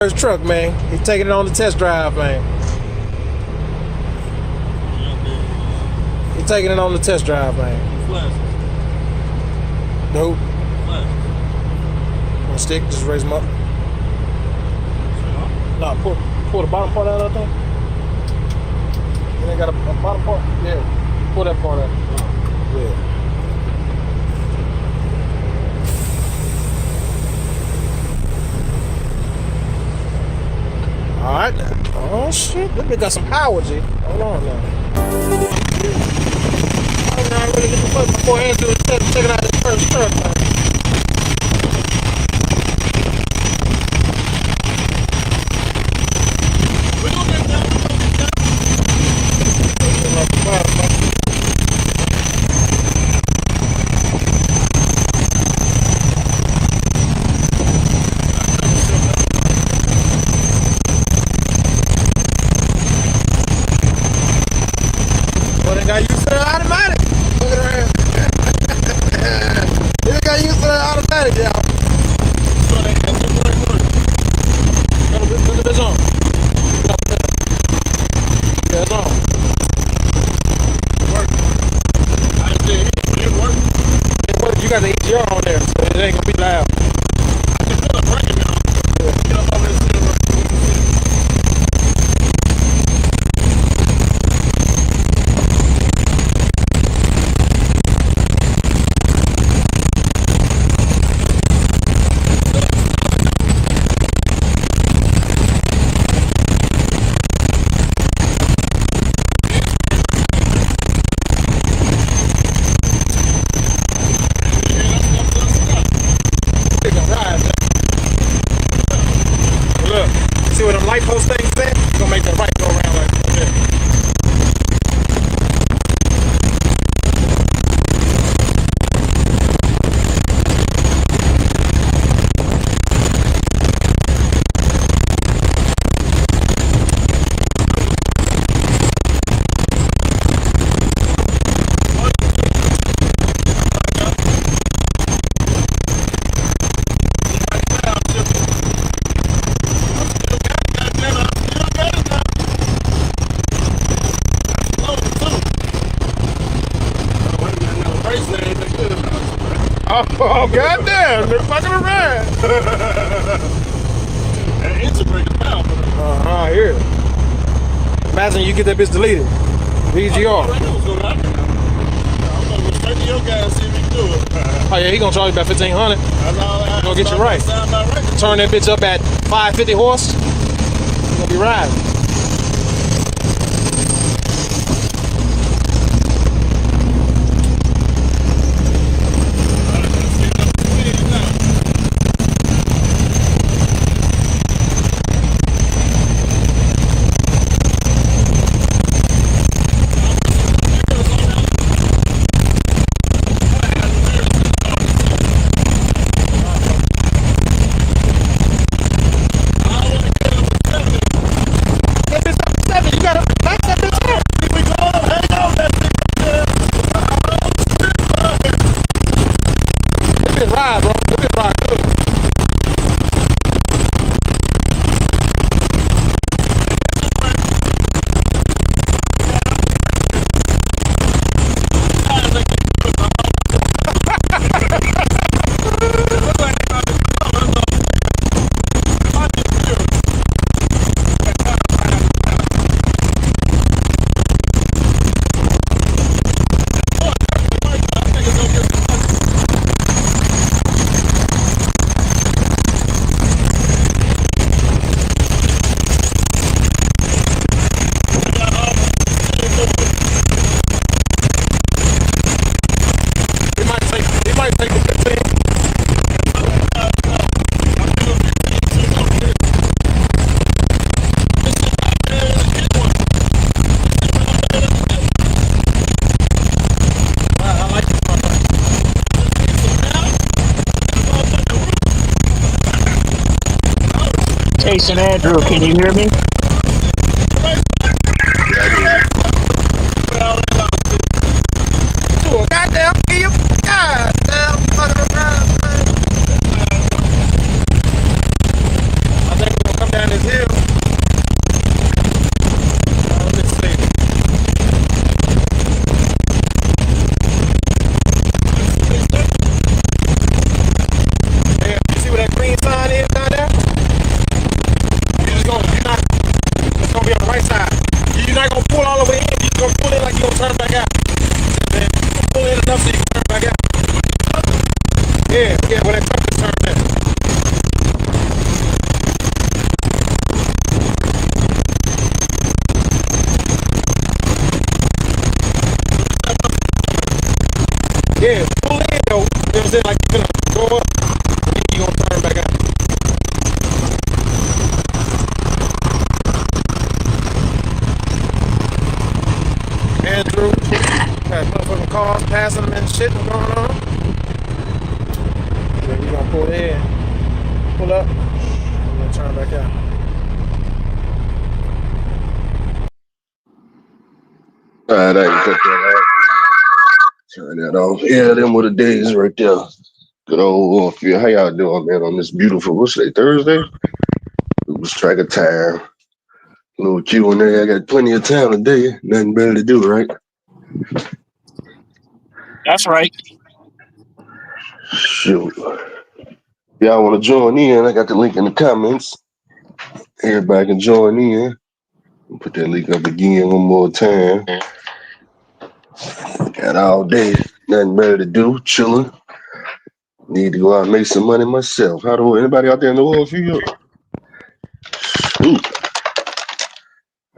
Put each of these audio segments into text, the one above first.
First truck, man. He's taking it on the test drive, man. He's taking it on the test drive, man. Flash. Nope. Flash. One stick, just raise them up. Nah, pull the bottom part out of that thing. You ain't got a bottom part? Yeah. Pull that part out. Yeah. Alright. Oh shit. This bitch got some power, G. Hold on now. I really get the fuck before I do it. Check it out this first truck, man. Got used to the automatic. Look at her. You got used to the automatic, y'all. Look at this on. Yeah, it's on. It worked. You got the EGR on there, so it ain't gonna be loud. I can feel it breaking now. See where them light post things at? It's gonna make the right go around like that. Oh, goddamn, they're fucking around. That engine breaking down. I hear it. Imagine you get that bitch deleted. VGR. I'm gonna go straight to your guy and see if he can do it. Oh, yeah, he gonna charge you about $1,500. Gonna get you right. Turn that bitch up at 550 horse. You gonna be riding. Ride, bro. Look at ride. Jason Andrew, can you hear me? Goddamn, goddamn, fucking around. I think we're gonna come down. down this hill. Let me see. Yeah, you see where that green sign is down there? It's gonna be on the right side. You're not gonna pull all the way in. You're gonna pull in like you're gonna turn back out. Then pull in enough so you can turn back out. Yeah, when that truck is turned in. Yeah, pull in though. You know what I'm saying? Like you're gonna go up and then you're gonna turn back out. Andrew, got motherfucking cars passing them and shit going on. Then you're gonna pull in, pull up, and then turn back out. Alright, I can cut that out. Turn that off. Yeah, them were the days right there. Good old Oilfield. How y'all doing, man, on this beautiful, what's today, Thursday? Lose track of time. Little Q&A. I got plenty of time today. Nothing better to do, right? That's right. Shoot. Y'all want to join in? I got the link in the comments. Everybody can join in. Put that link up again one more time. Got all day. Nothing better to do. Chilling. Need to go out and make some money myself. How do anybody out there in the oil field? Shoot.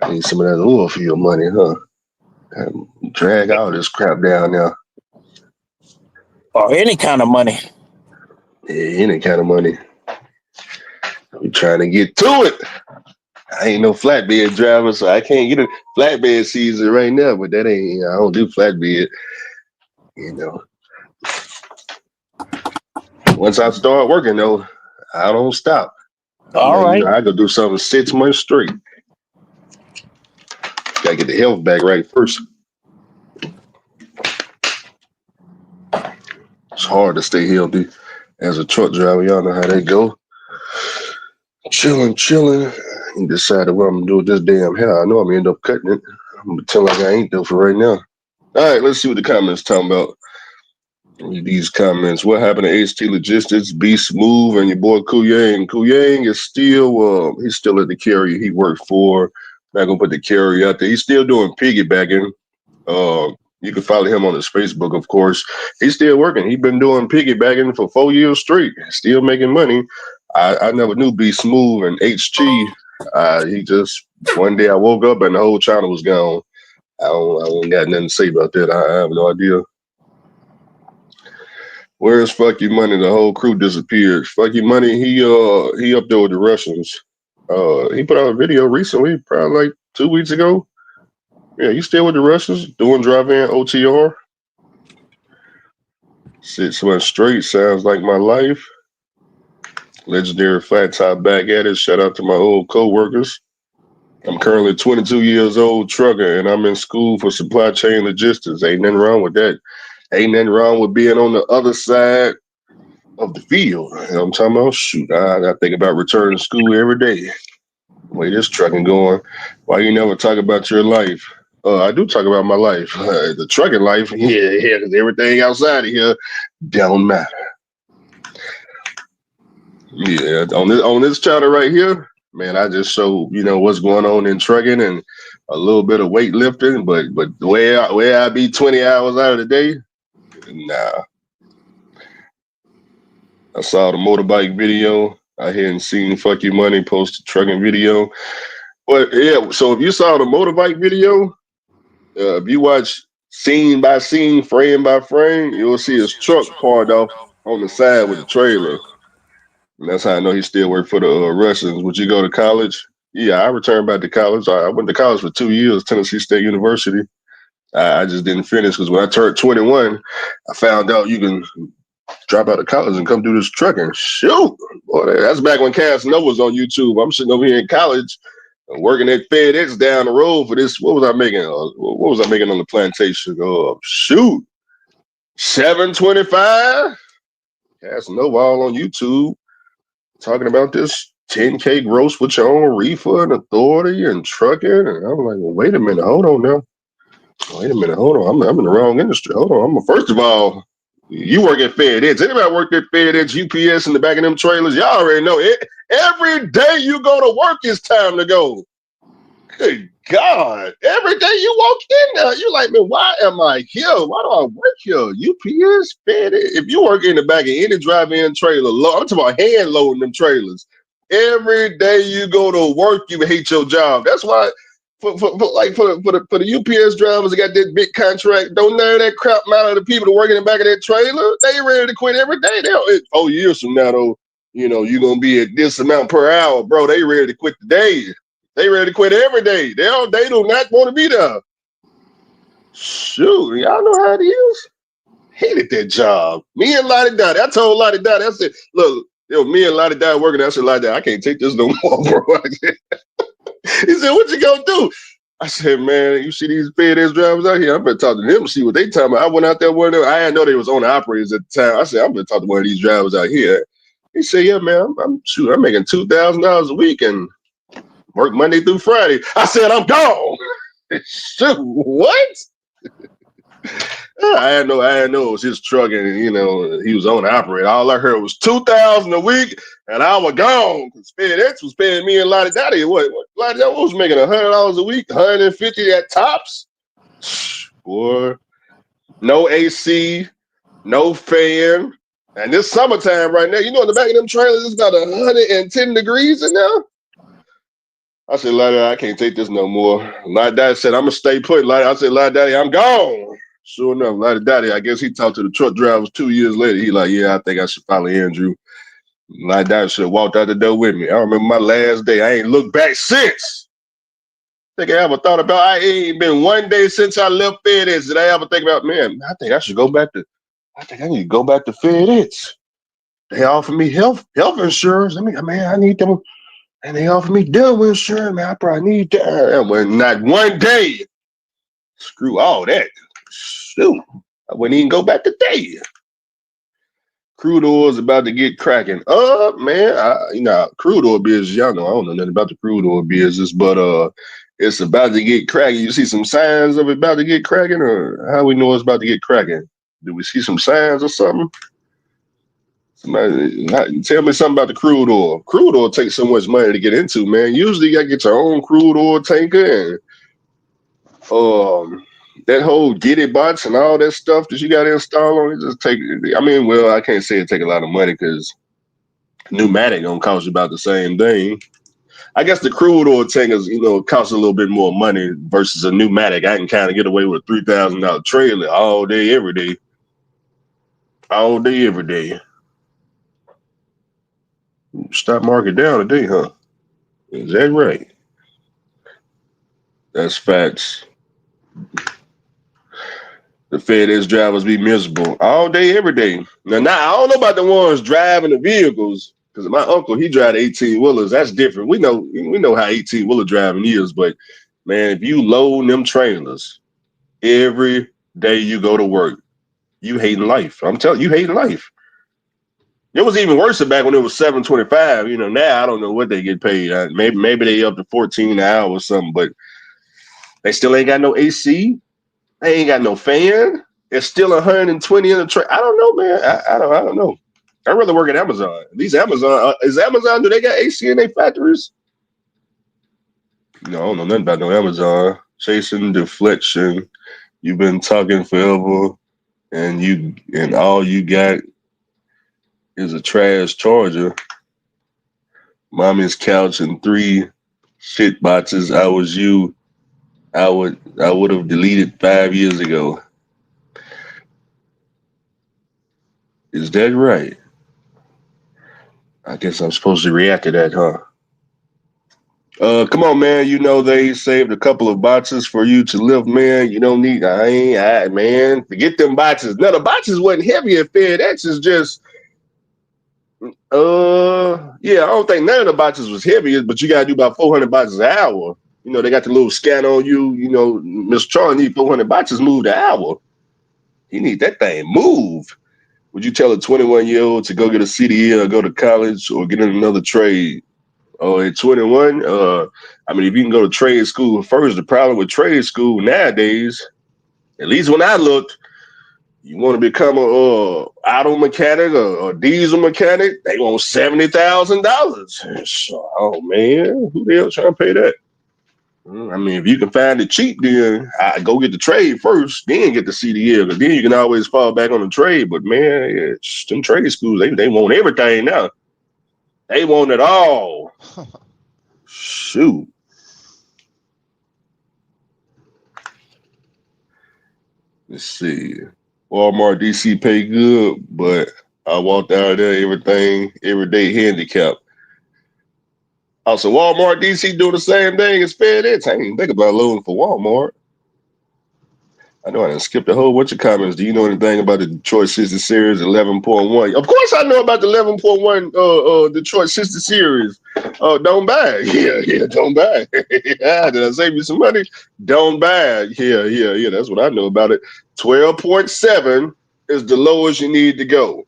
I need some of that oil field money, huh? Drag all this crap down now. Or any kind of money. Yeah, any kind of money. I'm trying to get to it. I ain't no flatbed driver, so I can't get a flatbed season right now, but that ain't, I don't do flatbed. You know. Once I start working though, I don't stop. All right. I go do something 6 months straight. Gotta get the health back right first. It's hard to stay healthy as a truck driver. Y'all know how they go. Chilling. And decided what I'm gonna do with this damn hair. I know I'm gonna end up cutting it. I'm gonna tell like I ain't though for right now. All right, let's see what the comments talking about. Read these comments. What happened to HT Logistics? Be Smooth and your boy Kuyang. Kuyang is still he's still at the carrier he worked for. Not gonna put the carrier out there. He's still doing piggybacking. You can follow him on his Facebook, of course. He's still working. He's been doing piggybacking for 4 years straight. Still making money. I never knew Be Smooth and HG. He just one day I woke up and the whole channel was gone. I don't got nothing to say about that. I have no idea. Where's Fuck You Money? The whole crew disappeared. Fuck You Money, he up there with the Russians. He put out a video recently, probably like 2 weeks ago. Yeah, you still with the Russians doing drive-in OTR? 6 months straight, sounds like my life. Legendary Flat Top back at it. Shout out to my old co-workers. I'm currently 22 years old trucker, and I'm in school for supply chain logistics. Ain't nothing wrong with that. Ain't nothing wrong with being on the other side of the field. You know what I'm talking about? Shoot, I think about returning to school every day. The way this trucking going. Why you never talk about your life? I do talk about my life. The trucking life, yeah, because everything outside of here don't matter. Yeah, on this channel right here, man, I just show what's going on in trucking and a little bit of weightlifting, but the way I be 20 hours out of the day, nah. I saw the motorbike video. I hadn't seen Fuck You Money post a trucking video, but yeah. So if you saw the motorbike video, if you watch scene by scene, frame by frame, you'll see his truck parked off on the side with the trailer. And that's how I know he still work for the Russians. Would you go to college? Yeah, I returned back to college. I went to college for 2 years, Tennessee State University. I just didn't finish because when I turned 21, I found out you can drop out of college and come do this trucking. Shoot, boy, that's back when Casanova was on YouTube. I'm sitting over here in college, working at FedEx down the road for this. What was I making? What was I making on the plantation? Shoot, $7.25. Casanova all on YouTube. Talking about this $10K gross with your own reefer and authority and trucking. And I'm like, well, wait a minute, hold on now. Wait a minute, hold on. I'm in the wrong industry. Hold on. First of all, you work at FedEx. Anybody work at FedEx, UPS in the back of them trailers? Y'all already know it. Every day you go to work, it's time to go. Good God. Every day you walk in there, you're like, man, why am I here? Why do I work here? UPS, FedEx. If you work in the back of any drive-in trailer, I'm talking about hand loading them trailers. Every day you go to work, you hate your job. That's why for the UPS drivers that got that big contract, don't know that crap amount of the people that work in the back of that trailer. They ready to quit every day. 4 years from now, though, you know, you're gonna be at this amount per hour, bro. They ready to quit today. They ready to quit every day. They do not want to be there. Shoot, y'all know how it is. Hated that job. Me and Lottie Dottie. I told Lottie Dottie, I said, look, me and Lottie Dottie working. I said, Lottie Dottie, I can't take this no more, bro. He said, what you gonna do? I said, man, you see these FedEx drivers out here? I'm gonna talk to them, see what they talking about. I went out there one of them. I didn't know they was owner operators at the time. I said, I'm gonna talk to one of these drivers out here. He said, yeah, man, I'm making $2,000 a week and work Monday through Friday. I said, I'm gone. Shoot, what? I didn't know it was his truck, and you know he was on the operator. All I heard was $2,000 a week, and I was gone because FedEx was paying me and Lottie Dottie. What Lottie Dottie was making $100 a week, $150 at tops. Boy, no AC, no fan, and this summertime right now, you know, in the back of them trailers, it's about 110 degrees in there. I said, Lottie, I can't take this no more. Lottie Dottie said, I'm gonna stay put. I said, Lottie Dottie, I'm gone. Sure enough, Lottie Dottie, I guess he talked to the truck drivers 2 years later. He like, yeah, I think I should follow Andrew. Lottie Dottie should have walked out the door with me. I remember my last day. I ain't looked back since. Think I ever thought about, I ain't been one day since I left FedEx. Did I ever think about, man, I think I should go back to, I think I need to go back to FedEx. They offer me health insurance. I need them. And they offer me dental insurance, man. I probably need that. Well, not one day. Screw all that. Shoot. I wouldn't even go back today. Crude oil is about to get cracking up, man. Crude oil business, y'all know I don't know nothing about the crude oil business, but it's about to get cracking. You see some signs of it about to get cracking, or how we know it's about to get cracking? Do we see some signs or something? Somebody, tell me something about the crude oil. Crude oil takes so much money to get into, man. Usually you gotta get your own crude oil tanker and that whole Giddy bots and all that stuff that you got to install on it. Just take. I can't say it take a lot of money because pneumatic gonna cost you about the same thing. I guess the crude oil tankers, cost a little bit more money versus a pneumatic. I can kind of get away with a $3,000 trailer all day, every day. All day, every day. Stock market down today, huh? Is that right? That's facts. The FedEx drivers be miserable all day, every day. Now I don't know about the ones driving the vehicles, because my uncle, he drive 18-wheelers. That's different. We know how 18-wheeler driving is, but man, if you load them trailers every day you go to work, you hating life. I'm telling you, hating life. It was even worse back when it was $7.25. Now I don't know what they get paid. Maybe they up to $14 an hour or something, but they still ain't got no AC. They ain't got no fan. It's still 120 in the tray. I don't know, man. I don't know. I'd rather work at Amazon. These Amazon, do they got AC in their factories? No, I don't know nothing about no Amazon. Chasing deflection. You've been talking forever, and all you got is a trash charger, mommy's couch, and 3 shit boxes. I was you. I would have deleted 5 years ago. Is that right? I guess I'm supposed to react to that, huh? Come on, man. They saved a couple of boxes for you to lift, man. You don't need, man. Forget them boxes. No, the boxes wasn't heavy at FedEx. It's just, I don't think none of the boxes was heavy, but you got to do about 400 boxes an hour. They got the little scan on you. Mr. Charlie need 400 boxes moved an hour. He need that thing moved. Would you tell a 21-year-old to go get a CDL or go to college or get in another trade? Oh, at 21, I mean, if you can go to trade school first, the problem with trade school nowadays, at least when I looked, you want to become a auto mechanic or diesel mechanic, they want $70,000. So, oh man, who the hell trying to pay that? I mean, if you can find it cheap, then I go get the trade first, then get the CDL, because then you can always fall back on the trade. But man, them trade schools, they want everything now. They want it all. Shoot. Let's see. Walmart DC pay good, but I walked out of there, everything, everyday handicap. Also, Walmart DC do the same thing as FedEx. I ain't even think about loading for Walmart. I know I done skipped a whole bunch of comments. Do you know anything about the Detroit 60 Series 11.1? Of course I know about the 11.1 Detroit 60 Series. Don't buy it. Yeah, don't buy it. Did I save you some money? Don't buy it. Yeah. That's what I know about it. 12.7 is the lowest you need to go.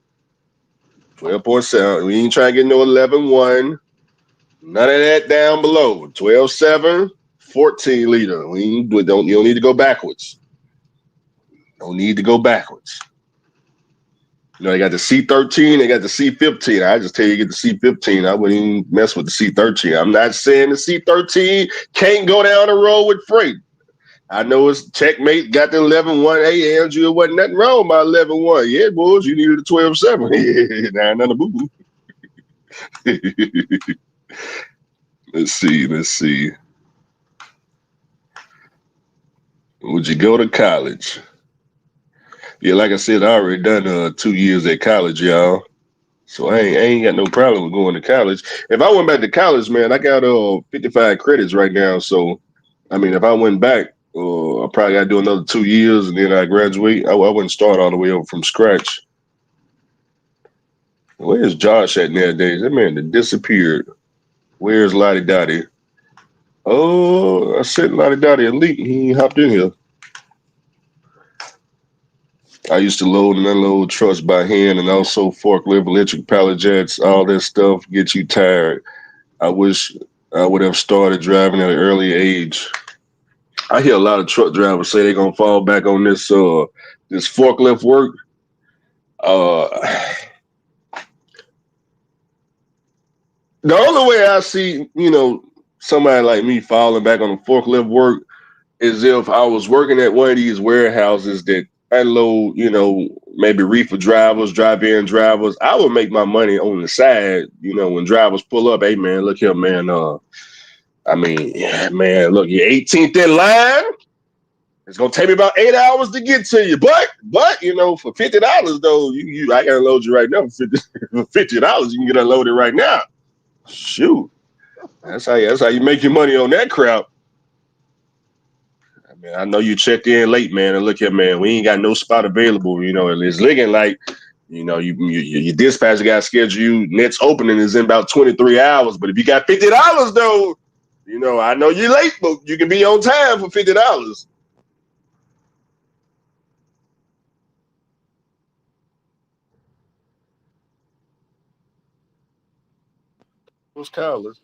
12.7. We ain't trying to get no 11.1. None of that down below. 12.7, 14 liter. You don't need to go backwards. Don't need to go backwards. You know, they got the C13, they got the C15. I just tell you, get the C15. I wouldn't even mess with the C13. I'm not saying the C13 can't go down the road with freight. I know it's checkmate, got the 11.1. Hey, Andrew, it wasn't nothing wrong by 11.1. Yeah, boys, you needed a 12.7. Nah, nothing boo-boo. Let's see. Would you go to college? Yeah, like I said, I already done 2 years at college, y'all. So I ain't got no problem with going to college. If I went back to college, man, I got 55 credits right now. So, I mean, if I went back, I probably got to do another 2 years and then I graduate. I wouldn't start all the way over from scratch. Where's Josh at nowadays? That man that disappeared. Where's Lottie Dottie? Oh, I sent Lottie Dottie a link. He hopped in here. I used to load and unload trucks by hand and also forklift, electric pallet jets, all that stuff get you tired. I wish I would have started driving at an early age. I hear a lot of truck drivers say they're going to fall back on this forklift work. The only way I see, somebody like me falling back on the forklift work is if I was working at one of these warehouses that unload, maybe reefer drivers, drive-in drivers. I would make my money on the side, when drivers pull up. Hey, man, look here, man. Look, you're 18th in line. It's gonna take me about 8 hours to get to you, but for $50 though, I can unload you right now for $50. You can get unloaded right now. Shoot, that's how you make your money on that crowd. I know you checked in late, man, and look here, man, we ain't got no spot available. It's looking like, your dispatcher got scheduled. Next opening is in about 23 hours. But if you got $50 though, I know you're late, but you can be on time for $50. What's callers?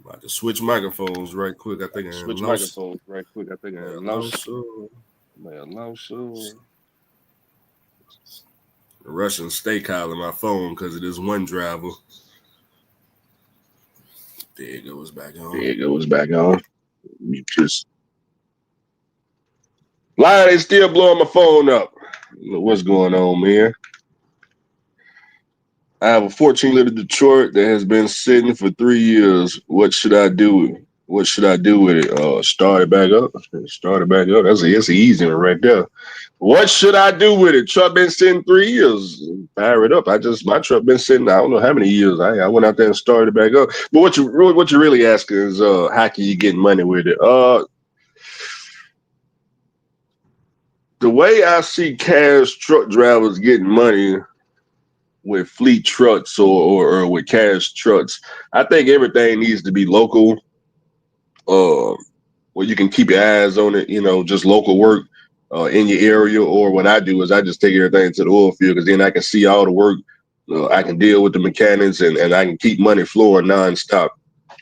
About to switch microphones right quick. I think I lost. The Russians stay calling my phone because of this one driver. There it goes back on. You just lie. They still blowing my phone up. I don't know what's going on, man. I have a 14-liter Detroit that has been sitting for 3 years. What should I do with it? Start it back up. That's an easy one right there. What should I do with it? Truck been sitting 3 years. Fire it up. My truck been sitting, I don't know how many years. I went out there and started it back up. But what you're really asking is how can you get money with it? The way I see cash truck drivers getting money with fleet trucks or with cash trucks, I think everything needs to be local, where you can keep your eyes on it, just local work in your area. Or what I do is I just take everything to the oil field because then I can see all the work I can deal with the mechanics and I can keep money flowing nonstop.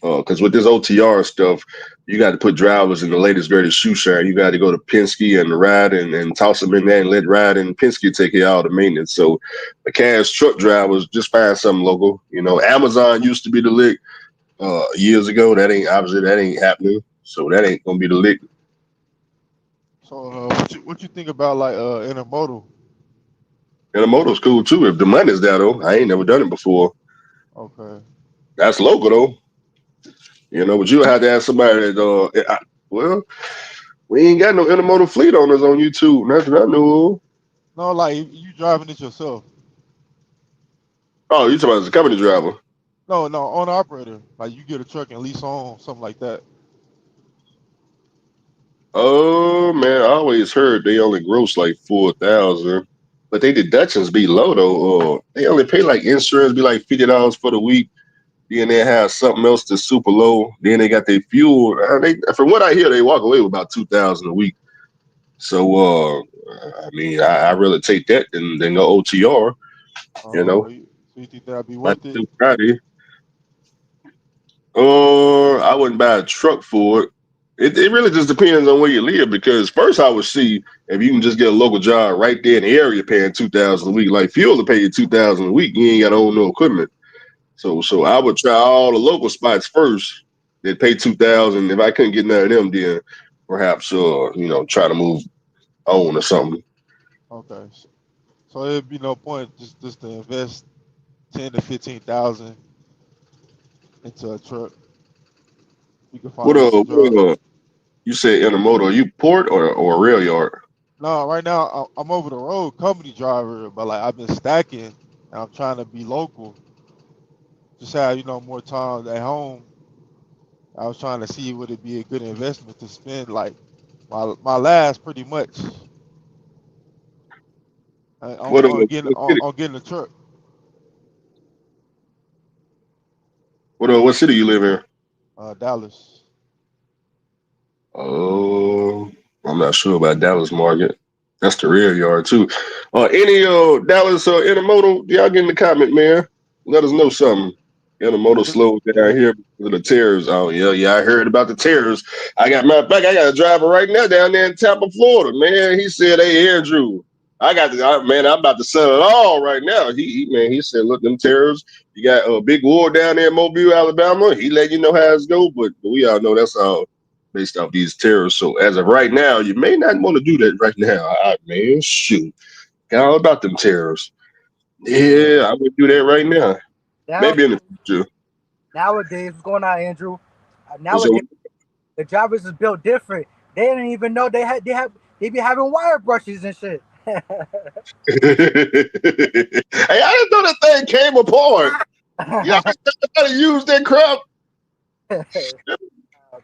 Because with this OTR stuff, you got to put drivers in the latest greatest shoe shine. You got to go to Penske and ride and toss them in there and let ride, and Penske take care of all the maintenance. So the cash truck drivers, just find something local. You know, Amazon used to be the lick years ago. That ain't happening. So that ain't gonna be the lick. So what you think about like intermodal? And the motor's cool too if the money's there though. I ain't never done it before. Okay. That's local though. You know, but you have to ask somebody that well, we ain't got no intermodal fleet owners on YouTube. That's what I know. No, like you driving it yourself. Oh, you talking about as a company driver? No, owner operator. Like you get a truck and lease on something like that. Oh man, I always heard they only gross like 4,000, but they deductions be low though. They only pay like insurance be like $50 for the week. Then they have something else that's super low. Then they got their fuel. From what I hear, they walk away with about 2,000 a week. So I mean, I really take that than go OTR. You know, So you think that'd be like worth it? Friday. I wouldn't buy a truck for it. It really just depends on where you live because first I would see if you can just get a local job right there in the area paying 2,000 a week. Like fuel to pay you 2,000 a week, you ain't got to own no equipment. So I would try all the local spots first that pay 2,000. If I couldn't get none of them, then perhaps try to move on or something. Okay. So it'd be no point just to invest 10 to 15,000 into a truck. You can find What you some job. you say intermodal? Are you port or rail yard? No, right now I'm over the road company driver, but like I've been stacking and I'm trying to be local. Just have more time at home. I was trying to see would it be a good investment to spend like my last pretty much What on getting what city? on getting a truck. What city you live in? Dallas. Oh, I'm not sure about Dallas market. That's the rear yard too. Any Dallas intermodal? Y'all get in the comment, man. Let us know something. Intermodal slows down here because of the tariffs. Oh yeah, I heard about the tariffs. Matter of fact, I got a driver right now down there in Tampa, Florida. Man, he said, "Hey, Andrew, man. I'm about to sell it all right now." He said, "Look, them tariffs. You got a big war down there in Mobile, Alabama. He let you know how it's go, but we all know that's all based off these tariffs. So as of right now, you may not want to do that right now. All right, man, shoot, got all about them tariffs. Yeah, I would do that right now. Now, Maybe in the future. nowadays, what's going on, Andrew? So Nowadays, the drivers is built different. They didn't even know they be having wire brushes and shit. hey, I didn't know that thing came apart. Y'all gotta use that crap.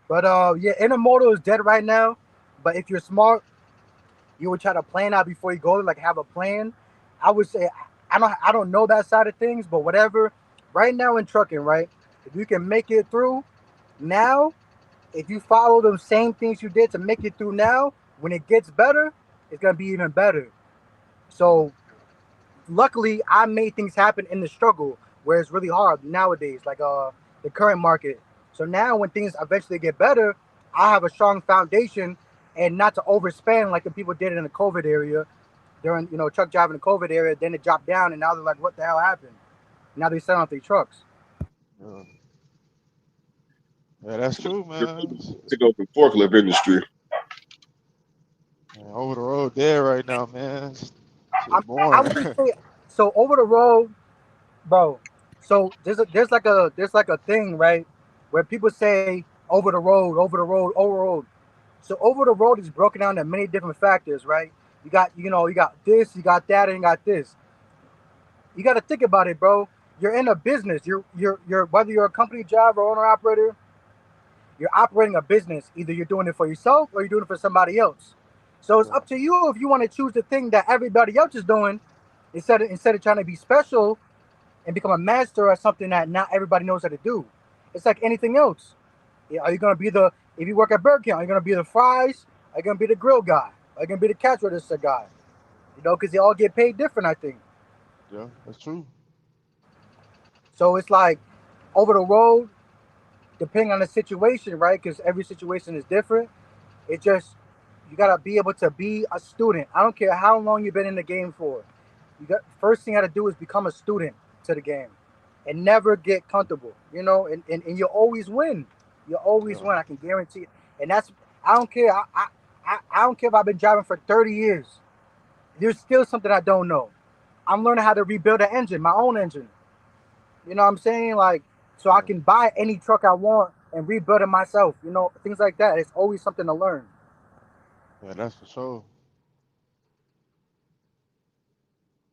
But yeah, intermodal is dead right now. But if you're smart, you would try to plan out before you go, like have a plan. I would say I don't know that side of things, but whatever. Right now in trucking, right? If you can make it through now, if you follow the same things you did to make it through now, when it gets better, it's gonna be even better. So luckily I made things happen in the struggle where it's really hard nowadays, like the current market. So now when things eventually get better, I have a strong foundation and not to overspend like the people did in the COVID area during truck driving the COVID area. Then it dropped down and now they're like, what the hell happened? Now they're selling off their trucks. Yeah, yeah, that's true, man. Take over the forklift industry. Man, over the road there right now, man. I, Shit I boring. would say so over the road, bro. So there's like a thing, right, where people say over the road, over the road, over the road. So over the road is broken down into many different factors, right? You got this, you got that, and you got this. You got to think about it, bro. You're in a business. You're whether you're a company driver or owner operator, you're operating a business. Either you're doing it for yourself or you're doing it for somebody else. So it's Yeah, up to you if you want to choose the thing that everybody else is doing instead of trying to be special and become a master at something that not everybody knows how to do. It's like anything else. Yeah, are you gonna be the if you work at Burger King? Are you gonna be the fries? Are you gonna be the grill guy? Are you gonna be the cash register guy? Because they all get paid different. I think. yeah, that's true. So it's like over the road, depending on the situation, right? Because every situation is different. It just you gotta be able to be a student. I don't care how long you've been in the game for. You got first thing you gotta do is become a student to the game, and never get comfortable. You know, and you always win. You always win. I can guarantee it. And that's I don't care. I don't care if I've been driving for 30 years. There's still something I don't know. I'm learning how to rebuild an engine, my own engine. You know what I'm saying? Like, so I can buy any truck I want and rebuild it myself. You know, things like that. It's always something to learn. Yeah, that's for sure.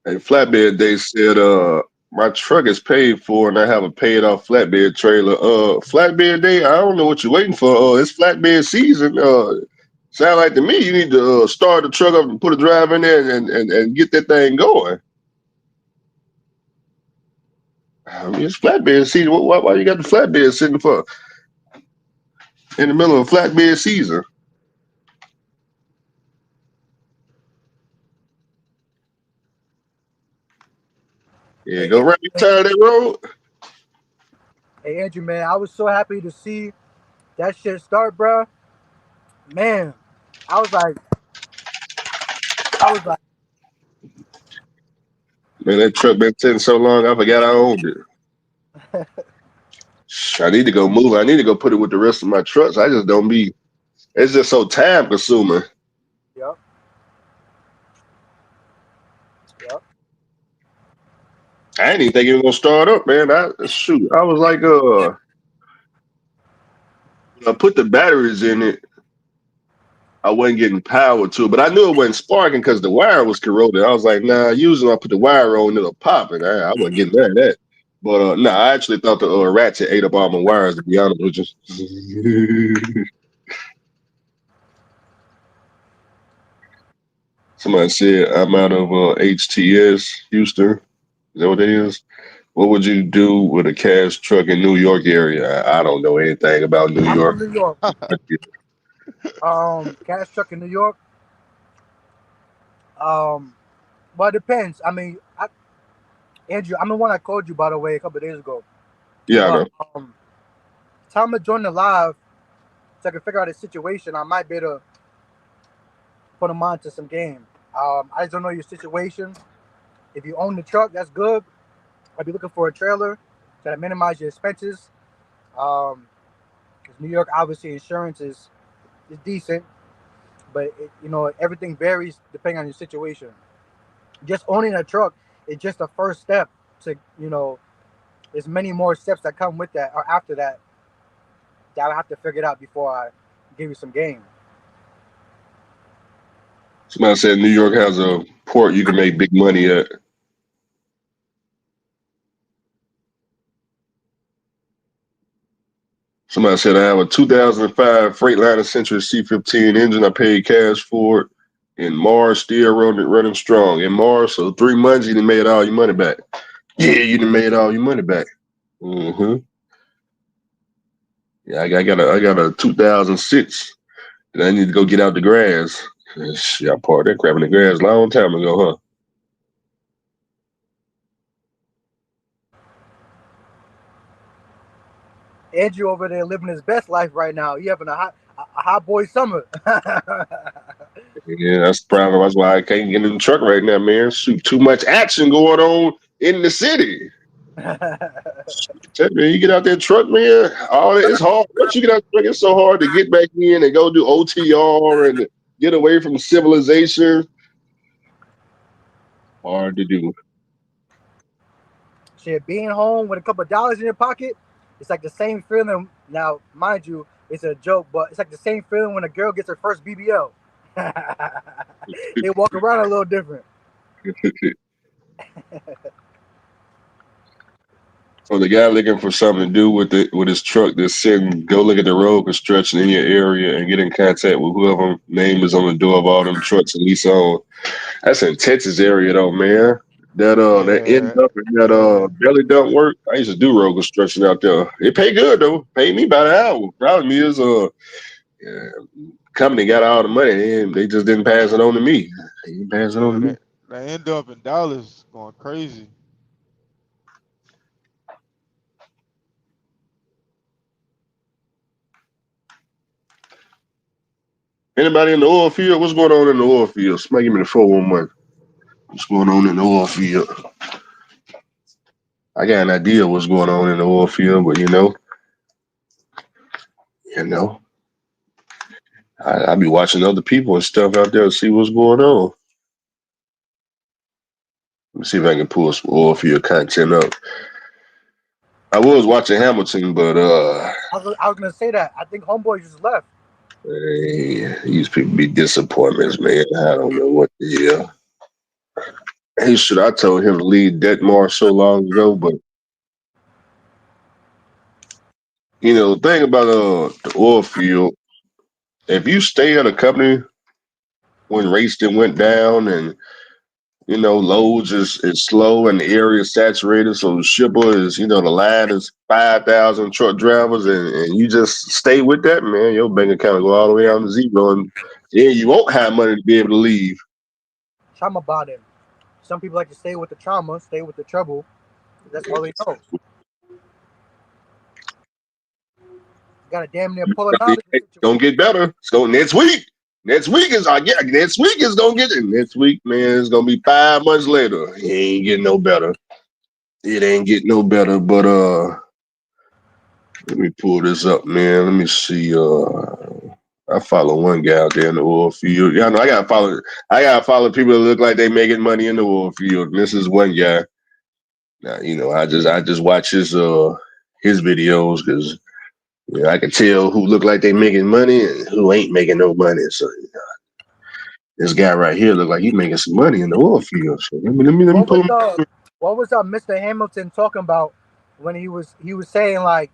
Hey, Flatbed Day said, my truck is paid for and I have a paid off flatbed trailer. Flatbed Day, I don't know what you're waiting for. It's flatbed season. Sound like to me you need to start the truck up and put a drive in there and get that thing going. I mean, it's flatbed season. Why you got the flatbed sitting for in the middle of flatbed season? Yeah, Hey, go right beside that road. hey, Andrew, man, I was so happy to see that shit start, bro. Man, I was like, I was like, Man, that truck been sitting so long, I forgot I owned it. I need to go move. I need to go put it with the rest of my trucks. I just don't be. It's just so time consuming. yep, yep. I didn't even think it was gonna start up, man. I was like, when I put the batteries in it, I wasn't getting power to it, but I knew it wasn't sparking because the wire was corroded. I was like, nah, usually I put the wire on, it'll pop, and I wasn't getting none of that. But nah, I actually thought the ratchet ate up all my wires, to be honest with you. Somebody said I'm out of HTS Houston. Is that what it is? What would you do with a cash truck in New York area? I don't know anything about New I'm York. from New York. Cash truck in New York. Well, it depends. I mean, Andrew, I'm the one I called you by the way a couple of days ago. Yeah, I But know. time to join the live so I can figure out the situation. I might be able to put them on to some game. I just don't know your situation. If you own the truck, that's good. I'd be looking for a trailer to minimize your expenses. Because New York, obviously, insurance is decent, but you know everything varies depending on your situation. Just owning a truck is just the first step to there's many more steps that come with that or after that that I have to figure it out before I give you some game. Somebody said New York has a port you can make big money at. Somebody said I have a 2005 Freightliner Century C15 engine. I paid cash for it. In Mars, still running strong. In Mars, so 3 months, you done made all your money back. Yeah, you done made all your money back. Mm-hmm. Yeah, I got a 2006 that I need to go get out the grass. Shit, I parked that crap in the grass a long time ago, huh? Andrew over there living his best life right now. He having a hot boy summer. Yeah, that's the problem. That's why I can't get in the truck right now, man. Shoot, too much action going on in the city. Man, you get out that truck, man. All that it's hard. Once you get out the truck, it's so hard to get back in and go do OTR and get away from civilization. Hard to do. Shit, being home with a couple of dollars in your pocket, it's like the same feeling. Now, mind you, it's a joke, but it's like the same feeling when a girl gets her first BBL. They walk around a little different. So the guy looking for something to do with his truck, just go look at the road construction in your area and get in contact with whoever name is on the door of all them trucks and lease on. That's in Texas area though, man. That end Yeah, up in that yeah. belly dump work. I used to do road construction out there. It pay good though. Paid me by the hour. Problem is yeah, company got all the money and they just didn't pass it on to me. They didn't pass it on Yeah, to me. they end up in Dallas going crazy. Anybody in the oil field? What's going on in the oil field? Somebody give me the 411. What's going on in the oil field? I got an idea what's going on in the oil field, but I be watching other people and stuff out there to see what's going on. Let me see if I can pull some oil field content up. I was watching Hamilton, but I was gonna say that. I think Homeboy just left. hey, these people be disappointments, man. I don't know what the hell. Hey, shit, I told him to leave Detmar so long ago, but the thing about the oil field, if you stay at a company when rates then went down and loads is slow and the area is saturated, so the shipper is, the line is 5,000 truck drivers, and you just stay with that, man, your bank account will go all the way down to zero, and you won't have money to be able to leave. Trauma bonding. Some people like to stay with the trauma, stay with the trouble. That's all they know. Gotta damn near pull it out. It's gonna get better. It's going next week. Next week is gonna get it. Next week, man, it's gonna be 5 months later. It ain't getting no better. It ain't getting no better. But let me pull this up, man. Let me see. I follow one guy out there in the oil field. Yeah, I know I gotta follow people that look like they making money in the oil field. And this is one guy. Now, I just watch his videos because I can tell who look like they making money and who ain't making no money. So this guy right here look like he making some money in the oil field. So let me pull him. What was Mr. Hamilton talking about when he was saying like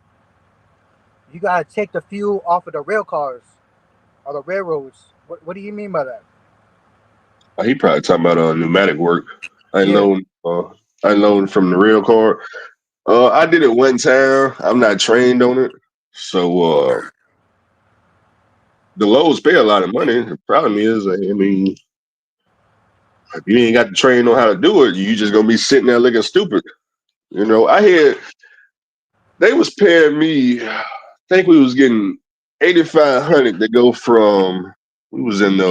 you gotta take the fuel off of the rail cars or the railroads? What do you mean by that? He probably talking about pneumatic work. Unloading from the rail car. I did it one time. I'm not trained on it. So the loads pay a lot of money. The problem is, if you ain't got to train on how to do it, you just gonna be sitting there looking stupid. I heard they was paying me. I think we was getting $8,500 to go from. We was in I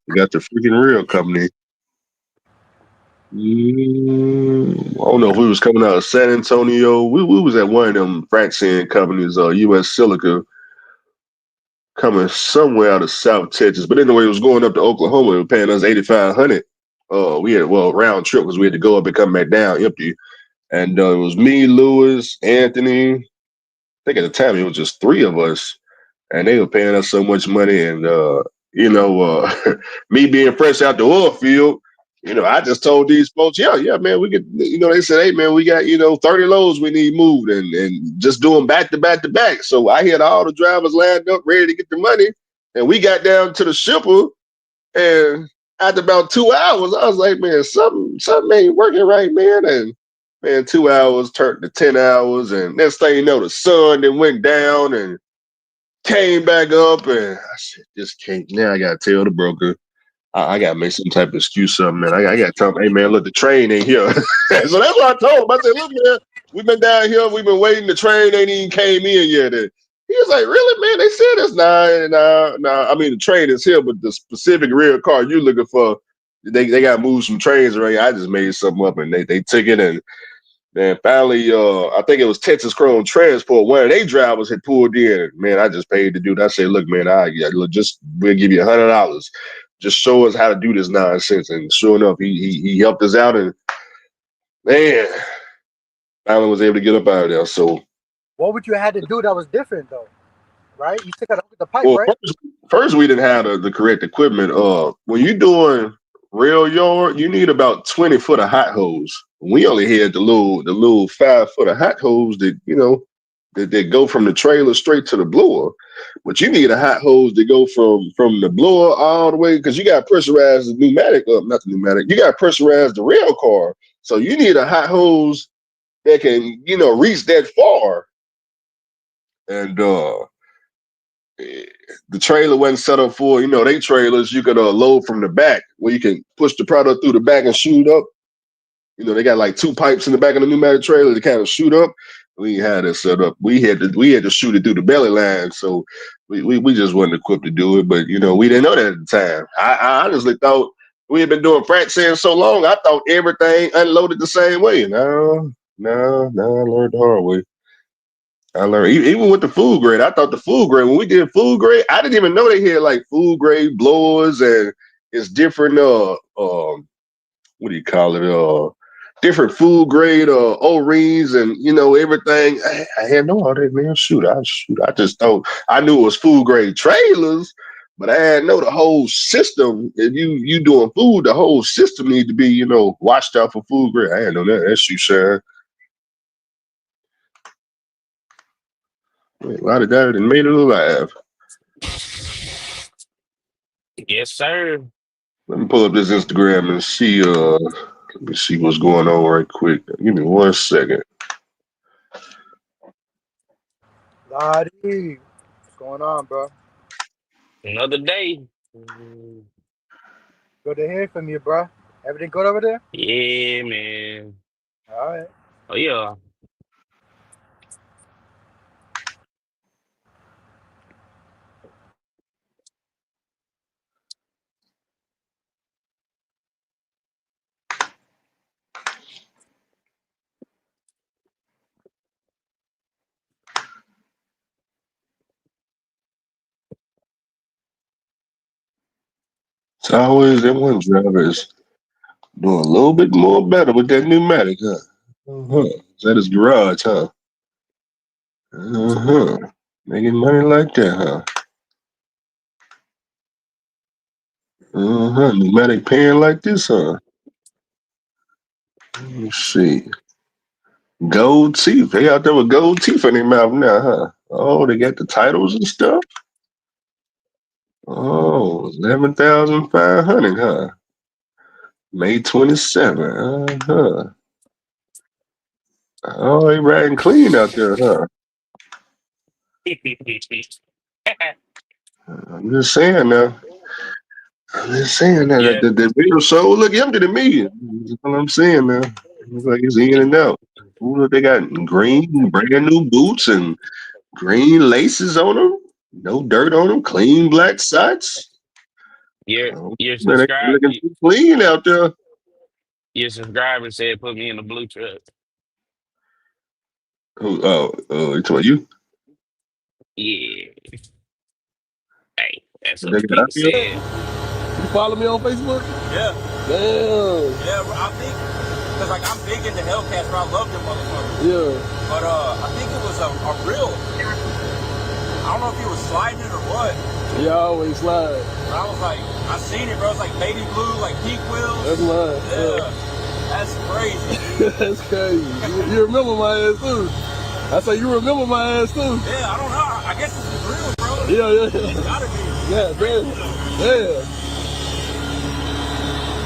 forgot the freaking rail company. I don't know if we was coming out of San Antonio. We was at one of them frac sand companies, U.S. Silica, coming somewhere out of South Texas. But anyway, it was going up to Oklahoma. They were paying us $8,500. We had round trip because we had to go up and come back down empty. And it was me, Lewis, Anthony. I think at the time it was just 3 of us, and they were paying us so much money. And me being fresh out the oil field. I just told these folks, yeah, man, we could, they said, hey, man, we got, 30 loads we need moved and just doing back to back to back. So I had all the drivers lined up, ready to get the money. And we got down to the shipper. And after about 2 hours, I was like, man, something ain't working right, man. And man, 2 hours turned to 10 hours. And next thing you know, the sun then went down and came back up. And I said, just can't. Now I got to tell the broker. I gotta make some type of excuse, something, man. I gotta tell him, hey, man, look, the train ain't here. So that's what I told him. I said, look, man, we've been down here, we've been waiting. The train ain't even came in yet. And he was like, really, man? They said it's nah. I mean, the train is here, but the specific real car you looking for, they got to move some trains around. I just made something up, and they took it, and then finally, I think it was Texas Chrome Transport. One of their drivers had pulled in. Man, I just paid the dude. I said, look, man, we'll give you $100. Just show us how to do this nonsense. And sure enough, he helped us out, and man, finally was able to get up out of there. So what would you have had to do that was different though? Right? You took out the pipe, right? First we didn't have the correct equipment. When you're doing rail yard, you need about 20 foot of hot hose. We only had the little 5 foot of hot hose that that go from the trailer straight to the blower. But you need a hot hose to go from the blower all the way, because you got to pressurize the pneumatic, not the pneumatic, you got to pressurize the rail car. So you need a hot hose that can, reach that far. And the trailer wasn't set up for, they trailers you could load from the back, where you can push the product through the back and shoot up. They got like 2 pipes in the back of the pneumatic trailer to kind of shoot up. We had it set up. We had to shoot it through the belly line, so we just wasn't equipped to do it. But we didn't know that at the time. I honestly thought we had been doing frac sand so long. I thought everything unloaded the same way. No, I learned the hard way. I learned even with the food grade. I thought the food grade, when we did food grade, I didn't even know they had like food grade blowers and it's different. What do you call it? Different food grade O-rings and everything. I had no idea, man. Shoot. I just thought I knew it was food grade trailers, but I didn't know the whole system. If you doing food, the whole system need to be watched out for food grade. I didn't know that. That's you, Sean. A lot of guys that made it alive. Yes, sir. Let me pull up this Instagram and see. Let me see what's going on right quick. Give me 1 second. Lottie, what's going on, bro? Another day. Good to hear from you, bro. Everything good over there? Yeah, man. All right. Oh, yeah. It's always that one driver is doing a little bit more better with that pneumatic, huh? Is that his garage, huh? Making money like that, huh? Pneumatic pan like this, huh? Let me see. Gold teeth. They out there with gold teeth in their mouth now, huh? Oh, they got the titles and stuff. Oh, 11,500, huh? May 27. Oh, they riding clean out there, huh? I'm just saying now. Yeah. That the video show look empty to me. That's what I'm saying now. Looks like it's in and out. Ooh, look, they got green, brand new boots and green laces on them. No dirt on them. Clean black socks. Your Man, they subscribe looking too clean out there. your subscriber said put me in the blue truck. You talking about you? Yeah. Hey, that's They what the got out people here? said. You follow me on Facebook? Yeah, Damn. yeah, bro, I think, cause like I'm big into Hellcats, bro. I love them motherfuckers. Yeah. But I think it was a real. I don't know if he was sliding it or what. Yeah, I always slide. But I was like, I seen it, bro. It's like baby blue, like pink wheels. That's mine. Yeah, that's crazy. That's crazy. You remember my ass too. I say you remember my ass too. Yeah, I don't know. I guess this is real, bro. Yeah. It's gotta be. Yeah, damn. Yeah.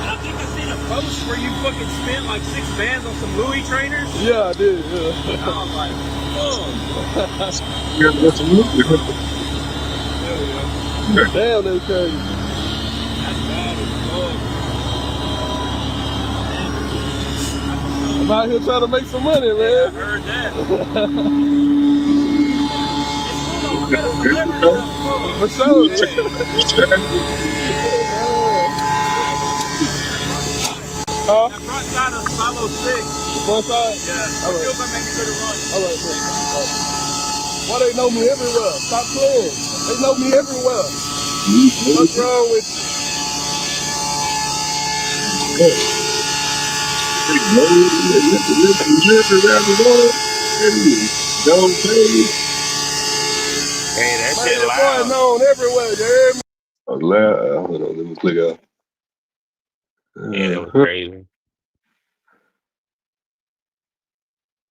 And I think I seen a post where you fucking spent like 6 bands on some Louis trainers. Yeah, I did. Yeah. I was like, oh. Yeah, that's a movie. Damn, that's crazy. That's bad as fuck. I'm out here trying to make some money, Yeah, I man. heard that. It's cool though. We got a celebrity. For sure. Huh? That front side of Silo 6. One side? Yeah. All right. Still gonna make sure to run. All right, bro. All right. Why they know me everywhere? Stop playing. They know me everywhere. What's wrong with you? Don't pay. Hey, that Man, shit that boy loud. known everywhere, you hear me? Hold on, let me click out. Yeah, that was crazy.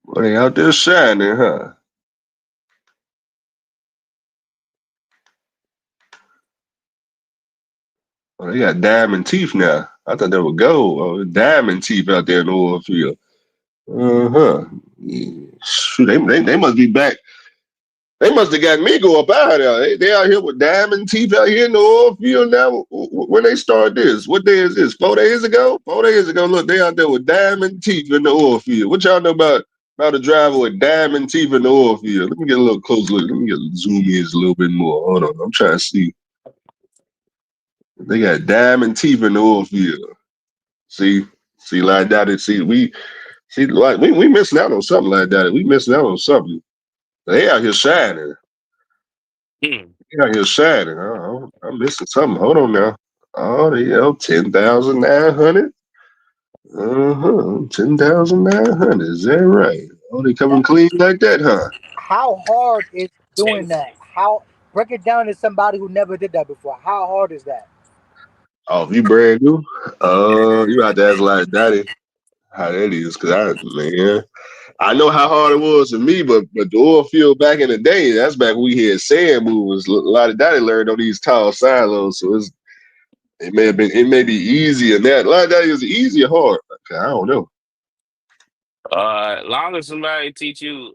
Well, they out there shining, huh? Oh, they got diamond teeth now. I thought they were gold. Oh, diamond teeth out there in the oil field. Yeah. Shoot, they must be back. They must have got me go up out there. They out here with diamond teeth out here in the oil field now. When they start this, what day is this? 4 days ago? 4 days ago, look, they out there with diamond teeth in the oil field. What y'all know about About to drive with diamond teeth in the oil field. Let me get a little close look. Let me get zoom in a little bit more. Hold on. I'm trying to see. They got diamond teeth in the oil field. See, like that. We missing out on something like that. We missing out on something. They out here shining. Hmm. They out here shining. I'm missing something. Hold on now. Oh, they 10,900. 10,900. Is that right? Oh, they coming clean like that, huh? How hard is doing 10. that? How break it down to somebody who never did that before. How hard is that? Oh, if you brand new, you have to ask like daddy how that is, cause I know how hard it was for me, but the oil field back in the day, that's back when we had sand movers. A lot of daddy learned on these tall silos, so it may be easier than that. A lot of daddy is easy or hard. Okay, I don't know. Long as somebody teach you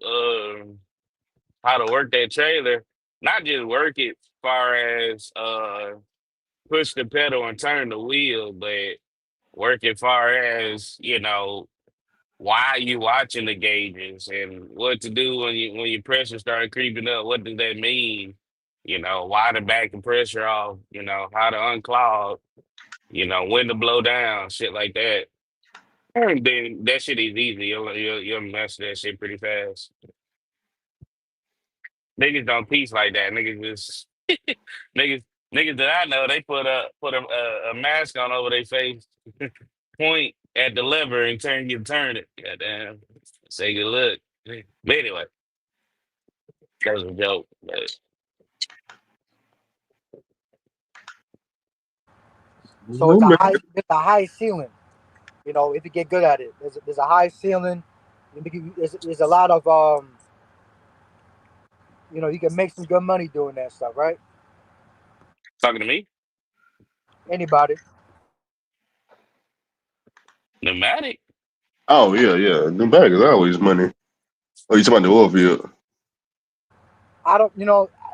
how to work that trailer, not just work it far as push the pedal and turn the wheel, but work it far as, why you watching the gauges and what to do when your pressure start creeping up. What does that mean? Why to back the pressure off, how to unclog, when to blow down, shit like that. And then that shit is easy. You'll master that shit pretty fast. Niggas don't teach like that. Niggas just niggas niggas that I know, they put a mask on over their face, point at the lever and turn it. Goddamn. Say good look. But anyway, that was a joke. But So No man. it's a high ceiling. If you get good at it, there's a high ceiling. There's a lot of you can make some good money doing that stuff, right? talking to me, Anybody. pneumatic. Oh yeah. Them bag is always money. Oh, you talking about the oil field? I don't,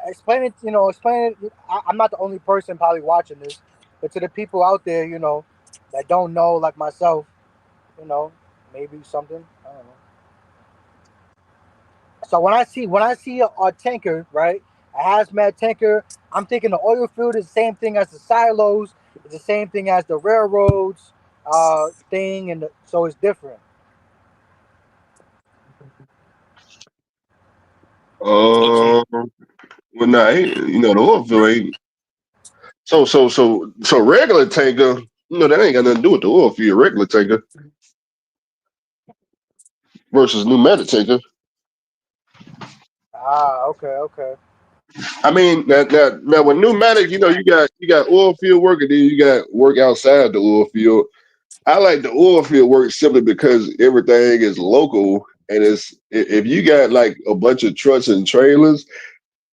explain it. Explain it. I'm not the only person probably watching this, but to the people out there, that don't know, like myself, you know, maybe something. I don't know. So when I see a tanker, right, a hazmat tanker, I'm thinking the oil field is the same thing as the silos, it's the same thing as the railroads thing, so it's different. What you Well, nah, the oil field ain't. So regular tanker, that ain't got nothing to do with the oil field. Regular tanker versus pneumatic tanker. Ah, okay, okay. I mean, now with pneumatic, you got oil field work and then you got work outside the oil field. I like the oil field work simply because everything is local, and if you got like a bunch of trucks and trailers,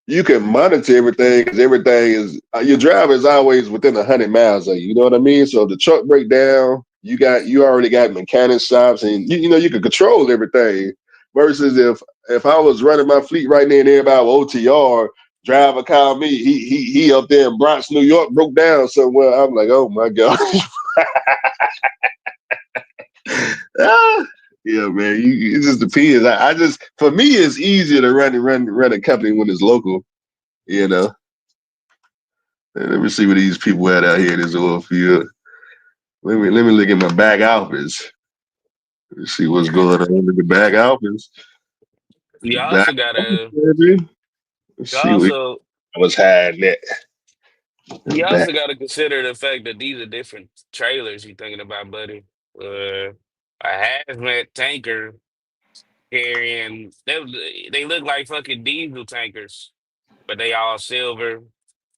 you can monitor everything because everything is your driver is always within 100 miles of you. You know what I mean? So if the truck break down, you already got mechanic shops, and you can control everything. Versus if I was running my fleet right there and everybody with OTR, driver called me, he up there in Bronx, New York, broke down somewhere. I'm like, oh my god. Ah, yeah, man. It just depends. I just for me it's easier to run a company when it's local. You know. Let me see what these people at out here in this oil field. Let me look at my back office. Let's see what's going on in the back office. you Back also office, gotta baby. Let's you see what also I was hiding at. The you back. also gotta consider the fact that these are different trailers you're thinking about, buddy. A hazmat tanker carrying they look like fucking diesel tankers, but they all silver.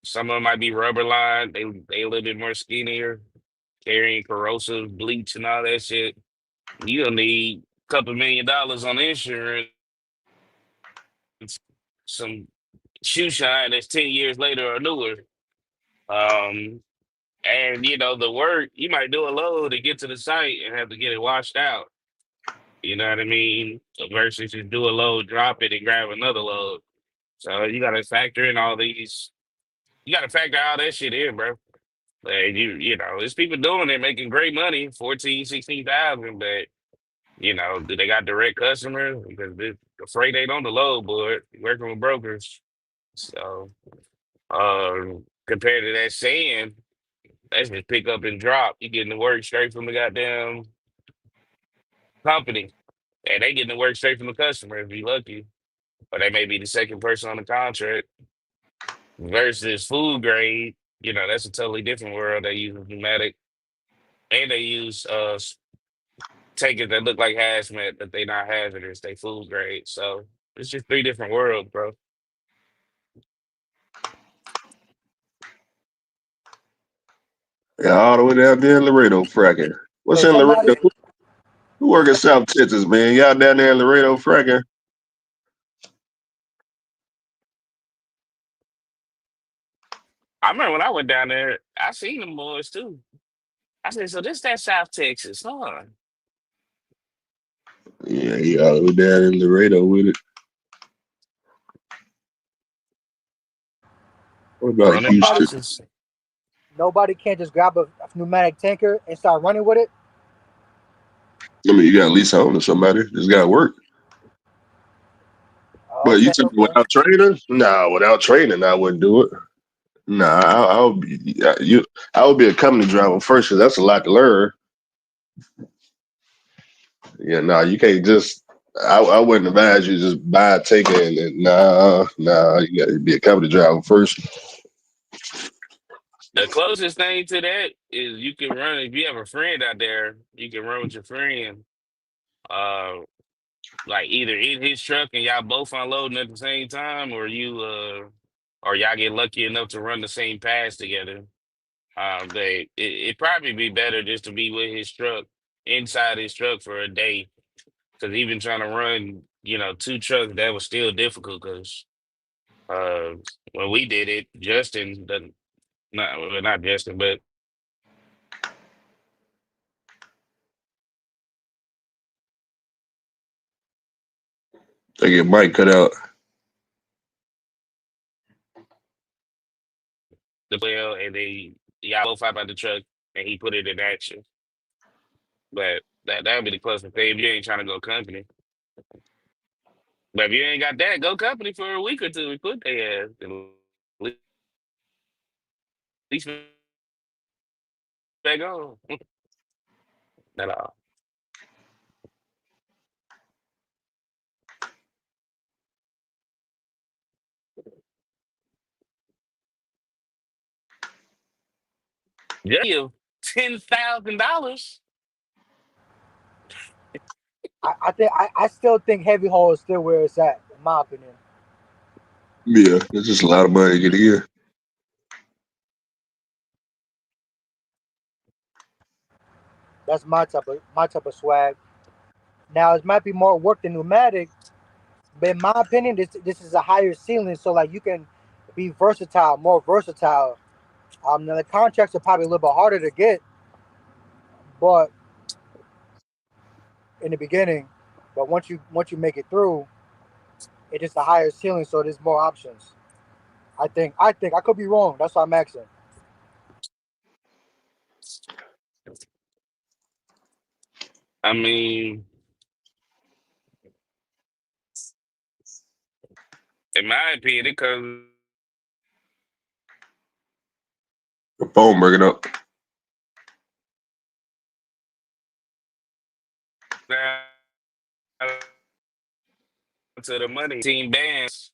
Some of them might be rubber lined. They a little bit more skinnier, carrying corrosive bleach and all that shit. You'll need a couple $1 million on insurance, some shoe shine that's 10 years later or newer. Um, and the work you might do a load to get to the site and have to get it washed out. You know what I mean? So versus just do a load, drop it, and grab another load. So you got to factor in all these. You got to factor all that shit in, bro. Like there's people doing it, making great money, 14, 16,000, but You know, do they got direct customers? Because the freight ain't on the load board, working with brokers. So compared to that sand, that's just pick up and drop. You getting the work straight from the goddamn company. And they getting the work straight from the customer if you lucky. Or they may be the second person on the contract versus food grade. You know, that's a totally different world. They use pneumatic and they use tankers that look like hazmat, but they not hazardous. They food grade. So it's just three different worlds, bro. Yeah, all the way down there in Laredo fracking. What's Hey, in somebody. Laredo? Who work in South Texas, man? Y'all down there in Laredo fracking? I remember when I went down there, I seen them boys too. I said, so this that South Texas, huh? Yeah, he all the way down in Laredo with it. What about Running Houston? boxes. Nobody can't just grab a pneumatic tanker and start running with it. I mean, you got to lease on to somebody. It's got to work. But you Okay, took me okay. without training? Nah, without training, I wouldn't do it. Nah, I would be I would be a company driver first because that's a lot to learn. Yeah, nah, you can't just. I wouldn't advise you just buy a ticket and nah, you got to be a company driver first. The closest thing to that is you can run if you have a friend out there, you can run with your friend. Uh like either in his truck and y'all both unloading at the same time, or or y'all get lucky enough to run the same pass together. It probably be better just to be with his truck, inside his truck for a day. Cause even trying to run, you know, two trucks, that was still difficult because uh when we did it, Justin the not well, not Justin, but They get Mike cut out. the well and they y'all both hop out the truck and he put it in action. But that would be the closest thing if you ain't trying to go company. But if you ain't got that, go company for a week or two and put their ass. At least back on. At all. Yeah, you $10,000. I still think heavy haul is still where it's at, in my opinion. Yeah, it's just a lot of money to get in. That's my type of swag. Now it might be more work than pneumatic, but in my opinion, this is a higher ceiling, so like you can be versatile, more versatile. Now the contracts are probably a little bit harder to get, but in the beginning, but once you make it through, it's just a higher ceiling, so there's more options. I think I could be wrong. That's what I'm asking. I mean, in my opinion, it comes The phone breaking up. down to the money. Team bands.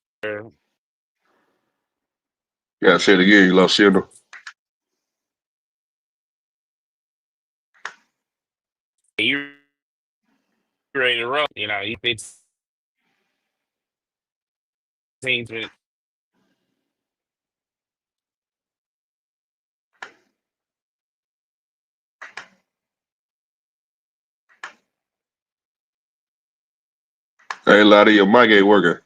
Yeah, say it again. You lost signal. You ready to roll. You know, you 15 Hey, a lot of your mic ain't working.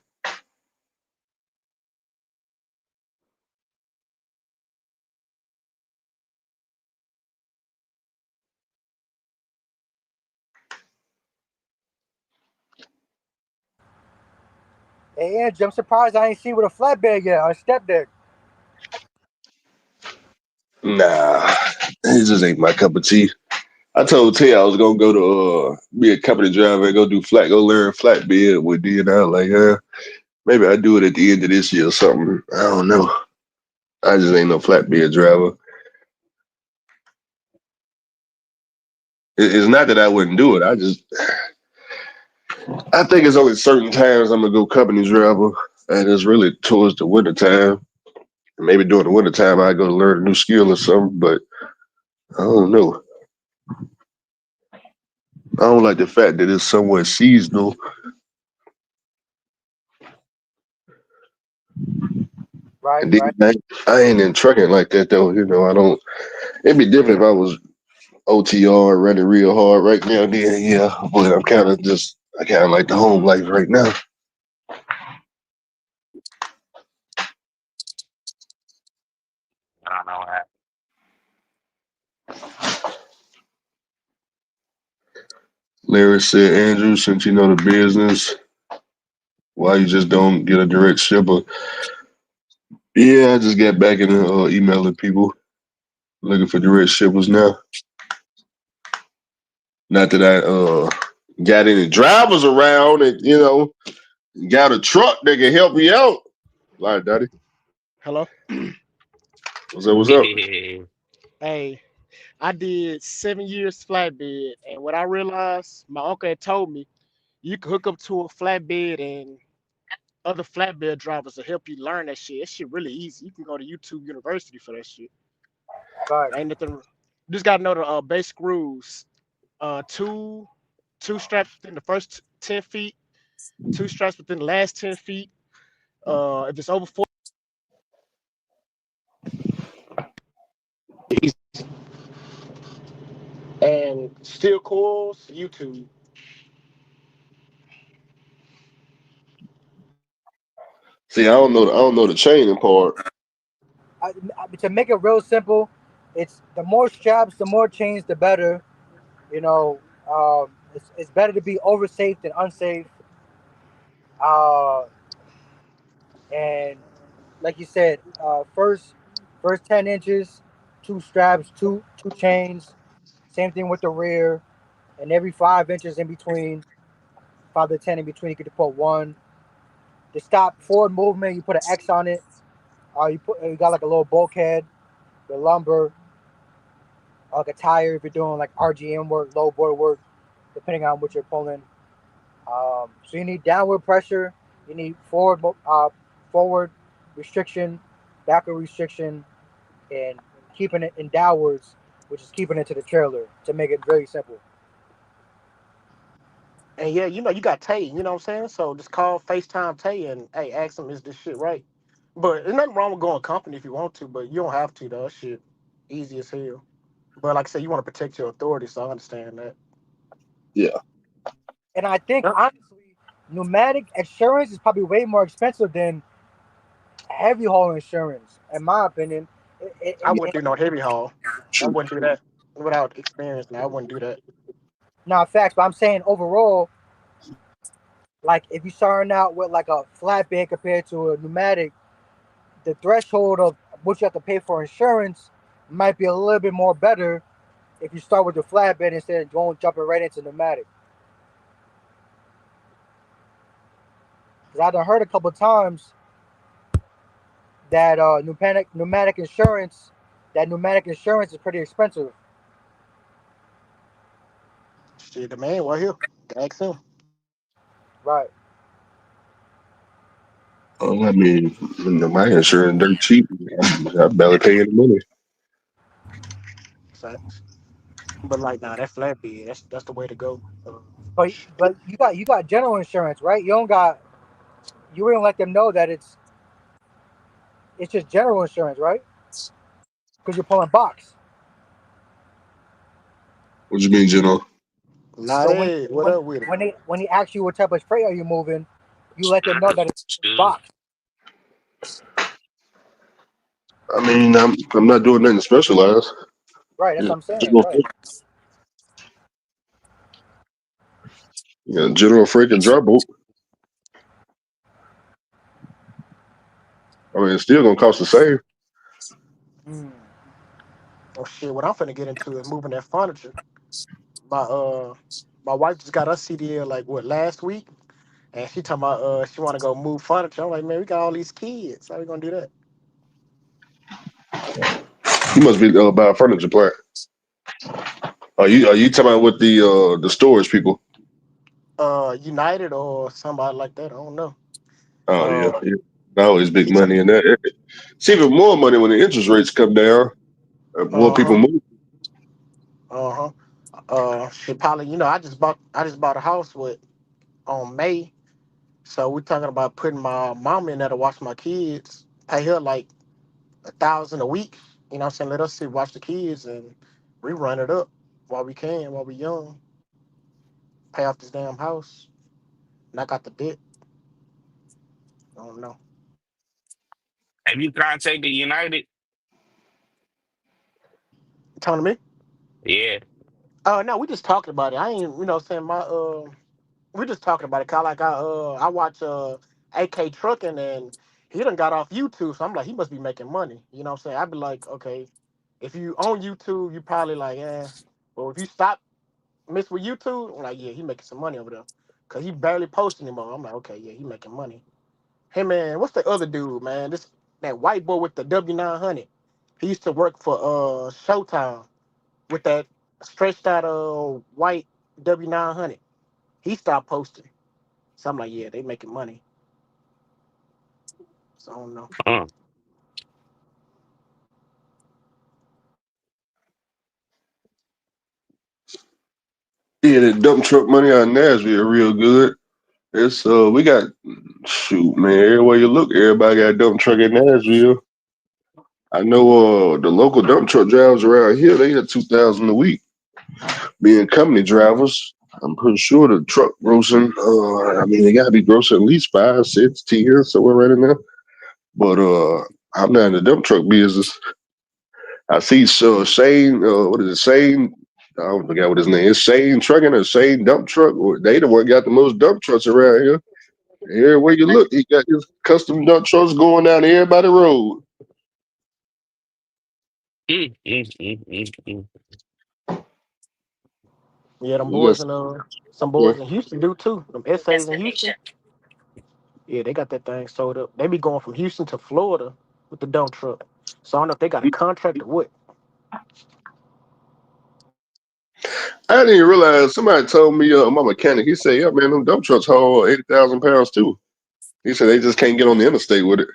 Hey, Angie, I'm surprised I ain't seen with a flatbed yet or a step deck. Nah, it just ain't my cup of tea. I told Tay I was gonna go to be a company driver and go learn flatbed with D, and I was like, maybe I do it at the end of this year or something. I don't know. I just ain't no flatbed driver. It's not that I wouldn't do it. I think it's only certain times I'm gonna go company driver, and it's really towards the winter time. Maybe during the winter time I go to learn a new skill or something, but I don't know. I don't like the fact that it's somewhat seasonal. Right, And then right. I ain't in trucking like that though. I don't. It'd be different if I was OTR running real hard right now. Then yeah, but I kind of like the home life right now. I don't know what happened. Larry said, Andrew, since you know the business, why you just don't get a direct shipper? Yeah, I just got back into emailing people looking for direct shippers now. Not that I got any drivers around and got a truck that can help me out. Like, Daddy, Hello. what's up? What's up? Hey, I did 7 years flatbed, and what I realized, my uncle had told me you can hook up to a flatbed, and other flatbed drivers will help you learn that shit. That shit really easy. You can go to YouTube University for that shit. Right. Ain't nothing. Just gotta know the basic rules. Two straps within the first 10 feet. Two straps within the last 10 feet. If it's over 4, and steel coils, YouTube. See, I don't know the chaining part. To make it real simple, it's the more straps, the more chains, the better. You know, it's better to be oversafe than unsafe. Uh, and like you said, first 10 inches, two straps, two chains. Same thing with the rear, and every 5 inches in between, 5 to 10 in between, you could put one. To stop forward movement, you put an X on it. You got like a little bulkhead, the lumber, like a tire if you're doing like RGM work, low board work, depending on what you're pulling. So you need downward pressure, you need forward restriction, backward restriction, and keeping it in downwards, which is keeping it to the trailer to make it very simple. And yeah, you got Tay, you know what I'm saying? So just call FaceTime Tay and hey, ask him, is this shit right? But there's nothing wrong with going company if you want to, but you don't have to though. That shit easy as hell. But like I said, you want to protect your authority, so I understand that. Yeah. And I think Yep. honestly, pneumatic insurance is probably way more expensive than heavy haul insurance, in my opinion. I wouldn't do no heavy haul. I wouldn't do that without experience. Now I wouldn't do that. Not facts, but I'm saying overall, like if you're starting out with like a flatbed compared to a pneumatic, the threshold of what you have to pay for insurance might be a little bit more better if you start with the flatbed instead of jumping right into pneumatic. Because I've heard a couple of times that pneumatic insurance is pretty expensive. Shit, the man right here. Ask him. Right. I mean, my insurance dirt cheap. I barely pay any money. Facts. But like, nah, that flatbed, that's the way to go. But you got general insurance, right? You wouldn't let them know that it's just general insurance, right? Because you're pulling box. What you mean, Gino? Nah, So when hey, what when up with it? when they ask you what type of freight are you moving, you let them know that it's Excuse box, I mean, I'm not doing nothing specialized. right? That's Yeah, what I'm saying, general, right? general freight and dry boat. I mean, it's still gonna cost the same. Mm. Oh shit, what I'm finna get into is moving that furniture. My wife just got us CDL like what last week, and she talking about she want to go move furniture. I'm like, man, we got all these kids. How we gonna do that? You must be about furniture plant. Are you talking about with the storage people? United or somebody like that. I don't know. Oh Uh, yeah. Always big she t- money in that. It's even more money when the interest rates come down. More uh-huh, people move. uh-huh. She probably, I just bought a house with on May. So we're talking about putting my mom in there to watch my kids, pay her like 1,000 a week. You know what I'm saying? Let us sit, watch the kids, and we run it up while we can, while we young. Pay off this damn house. And I got the debt. I don't know. Have you contacted United? You talking to me? Yeah. No, we just talking about it. I ain't, you know what I'm saying? We just talking about it. Cause I watch AK Trucking, and he done got off YouTube. So I'm like, he must be making money. You know what I'm saying? I'd be like, okay, if you on YouTube, you probably like, But if you stop miss with YouTube, I'm like, yeah, he making some money over there. Cause he barely posts anymore. I'm like, okay, yeah, he making money. Hey man, what's the other dude, man? That white boy with the W900. He used to work for Showtime with that stretched out white W900. He stopped posting. So I'm like, yeah, they making money. So I don't know. Uh, Yeah, the dump truck money out in Nashville real good. It's we got shoot man, everywhere you look, everybody got a dump truck in Nashville. I know the local dump truck drivers around here, they get 2,000 a week. Being company drivers, I'm pretty sure the truck grossing I mean they gotta be grossing at least 5, 6, 10, somewhere right in there. But I'm not in the dump truck business. I see Shane, what is it, Shane? I don't forget what his name is. Shane Trucking or Shane Dump Truck. They the one got the most dump trucks around here. Everywhere you look, he got his custom dump trucks going down everybody road. mm, mm, mm, mm, mm. Yeah, them We got boys and some boys in Houston do too. Them essays in Houston. Yeah, they got that thing sold up. They be going from Houston to Florida with the dump truck. So I don't know if they got a contract or what. I didn't even realize somebody told me my mechanic. He said, "Yeah, man, them dump trucks haul 80,000 pounds too." He said they just can't get on the interstate with it.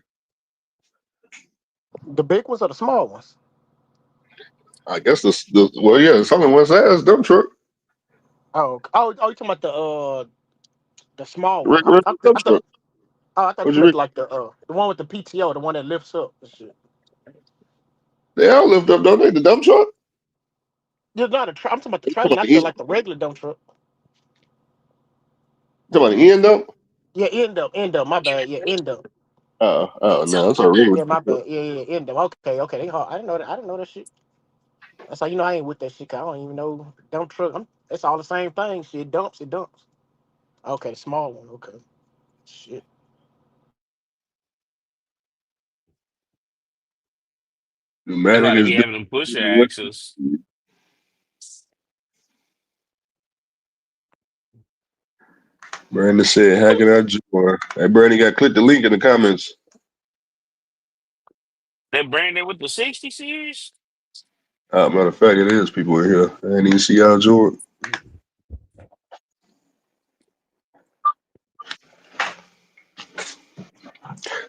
The big ones or the small ones? I guess well, yeah, something West Ass dump truck, You talking about the small one? regular dump I thought truck. oh, I thought What you you meant mean? like the one with the PTO, the one that lifts up and shit. They all lift up, don't they? The dump truck. Yeah, not I'm talking about the You talking trailer, about not the the end? like the regular dump truck. You talking about the end dump? Yeah, end up. My bad. Yeah, end up. Oh no, that's a regular Yeah, my dump truck. bad. Yeah, end up. Okay. They hard. I didn't know that. I didn't know that shit. That's how you know I ain't with that shit. 'Cause I don't even know dump truck. It's all the same thing. Shit dumps. It dumps. Okay, small one. Okay. Shit. They Pneumatic gotta is be having them pusher axles. different. Brandon said, "How can I join?" Hey, Brandon, got click the link in the comments. That Brandon with the 60 series? Matter of fact, it is people in here. I didn't even see y'all join.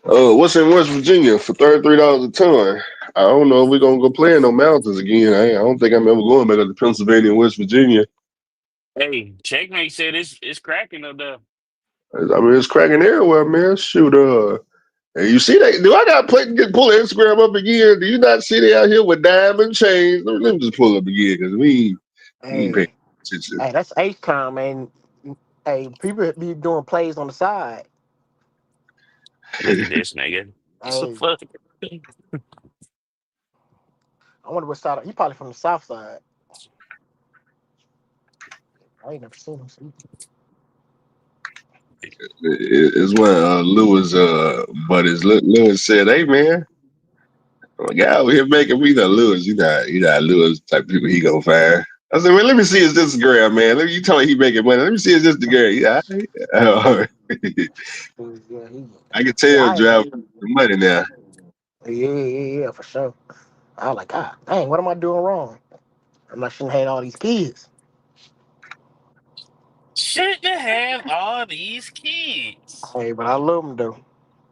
What's in West Virginia for $33 a ton? I don't know if we're gonna go play in no mountains again. I don't think I'm ever going back up to Pennsylvania and West Virginia. Hey, Checkmate said it's cracking up there. I mean, it's cracking everywhere, man. Shoot, and you see that? Do I got pull Instagram up again? Do you not see they out here with diamond chains? Let me just pull up again because we ain't paying Hey, attention. hey, that's H time, man. Hey, people be doing plays on the side. Look at this nigga. What the Hey, fuck? I wonder what side. He probably from the south side. I ain't never seen him. It's when Lewis buddies Lewis said, "Hey man, a guy over here making me the Lewis. You not Lewis type of people he gonna find." I said, well, let me see his Instagram, man. Let me, you tell me he making money. Let me see his Instagram. Yeah, Yeah, I can yeah, tell driving the money now. yeah, for sure. I was like, God, dang, what am I doing wrong? I'm not shouldn't have all these kids. Shouldn't have all these kids. Hey, but I love them though.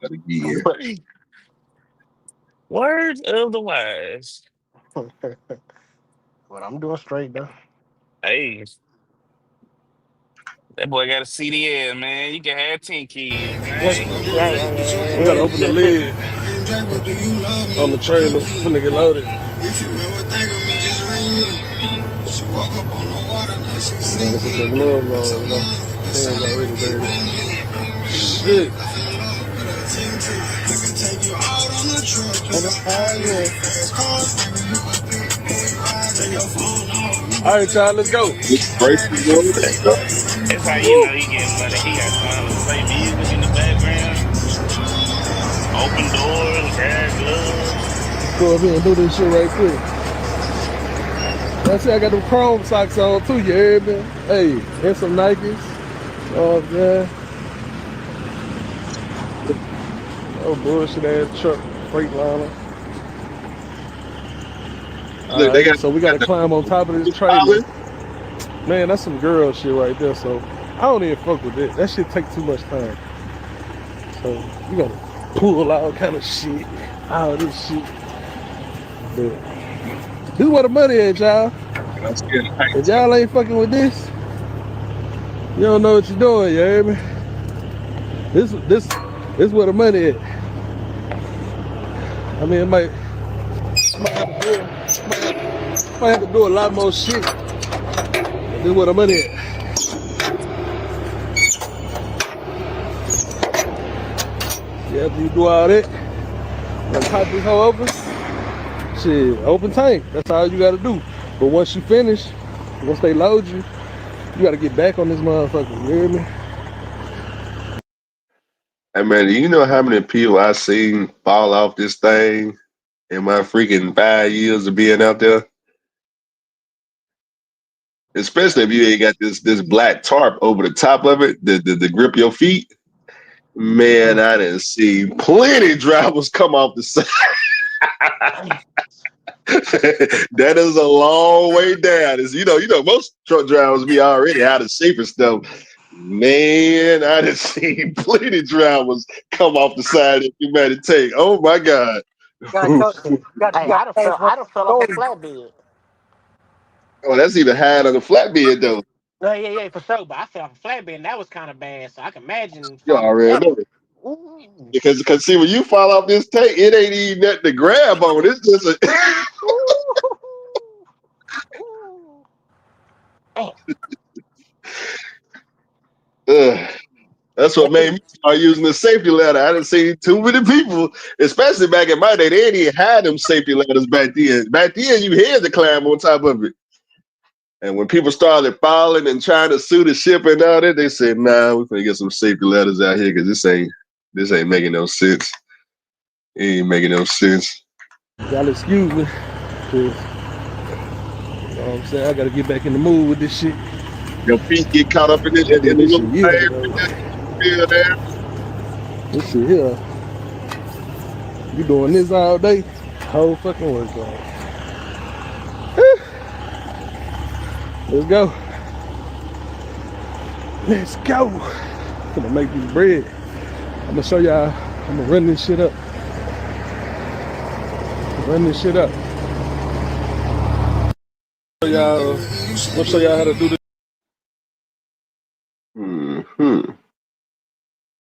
But again, Words of the wise. But I'm doing straight though. Hey, that boy got a CDL, man. You can have 10 kids, Yeah, man. yeah, yeah, We gotta yeah, open the yeah. lid on the trailer when they get loaded. Gotta put your gloves on, you know. Hands already dirty. Shit. All right, y'all, let's go. it's breaking on the day, bro. That's how you know he getting money. He got time to play music in the background, open doors, grab gloves. Go up here and do this shit right quick. That's it, I got them chrome socks on too, you hear me? Hey, and some Nikes. Oh, man. Oh, bullshit ass truck, Freightliner. Look, they got So we gotta climb on top of this trailer. Man, that's some girl shit right there. So I don't even fuck with it. That shit take too much time. So you gotta pull all kind of shit, all this shit. But this is where the money at, y'all. I'm scared of heights. If y'all ain't fucking with this, you don't know what you're doing. You hear me? This where the money at. I mean, might have to do a lot more shit. This is where the money at. Yeah, after you do all that, and pop this hoe open, shit, open tank. That's all you gotta do. But once you finish, once they load you, you gotta get back on this motherfucker. You hear me? Hey, man, do you know how many people I seen fall off this thing in my freaking 5 years of being out there? Especially if you ain't got this black tarp over the top of it to grip your feet. Man, I didn't see plenty drivers come off the side. That is a long way down. It's, you know, most truck drivers be already out of shape and stuff. Man, I didn't see plenty drivers come off the side that you made it take. Oh my God. Gotta tell, gotta, Hey, you gotta tell us I what done fell off a story. flatbed. Oh, that's even higher than the flatbed though. No, yeah, for sure. But I fell off a flatbed and that was kind of bad. So I can imagine You falling already together. know it. Ooh. Because see, when you fall off this tank, it ain't even nothing to grab on. It's just a Ooh. Damn. Ugh. That's what made me start using the safety ladder. I didn't see too many people, especially back in my day. They didn't even have them safety ladders back then. Back then, you had to climb on top of it. And when people started falling and trying to sue the ship and all that, they said, "Nah, we're gonna get some safety ladders out here because this ain't making no sense. It ain't making no sense." Y'all excuse me. 'Cause, you know what I'm saying? I gotta get back in the mood with this shit. Your feet get caught up in it, and the This shit little here, thing though. there. This shit here. You doing this all day? Whole fucking work on. Let's go. Let's go. I'm gonna make this bread. I'm gonna show y'all. I'm gonna run this shit up. Run this shit up. I'm gonna show y'all how to do this. Mm-hmm.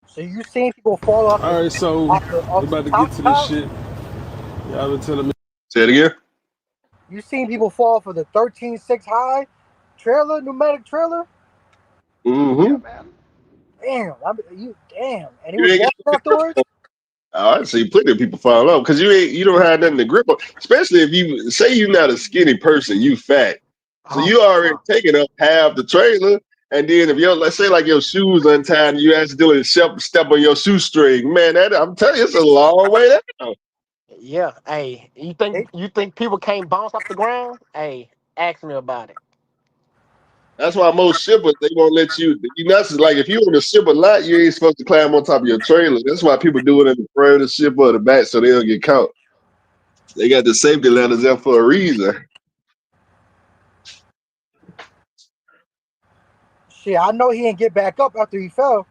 So you seen people fall off All right, so off we're about to top get to this top? shit. Y'all been telling me. Say it again. You seen people fall for the 13.6 high trailer, pneumatic trailer? Mm-hmm. Damn, damn, and he You was ain't got walking afterwards. I see plenty of people fall off because you don't have nothing to grip on. Especially if you say you're not a skinny person, you fat, so Oh you my already God. taking up half the trailer. And then if let's say like your shoes untied, and you accidentally step on your shoestring, man, I'm telling you, it's a long way down. Yeah. Hey, you They, think people can't bounce off the ground? Hey, ask me about it. That's why most shippers they won't let you. You know, that's like if you on a ship a lot, you ain't supposed to climb on top of your trailer. That's why people do it in the front of the ship or the back so they don't get caught. They got the safety ladders there for a reason. Shit, I know he didn't get back up after he fell.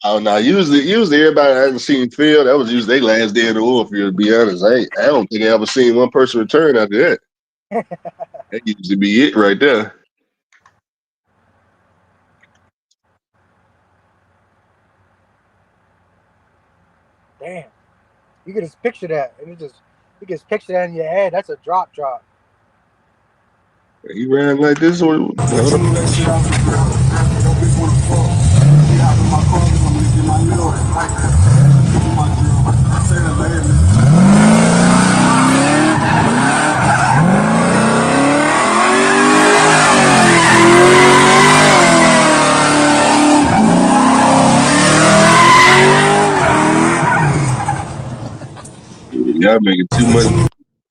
Oh no, usually everybody I haven't seen Phil, that was usually their last day in the oil field, to be honest. I don't think I ever seen one person return after that. That usually be it right there. Damn. You can just picture that. And you can just picture that in your head. That's a drop. He ran like this or y'all making too much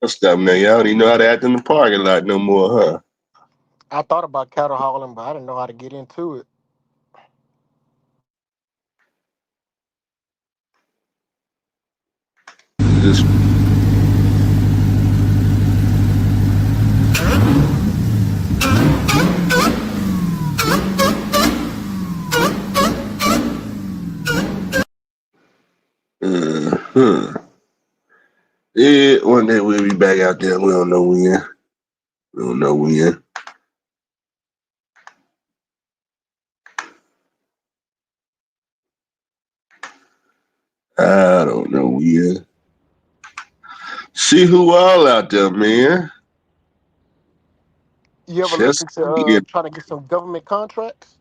stuff now. Y'all don't even know how to act in the parking lot no more, huh? I thought about cattle hauling, but I didn't know how to get into it. Just yeah, one day we'll be back out there. We don't know when. We don't know when. I don't know when. See who all out there, man. You ever Just look into trying to get some government contracts?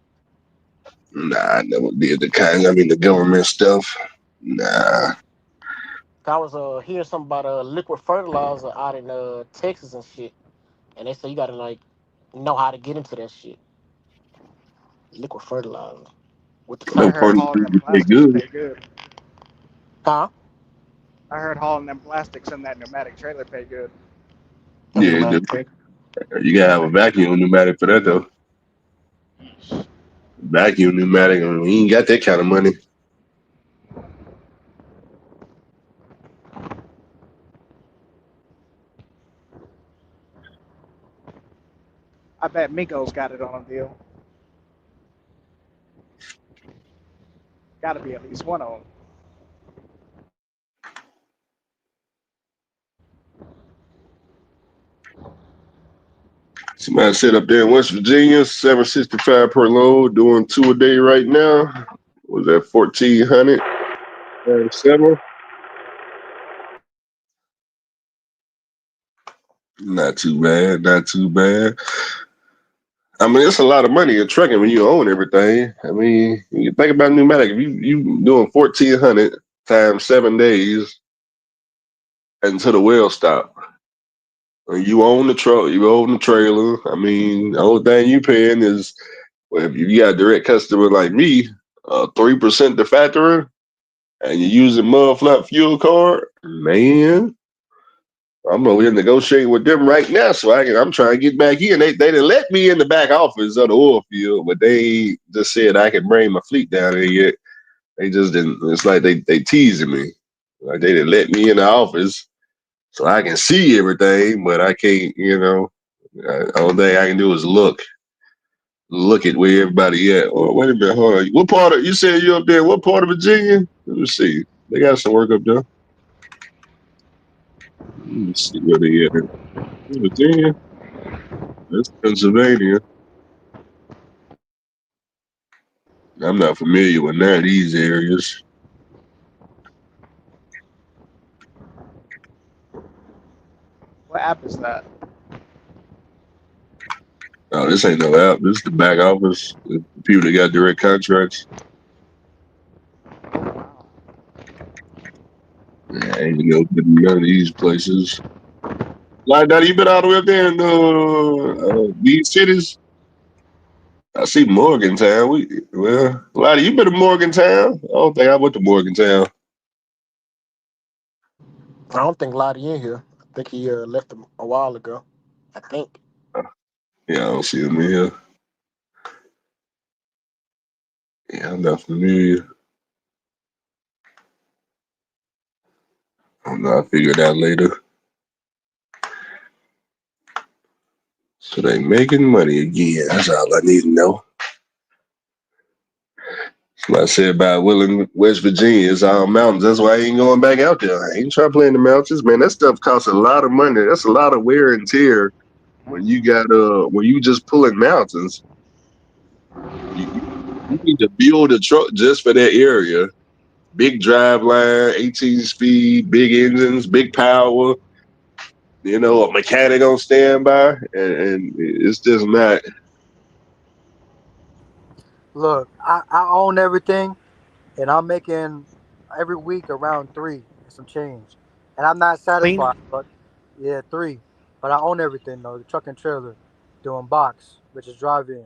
nah, I never did the kind. I mean, the government stuff. Nah, I was hearing something about liquid fertilizer out in Texas and shit, and they say you gotta like know how to get into that shit. Liquid fertilizer with the I know I tank heard part and of hauling shit. them it pretty plastics good. pay good. Huh? I heard hauling them plastics in that pneumatic trailer pay good. And Yeah, pneumatic tank. you gotta have a vacuum pneumatic for that though. Vacuum pneumatic, I mean, he ain't got that kind of money. I bet Migos got it on a deal. Got to be at least one of them. Somebody set up there in West Virginia, $765 per load, doing 2 a day right now. Was that 1,400? 7? Not too bad. Not too bad. I mean, it's a lot of money in trucking when you own everything. I mean, you think about pneumatic. If you doing 1,400 times 7 days until the well stop. And you own the truck, you own the trailer. I mean, the only thing you paying is well, if you got a direct customer like me, 3% the factory, and you're using mud flat fuel card, man. I'm over here negotiating with them right now, so I'm trying to get back in. They didn't let me in the back office of the oil field, but they just said I can bring my fleet down there yet. They just didn't. It's like they teasing me. Like they didn't let me in the office, so I can see everything, but I can't. All thing I can do is look at where everybody at. Oh, wait a minute, hold on. What part of you said you up there? What part of Virginia? Let me see. They got some work up there. Let me see where they at. Virginia. That's Pennsylvania. I'm not familiar with none of these areas. What app is that? Oh, this ain't no app. This is the back office. The people that got direct contracts. Wow. Yeah, I ain't no good in none of these places. Like that, you been all the way up there in these cities? I see Morgantown. Lottie, you been to Morgantown? I don't think I went to Morgantown. I don't think Lottie in here. I think he left a while ago. I think. Yeah, I don't see him in here. Yeah, I'm not familiar. I don't know. I'll figure it out later. So they making money again. That's all I need to know. Like I said about Willing, West Virginia, it's all mountains. That's why I ain't going back out there. I ain't trying to play in the mountains, man. That stuff costs a lot of money. That's a lot of wear and tear when you got when you just pulling mountains. You need to build a truck just for that area. Big drive line, 18 speed, big engines, big power. You know, a mechanic on standby, and it's just not. Look, I own everything, and I'm making every week around 3 and some change, and I'm not Clean. satisfied. But yeah, 3. But I own everything though, the truck and trailer, doing box, which is drive-in.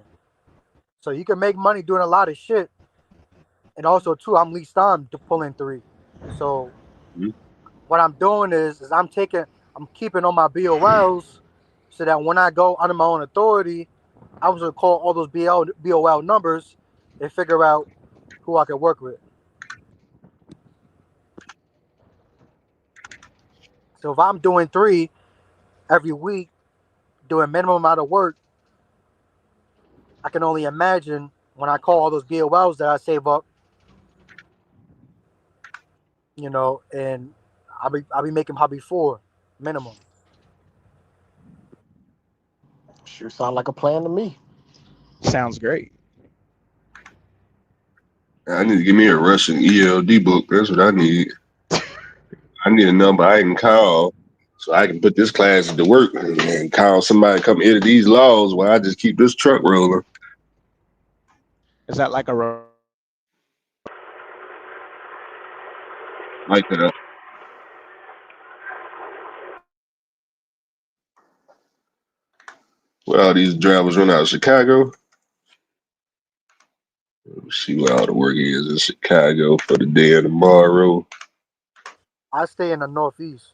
So you can make money doing a lot of shit, and also too, I'm leased on to pull in 3. So what I'm doing is I'm keeping on my BOLs, so that when I go under my own authority, I was gonna call all those BOL numbers and figure out who I can work with. So if I'm doing 3 every week, doing minimum amount of work, I can only imagine when I call all those BOLs that I save up, and I'll be making probably 4 minimum. Sure sound like a plan to me. Sounds great. I need to give me a Russian ELD book. That's what I need. I need a number I can call so I can put this class into work and call somebody to come edit these laws while I just keep this truck rolling. Is that like a Like that. Well, all these drivers run out of Chicago. Let's see where all the work is in Chicago for the day of tomorrow. I stay in the Northeast.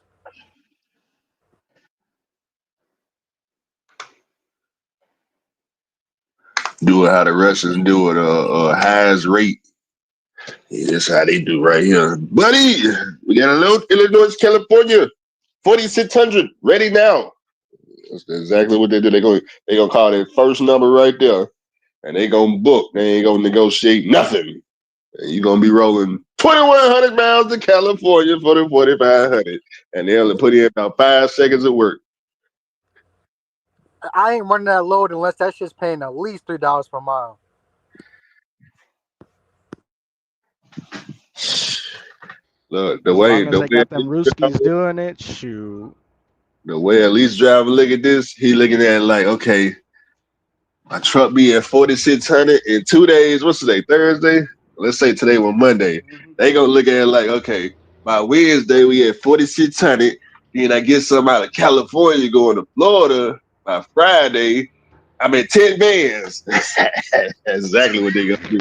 Do it how the Russians do it, highest rate. Yeah, that's how they do right here. Buddy, we got a load, Illinois, California, 4600, ready now. That's exactly what they do. They gonna call that first number right there, and they gonna book. They ain't gonna negotiate nothing. And you gonna be rolling 2,100 miles to California for the 4,500, and they only put in about 5 seconds of work. I ain't running that load unless that shit's paying at least $3 per mile. Look, as long as they got them Ruskies doing it, shoot. the way at least driver look at this, he looking at it like, okay, my truck be at 4,600 in 2 days. What's today? Thursday? Let's say today was Monday. They gonna look at it like, okay, by Wednesday we at 4,600. Then I get some out of California going to Florida. By Friday, I'm at 10 bands. That's exactly what they gonna do.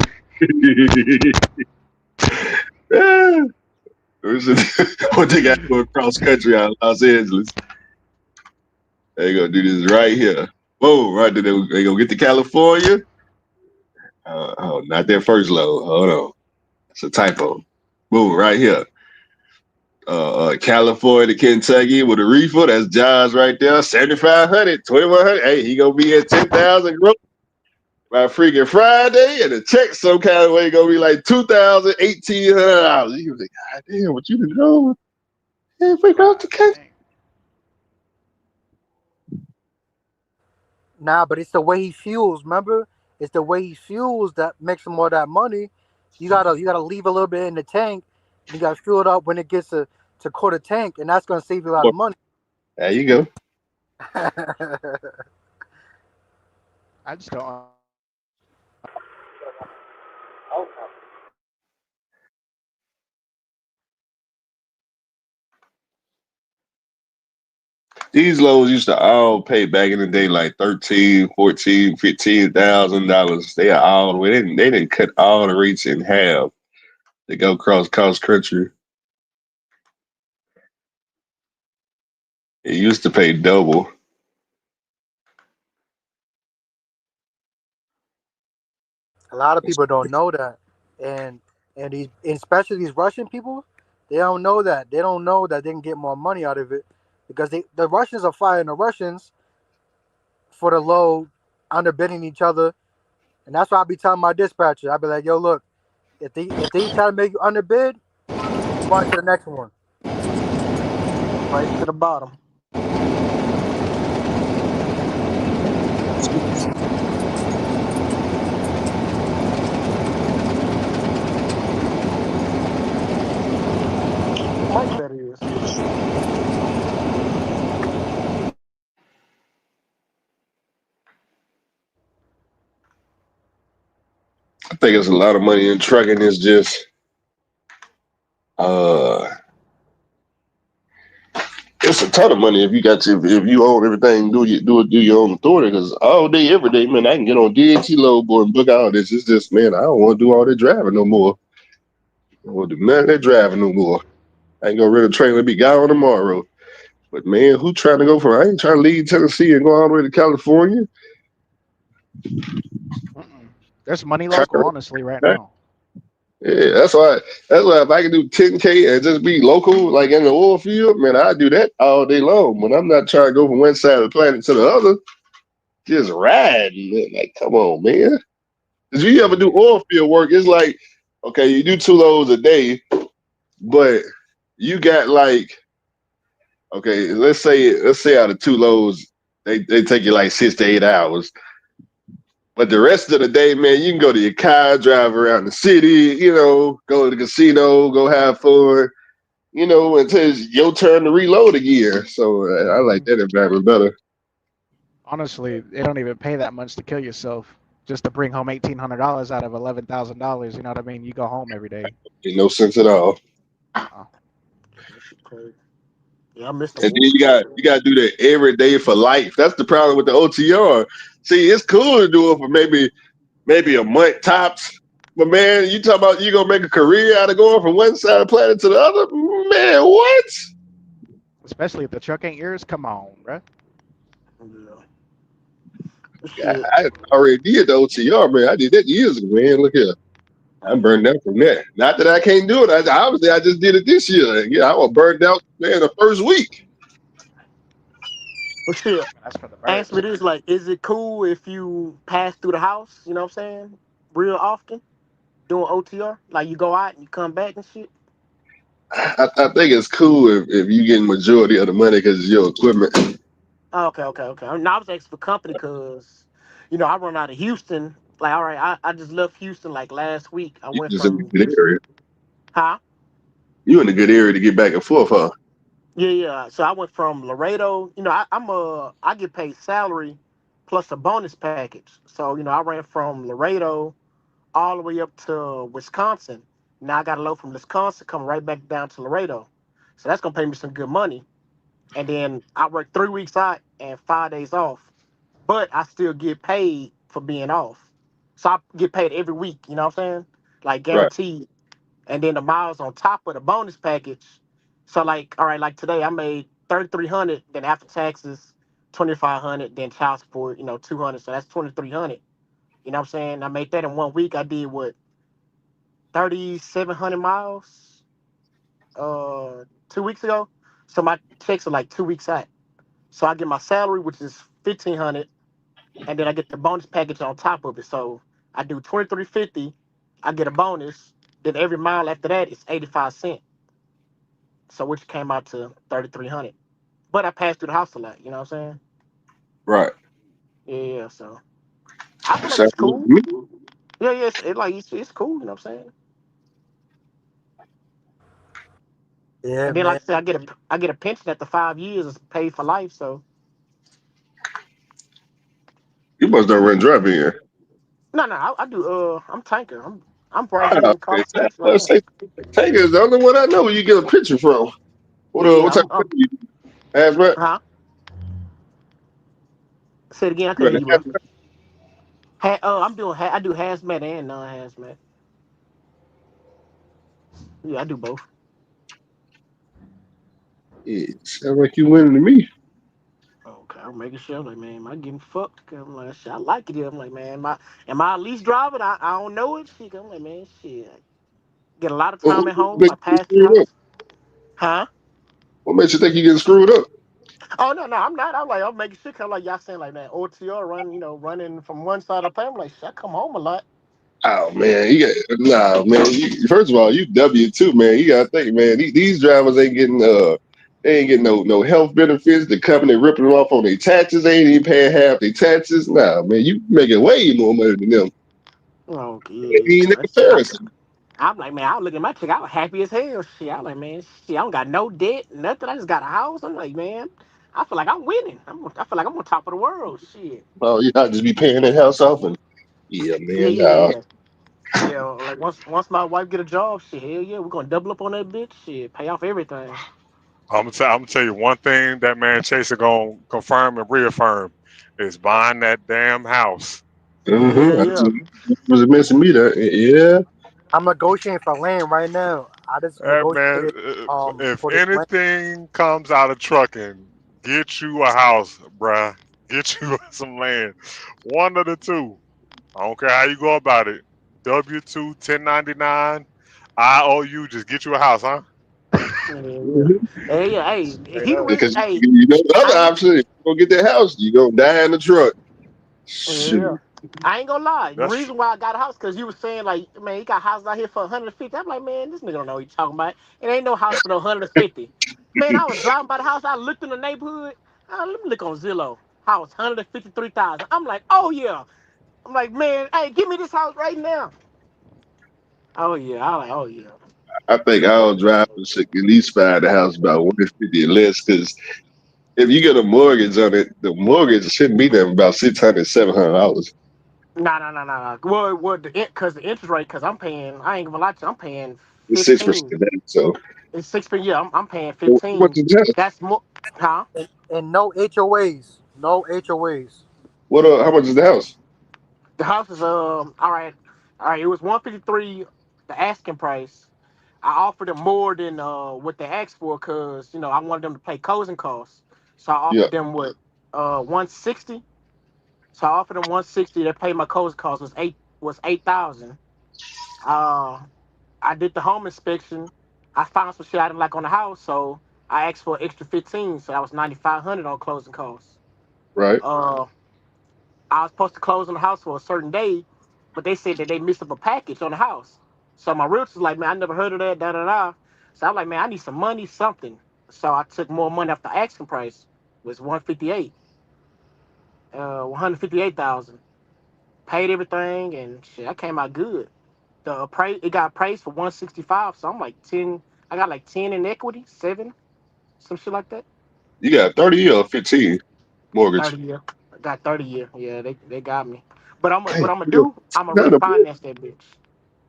What they got going cross country out of Los Angeles. They gonna do this right here. Boom, right there. They gonna get to California. Oh, not their first load. Hold on. It's a typo. Boom, right here. California to Kentucky with a reefer. That's John's right there. 7,500, 2,100. Hey, he gonna be at 10,000 growth by freaking Friday, and the check some kind of way gonna be like $2,000, $1,800. You was like, God damn, what you been doing? Hey, we go to country. Nah, but it's the way he fuels. Remember, it's the way he fuels that makes him all that money. You gotta leave a little bit in the tank, and you gotta fuel it up when it gets to quarter tank, and that's gonna save you a lot of money. There you go. I just don't. These loans used to all pay back in the day like $13,000, $14,000, $15,000. They are all the way. They didn't cut all the rates in half. They go cross country. It used to pay double. lot of people don't know that, and especially these Russian people, they don't know that. They don't know that they can get more money out of it because the Russians are fighting the Russians for the low, underbidding each other, and that's why I be telling my dispatcher. I be like, yo, look, if they try to make you underbid, go on to the next one. Race to the bottom. Mike that is. I think it's a lot of money in trucking. It's just it's a ton of money if you own everything, do your own authority. Because all day, every day, man, I can get on DHT load board and book all this. It's just, man, I don't want to do all that driving no more. I don't want to do none of that driving no more. I ain't gonna rent a trailer and be gone tomorrow. But man, who trying to go from? I ain't trying to leave Tennessee and go all the way to California. There's money local, honestly, right now. Yeah, that's why if I can do 10K and just be local, like in the oil field, man, I do that all day long. But I'm not trying to go from one side of the planet to the other. Just riding, man. Like, come on, man. If you ever do oil field work, it's like, okay, you do 2 loads a day, but you got like, okay, let's say out of 2 loads, they take you like 6 to 8 hours. But the rest of the day, man, you can go to your car, drive around the city, go to the casino, go have fun, until it's your turn to reload again. So I like that environment better. Honestly, it don't even pay that much to kill yourself just to bring home $1,800 out of $11,000. You know what I mean? You go home every day. Ain't no sense at all. Yeah, I missed the And then you got to do that every day for life. That's the problem with the OTR. See, it's cool to do it for maybe a month tops. But man, you talk about you gonna make a career out of going from one side of the planet to the other? Man, what? Especially if the truck ain't yours. Come on, bro. Yeah, I already did the OTR, man. I did that years ago, man. Look here. I'm burned out from that. Not that I can't do it. Obviously, I just did it this year. Yeah, I was burned out, man, the first week. Well, shit. That's for the Ask me birds. this: like, is it cool if you pass through the house? You know what I'm saying? Real often doing OTR, like you go out and you come back and shit. I think it's cool if you get majority of the money because it's your equipment. Oh, okay. Now I was asking for company because, I run out of Houston. Like, all right, I just left Houston like last week. I You went just in a from good Houston. area. Huh? You in a good area to get back and forth, huh? Yeah. So I went from Laredo. I get paid salary plus a bonus package. So I ran from Laredo all the way up to Wisconsin. Now I got a load from Wisconsin coming right back down to Laredo. So that's gonna pay me some good money. And then I work 3 weeks out and 5 days off. But I still get paid for being off. So I get paid every week, you know what I'm saying? Like Right. guaranteed. And then the miles on top of the bonus package. So like, all right, like today I made 3,300, then after taxes, 2,500, then child support, 200. So that's 2,300. You know what I'm saying? I made that in 1 week. I did what, 3,700 miles 2 weeks ago. So my checks are like 2 weeks out. So I get my salary, which is 1,500, and then I get the bonus package on top of it. So I do 2,350. I get a bonus. Then every mile after that is 85 cents. So which came out to 3,300. But I passed through the house a lot. You know what I'm saying? Right. Yeah. So I feel like Sounds it's good cool. to me. Yeah. It's cool. You know what I'm saying? Yeah, And then, man. like I said, I get a pension after 5 years. It's paid for life. So You must not run driving here. no, I do. I'm tanker. I'm right here Ah, in okay. College right Let's now. say Tank is the only one I know where you get a picture from. What Yeah, type of picture you do? Hazmat? huh? Say it again. I You couldn't in hear the you, bro. hazmat? I do hazmat and non-hazmat. Yeah, I do both. Yeah, sounds like you winning to me. Okay. I'm making sure. I'm like, man, am I getting fucked? 'Cause I'm like, shit, I like it here. I'm like, man, am I at least driving? I don't know it. Shit, I'm like, man, shit. Get a lot of time What at home. makes I you get pass the screwed up? house. Huh? What makes you think you getting screwed up? Oh no, I'm not. I'm like, I'm making sure. 'Cause I'm like y'all saying like, man, OTR running from one side of the play. I'm like, shit, I come home a lot. Oh man, man. First of all, you W-2, man. You gotta think, man. These drivers ain't getting they ain't getting no health benefits. The company ripping them off on their taxes. They ain't even paying half their taxes. Nah, man, you making way more money than them. Oh Ain't yeah, even in that's shit. comparison. I'm like, man, I was looking at my check. I was happy as hell. Shit, I was like, man, shit, I don't got no debt, nothing. I just got a house. I'm like, man, I feel like I'm winning. I feel like I'm on top of the world. Shit. Oh, you not just be paying that house off and yeah, Yeah, man. yeah, Nah. yeah. Yeah, like once my wife get a job, shit, hell yeah, we're gonna double up on that bitch. Shit, pay off everything. I'm gonna tell you one thing that man Chaser gonna confirm and reaffirm is buying that damn house. Hell Mm-hmm. yeah. Was it missing me that? Yeah. I'm negotiating for land right now. I just Hey man, negotiated if for this land. anything comes out of trucking, get you a house, bruh. Get you some land. One of the two. I don't care how you go about it. W-2, 1099, IOU, just get you a house, huh? Hell yeah. Mhm. Hey, yeah, hey, Straight he up. really, Because hey, you know the other I ain't, option, if you go get that house, you gonna die in the truck. yeah. Shoot. I ain't gonna lie. The That's tr- reason why I got a house, cause you was saying like, man, he got houses out here for 150. I'm like, man, this nigga don't know what he talking about. It ain't no house for no 150. Man, I was driving by the house. I looked in the neighborhood. Let me look on Zillow. House 153,000. I'm like, oh yeah. I'm like, man, hey, give me this house right now. Oh yeah. I like, oh yeah. I think all drivers should at least find the house about 150 or less. Because if you get a mortgage on it, the mortgage shouldn't be there about $600, $700. Nah. Cause the interest rate, cause I'm paying. I ain't gonna lie to you. I'm paying It's 15. 6%. So It's 6 per year. I'm paying how much 15. is that? That's more. Huh? And no HOAs. No HOAs. How much is the house? The house is all right. It was 153, the asking price. I offered them more than what they asked for, cause I wanted them to pay closing costs. So I Yeah. offered them 160. So I offered them 160. They paid my closing costs was 8,000. Uh, I did the home inspection. I found some shit I didn't like on the house, so I asked for an extra 15. So that was 9,500 on closing costs. Right. Uh, I was supposed to close on the house for a certain day, but they said that they missed up a package on the house. So my realtor's like, man, I never heard of that, da da da. So I'm like, man, I need some money, something. So I took more money off the asking price, was 158, 158,000. Paid everything and shit. I came out good. It got appraised for 165. So I'm like 10. I got like 10 in equity, 7, some shit like that. You got 30 or 15 mortgage. 30 year. I got 30 year. Yeah, they got me. But Damn, what I'm gonna you do? I'm gonna got a refinance that bitch.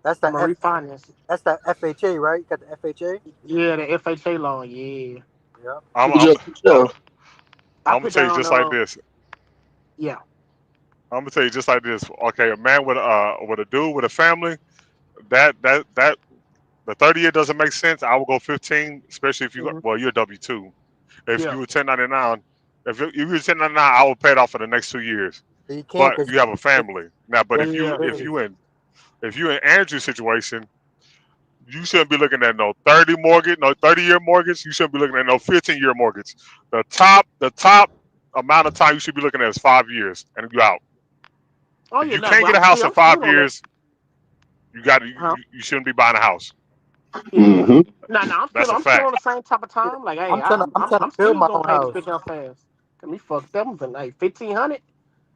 That's I'm the gonna refinance it. that's the FHA, right? You got the FHA. Yeah, the FHA loan. Yeah, Yeah. I'm, mortgage I'm, up I'm, now. I I'm gonna put tell you down. just like this. Yeah. I'm gonna tell you just like this. Okay, a man with a dude with a family, that the 30 year doesn't make sense. I will go 15, especially if you got Hmm. well, you're W-2. If Yeah. you were 1099, if you were 1099, I will pay it off for the next 2 years. You can't But because you have a family now. But if you Yeah. if you in Andrew's situation, you shouldn't be looking at no 30 mortgage, no 30-year mortgage. You shouldn't be looking at no 15-year mortgage. The top amount of time you should be looking at is 5 years, and you out. Oh If yeah, you no, can't but get a house in I'm five still on that. years, you got to Huh? you shouldn't be buying a house. Yeah. Mm-hmm. No, That's a I'm still fact. on the same type of time. Like, hey, I'm trying to I'm build still my gonna own pay this house. bitch off fast. Cause me fucked up for like 1,500.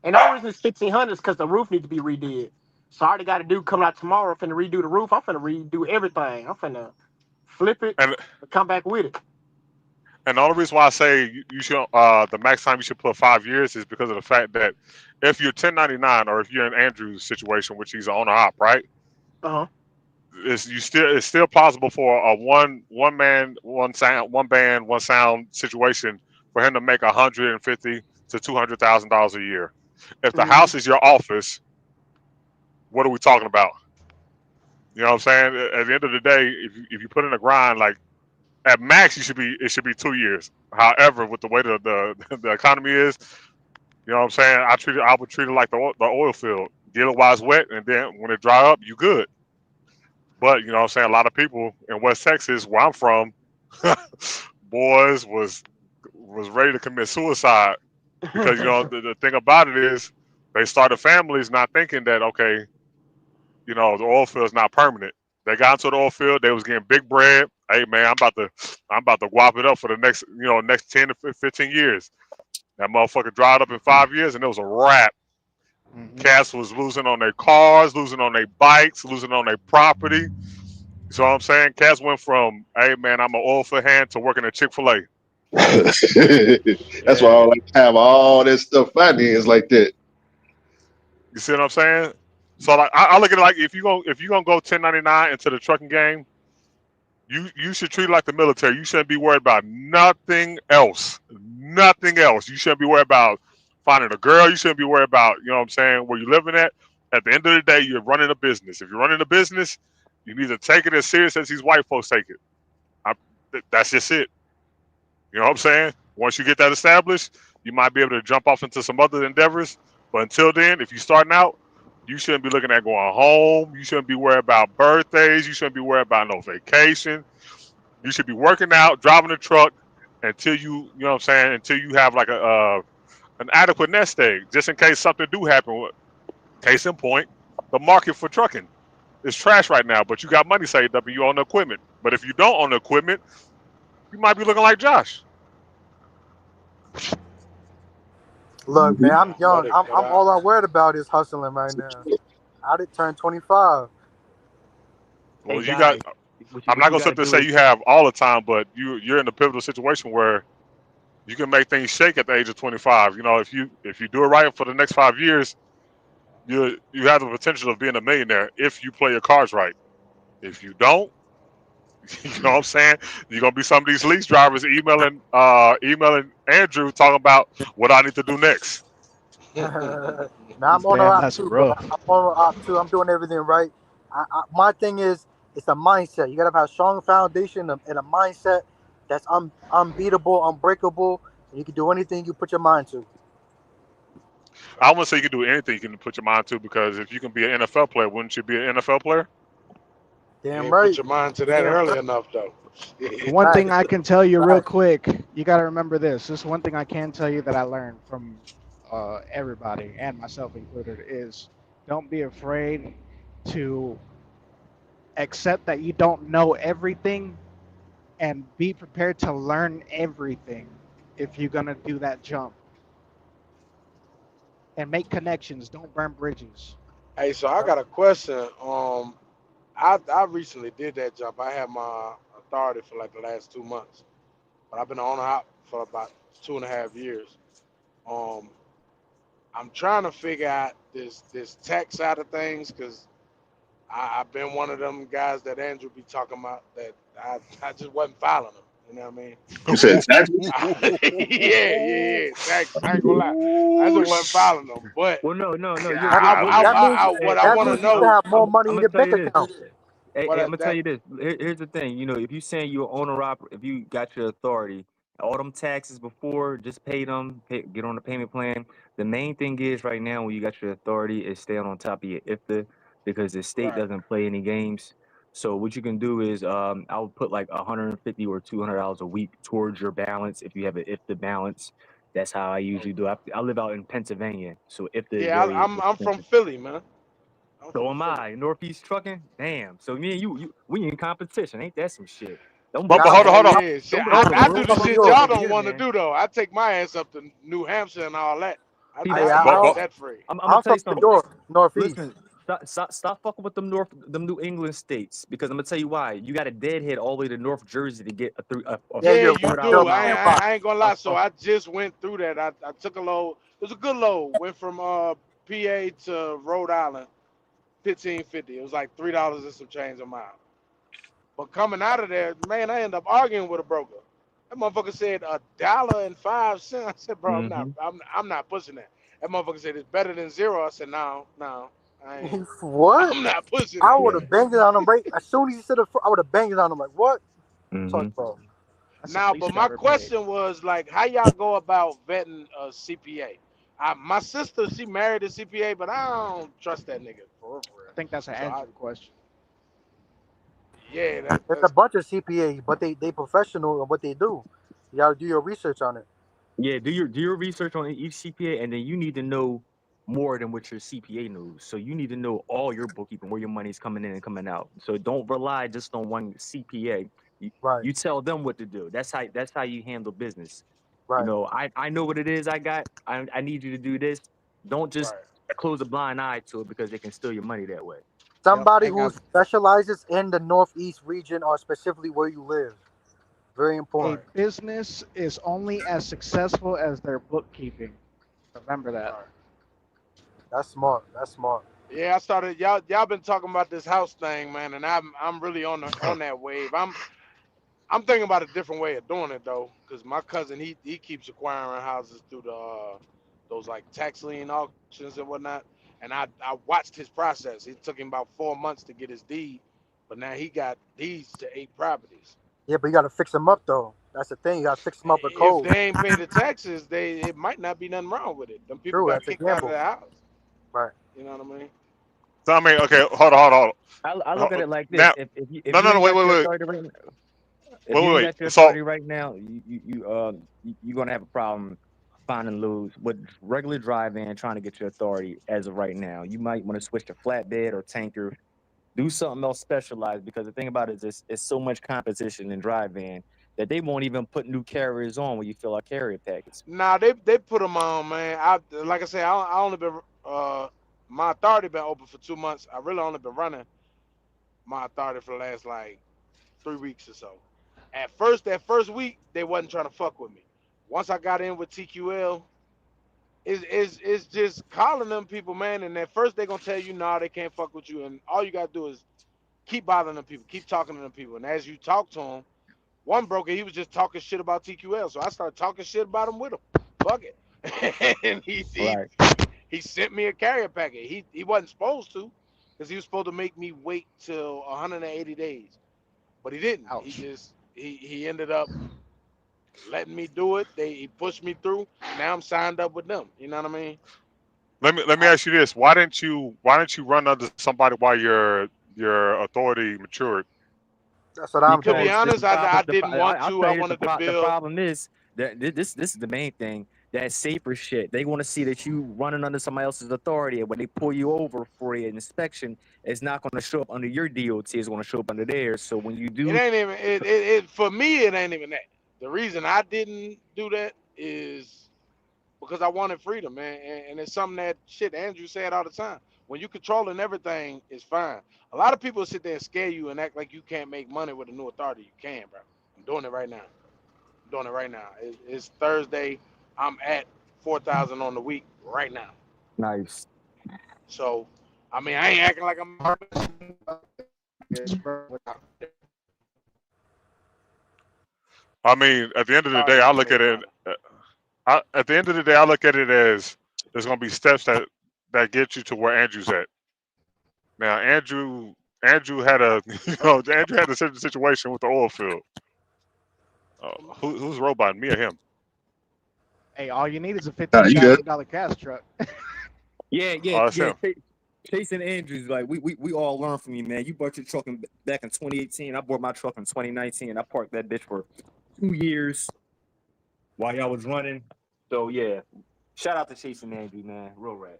And the only reason it's 1,500 is because the roof needs to be redid. So I already got a dude coming out tomorrow. I'm finna redo the roof. I'm finna redo everything. I'm finna flip it And and come back with it. the only reason why I say you should the max time you should put 5 years is because of the fact that if you're 1099 or if you're in Andrew's situation, which he's an owner op, right? Uh huh. It's still plausible for a one man one sound one band one sound situation for him to make 150 to $200,000 a year. If the Hmm. house is your office, what are we talking about? You know what I'm saying? At the end of the day, if you put in a grind, like at max, it should be 2 years. However, with the way the economy is, you know what I'm saying? I would treat it like the oil field. Get it while it's wet, and then when it dry up, you good. But you know what I'm saying? A lot of people in West Texas, where I'm from, boys was ready to commit suicide because you know the thing about it is they started families not thinking that okay, you know the oil field's not permanent. They got into the oil field, they was getting big bread. Hey man, I'm about to guap it up for the next 10 to 15 years. That motherfucker dried up in 5 years and it was a wrap. Cats was losing on their cars, losing on their bikes, losing on their property. So what I'm saying, Cats went from, hey man, I'm an oil field hand to working at Chick-fil-A. That's why I like to have all this stuff financed like that. You see what I'm saying? So like I look at it like if you're gonna go 1099 into the trucking game, you should treat it like the military. You shouldn't be worried about nothing else. Nothing else. You shouldn't be worried about finding a girl. You shouldn't be worried about, you know what I'm saying, where you're living at. At the end of the day, you're running a business. If you're running a business, you need to take it as serious as these white folks take it. That's just it. You know what I'm saying? Once you get that established, you might be able to jump off into some other endeavors. But until then, if you're starting out, you shouldn't be looking at going home. You shouldn't be worried about birthdays. You shouldn't be worried about no vacation. You should be working out, driving a truck until you know what I'm saying, until you have like an adequate nest egg, just in case something do happen. Case in point, the market for trucking is trash right now, but you got money saved up and you own the equipment. But if you don't own the equipment, you might be looking like Josh. Look, man, I'm young. I'm all I'm worried about is hustling right now. I did turn 25. Well, you got. I'm not gonna sit there and say you have all the time, but you're in a pivotal situation where you can make things shake at the age of 25. You know, if you do it right for the next 5 years, you have the potential of being a millionaire if you play your cards right. If you don't, you know what I'm saying, you're gonna be some of these lease drivers emailing Andrew talking about what I need to do next. Now I'm on a op too, bro. I'm on a op too. I'm doing everything right. My thing is, it's a mindset. You gotta have a strong foundation and a mindset that's unbeatable, unbreakable, and you can do anything you put your mind to. I wouldn't say you can do anything you can put your mind to, because if you can be an NFL player, wouldn't you be an NFL player? Damn right. Put your mind to that early enough, though. One thing I can tell you real quick, you got to remember this. This is one thing I can tell you that I learned from everybody, and myself included, is don't be afraid to accept that you don't know everything and be prepared to learn everything if you're going to do that jump. And make connections. Don't burn bridges. Hey, so I got a question. I recently did that jump. I had my authority for like the last 2 months, but I've been on hop for about 2.5 years. I'm trying to figure out this tax side of things, because I've been one of them guys that Andrew be talking about that I just wasn't following them. You know what I mean? You said taxes? yeah. Taxes. I ain't gonna lie. I just wasn't following them. But well, no. What I want to know. You have more money in your bank account. Hey, I'm gonna tell you this. Here's the thing. You know, if you saying you're owner operator, if you got your authority, all them taxes before, just pay them. Get on the payment plan. The main thing is right now when you got your authority is staying on top of your IFTA, because the state doesn't play any games. So what you can do is I'll put like $150 or $200 a week towards your balance if you have an IFTA balance. That's how I usually do. I live out in Pennsylvania, so IFTA. Yeah, I'm from Philly, man. So am I. Northeast trucking? Damn. So me and you we in competition. Ain't that some shit? But hold on. Yeah, I do the shit y'all don't want to do, though. I take my ass up to New Hampshire and all that. I do that free. I'm gonna tell you something. Northeast. Listen, stop fucking with them New England states, because I'm gonna tell you why. You got a deadhead all the way to North Jersey to get a yeah, you do. I ain't gonna lie. So I just went through that. I took a load. It was a good load. Went from PA to Rhode Island, $15.50. It was like $3 and some change a mile. But coming out of there, man, I ended up arguing with a broker. That motherfucker said $1.05. I said, bro, I'm not pushing that. That motherfucker said it's better than zero. I said, no, I ain't. What? I'm not pushing. I would have banged it on him right as soon as he said it. I would have banged it on him like, what? Mm-hmm. Talk about. That's Now, the least but you my ever paid. question was like, how y'all go about vetting a CPA? My sister, she married a CPA, but I don't trust that nigga for real. I think that's an So Andrew question. yeah, There's a that's bunch of CPAs, but they professional in what they do. You gotta do your research on it. Yeah, do your research on each CPA, and then you need to know more than what your CPA knows. So you need to know all your bookkeeping, where your money's coming in and coming out. So don't rely just on one CPA. Right, You tell them what to do. That's how you handle business. You right. know, I know what it is I got. I need you to do this. Don't just right. close a blind eye to it because they can steal your money that way. Yep. Somebody And who guys, specializes in the Northeast region or specifically where you live. Very a important. Right, business is only as successful as their bookkeeping. Remember that. right. That's smart. That's smart. Yeah, I started y'all been talking about this house thing, man, and I'm really on that wave. I'm thinking about a different way of doing it though, because my cousin he keeps acquiring houses through the those like tax lien auctions and whatnot, and I watched his process. It took him about 4 months to get his deed, but now he got deeds to 8 properties. Yeah, but you gotta fix them up though. That's the thing. You gotta fix them up with If code. they ain't pay the taxes, it might not be nothing wrong with it. Them people True, got that's a kicked out of gamble. their house. Right. You know what I mean? So I mean, okay, hold on. I look at it like this: Now, if no, you no, no, ain't wait, got wait, your wait, authority right now, if wait, you wait, ain't wait. got your So authority right now, you're gonna have a problem finding loads with regular drive-in trying to get your authority as of right now. You might want to switch to flatbed or tanker. Do something else specialized because the thing about it is it's so much competition in drive-in that they won't even put new carriers on when you fill out carrier packets. Nah, they put them on, man. I like I said, I only been my authority been open for 2 months. I really only been running my authority for the last like 3 weeks or so. That first week, they wasn't trying to fuck with me. Once I got in with TQL, it's just calling them people, man. And at first they gonna tell you, nah, they can't fuck with you, and all you gotta do is keep bothering them people, keep talking to them people, and as you talk to them, one broker he was just talking shit about TQL, so I started talking shit about him with him. Fuck it, and Right. he sent me a carrier packet. He wasn't supposed to, because he was supposed to make me wait till 180 days, but he didn't. He Ouch. just he ended up letting me do it. He pushed me through. Now I'm signed up with them. You know what I mean? let me ask you this: why didn't you run under somebody while your authority matured? That's what I'm To be told. Because honest, I didn't want I'll to. tell I you wanted to the build. problem is that this is the main thing. That safer shit. They want to see that you running under somebody else's authority, and when they pull you over for an inspection, it's not going to show up under your DOT. It's going to show up under theirs. So when you It do, ain't even it for me. It ain't even that. The reason I didn't do that is because I wanted freedom, man. And it's something that shit Andrew said all the time. When you controlling everything, it's fine. A lot of people sit there and scare you and act like you can't make money with a new authority. You can, bro. I'm doing it right now. I'm doing it right now. It's Thursday. I'm at 4,000 on the week right now. nice. So, I mean, I ain't acting like I'm. I mean, at the end of the day, I look at it. At the end of the day, I look at it as there's going to be steps that get you to where Andrew's at. Now, Andrew had a Andrew had a certain situation with the oil field. Who's roboting, me or him? Hey, all you need is a Nah, you good. $15,000 cash truck. Yeah. Oh, that's him. Chase and Andrews, like we all learn from you, man. You bought your truck back in 2018. I bought my truck in 2019. I parked that bitch for 2 years while y'all was running. So yeah, shout out to Chase and Andrew, man. Real rap.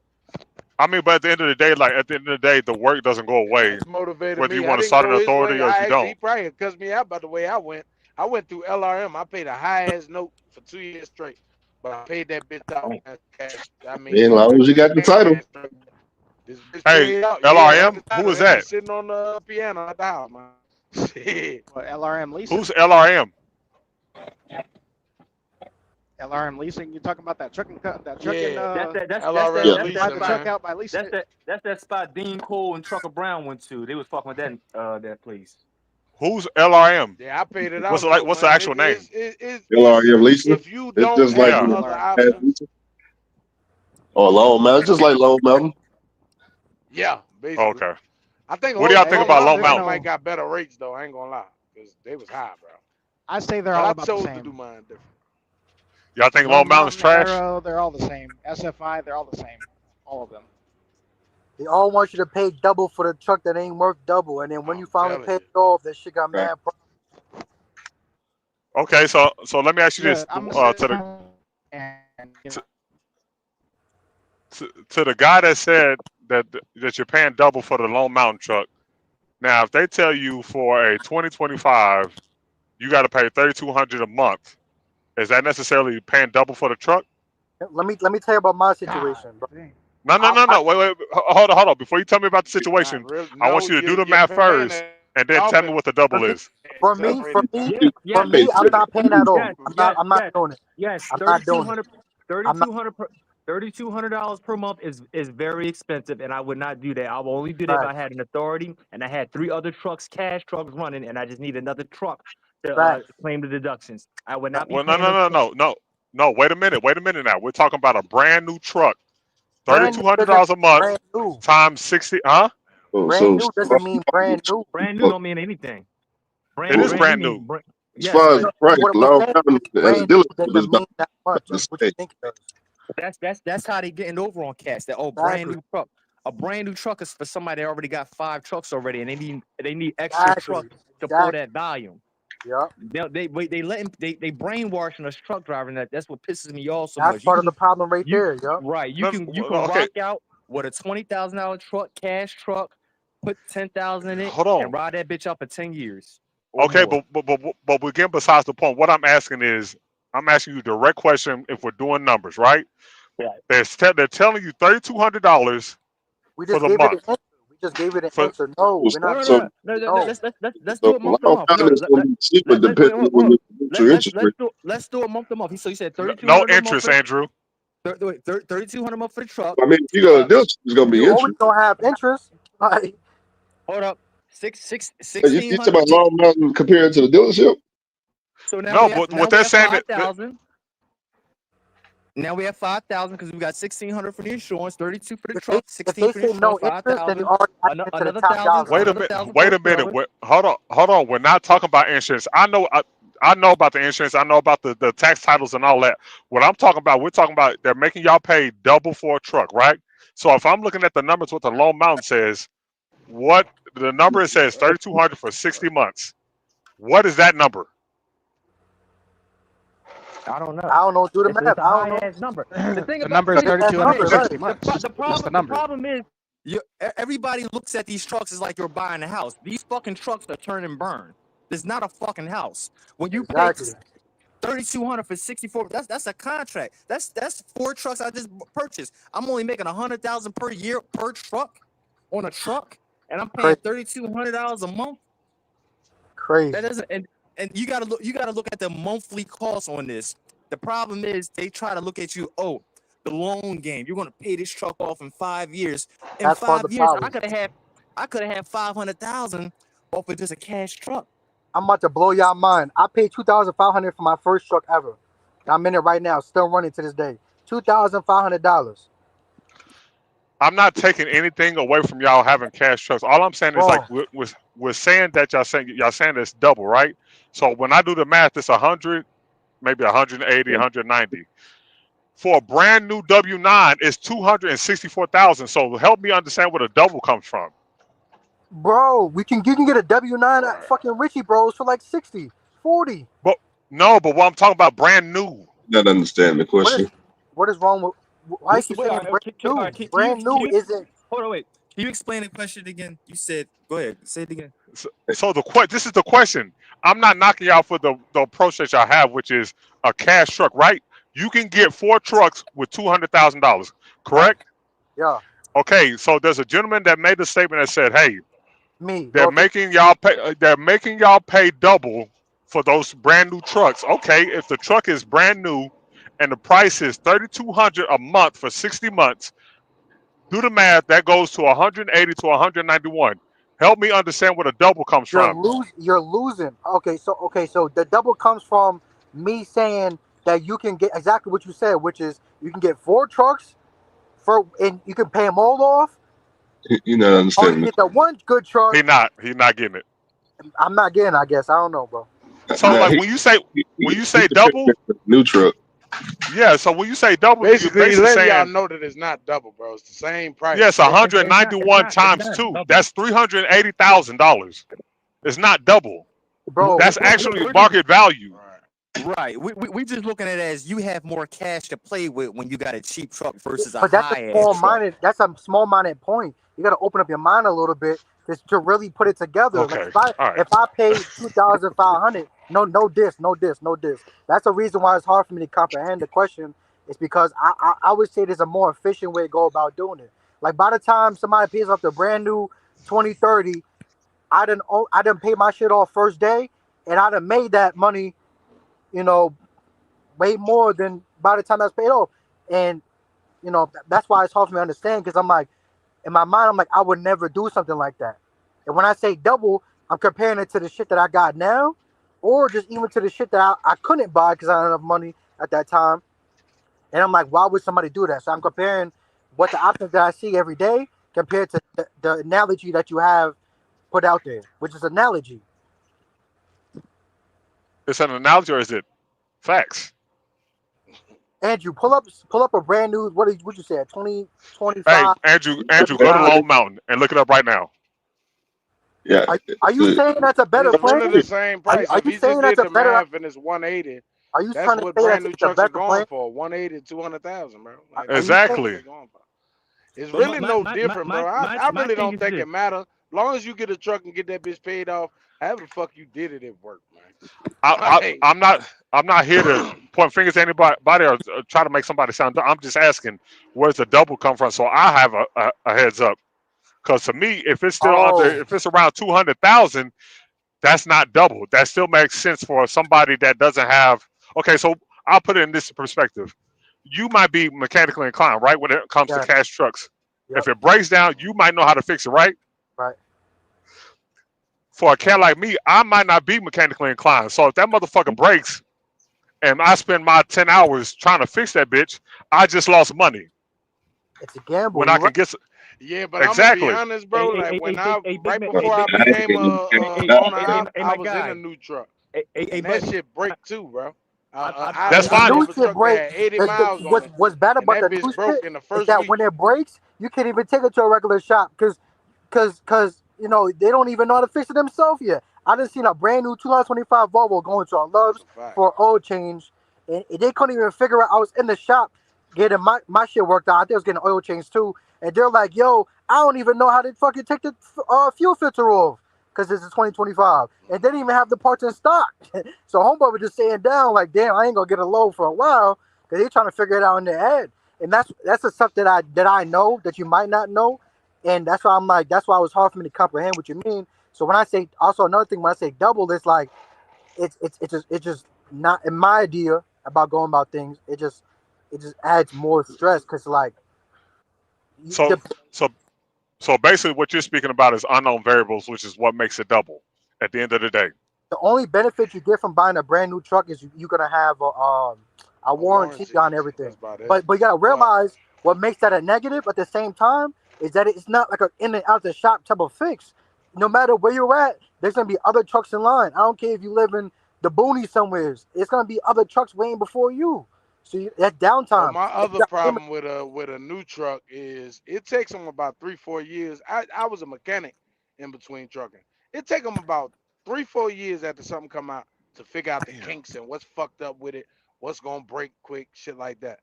I mean, but at the end of the day, the work doesn't go away, That's motivated whether me. you I want to didn't start an go his authority way. or if you He don't. probably cussed me out by the way I went. I went through LRM. I paid a high ass note for 2 years straight, but I paid that bitch out in cash. I mean, As long as you got the title. this bitch Hey, paid out. LRM, Yeah, who is that bitch that? sitting on the piano at the house, man. Shit. What, LRM leasing? Who's LRM? LRM leasing? You talking about that trucking? That Yeah, trucking? That's LRM Yeah. Buy leasing, the truck man. out by leasing it. That's that spot Dean Cole and Trucker Brown went to. They was fucking with that place. Who's LRM? Yeah, I paid it What's out the, though, what's the man. actual name? LRM leasing. If you It's don't just like have Yeah. other LRM. options, Oh, Long Mountain. It's just like Long Mountain. yeah, basically. Okay. I think What do y'all Hey, think Long about it's Long Mountain Mountain? might got better rates though. I ain't gonna lie, because they was high, bro. I say they're But all I about the chose to do same. mine different. Y'all think Lone Long Mountain's Mountain, trash? Arrow, they're all the same. SFI, they're all the same. All of them. They all want you to pay double for the truck that ain't worth double, and then when you I'm finally telling pay you. it off, that shit got Right. mad. Okay, so let me ask you this: Look, I'm to gonna the say, and you know, to the guy that said that you're paying double for the Lone Mountain truck. Now, if they tell you for a 2025, you got to pay $3,200 a month, is that necessarily paying double for the truck? Let me tell you about my God situation, bro. dang. No. Wait. Hold on. Before you tell me about the Not situation, really. I No, want you to do the you're math paying first, that and then off tell me and what the double For me, is. for me, separated. Yes, I'm not paying that off. yes, I'm not yes, doing it. yes. I'm not doing it. I'm not $3,200 per month is very expensive, and I would not do that. I will only do that if I facts. had an authority and I had 3 other trucks, cash trucks running, and I just need another truck to Facts. claim the deductions. I would not be Well, paying those trucks. no. Wait a minute now. We're talking about a brand new truck, Brand new $3,200 a month brand new. times 60. Huh? Oh, Brand so new doesn't mean brand new. Brand new don't mean anything. It is Brand new brand means new. as yes, far as but the price, What I'm Long saying Mountain is as a brand new dealership is doesn't about mean that much the as what you same. think it does. that's how they getting over on cats. That brand Exactly. new truck. A brand new truck is for somebody that already got 5 trucks already, and they need extra trucks to pull that volume. Yep. They brainwashing us truck driving. That's what pisses me off so That's much. part of the problem right there. Yep. Right. You No, can okay, rock out with a $20,000 truck, cash truck, put 10,000 in it, hold and on. ride that bitch up for 10 years or Okay, more. but we're getting besides the point. What I'm asking is, I'm asking you a direct question. If we're doing numbers, right? Right. They're telling you $3,200 We for just the gave it an month. answer. We just gave it an For answer. No, we're not. So, No. Let's so do it month to Long month. No, Mountain is going to be cheaper depending on your interest rate. let's do it month to month. So you said no 3,200 a month interest, for Andrew. 3,200 a month for the truck. I mean, if you go to dealership, it's going to be You always interest. gonna have interest. Like, Hold up, You 1,600. talking about Long Mountain compared to the dealership? So now No, we have but what they're saying that 5,000. Now we have 5,000 because we got 1,600 for the insurance, 32 for the if they truck, 16 for the say no insurance, interest, then you 5,000. already added into the Another top 1,000. dollar. wait a Another minute. 1,000 for Wait the a minute. trailer. Hold on. We're not talking about insurance. I know about the insurance. I know about the tax titles and all that. What I'm talking about, we're talking about they're making y'all pay double for a truck, right? So if I'm looking at the numbers, what the Lone Mountain says, what the number it says 3,200 for 60 months. What is that number? I don't know. I don't know. Do the It's math. a I don't high know. ass number. The thing The about number is see, That 3,200 for number, 60 right? months. the That's the number. problem is everybody looks at these trucks as like you're buying a house. These fucking trucks are turn and burn. It's not a fucking house. When you pay Exactly. 3,200 for 64, that's a contract. That's 4 trucks I just purchased. I'm only making 100,000 per year per truck on a truck, and I'm paying $3,200 a month. Crazy. That doesn't and you gotta look at the monthly cost on this. The problem is they try to look at you, the loan game. You're gonna pay this truck off in 5 years. In That's part of 5 the years, problem. I could have had 500,000 off of just a cash truck. I'm about to blow y'all mind. I paid $2,500 for my first truck ever. I'm in it right now, still running to this day. $2,500. I'm not taking anything away from y'all having cash trucks. All I'm saying is like Bro, we're saying that y'all saying it's double, right? So when I do the math, it's 100, maybe 180, 190. For a brand new W9, it's 264,000. So help me understand where the double comes from. bro, you can get a W9 at fucking Richie Bros for like 60, 40. But no, but what I'm talking about, brand new. Not understand the question. What is wrong with why you keep saying brand new? Brand new isn't Hold on, wait. Can you explain the question again? You said, go ahead, say it again. So this is the question. I'm not knocking y'all for the approach that y'all have, which is a cash truck, right? You can get 4 trucks with $200,000, correct? yeah. Okay, so there's a gentleman that made a statement that said, "Hey, Me. they're making y'all pay double for those brand new trucks." Okay, if the truck is brand new and the price is $3,200 a month for 60 months, do the math. That goes to 180 to 191. Help me understand where the double comes from. You're losing. Okay, so the double comes from me saying that you can get exactly what you said, which is you can get 4 trucks and you can pay them all off. You're not Or you understanding. get the one good truck. He's not getting it. I'm not getting, I guess. I don't know, bro. So Nah, like he, when you say he double, compared it to the new truck. yeah. So when you say double, you're Basically, he basically letting y'all saying know that it's not double, bro. It's the same price. yes, It's not. It's 191 not. It's times not two. double. That's $380,000. It's not double. Bro, That's We're actually just market value. Right. We just looking at it as you have more cash to play with when you got a cheap truck versus a but that's a high ass small truck. minded. That's a small minded point. You got to open up your mind a little bit just to really put it together. Like Okay. All right. if I paid 2,500, no diss. That's the reason why it's hard for me to comprehend the question. Is because I would say there's a more efficient way to go about doing it. Like by the time somebody pays off the brand new 2030, I didn't pay my shit off first day, and I done made that money, you know, way more than by the time that's paid off. And that's why it's hard for me to understand because I'm like, in my mind, I'm like, I would never do something like that. And when I say double, I'm comparing it to the shit that I got now, or just even to the shit that I couldn't buy because I had enough money at that time. And I'm like, why would somebody do that? So I'm comparing what the options that I see every day compared to the analogy that you have put out there, which is analogy. It's an analogy or is it facts? Andrew, pull up a brand new what you said 2025. Hey, Andrew, go to Lone Mountain and look it up right now. Yeah. Are you saying that's a better It's plan? really the same price. Are If you he saying just that's did a the better? math and it's 180, Are you that's trying to what say brand that new it's a trucks are better going plan? for. 180, 200,000, bro. Like, Are that's you saying? what Exactly. they're going for. It's But really no different, bro. I my really thing don't is think this. it matter. As long as you get a truck and get that bitch paid off, however the fuck you did it worked, man. Like, I'm not here to point fingers at anybody or try to make somebody sound dumb. I'm just asking where's the double come from, so I have a heads up. Because to me, if it's still Oh, if it's around 200,000, that's not double. That still makes sense for somebody that doesn't have. Okay, so I'll put it in this perspective. You might be mechanically inclined, right? When it comes to yeah, cash trucks, yep, if it breaks down, you might know how to fix it, right? right. For a cat like me, I might not be mechanically inclined. So if that motherfucker breaks and I spend my 10 hours trying to fix that bitch, I just lost money. It's a gamble. When I You're can right. get yeah, but I'm gonna be exactly. honest, bro. Like when right Big before I Big I Mac. ain't became getting a no owner, Hey, I my was in a guy. new truck, Hey, and that buddy. shit break too, bro. I That's had The I fine. drove new a shit truck that break. had 80 miles on it, What's bad and about that the bitch new shit broke in the is first that week. when it breaks, you can't even take it to a regular shop because they don't even know how to fix it themselves yet. I just seen a brand new 2025 Volvo going to a That's Love's a fact. for oil change, and they couldn't even figure out. I was in the shop getting my shit worked out. I think I was getting oil change too, and they're like, "Yo, I don't even know how to fucking take the fuel filter off because this is 2025, and they didn't even have the parts in stock." So homeboy was just saying down like, "Damn, I ain't gonna get a load for a while," because they trying to figure it out in their head. And that's the stuff that I know that you might not know, and that's why I'm like, that's why it was hard for me to comprehend what you mean. So when I say also another thing, when I say double, it's like it's just not in my idea about going about things. It just adds more stress because like So the so so basically, what you're speaking about is unknown variables, which is what makes it double. At the end of the day, only benefit you get from buying a brand new truck is you're gonna have a A warranty warranty. on everything. That's about it. But you gotta But realize what makes that a negative at the same time is that it's not like an in and out the shop type of fix. No matter where you're at, there's gonna be other trucks in line. I don't care if you live in the boonies somewhere. It's gonna be other trucks waiting before you. So that's Well, downtime. my If you other got payment- problem with a new truck is it takes them about 3-4 years. I was a mechanic in between trucking. It take them about 3-4 years after something come out to figure out the damn. kinks and what's fucked up with it, what's gonna break quick, shit like that.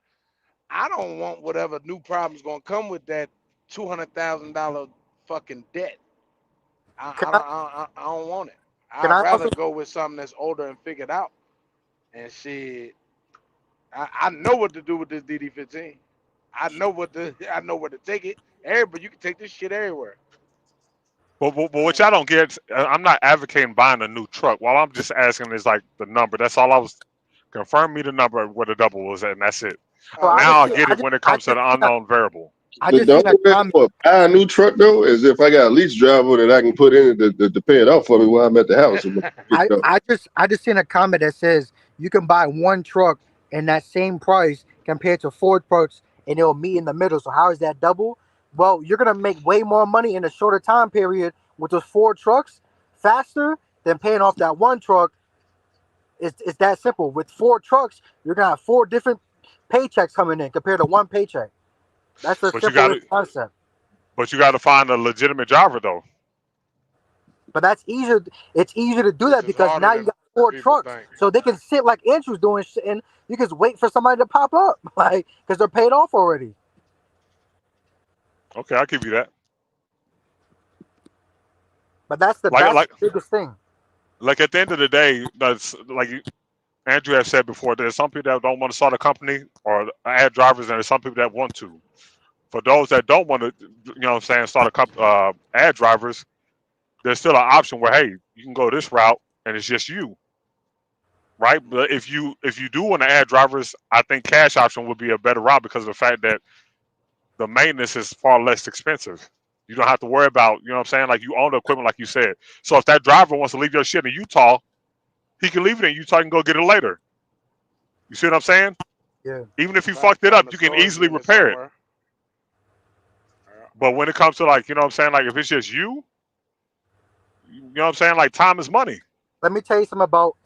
I don't want whatever new problem's gonna come with that $200,000 fucking debt. Can I I don't want it. can I'd I rather also go with something that's older and figured out. And shit, I know what to do with this DD15. I know where to take it. Everybody, you can take this shit everywhere. but what y'all don't get, I'm not advocating buying a new truck. While I'm just asking is like the number. That's all I was. Confirm me the number where the double was at, and that's it. so Oh, I Now just I see okay. get it when it comes to the unknown variable. I The just seen a double that comment. for buy a new truck though is if I got a lease driver that I can put in it to pay it off for me while I'm at the house. I just seen a comment that says you can buy one truck in that same price compared to four trucks and it'll meet in the middle. So how is that double? Well, you're gonna make way more money in a shorter time period with those four trucks faster than paying off that one truck It's that simple. With 4 trucks, you're gonna have 4 different paychecks coming in compared to 1 paycheck. That's the But you got to, simplest concept. but you got to find a legitimate driver though. But that's easier. It's easier to do It's that just because harder now you than got 4 people trucks, think. so they can sit like Andrew's doing shit, and you can just wait for somebody to pop up, like because they're paid off already. Okay, I'll give you that. But that's the Like biggest thing. like at the end of the day, that's like Andrew has said before. There's some people that don't want to start a company or add drivers, and there's some people that want to. For those that don't want to, you know what I'm saying, start a company, add drivers, there's still an option where hey, you can go this route and it's just you, right? But if you do want to add drivers, I think cash option would be a better route because of the fact that the maintenance is far less expensive. You don't have to worry about, you know what I'm saying, like you own the equipment, like you said. So if that driver wants to leave your shit in Utah, he can leave it in Utah and go get it later. You see what I'm saying? Yeah. Even if you Find fucked it up, a you can storage easily unit repair it. somewhere. But when it comes to like, you know what I'm saying, like if it's just you know what I'm saying, like time is money. Let me tell you something about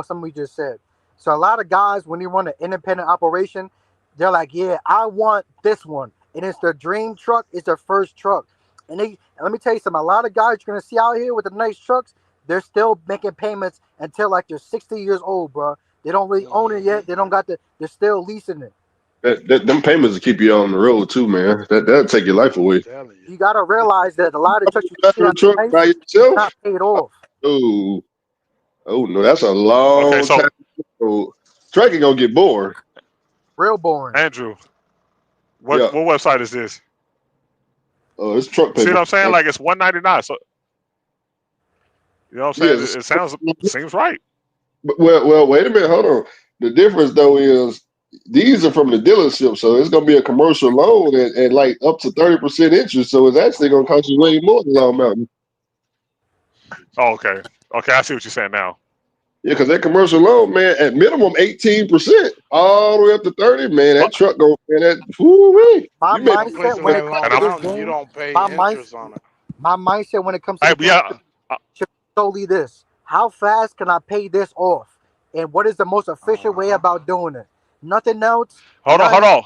something we just said. So a lot of guys, when you run an independent operation, they're like, yeah, I want this one. And it's their dream truck, it's their first truck. And let me tell you something, a lot of guys you're gonna see out here with the nice trucks, they're still making payments until like they're 60 years old, bro. They don't really own it yet. They don't got they're still leasing it. Them payments will keep you on the road too, man. That'll take your life away. You gotta realize that a lot of trucks you see Drive a out truck nice, by they're yourself? not paid off. Oh no, that's a Okay, long so time. So, truck ain't gonna get bored. Real boring. Andrew, Yeah. what website is this? Oh, it's truck See paper. what I'm saying? Like it's $199. So you know what I'm Yeah. saying? It seems right. Well, wait a minute. Hold on. The difference though is these are from the dealership, so it's gonna be a commercial loan and like up to 30% interest. So it's actually gonna cost you way more than Long Mountain. Oh, okay. Okay, I see what you're saying now. Yeah, because that commercial loan, man, at minimum 18%, all the way up to 30, man. That But truck gonna pay that. Woo-wee. My You may Some mindset places when like it comes Long to and I'm this Mountain, you game, don't pay my interest on it. mindset when it comes to hey, the but game yeah, should be solely this: how fast can I pay this off, and what is the most efficient way about doing it? Nothing else. hold None. on.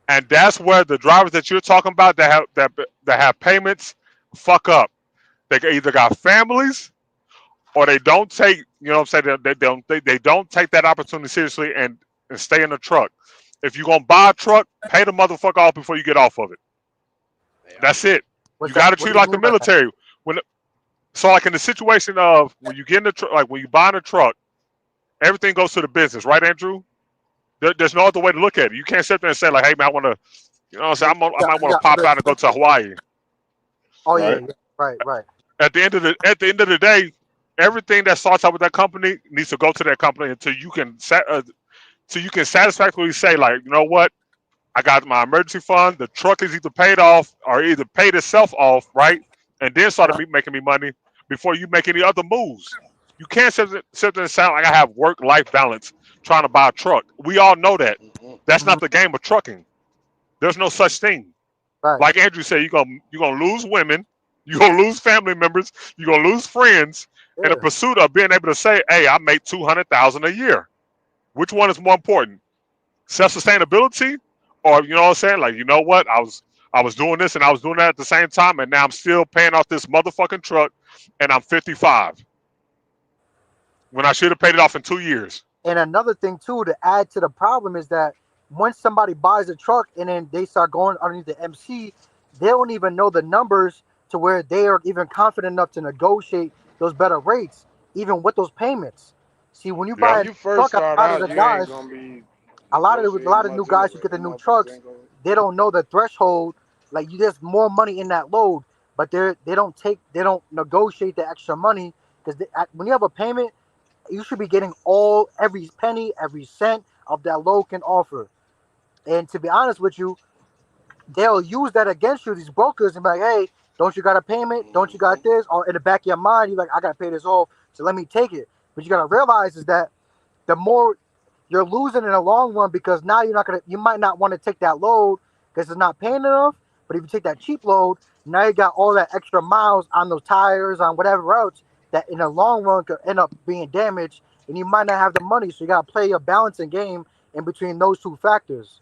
And that's where the drivers that you're talking about that have payments fuck up. They either got families or they don't take, you know what I'm saying, they don't take that opportunity seriously and stay in the truck. If you're gonna buy a truck, pay the motherfucker off before you get off of it. Yeah. That's it. What's You gotta that? What treat do it you like the mean by that? military. So like in the situation of when you get in the truck, like when you buy in a truck, everything goes to the business, right, Andrew? There's no other way to look at it. You can't sit there and say like, hey man, I want to, you know what I'm saying, I might You want to got pop other out and go to expenses. Hawaii. Oh yeah, right. yeah. Right. At the end of the day, everything that starts out with that company needs to go to that company until you can satisfactorily say like, you know what, I got my emergency fund. The truck is either paid off or either paid itself off, right, and then started making me money before you make any other moves. You can't sit there and sound like I have work-life balance trying to buy a truck. We all know that. That's Mhm. not the game of trucking. There's no such thing. Right. Like Andrew said, you're gonna lose women, you're gonna lose family members, you're gonna lose friends in the Yeah. pursuit of being able to say, hey, I make $200,000 a year. Which one is more important? Self-sustainability, or you know what I'm saying? Like, you know what? I was doing this and I was doing that at the same time, and now I'm still paying off this motherfucking truck, and I'm 55 when I should have paid it off in 2 years. And another thing too to add to the problem is that once somebody buys a truck and then they start going underneath the MC, they don't even know the numbers to where they are even confident enough to negotiate those better rates, even with those payments. See, when you buy Yep. a When you first truck, a start lot of out, the you ain't guys, gonna be a negotiating lot of new much guys who anyway. get the Them new motherfuckers trucks, ain't gonna. they don't know the threshold. Like you, there's more money in that load, but they don't negotiate the extra money because when you have a payment, you should be getting every penny, every cent of that load can offer. And to be honest with you, they'll use that against you, these brokers, and be like, hey, don't you got a payment? Don't you got this? Or in the back of your mind, you're like, I gotta pay this off, so let me take it. But you gotta realize is that the more you're losing in the long run because now you might not want to take that load because it's not paying enough. But if you take that cheap load, now you got all that extra miles on those tires, on whatever else that in the long run could end up being damaged, and you might not have the money. So you gotta play a balancing game in between those two factors.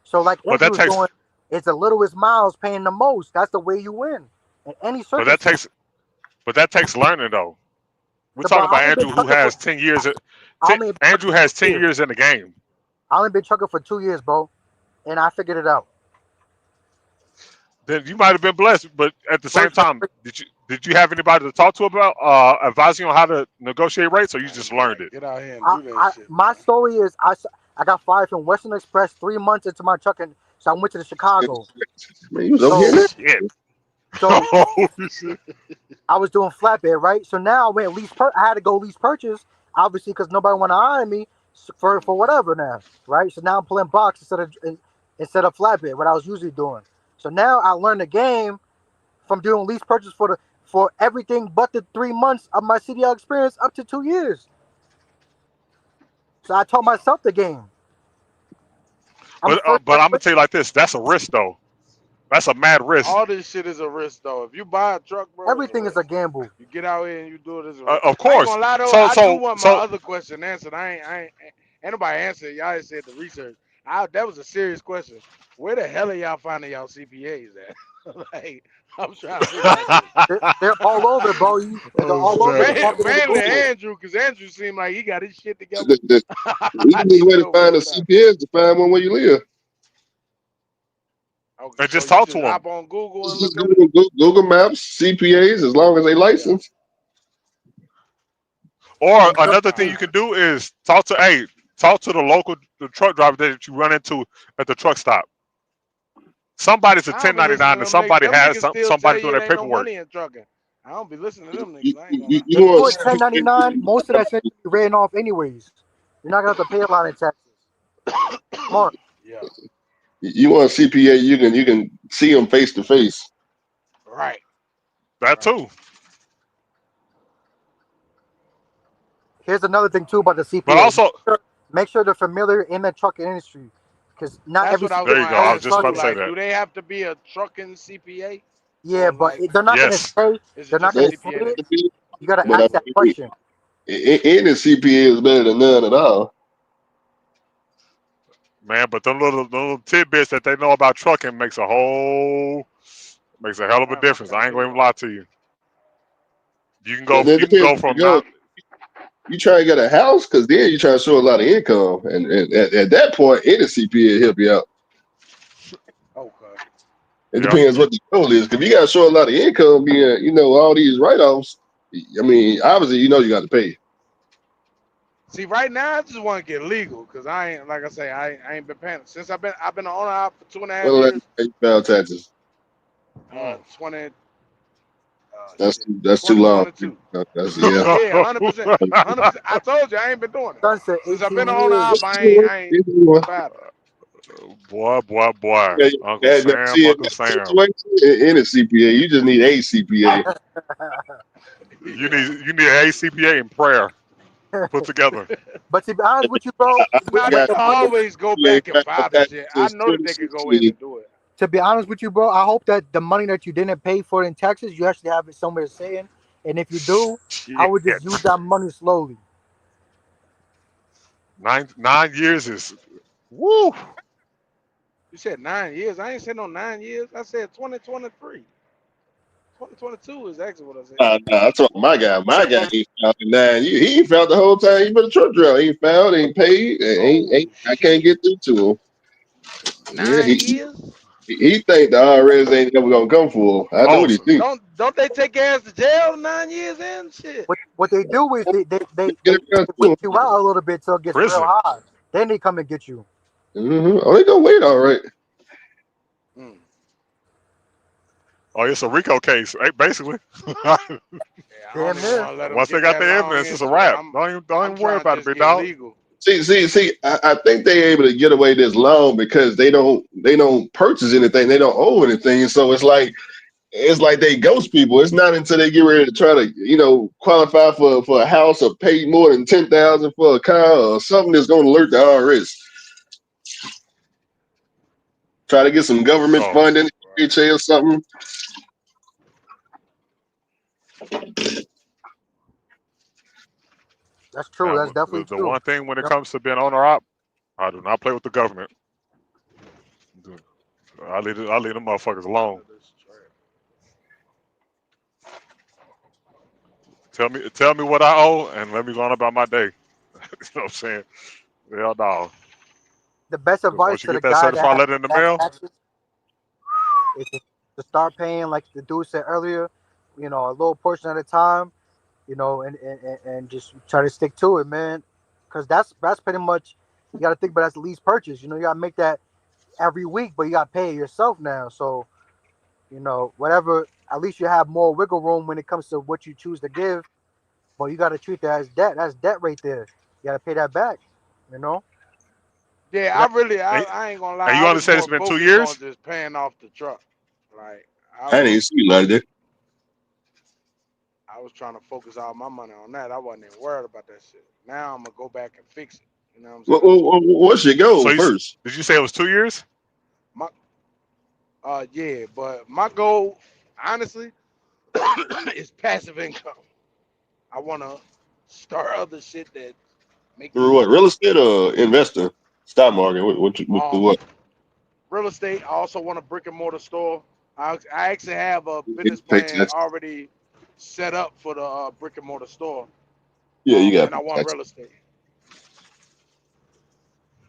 So like But that Andrew's takes, doing, it's the littlest miles paying the most. That's the way you win in any but that circumstance. takes, but that takes learning though. We're So, bro, talking about Andrew, who has 10 years. I only been Andrew trucking has for 10 2 years. years in the game. I only been trucking for 2 years, bro, and I figured it out. Then you might have been blessed, but at the same First, time, did you have anybody to talk to about advising you on how to negotiate rates, or you just learned it? Get out here and do that shit. my story is I got fired from Western Express 3 months into my trucking, so I went to the Chicago. Man, you was over here. Shit. So Oh, shit. I was doing flatbed, right? So now I went I had to go lease purchase, obviously, because nobody want to hire me for whatever now, right? So now I'm pulling box instead of flatbed, what I was usually doing. So now I learned the game from doing lease purchase for everything but the 3 months of my CDL experience up to 2 years. So I taught myself the game. But I'm gonna tell you like this: that's a risk, though. That's a mad risk. All this shit is a risk, though. If you buy a truck, bro, Everything is a gamble. you get out here and you do it as a risk. Of I ain't course. gonna lie, though, I do want my other question answered. Ain't nobody answered. Y'all ain't said the research. That was a serious question. Where the hell are y'all finding y'all CPAs at? Like, I'm trying to figure out. They're all over, bro. They're all over. Mainly Andrew, because Andrew seemed like he got his shit together. The easiest way to find a CPA is to find one where you live. Okay, and just so you talk to him. hop on Google and Just look up. Google Maps, CPAs, as long as they licensed. Or another thing you can do is talk to the local truck driver that you run into at the truck stop. Somebody's a I don't be listening 1099 to and them somebody niggas. Them has niggas still somebody tell doing you their there ain't no paperwork. money in trucking. I don't be listening to them niggas. I ain't gonna lie. You know If you do 1099, most of that shit be written off anyways. You're not gonna have to pay a lot in taxes. Smart. Yeah. You want a CPA, you can see them face to face. Right. That too. Here's another thing too about the CPA. But also, make sure they're familiar in the trucking industry, because not That's every what I was There you gonna go. I was ask just you. about to say Like, that. do they have to be a trucking CPA? Yeah, Or, but like, they're not Yes. gonna say. is it They're not just a gonna say CPA? it. You gotta But ask that question. any CPA is better than none at all. Man, but the little tidbits that they know about trucking makes a hell of a I'm difference. trying I to ain't going figure to lie to you. You can It depends go where you from go. You try to get a house, because then you try to show a lot of income, and at that point, any CPA help you out. Okay. It Yeah. depends what the goal is. Because you got to show a lot of income, being all these write-offs. I mean, obviously, you got to pay. See, right now I just want to get legal because I ain't, like I say, I ain't been paying since I've been an owner op for 2.5 Well, years. you file taxes. 20. That's too long. 2022. That's Yeah, 100%. 100%. I told you I ain't been doing it. Sunset Since I've 18 been an owner years. op, I ain't filed it. Boy. Uncle Yeah, Sam, see, in Uncle that Sam. situation, in a CPA, you just need a CPA. You need an ACPA and prayer put together. But to be honest with you, bro, Nah, they with can the money, always go back and file the shit. I know that they could go in and do it. to be honest with you, bro, I hope that the money that you didn't pay for in taxes, you actually have it somewhere to say in. And if you do, I would just use that money slowly. 9 years is woo. You said 9 years. I ain't said no 9 years. I said 2023. 2022 is actually what I said. Nah, I told my guy ain't filed in 9 years. He ain't filed the whole time. He been a truck driver. He ain't filed, ain't paid, I can't get through to him. Yeah, 9 years? he think the IRS ain't never gonna come for him. I know what he think. Don't they take your ass to jail 9 years in? Shit. What they do is they Get around to wait him. you out a little bit till it gets real Prison. high. Then they come and get you. Oh, they gonna wait, all right. Oh, it's a RICO case, basically. Damn near. Once they got the evidence, it's a wrap. Don't even worry about it, big dog. See. I think they able to get away this long because they don't purchase anything. They don't owe anything. So it's like they ghost people. It's not until they get ready to try to qualify for a house or pay more than $10,000 for a car or something that's gonna alert the IRS. Try to get some government funding, HA or something. That's true. Now, That's definitely the true. one thing when it Yep. comes to being owner op, I do not play with the government. I leave them motherfuckers alone. Tell me what I owe, and let me go on about my day. You know what I'm saying? Hell no. The best Because advice once you to the get that guy that certified has letter in the bad mail, taxes is to start paying, like the dude said earlier, a little portion at a time, and just try to stick to it, man. Because that's pretty much, you got to think about, that's the least purchase. You got to make that every week, but you got to pay it yourself now. So, whatever, at least you have more wiggle room when it comes to what you choose to give. But you got to treat that as debt. That's debt right there. You got to pay that back. You know. Yeah, So that, I ain't gonna lie. and I you was understand more it's been 2 focused on years? just paying off the truck. Like I I didn't was, even see like that. I was trying to focus all my money on that. I wasn't even worried about that shit. Now I'm gonna go back and fix it. You know what I'm saying? What's your goal So first? did you say it was 2 years? Yeah, but my goal, honestly, is passive income. I wanna start other shit that make me Through what? money. Real estate or investing? Stock market? Through Um, what? real estate. I also want a brick and mortar store. I actually have a You business pay plan tax. already set up for the brick and mortar store. Yeah, you got And I to pay want tax. real estate.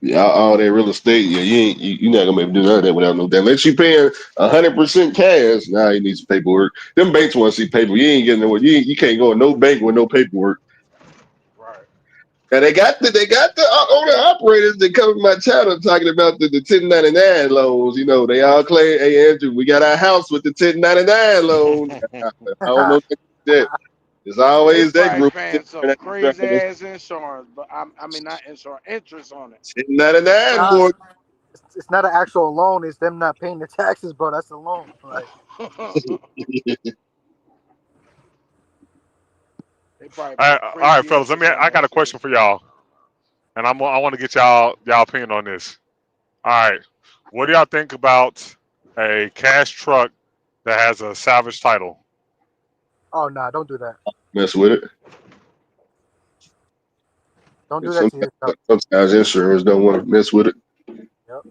Yeah, all that real estate. Yeah, you're not gonna be able to do none of that without no damn. Unless you paying 100% cash. Now you need some paperwork. Them banks want to see paper. You ain't getting nowhere. You can't go in no bank with no paperwork. Right. And they got the owner operators that come in my channel talking about the 1099 loans. They all claim, hey Andrew, we got our house with the 1099 loan. I don't know that. It's They always that probably group. paying some crazy ass insurance, but I mean not insurance, interest on it. It's 1099 crazy. nah, boy. it's not an actual loan. It's them not paying the taxes, bro. That's a loan. Like, They probably All pay right, all right, crazy fellas. interest on I got that a shit. question for y'all, and I want to get y'all opinion on this. All right, what do y'all think about a cash truck that has a salvage title? oh nah, don't do that. Mess with it. Don't do And that to yourself. sometimes insurance don't want to mess with it. Yep.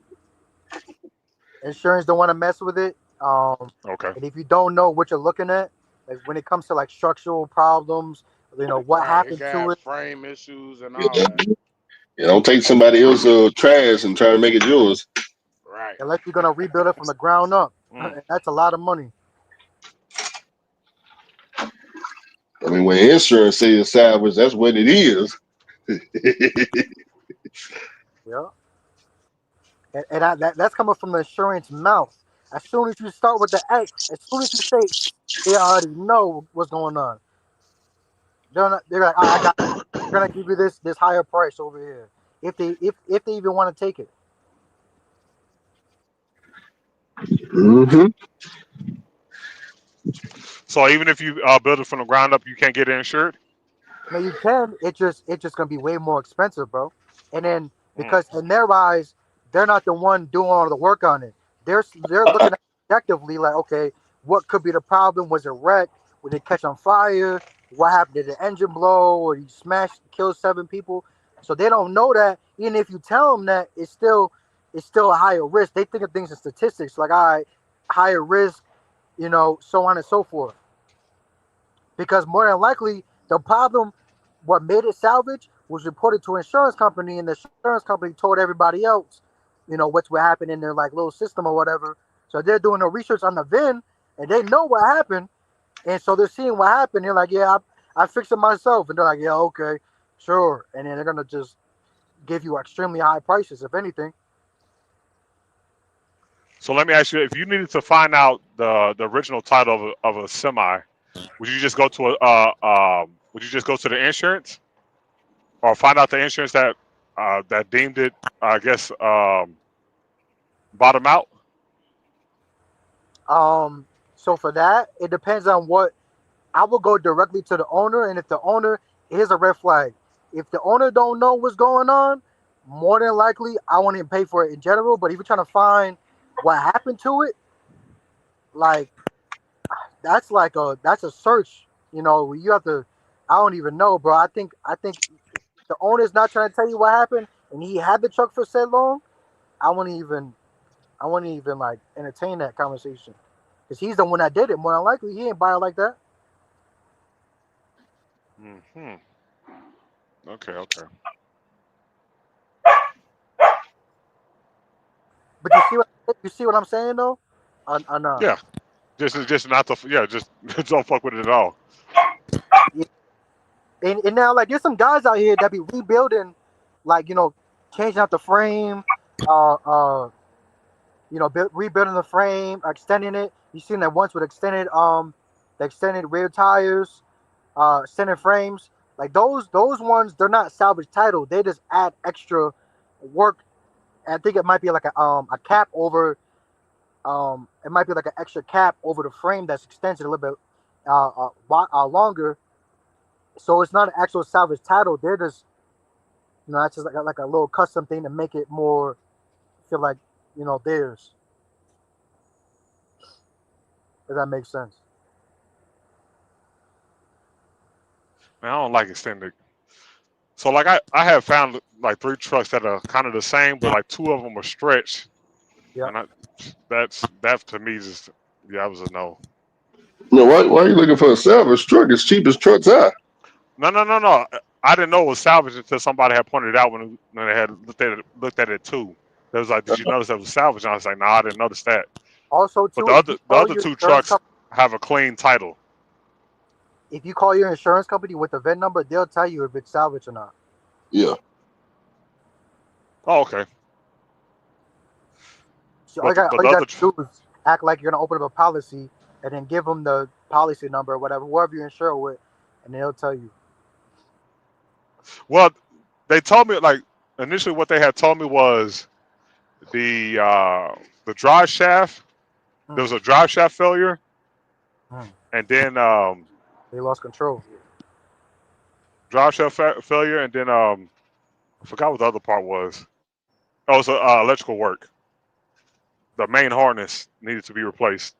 Insurance don't want to mess with it. Okay. And if you don't know what you're looking at, like when it comes to like structural problems, what Right. It happened can to have it. frame issues and Yeah, all that. don't take somebody else's trash and try to make it yours. Right. Unless you're gonna rebuild it from the ground up. Mm. That's a lot of money. I mean, when insurance says salvage, that's what it is. Yeah. That's coming from the insurance mouth. As soon as you start with the A, as soon as you say, they already know what's going on. They're like, I got. We're gonna give you this higher price over here. If they even want to take it. hmm So even if you build it from the ground up, you can't get it insured. No, you can. It's just gonna be way more expensive, bro. And then Mm. because in their eyes, they're not the one doing all the work on it. They're looking at it objectively, like, okay, what could be the problem? Was it wrecked? Would it catch on fire? What happened? Did the engine blow? Or you smashed, killed 7 people? So they don't know that. Even if you tell them that, it's still a higher risk. They think of things in statistics, like, all right, higher risk, so on and so forth. Because more than likely, the problem, what made it salvage, was reported to an insurance company, and the insurance company told everybody else, what's what happened in their like little system or whatever. So they're doing the research on the VIN, and they know what happened, and so they're seeing what happened. They're like, yeah, I fixed it myself, and they're like, yeah, okay, sure, and then they're gonna just give you extremely high prices, if anything. So let me ask you: if you needed to find out the original title of a semi, would you just go to would you just go to the insurance, or find out the insurance that deemed it, I guess, bottom out? So for that, it depends on what. I will go directly to the owner, and if the owner, here's a red flag. If the owner don't know what's going on, more than likely I won't even pay for it in general. But if you're trying to find what happened to it, like that's a search. You have to. I don't even know, bro. I think the owner's not trying to tell you what happened, and he had the truck for so long, I wouldn't even like entertain that conversation, because he's the one that did it. More than likely, he ain't buy it like that. Hmm. Okay. But you see what I'm saying though? Yeah. Just not to. Yeah. Just don't fuck with it at all. Yeah. And now like there's some guys out here that be rebuilding, like changing out the frame, rebuilding the frame, extending it. You seen that once with the extended rear tires, extended frames. Like those ones, they're not salvage title. They just add extra work. I think it might be like a cap over. It might be like an extra cap over the frame that's extended a little bit longer. So it's not an actual salvage title. They're just that's just like a little custom thing to make it more feel like theirs. If that makes sense. Man, I don't like extended. So like I have found like 3 trucks that are kind of the same, but like 2 of them are stretched. Yeah. And that to me is that was a no. No, why are you looking for a salvage truck? It's cheap as trucks are. No. I didn't know it was salvage until somebody had pointed it out when they had looked at it too. They was like, "Did you notice that was salvage?" And I was like, "No, I didn't notice that." Also, But too, the other 2 trucks have a clean title. If you call your insurance company with the VIN number, they'll tell you if it's salvage or not. Yeah. Oh, okay. So all you got to do is act like you're gonna open up a policy, and then give them the policy number or whatever, whoever you insure with, and they'll tell you. Well, they told me like initially what they had told me was the drive shaft. There was a drive shaft failure, and then they lost control. Drive shaft failure, and then I forgot what the other part was. Oh, it was electrical work. The main harness needed to be replaced,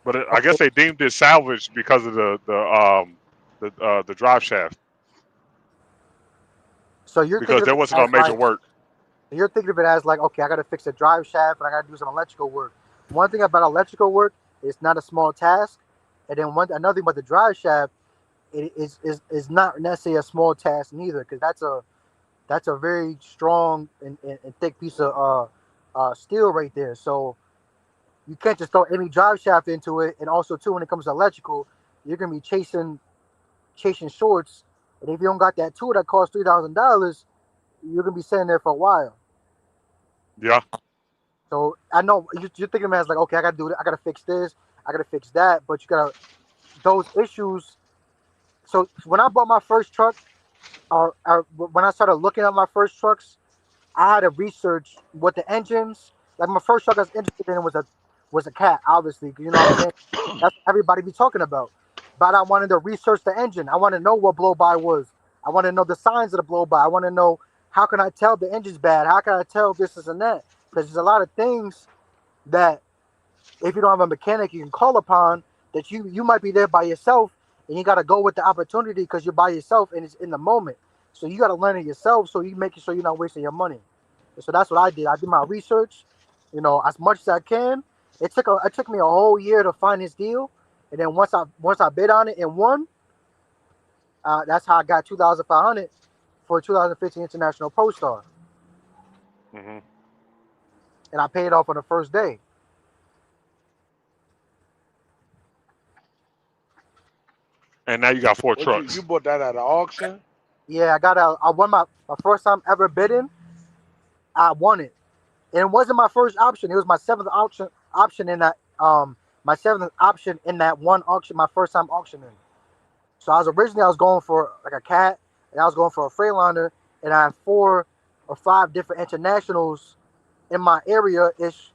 but I guess they deemed it salvaged because of the drive shaft. So you're because there wasn't no major work. You're thinking of it as like, okay, I got to fix the drive shaft and I got to do some electrical work. One thing about electrical work, it's not a small task, and then another thing about the drive shaft, it is not necessarily a small task neither, because that's a very strong and thick piece of steel right there. So you can't just throw any drive shaft into it. And also too, when it comes to electrical, you're gonna be chasing shorts, and if you don't got that tool that costs $3,000, you're gonna be sitting there for a while. Yeah. So I know you're thinking of it as like, okay, I gotta do it, I gotta fix this, I gotta fix that, but you gotta those issues. So when I bought my first truck, or when I started looking at my first trucks, I had to research what the engines. Like my first truck I was interested in was a cat, obviously. You know what I'm saying? That's what everybody be talking about. But I wanted to research the engine. I want to know what blow by was. I want to know the signs of the blow by. I want to know how can I tell the engine's bad? How can I tell this and that? Because there's a lot of things that if you don't have a mechanic you can call upon, that you might be there by yourself, and you got to go with the opportunity because you're by yourself and it's in the moment. So you got to learn it yourself, so you make sure you're not wasting your money. And so that's what I did. I did my research, as much as I can. It took me a whole year to find this deal, and then once I bid on it and won, that's how I got $2,500 for a 2015 International Pro Star. Mm-hmm. And I paid off on the first day. And now you got 4 trucks. You bought that at an auction? Yeah, I won my first time ever bidding. I won it, and it wasn't my first option. It was my 7th option in that my 7th option in that one auction. My first time auctioning. So I was going for like a cat, and I was going for a Freightliner, and I had 4 or 5 different internationals in my area ish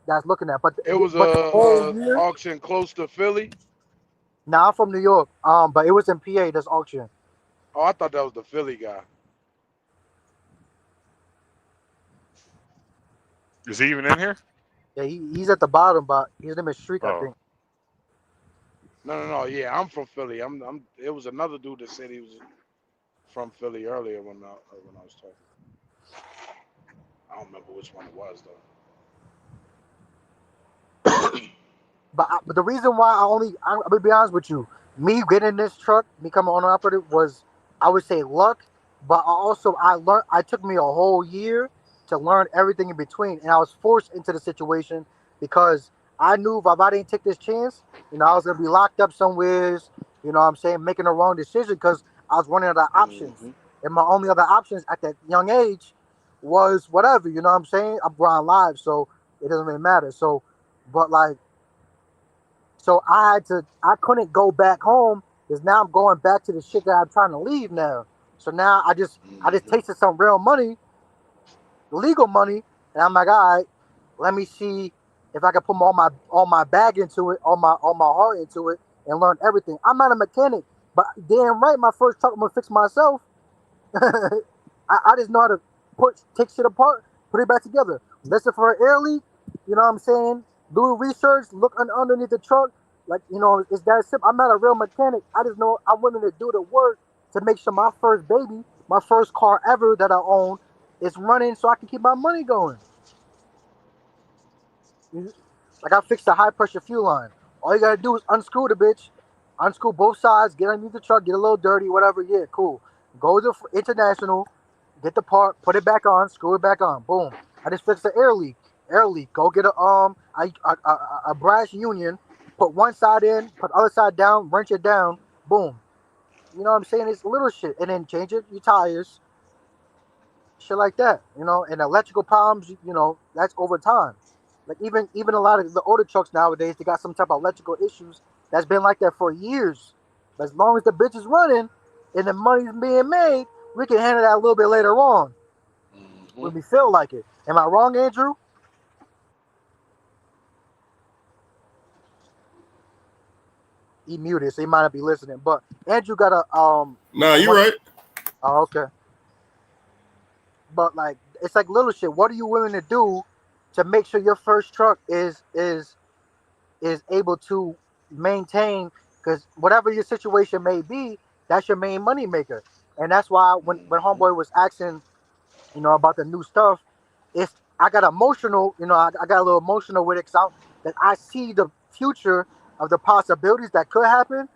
that's looking at. But it was a auction close to Philly. Now I'm from New York, but it was in PA. This auction. Oh, I thought that was the Philly guy. Is he even in here? Yeah, he's at the bottom, but his name is Shriek, I think. No. Yeah, I'm from Philly. It was another dude that said he was from Philly earlier when I was talking. I don't remember which one it was though. But the reason why I'm gonna be honest with you, me getting this truck, becoming owner operative was, I would say, luck. But I learned. I took me a whole year to learn everything in between, and I was forced into the situation because I knew if I didn't take this chance, I was gonna be locked up somewheres. You know what I'm saying, making the wrong decision because I was running out of options, and my only other options at that young age was whatever. You know what I'm saying? I'm grind live, so it doesn't really matter. So, but like. So I couldn't go back home because now I'm going back to the shit that I'm trying to leave now. So now I just tasted some real money, legal money, and I'm like, all right, let me see if I can put all my bag into it, all my heart into it, and learn everything. I'm not a mechanic, but damn right, my first truck I'm gonna fix myself. I just know how to take shit apart, put it back together. Listen for an air leak, you know what I'm saying? Do research, look underneath the truck. Like, it's that simple. I'm not a real mechanic. I just know I'm willing to do the work to make sure my first baby, my first car ever that I own, is running so I can keep my money going. Like I fixed the high pressure fuel line. All you gotta do is unscrew the bitch, unscrew both sides, get underneath the truck, get a little dirty, whatever. Yeah, cool. Go to International, get the part, put it back on, screw it back on. Boom. I just fixed the air leak. Air leak. Go get a brass union, put one side in, put the other side down, wrench it down. Boom. You know what I'm saying? It's little shit, and then change your tires, shit like that. And electrical problems. That's over time. Like even a lot of the older trucks nowadays, they got some type of electrical issues that's been like that for years. But as long as the bitch is running and the money's being made, we can handle that a little bit later on when we feel like it. Am I wrong, Andrew? He muted, so he might not be listening. But Andrew got a Nah, you're right. Oh, okay. But like, it's like little shit. What are you willing to do to make sure your first truck is able to maintain? Because whatever your situation may be, that's your main money maker. And that's why when homeboy was asking, about the new stuff, I got emotional. I got a little emotional with it because that I see the future of the possibilities that could happen,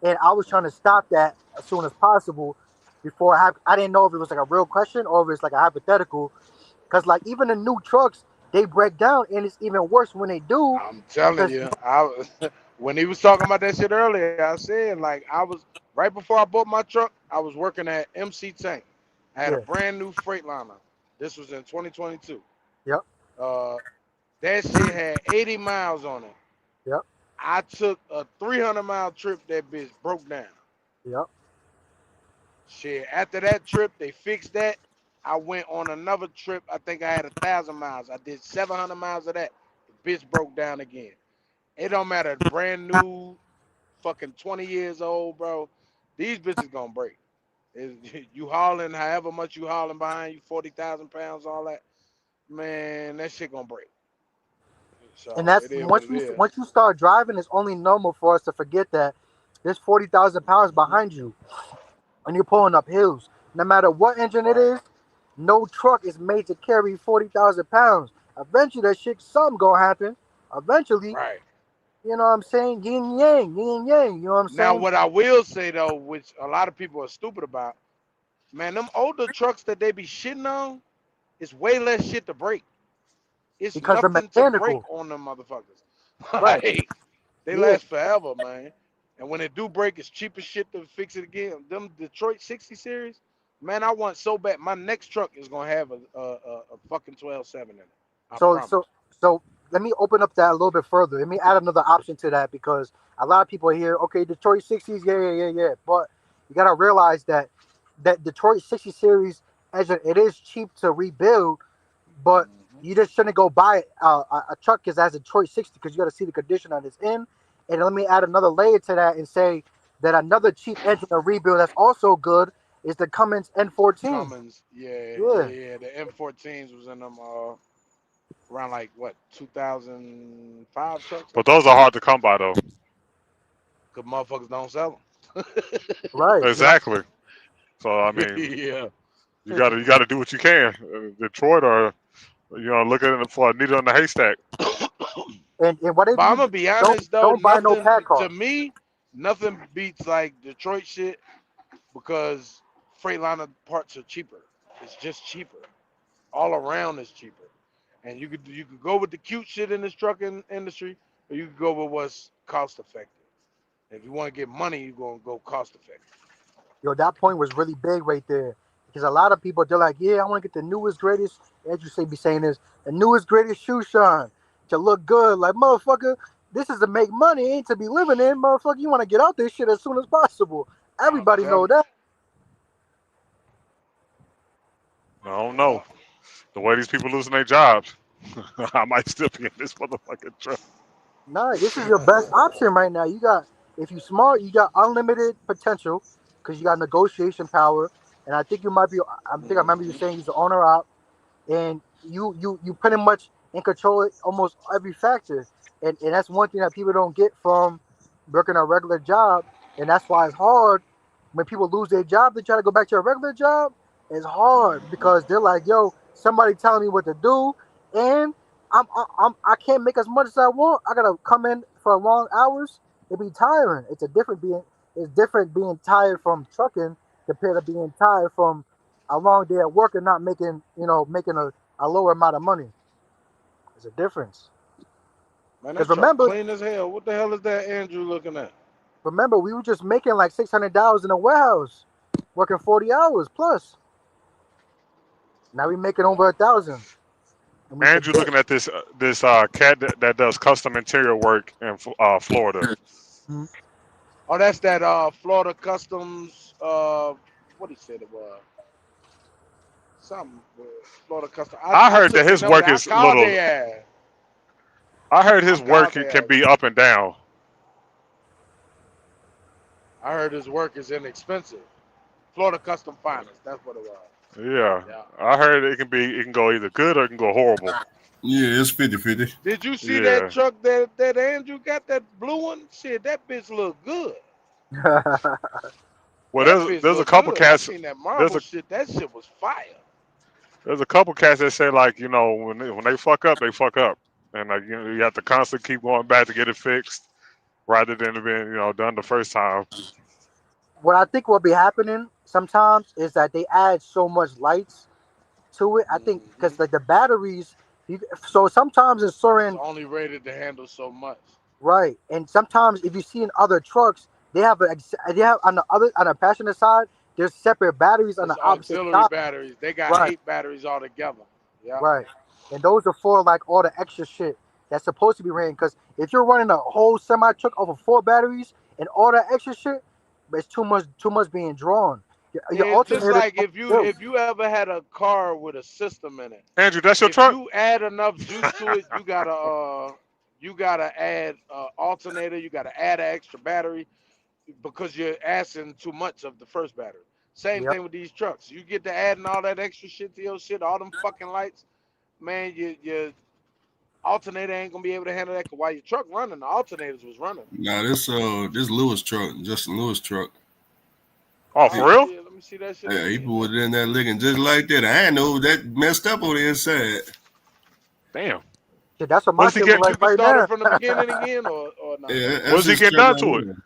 and I was trying to stop that as soon as possible. Before I didn't know if it was like a real question or if it's like a hypothetical. Because like even the new trucks, they break down, and it's even worse when they do. I'm telling you, when he was talking about that shit earlier, I said like I was right before I bought my truck, I was working at MC Tank. I had a brand new Freightliner. This was in 2022. Yep. That shit had 80 miles on it. Yep. I took a 300-mile trip. That bitch broke down. Yep. Shit. After that trip, they fixed that. I went on another trip. I think I had 1,000 miles. I did 700 miles of that. The bitch broke down again. It don't matter. Brand new, fucking 20 years old, bro. These bitches gonna break. You hauling however much you hauling behind you, 40,000 pounds, all that. Man, that shit gonna break. So And that's it is what it is. once you start driving, it's only normal for us to forget that there's 40,000 pounds behind you, and you're pulling up hills. No matter what engine it is, no truck is made to carry 40,000 pounds. Eventually, something gonna happen. Eventually, right? You know what I'm saying? Yin yang, yin and yang. You know what I'm saying? Now, what I will say though, which a lot of people are stupid about, man, them older trucks that they be shitting on, it's way less shit to break. It's because they're nothing to break mechanical. on them motherfuckers. Right. Like, they last forever, man. And when it do break, it's cheap as shit to fix it again. Them Detroit 60 series, man, I want so bad. My next truck is gonna have a fucking 12.7 in it. I promise. So let me open up that a little bit further. Let me add another option to that because a lot of people hear, okay, Detroit 60s, yeah. But you gotta realize that Detroit 60 series, it is cheap to rebuild, but you just shouldn't go buy a truck because it has a Detroit 60 because you got to see the condition that it's in. And let me add another layer to that and say that another cheap engine to rebuild that's also good is the Cummins N14. Cummins, yeah. The M14s was in them around like what 2005 trucks. But those are hard to come by though. Cause motherfuckers don't sell them. Right. Exactly. So I mean, Yeah. you gotta do what you can. Detroit or looking for a needle in the haystack. And what they But I'm do, gonna be honest though, don't buy no nothing pad to car. me, nothing beats like Detroit shit because Freightliner parts are cheaper. It's just cheaper. All around is cheaper. And you could go with the cute shit in this trucking industry, or you could go with what's cost effective. If you want to get money, you're gonna go cost effective. Yo, that point was really big right there. Because a lot of people, they're like, yeah, I want to get the newest, greatest, as you say, be saying this, the newest, greatest shoe shine to look good. Like, motherfucker, this is to make money, ain't to be living in. Motherfucker, you want to get out this shit as soon as possible. Everybody know that. I don't know. The way these people losing their jobs, I might still be in this motherfucking truck. Nah, this is your best option right now. You got, if you smart, you got unlimited potential because you got negotiation power. And I think you might be, I remember you saying he's the owner op, and you pretty much in control of almost every factor. And that's one thing that people don't get from working a regular job. And that's why it's hard when people lose their job, they try to go back to a regular job. It's hard because they're like, yo, somebody telling me what to do, and I can't make as much as I want. I gotta come in for long hours. It'd be tiring. It's different being tired from trucking compared to being tired from a long day at work and not making a lower amount of money. There's a difference. Man, that Because truck remember, clean as hell. What the hell is that Andrew looking at? we were just making like $600 in a warehouse, working 40 hours plus. Now we making over 1,000. Andrew looking at this cat that does custom interior work in Florida. Mm-hmm. Oh, that's that Florida Customs. What he said it was. Something. Florida Customs. I heard that his work is little. I heard his work can be up and down. I heard his work is inexpensive. Florida Custom Finance. That's what it was. Yeah. I heard it can go either good or it can go horrible. Yeah, it's 50-50. Did you see that truck that Andrew got, that blue one? Shit, that bitch look good. Well, there's a couple cats. I seen that marble shit. That shit was fire. There's a couple cats that say like, when they fuck up, they fuck up, and like you have to constantly keep going back to get it fixed, rather than it being done the first time. What I think will be happening sometimes is that they add so much lights to it. I think because like the batteries, so sometimes it's certain. It's only rated to handle so much. Right, and sometimes if you see in other trucks, they have on the passenger side, there's separate batteries on the opposite auxiliary side. batteries. They got 8 batteries all together. Yeah. Right, and those are for like all the extra shit that's supposed to be ran. Because if you're running a whole semi truck over 4 batteries and all that extra shit, it's too much being drawn. It's just like if you ever had a car with a system in it. Andrew, that's your truck? If you add enough juice to it, you gotta add alternator. You gotta add an extra battery because you're asking too much of the first battery. Same thing with these trucks. You get to adding all that extra shit to your shit, all them fucking lights, man. Your alternator ain't gonna be able to handle that. Cause while your truck running, the alternators was running. Nah, this Lewis truck, Justin Lewis truck. Oh, for real? Yeah, let me see that shit. Yeah, he put it in there looking just like that. I didn't know that messed up on the inside. Damn. Yeah, that's what my shit look like right now. From the beginning again, or not? Yeah, what's he getting done to it?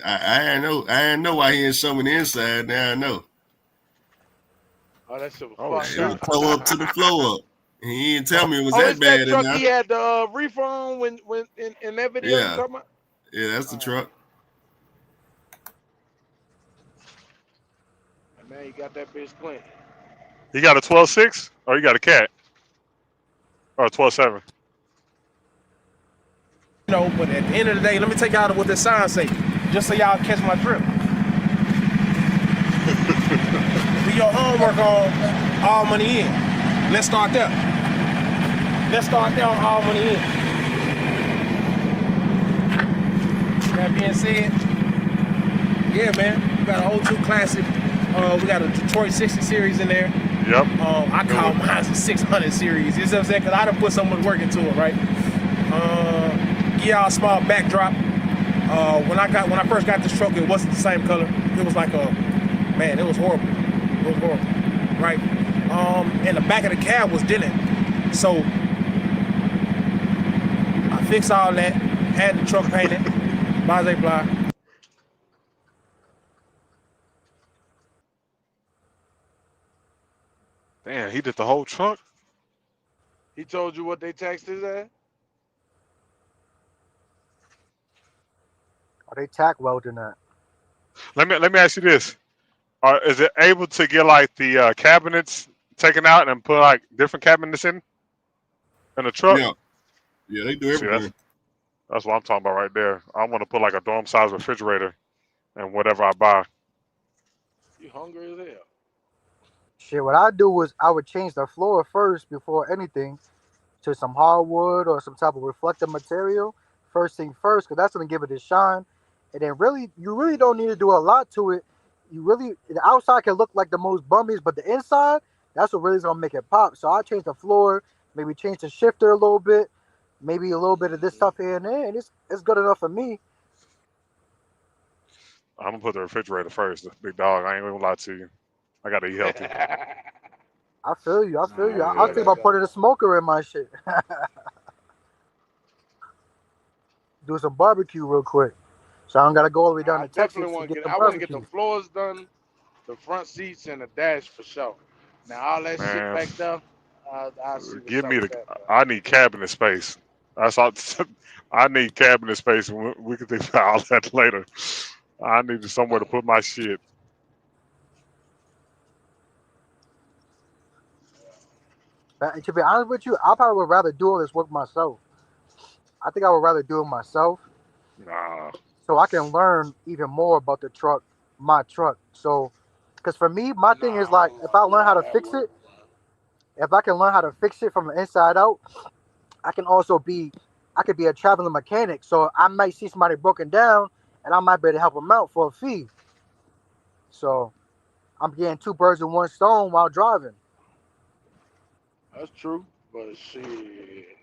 I didn't know why he ain't showing the inside. Now I know. Oh, that shit was It was toe up to the floor up. He didn't tell me it was that that bad truck enough. he had the reefer on when in that video you talking about? Yeah, that's the truck. Man, you got that bitch clean. You got a 12.6 or you got a cat? Or a 12.7? But at the end of the day, let me take y'all to what this sign say, just so y'all catch my drift. Do your homework on all money in. Let's start there. Let's start there on all money in. That being said, yeah, man, we got an 02 Classic. We got a Detroit 60 series in there. Yep. I call mine a 600 series. You know what I'm saying? Because I done put so much work into it, right? Give y'all a small backdrop. When I first got this truck, it wasn't the same color. It was like it was horrible. It was horrible, right? And the back of the cab was dented. So I fixed all that, had the truck painted, Base Ply. Damn, he did the whole truck. He told you what they taxed his ass? Are they tack welding that? Let me ask you this: is it able to get like the cabinets taken out and put like different cabinets in the truck? Yeah, they do See, everything. that's what I'm talking about right there. I want to put like a dorm-size refrigerator and whatever I buy. You hungry as hell? Shit, what I do was I would change the floor first before anything to some hardwood or some type of reflective material. First thing first, because that's gonna give it a shine. And then you really don't need to do a lot to it. The outside can look like the most bummies, but the inside, that's what really is gonna make it pop. So I change the floor, maybe change the shifter a little bit, maybe a little bit of this stuff here and there, and it's good enough for me. I'm gonna put the refrigerator first, big dog. I ain't gonna lie to you. I gotta eat healthy. I feel you. I Yeah. was thinking about putting a smoker in my shit. Do some barbecue real quick. So I don't gotta go all the way down I to Texas definitely to want to get get. the I want to get barbecue. the floors done, the front seats, and the dash for sure. Now all that shit Man, back there, I'll see what's give up me with the. that. I need cabinet space. That's all. I need cabinet space. We can think about all that later. I need somewhere to put my shit. But to be honest with you, I probably would rather do all this work myself. I think I would rather do it myself, Nah. so I can learn even more about the truck, my truck. So, because for me, my thing is like, if I learn how to fix it, if I can learn how to fix it from the inside out, I could be a traveling mechanic. So I might see somebody broken down, and I might be able to help them out for a fee. So I'm getting two birds with one stone while driving. That's true, but shit,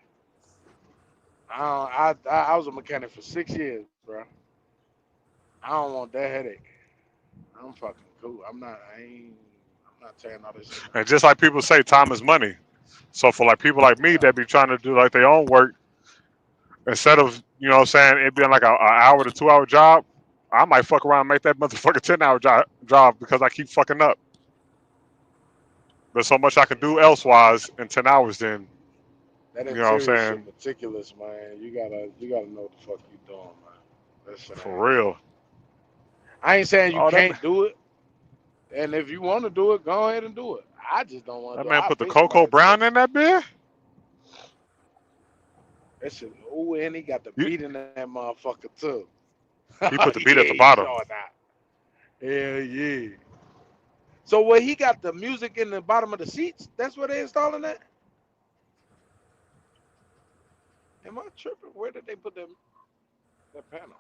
I was a mechanic for 6 years, bro. I don't want that headache. I'm fucking cool. I'm not tearing all this shit. And just like people say, time is money. So for like people like me that be trying to do like their own work, instead of, you know what I'm saying, it being like an hour to 2 hour job, I might fuck around and make that motherfucker 10-hour job because I keep fucking up. There's so much I can do elsewise in 10 hours then, That you know what I'm interior saying? shit meticulous, man. You gotta know what the fuck you doing, man. That shit For ain't- real. I ain't saying you Oh, can't do it, and if you want to do it, go ahead and do it. I just don't want to That do it. man I'll put the pay Cocoa somebody to do Brown it. in that beer? That shit. Ooh, and he got the You- beat in that motherfucker too. He put the beat at the Yeah, bottom. he showing out. Hell yeah. So where he got the music in the bottom of the seats, that's where they installing that? Am I tripping? Where did they put that panel?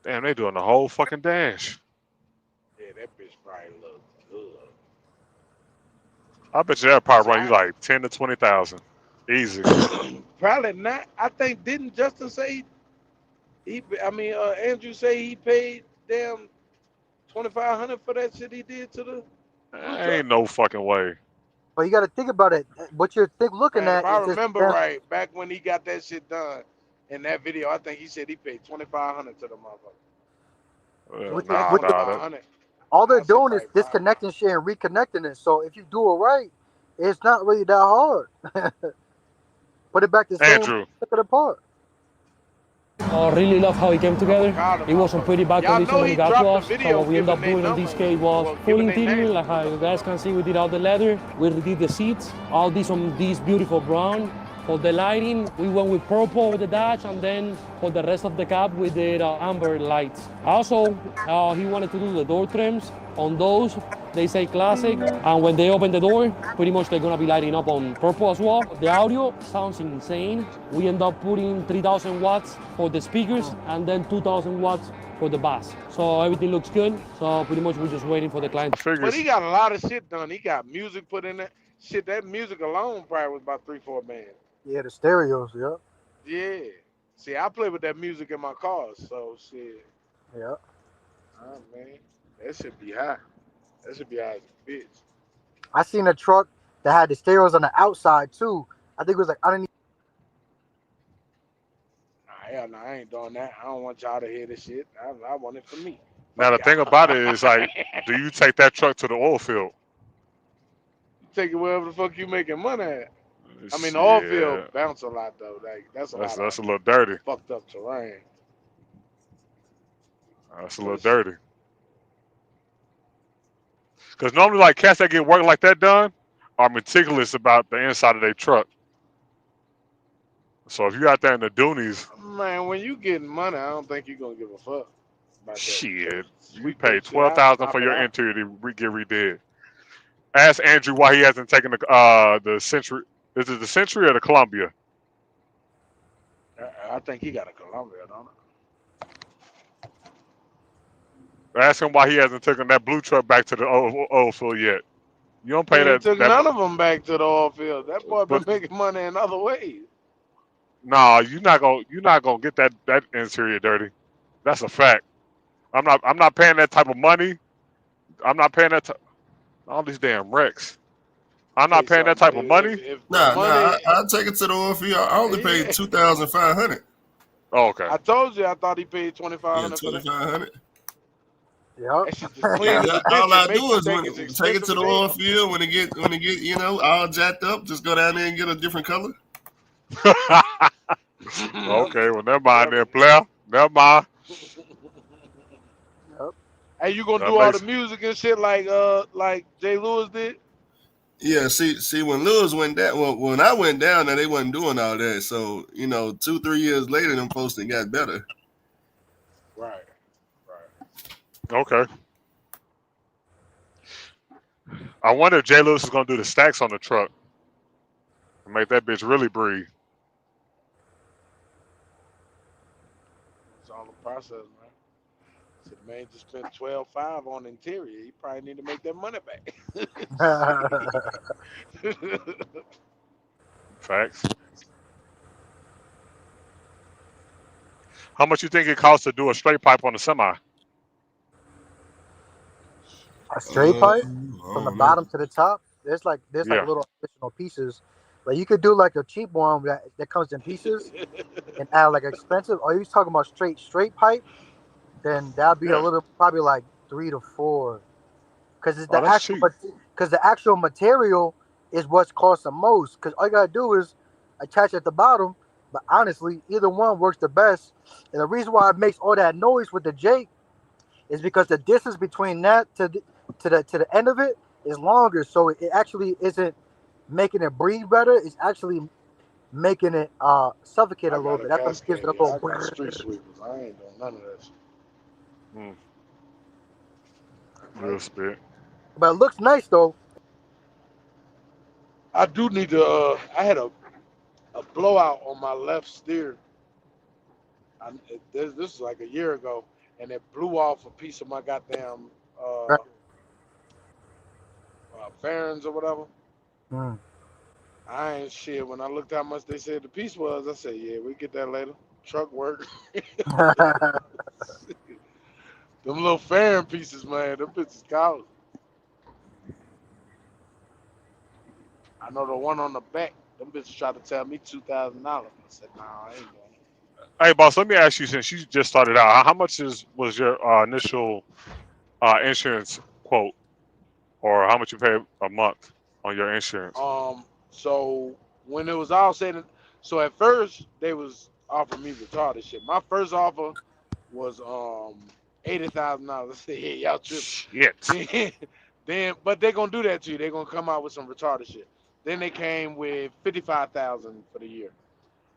Damn, they doing the whole fucking dash. Yeah, that bitch probably look good. I bet you that probably run you like 10 to 20,000. Easy. Probably not. I think didn't Justin say Andrew say he paid damn 2,500 for that shit he did to the blue truck. Ain't no fucking way. But you got to think about it. What you're looking Man, at if I is just remember right, back when he got that shit done in that video, I think he said he paid 2,500 to the motherfucker. With Nah, with the, 2,500. all they're I said doing is probably 500. disconnecting shit and reconnecting it. So if you do it right, it's not really that hard. Put it back the same Andrew. way, took it apart. Really love how it came together. It was in pretty bad Y'all condition know when he it got to dropped us. the So video what we ended up giving doing they on this number. case was Well, full giving they interior, name. like how you guys can see we did all the leather. We redid the seats, all this on this beautiful brown. For the lighting, we went with purple with the dash, and then for the rest of the cab, we did amber lights. Also, he wanted to do the door trims. On those, they say classic, and when they open the door, pretty much they're gonna be lighting up on purple as well. The audio sounds insane. We end up putting 3,000 watts for the speakers, and then 2,000 watts for the bass. So everything looks good. So pretty much we're just waiting for the client. But he got a lot of shit done. He got music put in that shit. That music alone probably was about 3-4 bands. Yeah, the stereos. Yep. Yeah. See, I play with that music in my cars, so shit. Yep. Man, that should be high. That should be high as a bitch. I seen a truck that had the stereos on the outside too. I think it was like underneath. Nah, hell no, I ain't doing that. I don't want y'all to hear this shit. I want it for me. Now the Fuck thing y'all. about it is like, do you take that truck to the oil field? Take it wherever the fuck you making money at. I mean, the oil Shit, field bounce a lot though. Like that's a lot that's of a little dirty. fucked up terrain. That's a little dirty. Because normally, like cats that get work like that done are meticulous about the inside of their truck. So if you out there in the Doonies, Man, when you getting money, I don't think you're gonna give a fuck about that. shit, you Sweep pay that shit out, $12,000 knock for it your out. interior to get redid. Ask Andrew why he hasn't taken the Century. Is it the Century or the Columbia? I think he got a Columbia, don't Ask him why he hasn't taken that blue truck back to the oil field yet. You don't he? He pay ain't took that. none of them back to the oil field. That boy been But making money in other ways. nah, you're not gonna get that interior dirty. That's a fact. I'm not paying that type of money. I'm not paying that. All these damn wrecks. I'm not paying that type of money. If the Nah, money, I'll take it to the oil field. I only paid yeah. 2,500. Oh, okay. I told you I thought he paid Yeah, 2,500 for that. 2,500. Yep. That shit just clean as a bitch. All I It make do you is think when it's take it expensive to the as oil hell. field when it get all jacked up. Just go down there and get a different color. Okay, well never mind then, player. Never mind. Yep. Hey, you gonna That do all makes the music and shit like Jay Lewis did? Yeah, see when Lewis went down, well, when I went down there, they wasn't doing all that. So 2-3 years later, them folks that got better. Right. Okay. I wonder if Jay Lewis is gonna do the stacks on the truck and make that bitch really breathe. It's all the process, man. So the man just spent 12.5 on interior. He probably need to make that money back. Facts. How much you think it costs to do a straight pipe on a semi? A straight pipe I from the don't know. bottom to the top. There's like Yeah. little additional pieces. Like you could do like a cheap one that comes in pieces and add like expensive. Or you talking about straight pipe? Then that'd be a Yeah. little probably like 3 to 4. Because it's Oh, the that's actual cheap. because the actual material is what's cost the most. Because all you gotta do is attach at the bottom. But honestly, either one works the best. And the reason why it makes all that noise with the Jake is because the distance between that to the end of it is longer. So it actually isn't making it breathe better. It's actually making it suffocate a I little got a bit. That's what gives it a Cascadia. I little. got street sweepers. I ain't doing none of that shit. Real spit. But it looks nice though. I do need to. I had a blowout on my left steer. This is like a year ago, and it blew off a piece of my goddamn Right. fairings or whatever. Mm. I ain't shit. When I looked how much they said the piece was, I said, yeah, we get that later. Truck work. Them little fairing pieces, man, them bitches cost. I know the one on the back, them bitches tried to tell me $2,000. I said, nah, I ain't doing it. Hey, boss, let me ask you, since you just started out, how much was your initial insurance quote, or how much you pay a month on your insurance? So when it was all said, so at first they was offering me retarded shit. My first offer was $80,000. I said, yeah, y'all tripping. Shit. Then, but they gonna do that to you. They gonna come out with some retarded shit. Then they came with $55,000 for the year.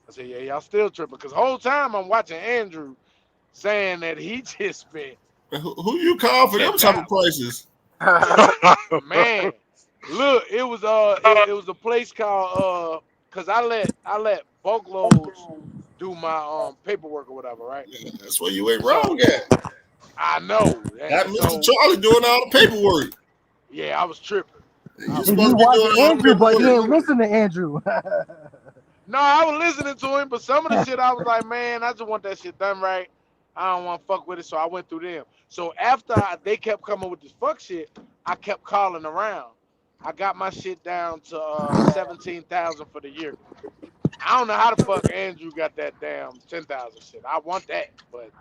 I said, yeah, y'all still tripping. Because the whole time I'm watching Andrew saying that he just spent. Who you call for them type of prices? Man, look, it was a place called because I let bulk loads do my paperwork or whatever, right? Yeah, that's where you ain't wrong at. I know. Got Mr. Charlie doing all the paperwork. Yeah, I was tripping. You He supposed to be doing watching all the Andrew, but he paperwork. ain't listen to Andrew. No, I was listening to him, but some of the shit I was like, man, I just want that shit done right. I don't want to fuck with it, so I went through them. So after they kept coming with this fuck shit, I kept calling around. I got my shit down to 17,000 for the year. I don't know how the fuck Andrew got that damn 10,000 shit. I want that, but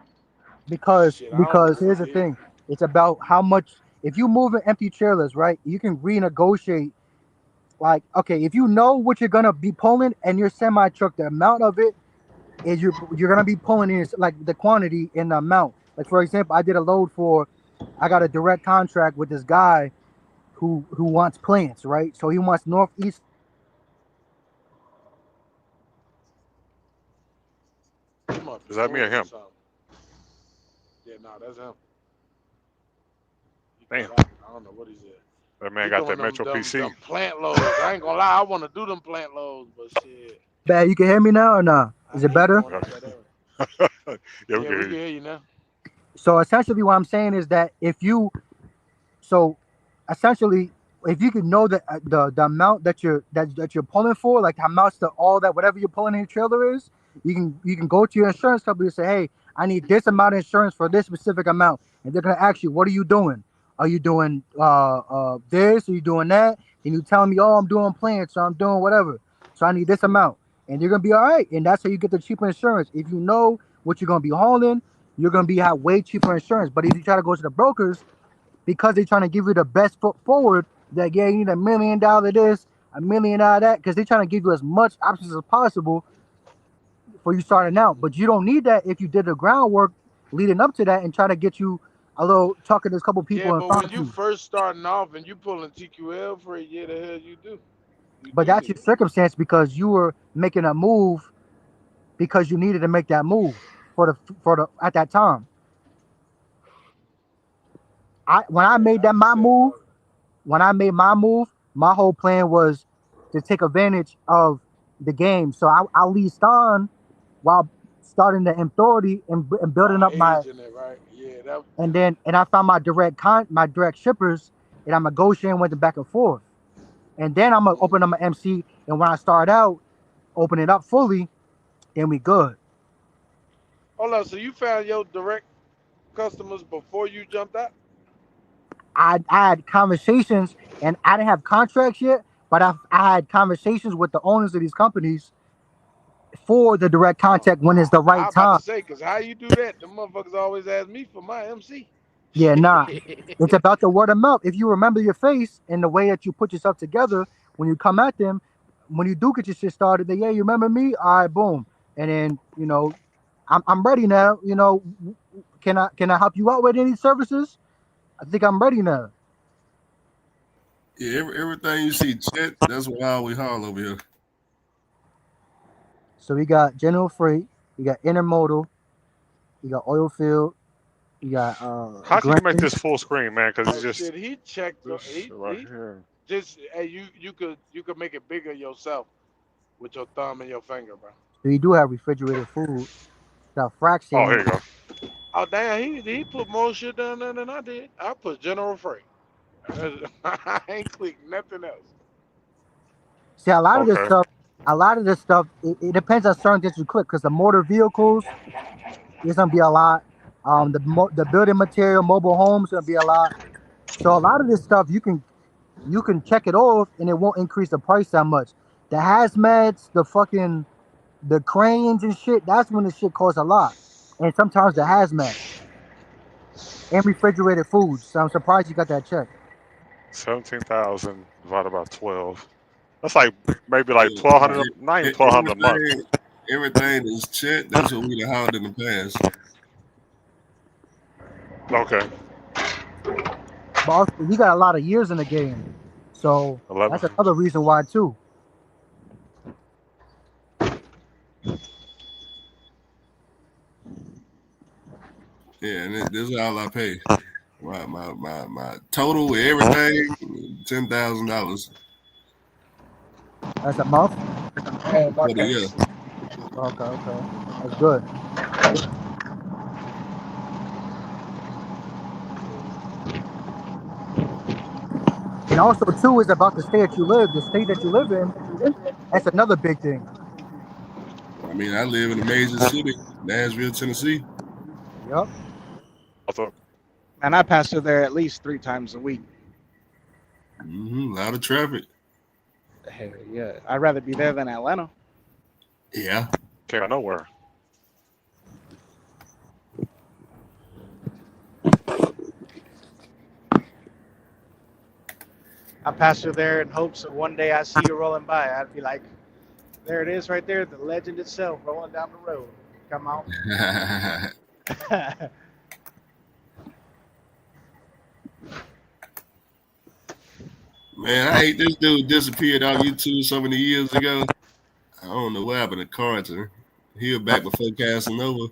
because shit, I don't know what here's he the did. thing. It's about how much. If you move in empty trailers, right, you can renegotiate. Like, okay, if you know what you're gonna be pulling and your semi truck, the amount of it is you're gonna be pulling in like the quantity and the amount. Like for example, I did a load I got a direct contract with this guy who wants plants, right? So he wants northeast. He must be Is that me or full or him? something. Yeah, no, that's him. He Damn, cut out. I don't know what he said. that man He got doing that Metro PC. them plant loads. I ain't gonna lie, I want to do them plant loads, but shit, Bad, you can hear me now or not? I Is it hate better? going up that area. Yeah, we Yeah, can we hear can you. hear you now. So essentially, what I'm saying is that so essentially, if you can know the amount that you're pulling for, like how much all that whatever you're pulling in your trailer is, you can go to your insurance company and say, hey, I need this amount of insurance for this specific amount, and they're gonna ask you, what are you doing? Are you doing this? Are you doing that? And you tell me, oh, I'm doing plants, so I'm doing whatever. So I need this amount, and you're gonna be all right. And that's how you get the cheaper insurance. If you know what you're gonna be hauling, you're gonna have way cheaper insurance. But if you try to go to the brokers, because they're trying to give you the best foot forward, that yeah, you need $1 million this, $1 million of that, because they're trying to give you as much options as possible for you starting out. But you don't need that if you did the groundwork leading up to that and try to get you a little talking to a couple Yeah, people in but front when of you you. first starting off and you pulling TQL for a year, the hell you do? You But do that's need your it. circumstance because you were making a move because you needed to make that move for the at that time. When I Yeah, made I that my understand. move, when I made my move, my whole plan was to take advantage of the game. So I leased on while starting the M30 and building While up my, aging it, right? Yeah, that. and I found my direct shippers, and I'm negotiating with them back and forth. And then I'm gonna open up my MC, and when I start out, open it up fully, then we good. Hold on, so you found your direct customers before you jumped out? I had conversations, and I didn't have contracts yet, but I had conversations with the owners of these companies for the direct Oh, contact when it's the I right about to time. say, cause how you do that? The motherfuckers always ask me for my MC. Yeah, nah. Shit. It's about the word of mouth. If you remember your face and the way that you put yourself together when you come at them, when you do get your shit started, they, yeah, you remember me? All right, boom. And then, I'm ready now. Can I help you out with any services? I think I'm ready now. Yeah, everything you see, Chet, that's what I always haul over here. So we got general freight, you got intermodal, you got oil field, you got How can you make grain. this full screen, man? Because Oh it's just shit, he checked. this He right here. just hey, you could make it bigger yourself with your thumb and your finger, bro. So you do have refrigerated food, got Oh, here fractions. you go. Oh damn, he put more shit down there than I did. I put general freight. I ain't clicked nothing else. See, Okay. a lot of this stuff, it depends on certain things you click because the motor vehicles is gonna be a lot. The building material, mobile homes gonna be a lot. So a lot of this stuff you can check it off and it won't increase the price that much. The hazmats, the cranes and shit, that's when the shit costs a lot. And sometimes the hazmats and refrigerated foods. So I'm surprised you got that check. 17,000 divided by 12. That's like maybe like Yeah, 1,200, not even 1,200 a month. everything is Chet. That's what we done hauled in the past. Okay. But also he got a lot of years in the game. So 11. that's another reason why too. Yeah, and this is all I pay. My total with everything, $10,000 That's a month. for the year. Okay. That's good. And also too is about the state that you live. The state that you live in, that's another big thing. mean, I live in a major city, Nashville, Tennessee. Yep. And I pass through there at least 3 times a week. A lot of traffic. Hell yeah. I'd rather be there than Atlanta. Yeah. Came out nowhere. I pass through there in hopes that one day I see you rolling by. I'd be like, there it is right there, the legend itself rolling down the road. Come out. Man, I hate this dude disappeared off YouTube so many years ago. I don't know what happened to Carter. He was back before Casanova.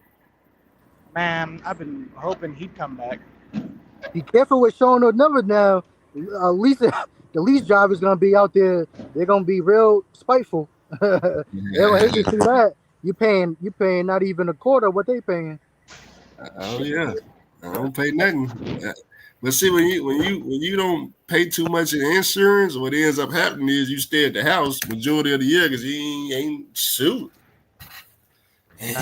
Man, I've been hoping he'd come back. Be careful with showing those numbers now. At least the lease driver's gonna be out there. They're gonna be real spiteful. They'll hate to see that. You paying not even a quarter of what they paying. Oh yeah, I don't pay nothing. But see, when you don't pay too much in insurance, what ends up happening is you stay at the house majority of the year because you ain't sued. You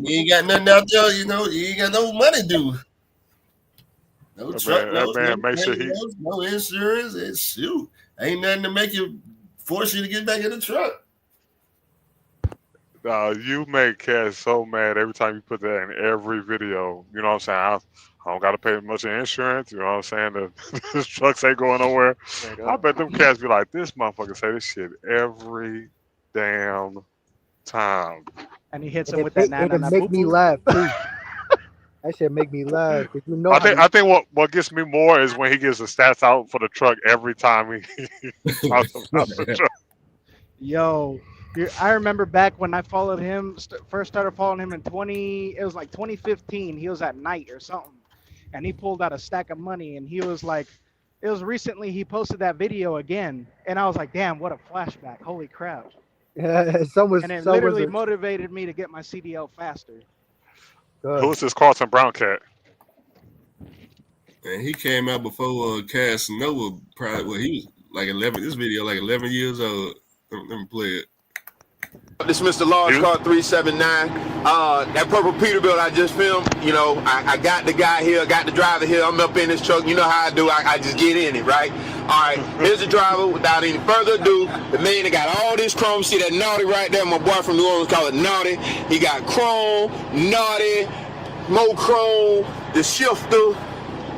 ain't got nothing out there, you know. You ain't got no money due. No truck, no insurance. It's shoot. Ain't nothing to make you force you to get back in the truck. You make Cass so mad every time you put that in every video. You know what I'm saying? I don't got to pay much in insurance. You know what I'm saying? The trucks ain't going nowhere. I bet them cats be like, this motherfucker say this shit every damn time. And he hits him with that It'll make me laugh too. That shit make me laugh. You know I think what gets me more is when he gives the stats out for the truck every time he talks about the truck. Yo, I remember back when I followed him, first started following him in 2015. He was at night or something, and he pulled out a stack of money, and he was like, it was recently he posted that video again, and I was like, damn, what a flashback! Holy crap! And it literally motivated me to get my CDL faster. Who's this Carlton Brown cat? And he came out before Casanova. Probably, well, he was like 11. This video like 11 years old. Let me play it. This is Mr. Large Car 379. That purple Peterbilt I just filmed, you know, I got the guy here, got the driver here. I'm up in this truck. You know how I do. I just get in it, right? All right, here's the driver. Without any further ado, the man that got all this chrome. See that naughty right there? My boy from New Orleans call it naughty. He got chrome, naughty, more chrome, the shifter,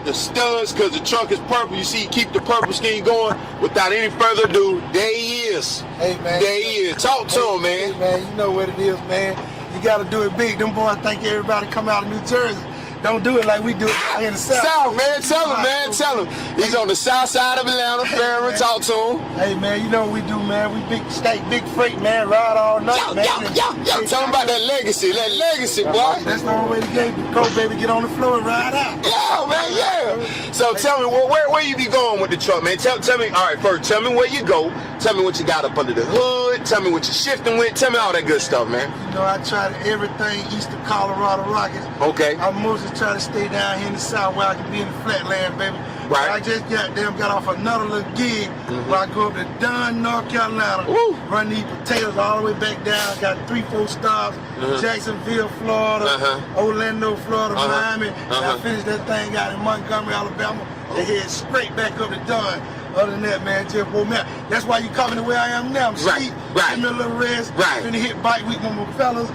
the studs, because the trunk is purple. You see, keep the purple scheme going. Without any further ado, there he is. Hey, man. There he is. Talk to him, man. Hey, man, you know what it is, man. You got to do it big. Them boys think everybody come out of New Jersey. Don't do it like we do it out in the South. South, man. Tell him, man. Tell him. He's on the south side of Atlanta. Farron, talk to him. Hey, man, you know what we do, man. We big steak, big freight, man. Ride all night, man. Yo, tell him about that legacy. That legacy, boy. That's the only way to go, baby. Get on the floor and ride out. Yeah, man, yeah. So tell me, where you be going with the truck, man? Tell me, all right, first, tell me where you go. Tell me what you got up under the hood. Tell me what you're shifting with. Tell me all that good stuff, man. You know, I try to everything east of Colorado Rockies. Okay. I mostly try to stay down here in the South where I can be in the flatland, baby. Right. I just got off another little gig where I go up to Dunn, North Carolina, run these potatoes all the way back down. Got 3-4 stops, Jacksonville, Florida, Orlando, Florida, Miami. And I finished that thing out in Montgomery, Alabama. They head straight back up to Dunn. Other than that, man, just woke me up. That's why you coming to where I am now. I'm sleep, give me a little rest, finna hit bike week with my fellas,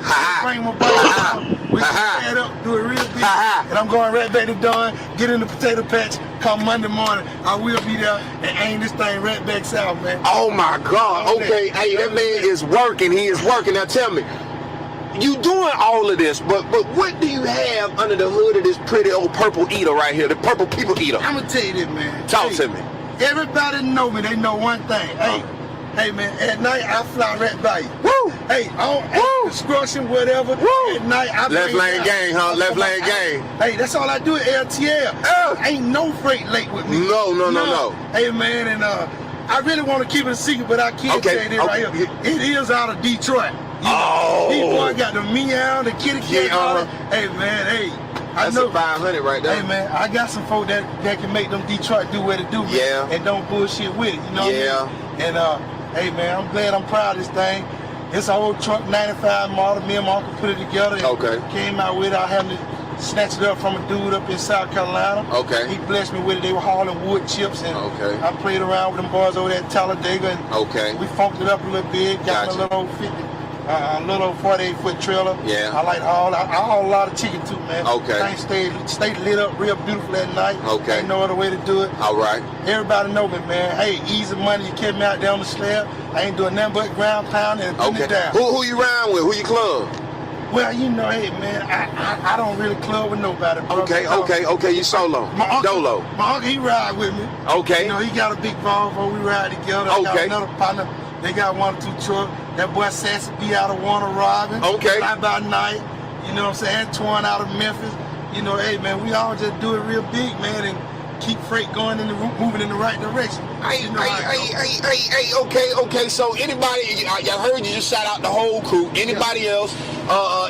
bring my bike out, we can up, do it real big, and I'm going right back to Dunn, get in the potato patch, come Monday morning, I will be there and aim this thing right back south, man. Oh my God, okay, hey, that man is working, he is working. Now tell me, you doing all of this, but what do you have under the hood of this pretty old purple eater right here, the purple people eater? I'm gonna tell you this, man. Talk to me. Everybody know me. They know one thing. Hey, man. At night I fly right by you. Woo! Hey, I don't discretion, whatever. Woo! At night I left lane gang, huh? Left lane gang. Hey, that's all I do at LTL. Ain't no freight late with me. No. Hey, man, and I really want to keep it a secret, but I can't say this right here. It is out of Detroit. These boys got the meow, the kitty cat. Hey, man, hey. That's a 500 right there. Hey, man, I got some folk that can make them Detroit do what it do, man. Yeah. And don't bullshit with it, you know what I mean? And, hey, man, I'm glad I'm proud of this thing. It's an old truck, 95 model. Me and my uncle put it together. Okay. Came out with it. I had to snatch it up from a dude up in South Carolina. Okay. He blessed me with it. They were hauling wood chips, and I played around with them boys over there at Talladega. And we funked it up a little bit. Got a little 48-foot trailer. Yeah. I like I haul a lot of chicken too, man. Okay. Things stayed lit up real beautiful at night. Okay. Ain't no other way to do it. All right. Everybody know me, man. Hey, easy money. You kept me out there on the slab. I ain't doing nothing but ground pound and putting it down. Who you ride with? Who you club? Well, you know, hey, man, I don't really club with nobody, bro. Okay. You solo. Dolo. My uncle, he ride with me. Okay. You know, he got a big Volvo. We ride together. I got another partner. They got 1 or 2 trucks. That boy Sassy B out of Warner Robin. Okay. Fly by night. You know what I'm saying? Antoine out of Memphis. You know, hey, man, we all just do it real big, man, and keep freight going moving in the right direction. Okay. So anybody, I heard you just shout out the whole crew. Anybody else?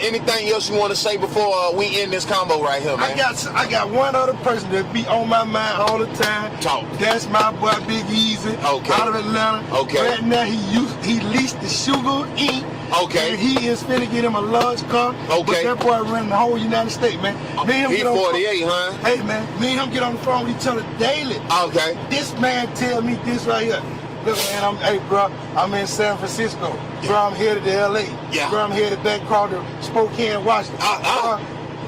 Anything else you want to say before we end this combo right here, man? I got one other person that be on my mind all the time. Talk. That's my boy Big Easy. Okay. Out of Atlanta. Okay. Right now he leased the Sugar Inc. Okay. And he is finna get him a large car. Okay. But that boy running the whole United States, man. Me and him He get on 48, huh? Hey, man. Me and him get on the phone with each other daily. Okay. This man tell me this right here. Look, man, bro, I'm in San Francisco. Bro, I'm headed to LA. Yeah. Bro, I'm headed back across to Spokane, Washington.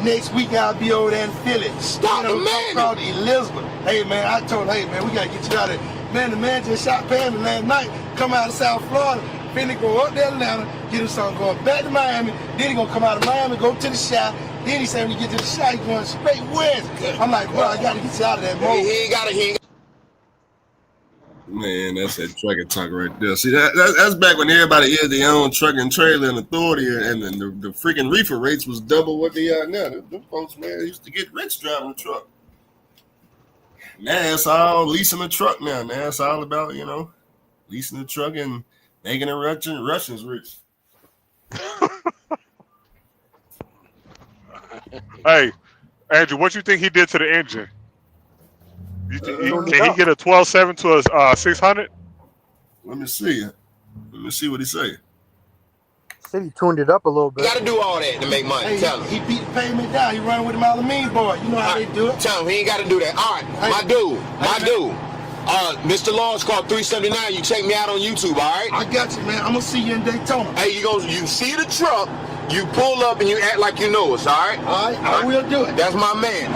Next week I'll be over there in Philly. Stop the man. Called Elizabeth. Hey, man, I told her, hey, man, we gotta get you out of there. Man, the man just shot past me last night. Come out of South Florida. Finna go up to Atlanta, get him something going back to Miami. Then he gonna come out of Miami, go to the shop. Then he said when you get to the shop, he going straight west. I'm like, bro, I gotta get you out of that mode. He ain't got Man, that's that trucking talk right there. See, that's back when everybody had their own truck and trailer and authority, and the freaking reefer rates was double what they are now. Them folks, man, used to get rich driving a truck. Now it's all leasing a truck now. Now it's all about, leasing a truck and making the Russians rich. Hey, Andrew, what you think he did to the engine? Can he get a 12.7 to a 600? Let me see. Let me see what he say. Said he tuned it up a little bit. You gotta do all that to make money. Hey, Tell him. he beat the payment down. He running with them Alameen boy. You know how they do it. Tell him he ain't gotta do that. All right, my dude. Mr. Lawrence Car 379. You check me out on YouTube, all right? I got you, man. I'm gonna see you in Daytona. Hey, you see the truck, you pull up and you act like you know us, all right? All right, I will do it. That's my man.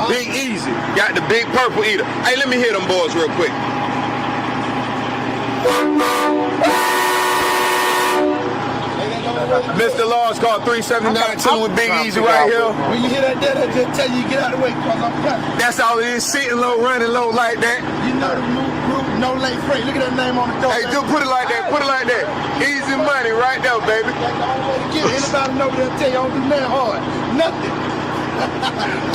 Big Easy. Got the big purple eater. Hey, let me hear them boys real quick. Mr. Lawrence Car 379 chilling with Big Easy right here. When you hear that, I just tell you get out of the way because I'm coming. That's all it is, sitting low, running low like that. You know the group, no late freight. Look at that name on the door. Hey, dude, put it like that. Easy money right there, baby. Anybody know they'll tell you I don't do nothing hard. Nothing.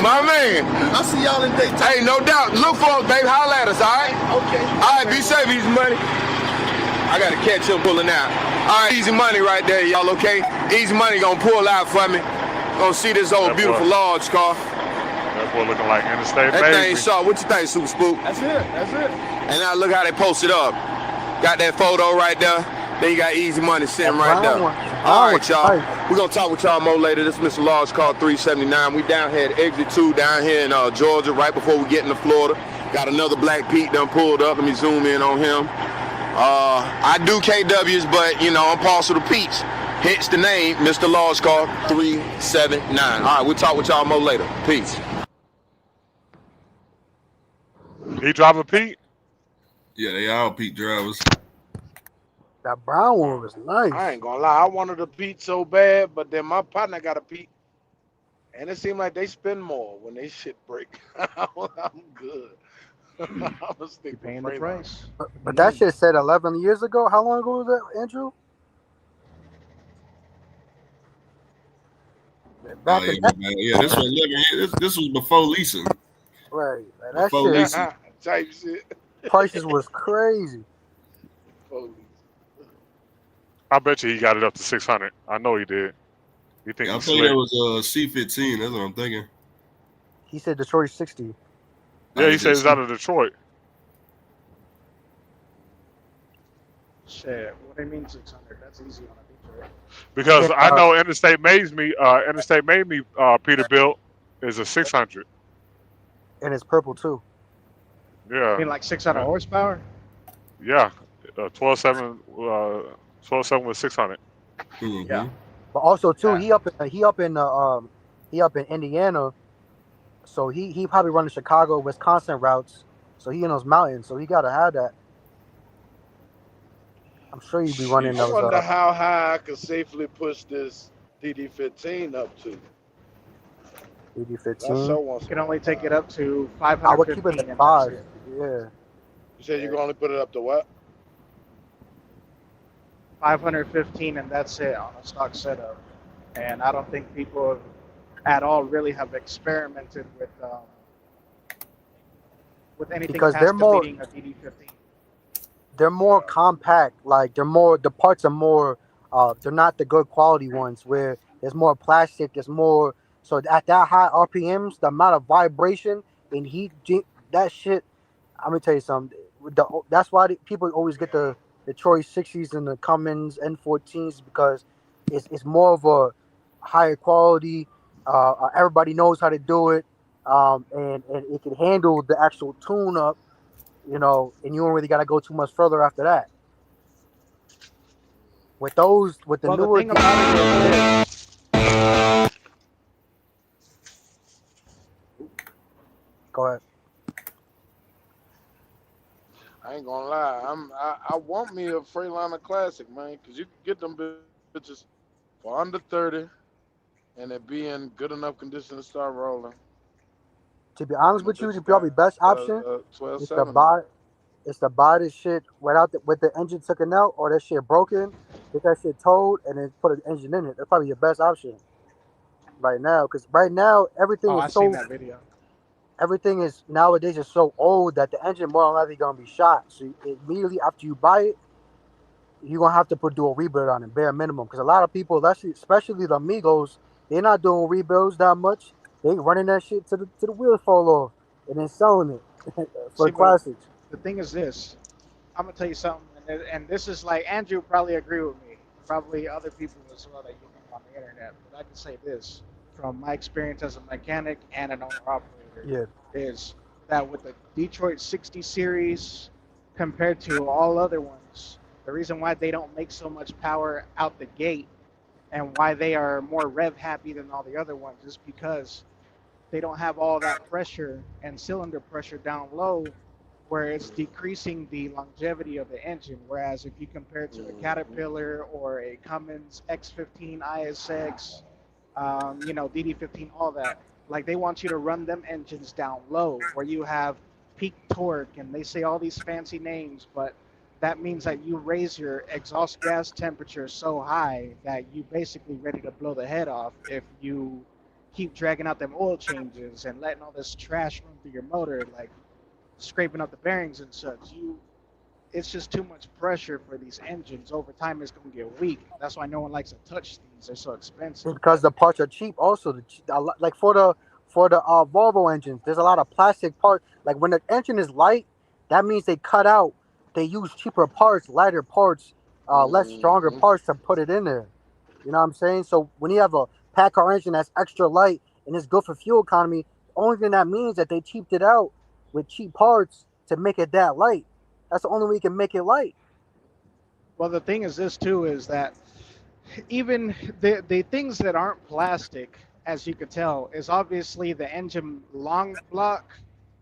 My man. I'll see y'all in Daytona. Hey, no doubt. Look for us, baby. Holla at us, all right? Okay. All right, be safe, Easy Money. I got to catch him pulling out. All right, Easy Money right there, y'all, okay? Easy Money gonna pull out for me. Gonna see this old beautiful large car. That boy looking like Interstate That Baby. thing sharp. What you think, Super Spook? That's it. And now look how they posted up. Got that photo right there. Then you got Easy Money sitting right there. All right, y'all. We're going to talk with y'all more later. This is Mr. Large Car 379. We down here at Exit 2 down here in Georgia right before we get into Florida. Got another Black Pete done pulled up. Let me zoom in on him. I do KWs, but, I'm partial to Pete's. Hence the name, Mr. Large Car 379. All right, we'll talk with y'all more later. Peace. He driving Pete? Yeah, they all Pete drivers. That brown one was nice. I ain't gonna lie, I wanted a Pete so bad, but then my partner got a Pete, and it seemed like they spend more when they shit break. I'm good. I'm gonna stick paying to the price. But that shit said 11 years ago. How long ago was that, Andrew? Back in that, This was 11 years. This was before leasing. right. That Before shit, leasing. Type shit. prices was crazy. I bet you he got it up to 600. I know he did. You think I he's think slick? that was a C15. That's what I'm thinking. He said Detroit 60. Yeah, he said he's out of Detroit. Shit, what do you mean 600? That's easy on a Detroit. Because And, I know Interstate made me Peterbilt is a 600. and it's purple too. I Yeah, mean, like 600 horsepower? yeah. 12.7 with 600. Yeah. But also too, Yeah. he up in Indiana, so he probably running Chicago, Wisconsin routes. So he in those mountains, so he gotta have that. I'm sure he'd be running I those. wonder how high I could safely push this DD15 up to. I DD15. sure want You some. can only take it up to I would keep it 515 at and that's 5. it. Yeah. You said you can only put it up to what? 515 and that's it on a stock setup. And I don't think people at all really have experimented with anything Because past deleting a DD15. they're more compact. Like the parts are more. They're not the good quality ones where there's more plastic. There's more. So at that high RPMs, the amount of vibration and heat, that shit. I'm gonna tell you something. That's why people always get the Troy 60s and the Cummins N14s because it's more of a higher quality. Everybody knows how to do it, and it can handle the actual tune up. And you don't really got to go too much further after that. With the Well, the newer, thing about it is this. Go ahead. I ain't gonna lie. I want me a Freightliner Classic, man, because you can get them bitches for under 30, and it be in good enough condition to start rolling. To be honest with you, the probably best option is to buy this shit with the engine taken out or that shit broken, get that shit towed, and then put an engine in it. That's probably your best option right now. Because right now everything I is seen so that video. everything is nowadays is so old that the engine more than likely gonna be shot. So immediately after you buy it, you're gonna have to do a rebuild on it, bare minimum. Because a lot of people, especially the Amigos, they're not doing rebuilds that much. They running that shit to the wheels fall off and then selling it for See, but classics. the thing is this. I'm gonna tell you something, and this is like Andrew probably agree with me, probably other people as well that you know on the internet. But I can say this from my experience as a mechanic and an owner operator is that with the Detroit 60 series compared to all other ones, the reason why they don't make so much power out the gate and why they are more rev happy than all the other ones is because they don't have all that pressure and cylinder pressure down low where it's decreasing the longevity of the engine. Whereas if you compare it to a Caterpillar or a Cummins X15 ISX, DD15, all that, like they want you to run them engines down low where you have peak torque and they say all these fancy names, but that means that you raise your exhaust gas temperature so high that you basically ready to blow the head off if you keep dragging out them oil changes and letting all this trash run through your motor, like scraping up the bearings and such. It's just too much pressure for these engines. Over time, it's going to get weak. That's why no one likes to touch these. They're so expensive. Because the parts are cheap. Also, like for the Volvo engines, there's a lot of plastic parts. Like when the engine is light, that means they cut out. They use cheaper parts, lighter parts, less stronger parts to put it in there. You know what I'm saying? So when you have a Packard engine that's extra light and it's good for fuel economy, the only thing that means that they cheaped it out with cheap parts to make it that light. That's the only way you can make it light. Well, the thing is this too is that even the things that aren't plastic, as you could tell, is obviously the engine long block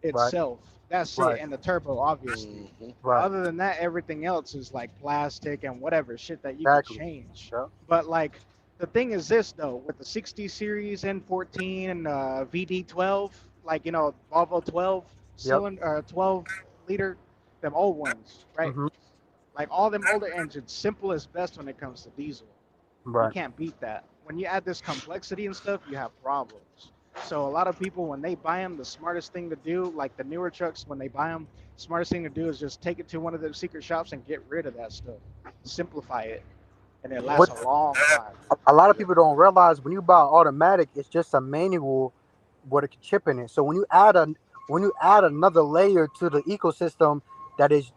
itself. That's it, and the turbo, obviously. Right. Other than that, everything else is like plastic and whatever shit that you can change. But like the thing is this though, with the 60 series N14 and VD12, like Volvo 12 cylinder, 12 liter, them old ones, right? Like all them older engines, simple as best when it comes to diesel. Right. You can't beat that. When you add this complexity and stuff, you have problems. So a lot of people, when they buy them, the smartest thing to do, like the newer trucks, when they buy them, smartest thing to do is just take it to one of the secret shops and get rid of that stuff. Simplify it, and it lasts a long time. A lot of people don't realize when you buy automatic, it's just a manual with a chip in it. So when you add another layer to the ecosystem that is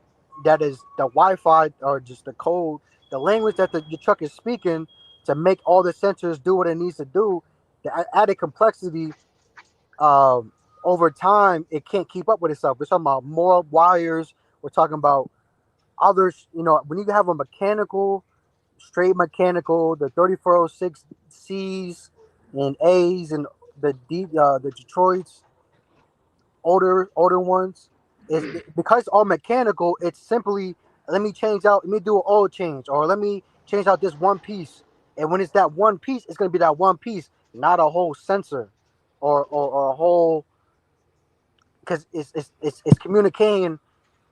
that is the Wi-Fi or just the code, the language that the truck is speaking to make all the sensors do what it needs to do. The added complexity, um, over time, it can't keep up with itself. We're talking about more wires. We're talking about others. When you have a mechanical, straight mechanical, the 3406 C's and A's and the Detroits, older ones, is because it's all mechanical. It's simply let me do an oil change, or let me change out this one piece. And when it's that one piece, it's going to be that one piece, not a whole sensor, or a whole, because it's communicating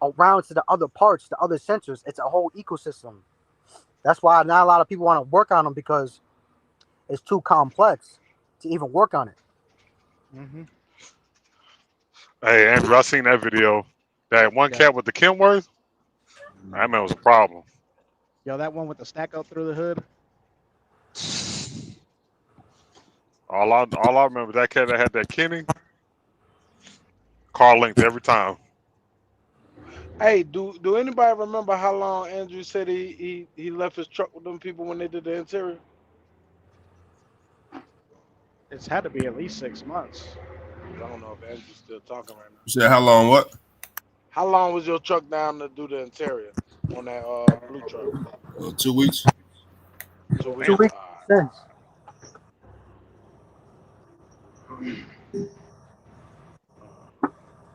around to the other parts, the other sensors. It's a whole ecosystem. That's why not a lot of people want to work on them, because it's too complex to even work on it. Mm-hmm. Hey, Andrew, I seen that video. That one cat with the Kenworth, that man was a problem. Yo, that one with the stack up through the hood. All I remember, that cat that had that Kenny, car linked every time. Hey, do anybody remember how long Andrew said he left his truck with them people when they did the interior? It's had to be at least 6 months. I don't know if Andrew's still talking right now. You said how long? What? How long was your truck down to do the interior on that blue truck? 2 weeks. 2 weeks. 2 weeks since.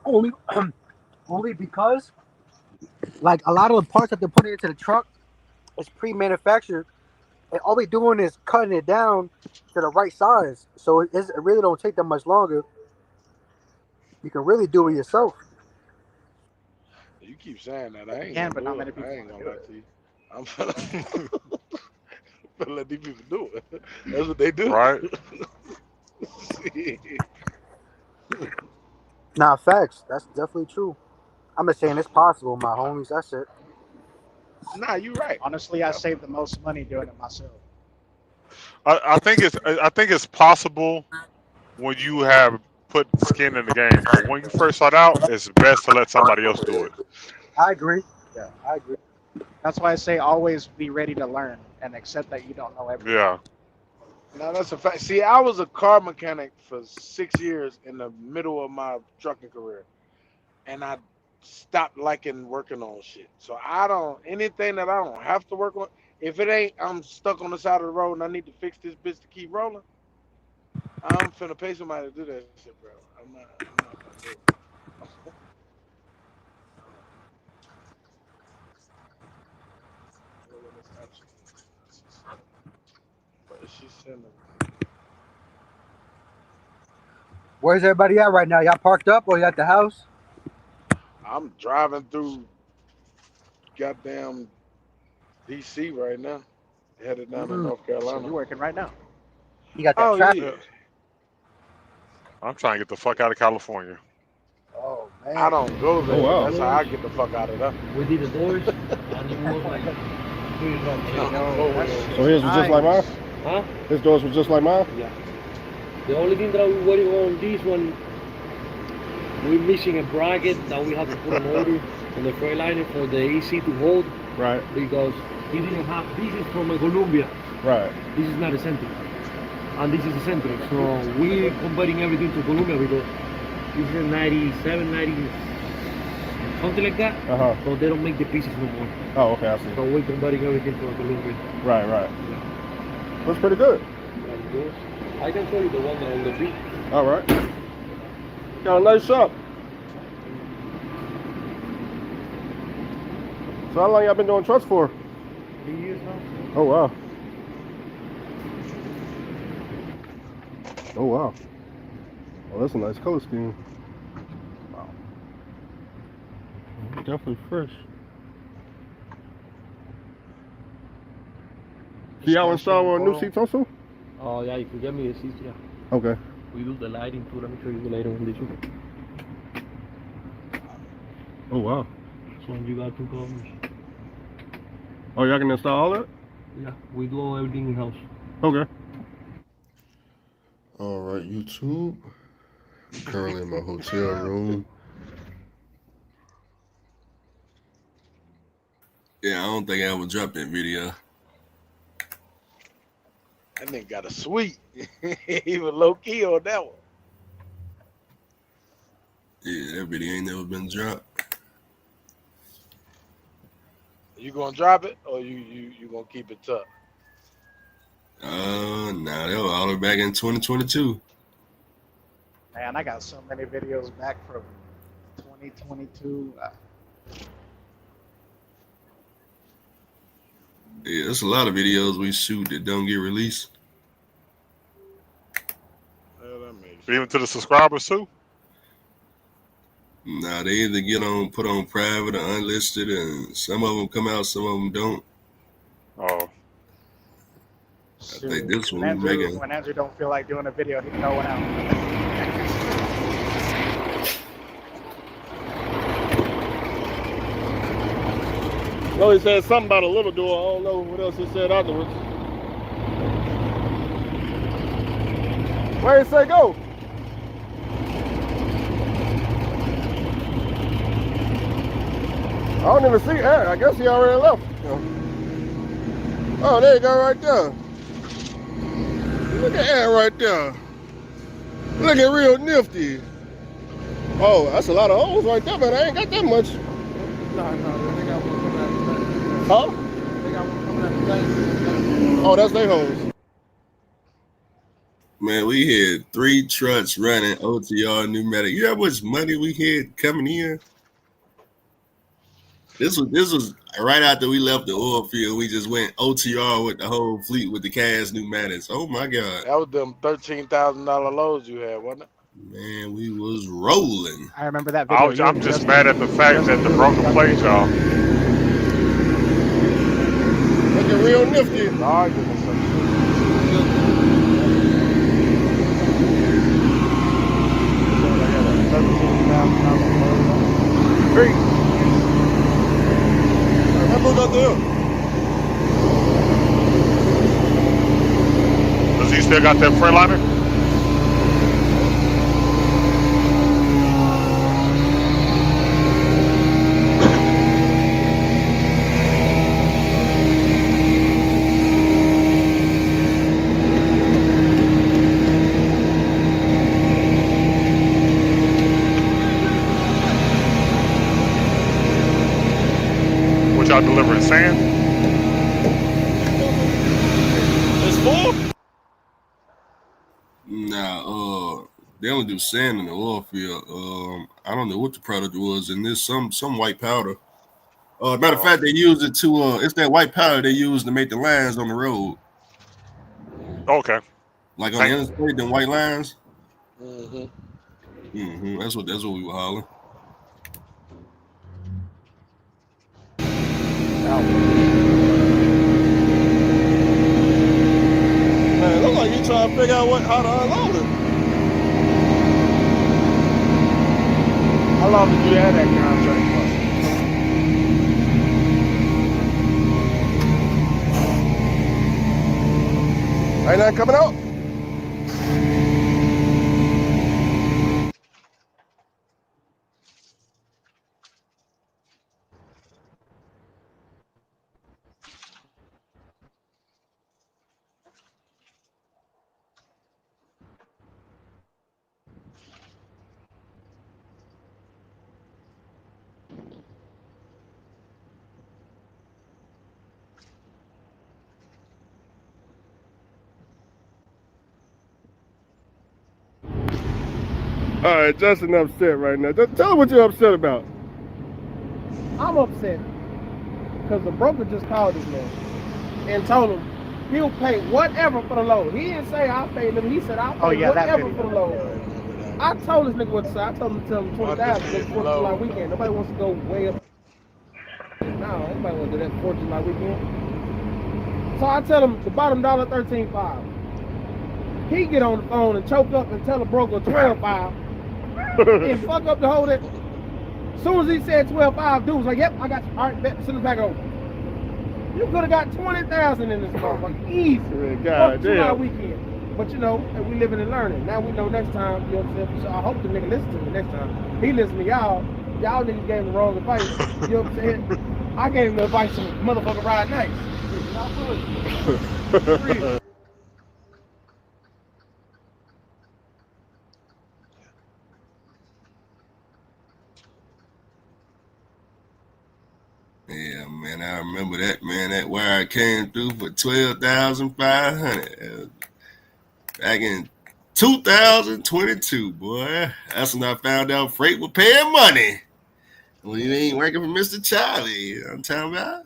Only because, like, a lot of the parts that they're putting into the truck is pre-manufactured, and all they're doing is cutting it down to the right size. So it really don't take that much longer. You can really do it yourself. You keep saying that. I ain't can, gonna but do not it. many people I ain't want gonna to lie do to you. I'm gonna let these people do it. That's what they do. Right. Nah, facts. That's definitely true. I'm just saying it's possible, my homies. That's it. Nah, you right. Honestly, I saved the most money doing it myself. I think it's possible when you have put skin in the game, but when you first start out, it's best to let somebody else do it. I agree. Yeah, I agree. That's why I say always be ready to learn and accept that you don't know everything. Yeah. No, that's a fact. See, I was a car mechanic for 6 years in the middle of my trucking career, and I stopped liking working on shit. So anything that I don't have to work on, if it ain't, I'm stuck on the side of the road and I need to fix this bitch to keep rolling, I'm finna pay somebody to do that shit, bro. I'm not gonna do it. What is she sending? Where's everybody at right now? Y'all parked up or you at the house? I'm driving through goddamn DC right now, headed down to North Carolina. So you're working right now. You got that traffic? Yeah. I'm trying to get the fuck out of California. Oh man. I don't go there. Oh, wow. That's how I get the fuck out of there. We did the doors, and it was like So his was just like mine? Huh? His doors was just like mine? Yeah. The only thing that we're waiting on this one, we're missing a bracket that we have to put an order on the Freightliner for the AC to hold. Right. Because he didn't have, this is from a Columbia. Right. This is not a Centric. And this is a Centric. So we're converting everything to Columbia because this is a 97, 90, something like that. Uh-huh. So they don't make the pieces no more. Oh, okay, I see. So we're converting everything to a Columbia. Right. Yeah. Looks pretty good. And those, I can show you the one on the beach. All right. Got a nice shop. So how long y'all been doing trucks for? 3 years now. Oh, wow. Oh, wow. Oh, that's a nice color scheme. Wow. Definitely fresh. Do y'all install new seats also? Oh yeah, you can get me the seats, yeah. Okay. We do the lighting too. Let me show you the lighting on this one. Oh, wow. So you got 2 colors. Oh, y'all can install all that? Yeah, we do everything in house. Okay. All right, YouTube. Currently in my hotel room. Yeah, I don't think I ever dropped that video. That nigga got a suite. Even low key on that one. Yeah, that video ain't never been dropped. You gonna drop it or you gonna keep it tough? Nah, that was all the way back in 2022. Man, I got so many videos back from 2022. Yeah, there's a lot of videos we shoot that don't get released. Even to the subscribers too? Nah, they either get put on private or unlisted, and some of them come out, some of them don't. Oh. I think this one we making. When Andrew don't feel like doing a video, he throw it out. No, he said something about a little door. I don't know what else he said afterwards. Where he say go? I don't even see Aaron. I guess he already left. Oh, there you go right there. Look at Aaron right there. Look at real nifty. Oh, that's a lot of holes right there, man. I ain't got that much. No, they got one coming out today. Huh? They got one coming out today. Oh, that's their holes. Man, we had 3 trucks running OTR pneumatic. You know how much money we had coming in? This was right after we left the oil field. We just went OTR with the whole fleet with the cast pneumatics. Oh my God. That was them $13,000 loads you had, wasn't it? Man, we was rolling. I remember that video. I'm just mad at the fact that the broken plate, y'all. Looking real nifty. Does he still got that Freightliner? What y'all delivering, sand? It's full? Nah, they only do sand in the oil field. I don't know what the product was, and there's some white powder. Matter of fact, they use it to it's that white powder they use to make the lines on the road. Okay. Like on the interstate, them white lines. Mm-hmm. That's what we were hauling. Man, it look like you trying to figure out how to unload it. How long did you have that contract for? Ain't that coming out? All right, Justin upset right now. Just tell him what you're upset about. I'm upset because the broker just called this man and told him he'll pay whatever for the load. He didn't say I'll pay them. He said I'll pay whatever for the load. I told this nigga what to say. I told him to tell him 20,000 for 4th of July weekend. Nobody wants to go way up. No, nobody wants to do that 4th of July weekend. So I tell him the bottom dollar $13.5. He get on the phone and choke up and tell the broker $12.5 and fuck up the whole day. As soon as he said 12.5, dude was like, yep, I got you. All right, bet, send it back over. You could have got 20,000 in this motherfucker. Easy. God July damn. weekend. But you know, we living and learning. Now we know next time, you know what I'm saying? So I hope the nigga listen to me next time. He listen to y'all. Y'all niggas gave him the wrong advice. You know what I'm saying? I gave him the advice to motherfucker ride nice. Yeah, man, I remember that, man. That wire came through for $12,500 back in 2022, boy. That's when I found out freight was paying money. When you ain't working for Mr. Charlie, you know what I'm talking about?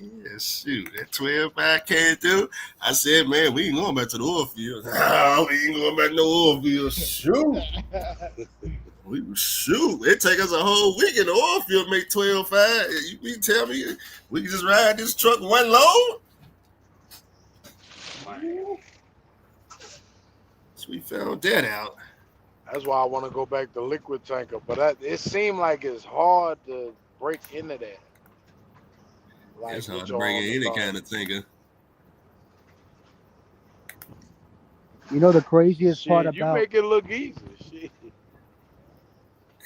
Yeah, shoot, that 12.5 came through. I said, man, we ain't going back to the oil field. No, we ain't going back to the oil field. Shoot. Shoot, it take us a whole week in the oil field to make 12.5. You mean tell me we can just ride this truck one load? So we found that out. That's why I want to go back to liquid tanker, but it seemed like it's hard to break into that. Like It's hard with to your bring own in any authority. kind of tanker. You know the craziest part Shit, you about make it look easy. Shit.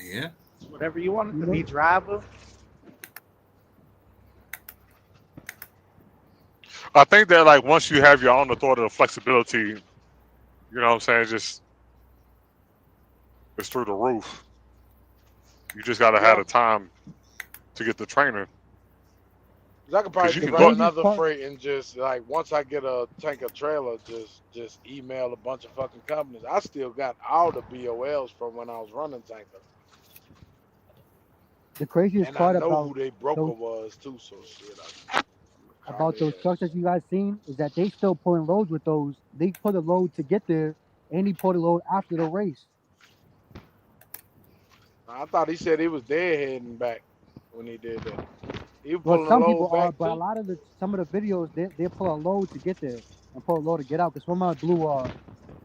Yeah. Whatever you want it to be, driver. I think that like once you have your own authority and flexibility, you know what I'm saying, just it's through the roof. You just gotta have the time to get the training. 'Cause I could probably you just can run do it. another freight and just like once I get a tanker trailer, just email a bunch of fucking companies. I still got all the BOLs from when I was running tanker, the craziest and I part know about who they broker those, was too. So shit, about those trucks that you guys seen is that they still pulling loads with those. They put a load to get there, and he put a load after the race. I thought he said he was deadheading back when he did that. He was Well, pulling some a people load are, back but a too. lot of some of the videos they pull a load to get there and pull a load to get out. Cause someone blew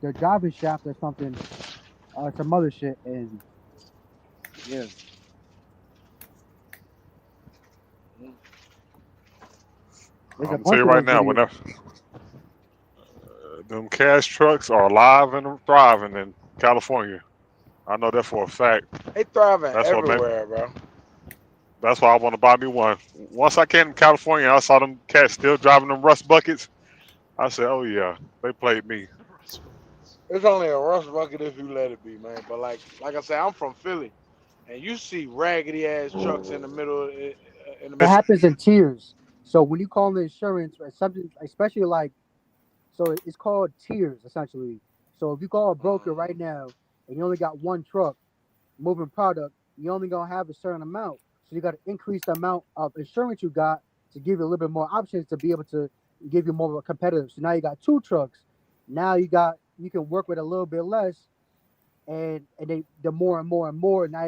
their driving shaft or something, some other shit, and yeah. There's a I'm gonna tell bunch you of right those now, videos. them cash trucks are alive and thriving in California. I know that for a fact. They thriving That's what made, everywhere, bro. that's why I want to buy me one. Once I came to California, I saw them cats still driving them rust buckets. I said, "Oh yeah, they played me." It's only a rust bucket if you let it be, man. But like I said, I'm from Philly, and you see raggedy ass trucks in the middle. In the It middle. happens in tiers. So when you call the insurance or something, especially like, so it's called tiers essentially. So if you call a broker right now and you only got one truck moving product, you only gonna have a certain amount. So you got to increase the amount of insurance you got to give you a little bit more options to be able to give you more of a competitive. So now you got two trucks. Now you can work with a little bit less, and the more and more and more. Now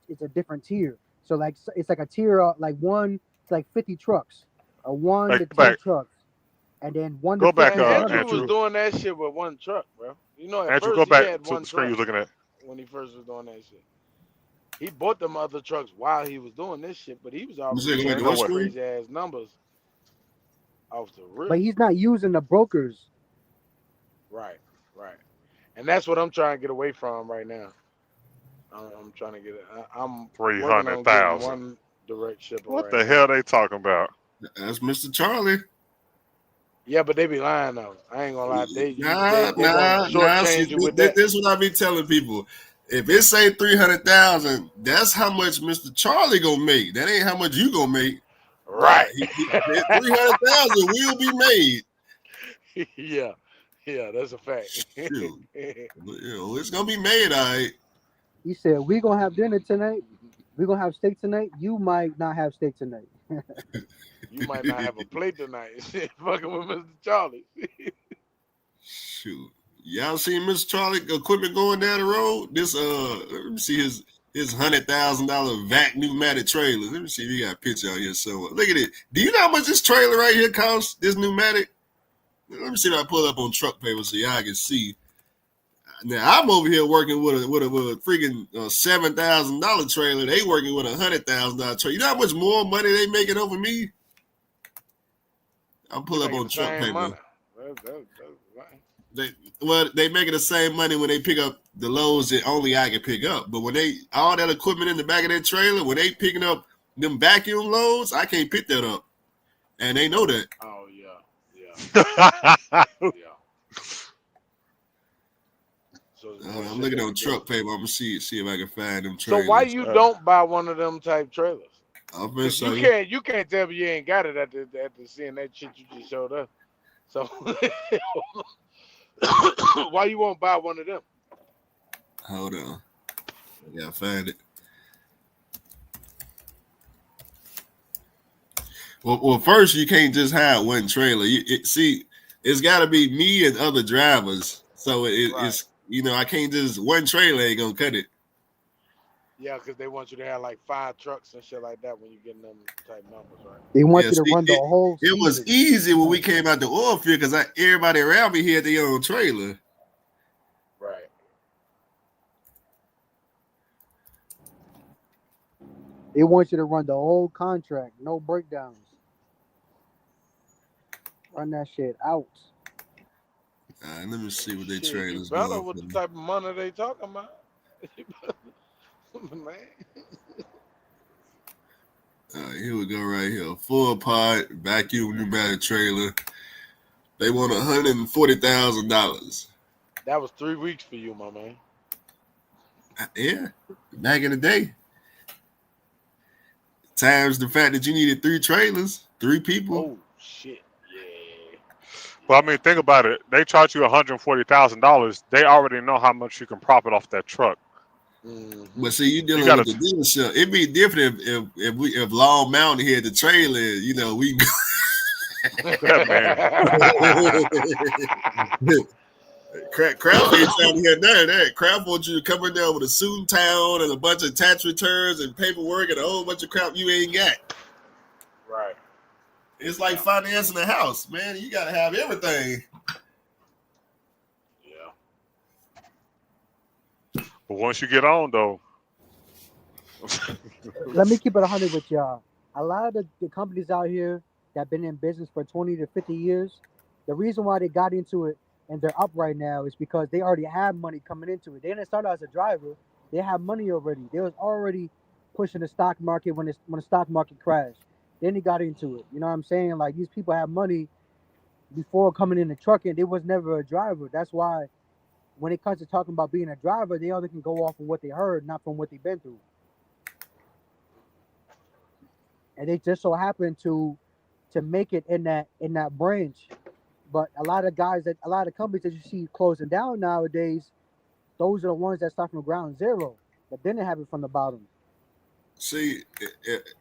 it's a different tier. So like it's like a tier like 1 to like 50 trucks, or 1 Hey, to go 10 back, trucks, and then 1 to go back, 50 is Man, another Andrew was tier. Andrew. doing that shit with one truck, bro. You know, at Andrew, first go he back had to one the screen truck you're looking at. when he first was doing that shit. He bought them other trucks while he was doing this shit, but he was You already said go back You to turning know what up what? screen? crazy ass numbers off the rip. But he's not using the brokers. Right. And that's what I'm trying to get away from right now. I'm trying to get it. I'm working on getting 300,000. one direct shipper What right the now. hell they talking about? That's Mr. Charlie. Yeah, but they be lying though. I ain't gonna lie. They Nah. gonna See, shortchange you with that. this is what I be telling people. If it say 300,000, that's how much Mr. Charlie gonna make. That ain't how much you gonna make. Right. 300,000 will be made. yeah, that's a fact. Shoot, it's gonna be made, all right. He said, "We gonna have dinner tonight. We gonna have steak tonight. You might not have steak tonight." You might not have a plate tonight. Fucking with Mr. Charlie. Shoot, y'all seen Mr. Charlie equipment going down the road? This let me see his $100,000 vac pneumatic trailer. Let me see if he got a picture out here somewhere. Look at it. Do you know how much this trailer right here costs? This pneumatic. Let me see if I pull up on truck paper so y'all can see. Now I'm over here working with a freaking $7,000 trailer. They working with $100,000 trailer. You know how much more money they making over me? I'll pull up on truck paper. Money. They making the same money when they pick up the loads that only I can pick up. But when all that equipment in the back of that trailer, when they picking up them vacuum loads, I can't pick that up, and they know that. Oh yeah. So I'm looking on truck paper. I'm gonna see if I can find them So trailers. why you don't buy one of them type trailers? I'm gonna 'Cause show you can't tell me you ain't got it after seeing that shit you just showed us. So why you won't buy one of them? Hold on, I gotta find it. Well, first you can't just hire one trailer. It's got to be me and other drivers. So it's I can't just one trailer ain't gonna cut it. Yeah, because they want you to have like 5 trucks and shit like that when you get them type numbers, right? They want you to run the whole It was season. easy when we came out the oil field because everybody around me had their own trailer. Right. They want you to run the whole contract, no breakdowns. Run that shit out. All right, let me see what they Shit, trailers you better going with for. the type of money they talking about. Man. All right, here we go right here. Full part vacuum pneumatic trailer. They want $140,000. That was 3 weeks for you, my man. Yeah, back in the day. Times the fact that you needed 3 trailers, 3 people. Oh shit, yeah. Well, I mean, think about it. They charge you $140,000. They already know how much you can profit off that truck. Mm-hmm. But see, you dealing with the dealership. It'd be different if Long Mountain had the trailer. We. Kraft ain't trying to hear none of that. Kraft wants you to come in there with a suit and tie on and a bunch of tax returns and paperwork and a whole bunch of crap you ain't got. Right. It's like financing a house, man. You gotta have everything. But once you get on, though. Let me keep it 100 with y'all. A lot of the companies out here that have been in business for 20 to 50 years, the reason why they got into it and they're up right now is because they already had money coming into it. They didn't start out as a driver. They had money already. They was already pushing the stock market when the stock market crashed. Then they got into it. You know what I'm saying? Like, these people had money before coming into trucking. They was never a driver. That's why when it comes to talking about being a driver, they only can go off of what they heard, not from what they've been through. And they just so happen to make it in that branch. But a lot of companies that you see closing down nowadays, those are the ones that start from ground zero, but then they have it from the bottom. See,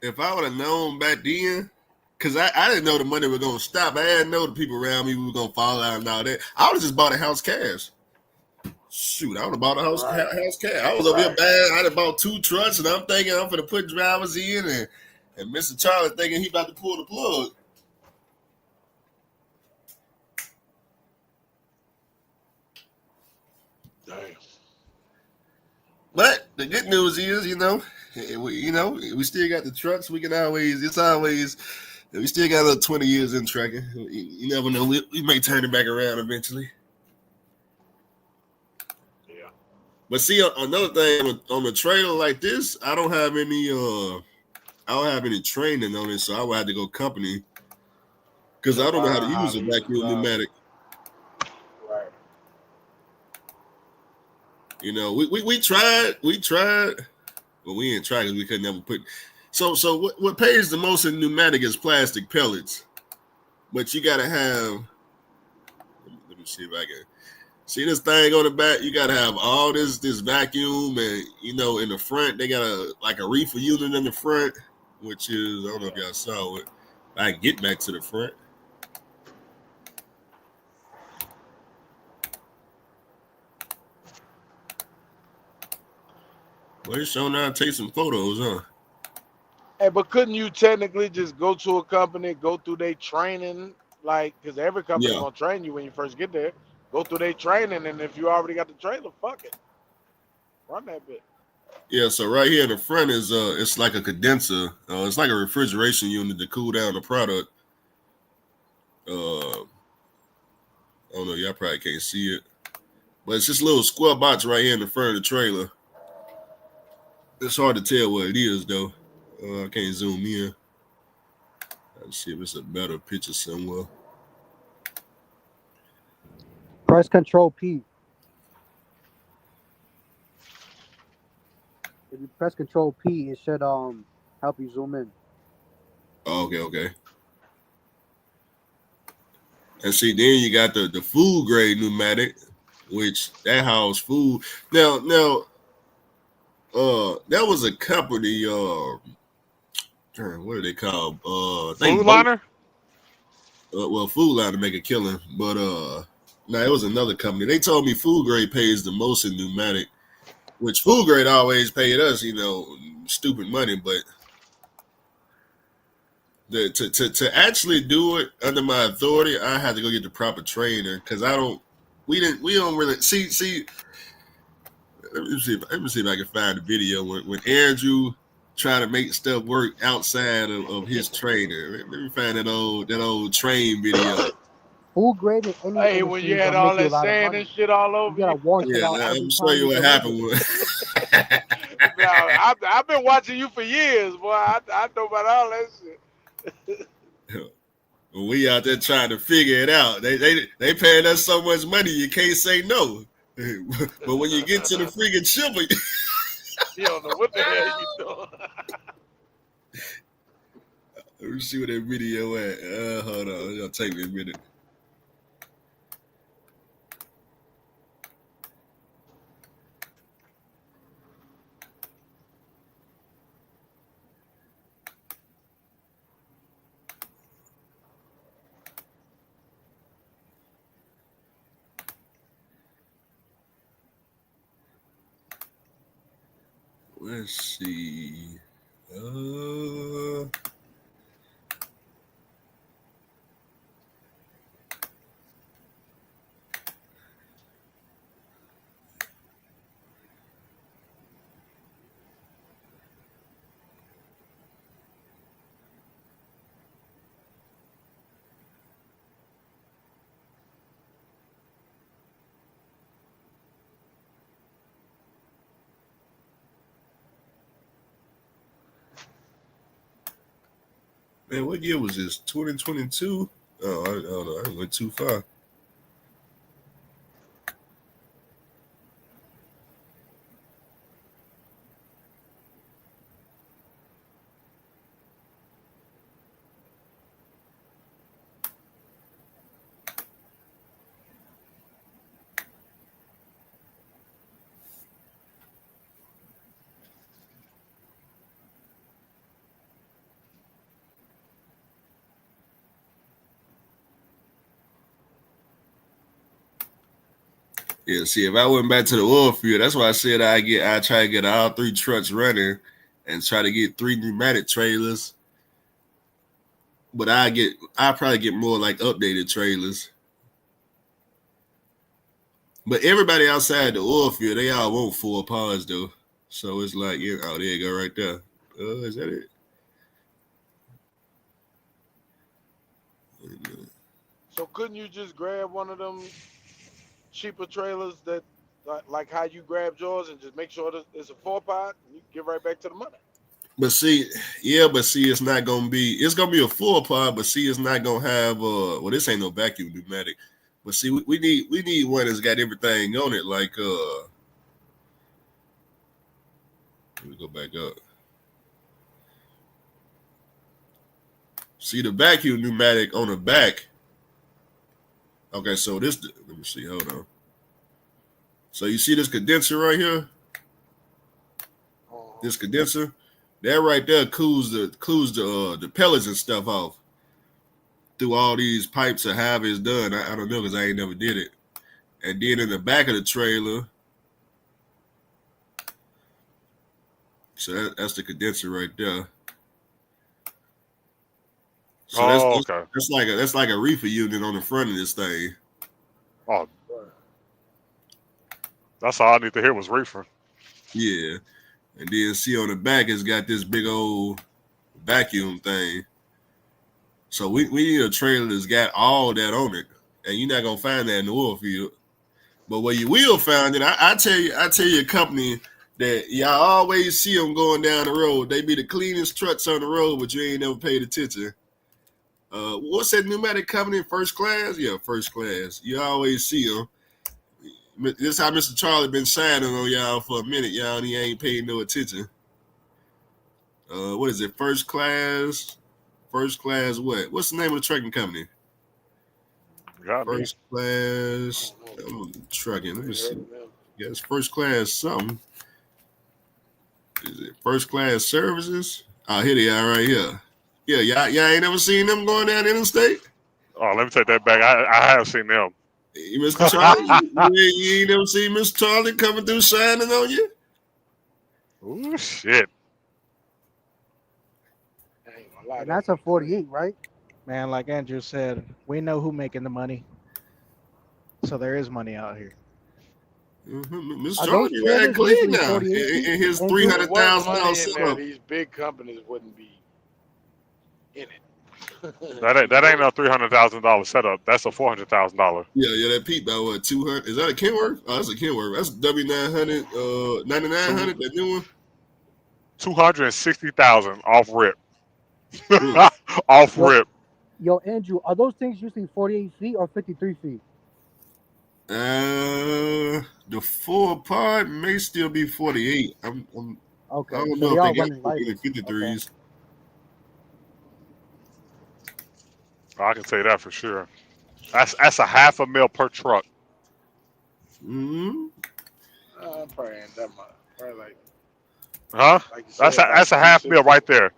if I would have known back then, because I didn't know the money was going to stop. I didn't know the people around me were going to fall out and all that. I would have just bought a house cash. Shoot, I would have bought a house cash. I was over here bad. I had bought 2 trucks, and I'm thinking I'm going to put drivers in, and Mr. Charlie thinking he about to pull the plug. Damn. But the good news is, we still got the trucks. We can always, we still got another 20 years in trucking. You never know. We may turn it back around eventually. Yeah. But see, another thing on the trailer like this, I don't have any training on it, so I would have to go company because I don't know how to use a vacuum pneumatic. Right. We tried, but we didn't try because we couldn't never put. So what pays the most in pneumatic is plastic pellets, but you gotta have. Let me see if I can see this thing on the back. You gotta have all this vacuum, and in the front they got a reefer unit in the front, which is, I don't know if y'all saw it. I can get back to the front. Well, it's showing how to take some photos, huh? Hey, but couldn't you technically just go to a company, go through their training, because every company gonna train you when you first get there. Go through their training, and if you already got the trailer, fuck it, run that bit. Yeah, so right here in the front is it's like a condenser. It's like a refrigeration unit to cool down the product. I don't know, y'all probably can't see it, but it's just a little square box right here in the front of the trailer. It's hard to tell what it is though. I can't zoom in. Let's see if it's a better picture somewhere. Press Control P. If you press Control P, it should help you zoom in. Oh, okay. And see, then you got the food grade pneumatic, which that house food. Now, that was a company. What are they called? Food Liner. Well, Food Liner make a killing, but no, it was another company. They told me food grade pays the most in pneumatic, which food grade always paid us, stupid money, but to actually do it under my authority, I had to go get the proper trainer because we don't really see. Let me see if I can find the video when Andrew trying to make stuff work outside of his trainer. Let me find that old train video. Food grade in any Hey, industry when you is had gonna all make you a that lot of sand money. and shit all over You gotta wash it out I'm every show time you you what get happened. Now, I've been watching you for years, boy. I know about all that shit. When we out there trying to figure it out, they paying us so much money you can't say no. But when you get to the freaking chipper, You don't know what the hell you doing. let me see where that video at. Hold on, it's gonna take me a minute. Let's see. Man, what year was this? 2022? Oh, I don't know. I went too far. Yeah, see, if I went back to the oil field, that's why I said I try to get all 3 trucks running and try to get 3 pneumatic trailers. But I probably get more like updated trailers. But everybody outside the oil field, they all want 4 pods though. So it's like, oh, there you go right there. Is that it? So couldn't you just grab one of them cheaper trailers that, like how you grabbed yours, and just make sure that it's a 4-pod, and you get right back to the money? But see, it's not gonna be. It's gonna be a 4-pod, but see, it's not gonna have. Well, this ain't no vacuum pneumatic. But see, we need one that's got everything on it. Like, let me go back up. See the vacuum pneumatic on the back. Okay, so this. Let me see. Hold on. So you see this condenser right here? This condenser. That right there cools the pellets and stuff off through all these pipes or however it's done. I don't know because I ain't never did it. And then in the back of the trailer, so that's the condenser right there. So okay. That's like a reefer unit on the front of this thing. Oh, that's all I need to hear was reefer. Yeah. And then see on the back, it's got this big old vacuum thing. So we need a trailer that's got all that on it. And you're not gonna find that in the oil field. But where you will find it, I tell you a company that y'all always see them going down the road. They be the cleanest trucks on the road, but you ain't never paid attention. What's that pneumatic company? First Class? Yeah, First Class. You always see them. This is how Mr. Charlie been shining on y'all for a minute, y'all, and he ain't paid no attention. What is it? First Class? First Class what? What's the name of the trucking company? First Class trucking. Let me see. Yeah, it's First Class something. Is it First Class Services? Oh, here they are right here. Yeah, y'all ain't never seen them going down the interstate? Oh, let me take that back. I have seen them. Mr. Charlie, you ain't never seen Mr. Charlie coming through shining on you? Ooh, shit. And that's a 48, right? Man, like Andrew said, we know who making the money. So there is money out here. Mm-hmm. Mr. Charlie ran clean now in his $300,000 setup. These big companies wouldn't be in it. That ain't no $300,000 setup. That's a $400,000. Yeah, that peep about what 200? Is that a Kenworth? Oh, that's a Kenworth. That's W900, 9900. That new one. 260,000 off rip. Off rip. Yo, Andrew, are those things usually 48 feet or 53 feet? The full part may still be 48. I'm okay. I don't So know if they got running 53s. Okay. I can say that for sure. That's $500,000 per truck. Mm-hmm. Probably ain't that much. Probably like. Huh? Like you said, That's $500,000 right there.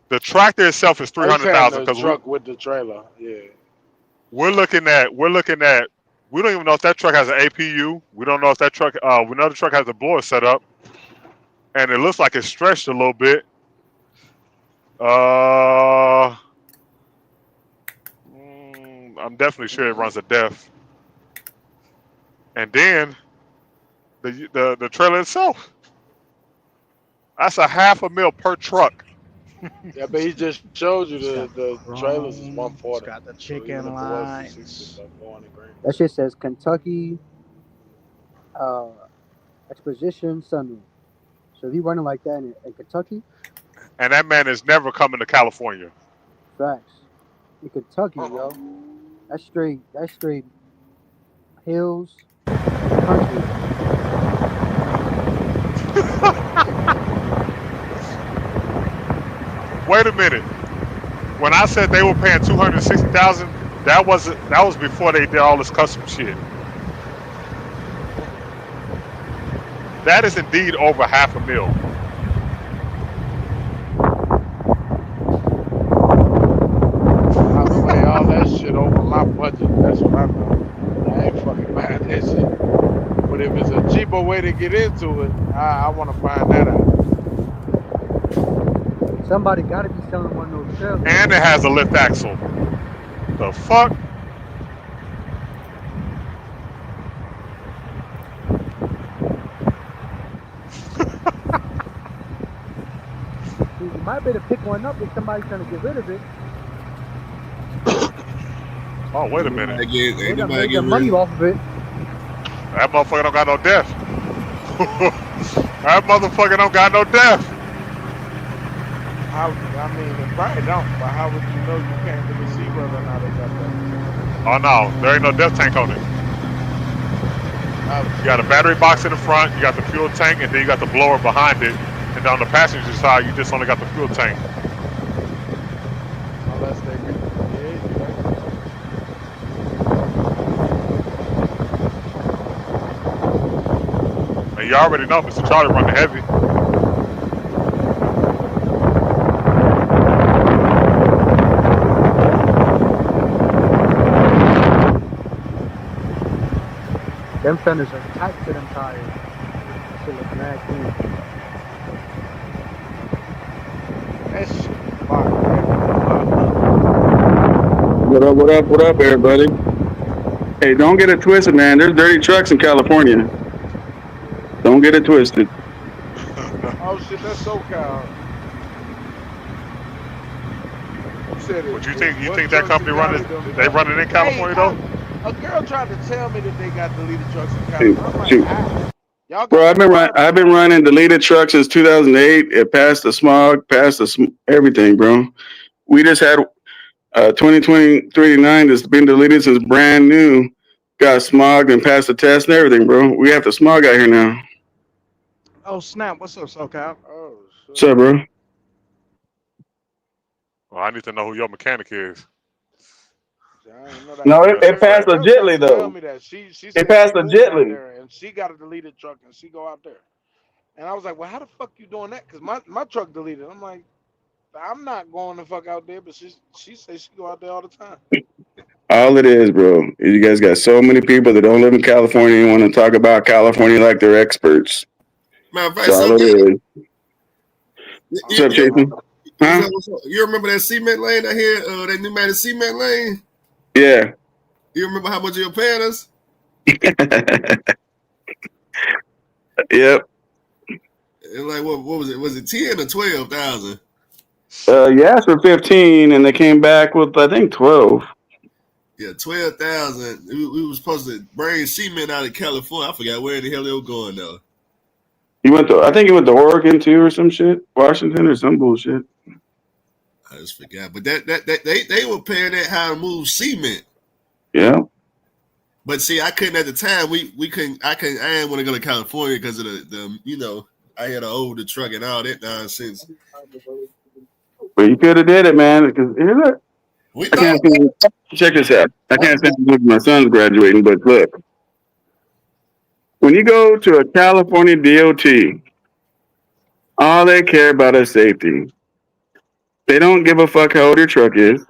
The tractor itself is $300,000 because truck with the trailer. Yeah. We're looking at. We don't even know if that truck has an APU. We don't know if that truck. We know the truck has a blower set up, and it looks like it's stretched a little bit. I'm definitely sure it runs a def. And then the trailer itself. That's $500,000 per truck. Yeah, but he just showed you the trailers is 140. Got the chicken lines. That shit says Kentucky Exposition Sunroof. So if he running like that in Kentucky, And that man is never coming to California. facts. In Kentucky, yo. That's straight hills, country. Wait a minute. When I said they were paying $260,000, that was before they did all this custom shit. That is indeed over $500,000. I play all that shit over my budget. That's what I know. I ain't fucking buying that shit. But if it's a cheaper way to get into it, I want to find that out. Somebody got to be selling one of those trailers. And it has a lift axle. The fuck? You might be able to pick one up if somebody's trying to get rid of it. Oh, wait a minute. They got make the money off of it. That motherfucker don't got no def. That motherfucker don't got no def. I mean, they probably don't, but how would you know? You can't really see whether or not they got that. Oh no, there ain't no def tank on it. You got a battery box in the front, you got the fuel tank, and then you got the blower behind it. And on the passenger side, you just only got the fuel tank. Unless they reach the age, right? And you already know Mr. Charlie running heavy. Them fenders are tight to them tires. Shit look mad clean. That shit What up, everybody? Hey, don't get it twisted, man. There's dirty trucks in California. Don't get it twisted. Oh shit, that's SoCal. What you think? You think that company running? They running in California though? A girl tried to tell me that they got deleted trucks in California. I'm like, Y'all Bro, got the I've been running deleted trucks since 2008. It passed the smog, everything, bro. We just had 2039 that's been deleted since brand new. Got smogged and passed the test and everything, bro. We have the smog out here now. Oh snap! What's up, SoCal? Oh What's up, bro? Well, I need to know who your mechanic is. I didn't know that. No, Yeah, it passed Girl tried legitly to tell though. me that she It said she passed moved out legitly. there and she got a deleted truck and she go out there. And I was like, well, how the fuck you doing that? Because my truck deleted. I'm like, I'm not going the fuck out there, but she says she go out there all the time. All it is, bro, is you guys got so many people that don't live in California and want to talk about California like they're experts. Matter of fact, That's all it is. What's up, Jason? Huh? You remember that cement lane I had? That pneumatic cement lane? Yeah. You remember how much you were paying us? Yep. And like what was it? Was it 10 or 12,000? You asked for 15 and they came back with I think 12. Yeah, 12,000. We were supposed to bring cement out of California. I forgot where the hell they were going though. I think he went to Oregon too or some shit. Washington or some bullshit. I just forgot. But they were paying that how to move cement. Yeah. But see, I couldn't at the time. We couldn't. I didn't want to go to California because of the I had an older truck and all that nonsense. But you could have did it, man. Because check this out. I can't say my son's graduating, but look. When you go to a California DOT, all they care about is safety. They don't give a fuck how old your truck is.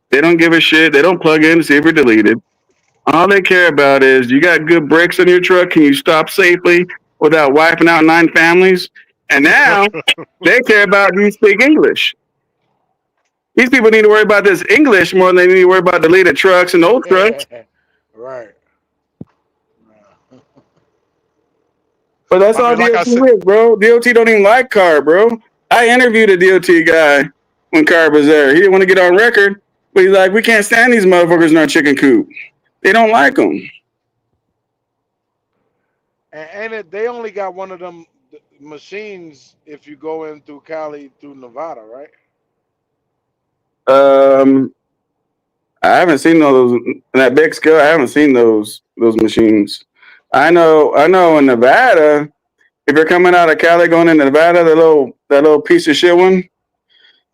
They don't give a shit. They don't plug in to see if you're deleted. All they care about is you got good brakes on your truck. Can you stop safely without wiping out 9 families? And now they care about do you speak English. These people need to worry about this English more than they need to worry about deleted trucks and old trucks. Right. But that's all DOT is, bro. DOT don't even like CARB, bro. I interviewed a DOT guy when CARB was there. He didn't want to get on record, but he's like, we can't stand these motherfuckers in our chicken coop. They don't like them. And they only got one of them machines if you go in through Cali through Nevada, right? I haven't seen those in that big scale. I haven't seen those machines. I know in Nevada, if you're coming out of Cali going into Nevada, that little piece of shit one,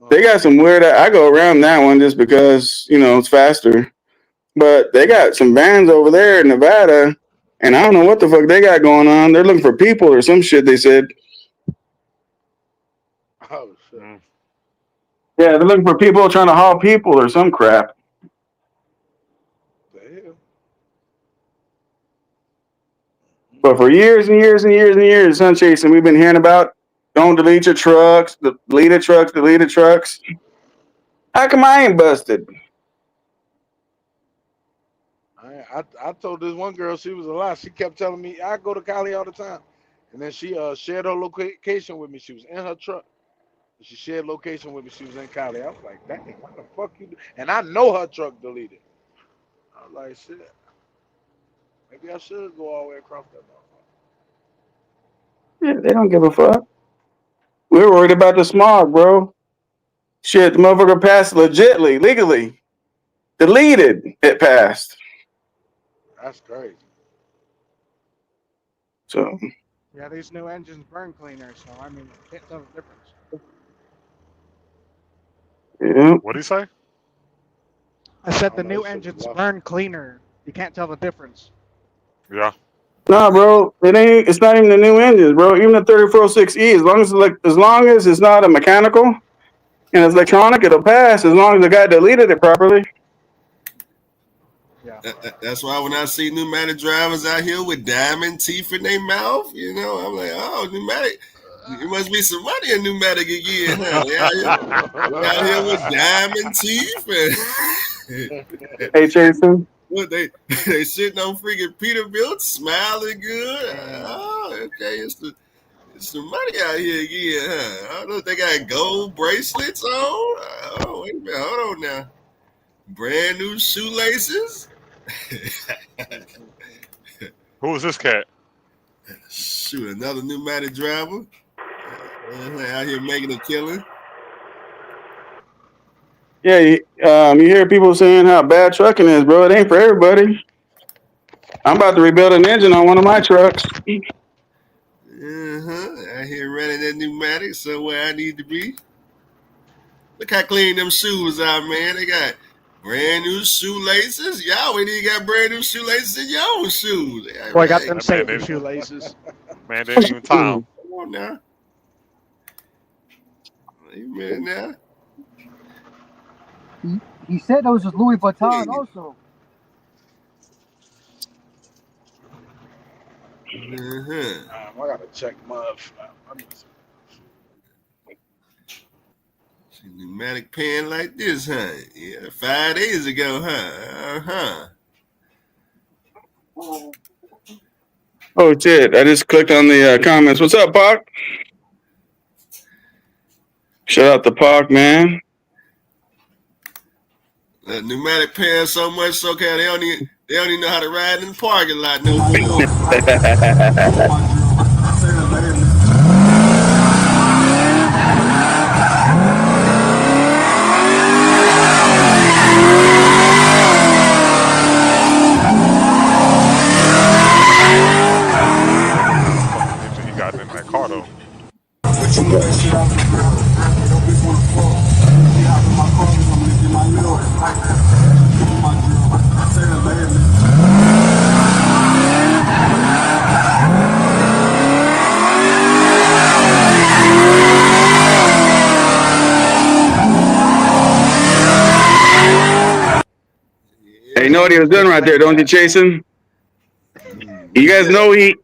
they got some weird. I go around that one just because it's faster. But they got some vans over there in Nevada, and I don't know what the fuck they got going on. They're looking for people or some shit. They said. Oh shit. Yeah, they're looking for people trying to haul people or some crap. But for years and years and years and years, Sun Chasing, we've been hearing about don't delete your trucks, deleted trucks. How come I ain't busted? I told this one girl she was a lie. She kept telling me I go to Cali all the time, and then she shared her location with me. She was in her truck. She shared location with me. She was in Cali. I was like, dang, what the fuck you do? And I know her truck deleted. I was like, shit. Maybe I should go all the way across that motherfucker. Yeah, they don't give a fuck. We're worried about the smog, bro. Shit, the motherfucker passed legally. Deleted, it passed. That's crazy. So. Yeah, these new engines burn cleaner, so I mean, can't tell the difference. Yeah. What do you say? I said the new engines burn cleaner. You can't tell the difference. Yeah. Nah, bro, it's not even the new engines, bro. Even the 3406E, as long as it's not a mechanical and it's electronic, it'll pass as long as the guy deleted it properly. Yeah. That's why when I see pneumatic drivers out here with diamond teeth in their mouth, I'm like, oh, pneumatic. It must be some money in pneumatic again, huh? Out here with diamond teeth. Hey, Jason. What they sitting on freaking Peterbilt, smiling good. Oh, okay, it's the money out here again, huh? I don't know if they got gold bracelets on. Oh, wait a minute, hold on now. Brand new shoelaces. Who is this cat? Shoot, another pneumatic driver. Out here making a killing. Yeah, you hear people saying how bad trucking is, bro. It ain't for everybody. I'm about to rebuild an engine on one of my trucks. Out here running that pneumatic somewhere I need to be. Look how clean them shoes are, man. They got brand new shoelaces. Y'all ain't even got brand new shoelaces in your own shoes. Boy, I got them safety shoelaces. Man, they didn't even tie 'em. Come on now. Amen now. He said those was Louis Vuitton also. I gotta check my. Pneumatic pen like this, huh? Yeah, 5 days ago, huh? Oh shit! I just clicked on the comments. What's up, Pac? Shout out to Pac, man. Pneumatic pen so much so they don't even know how to ride in the parking lot no more. He got in that car though. Hey, you know what he was doing right there, don't you, Jason? You guys know he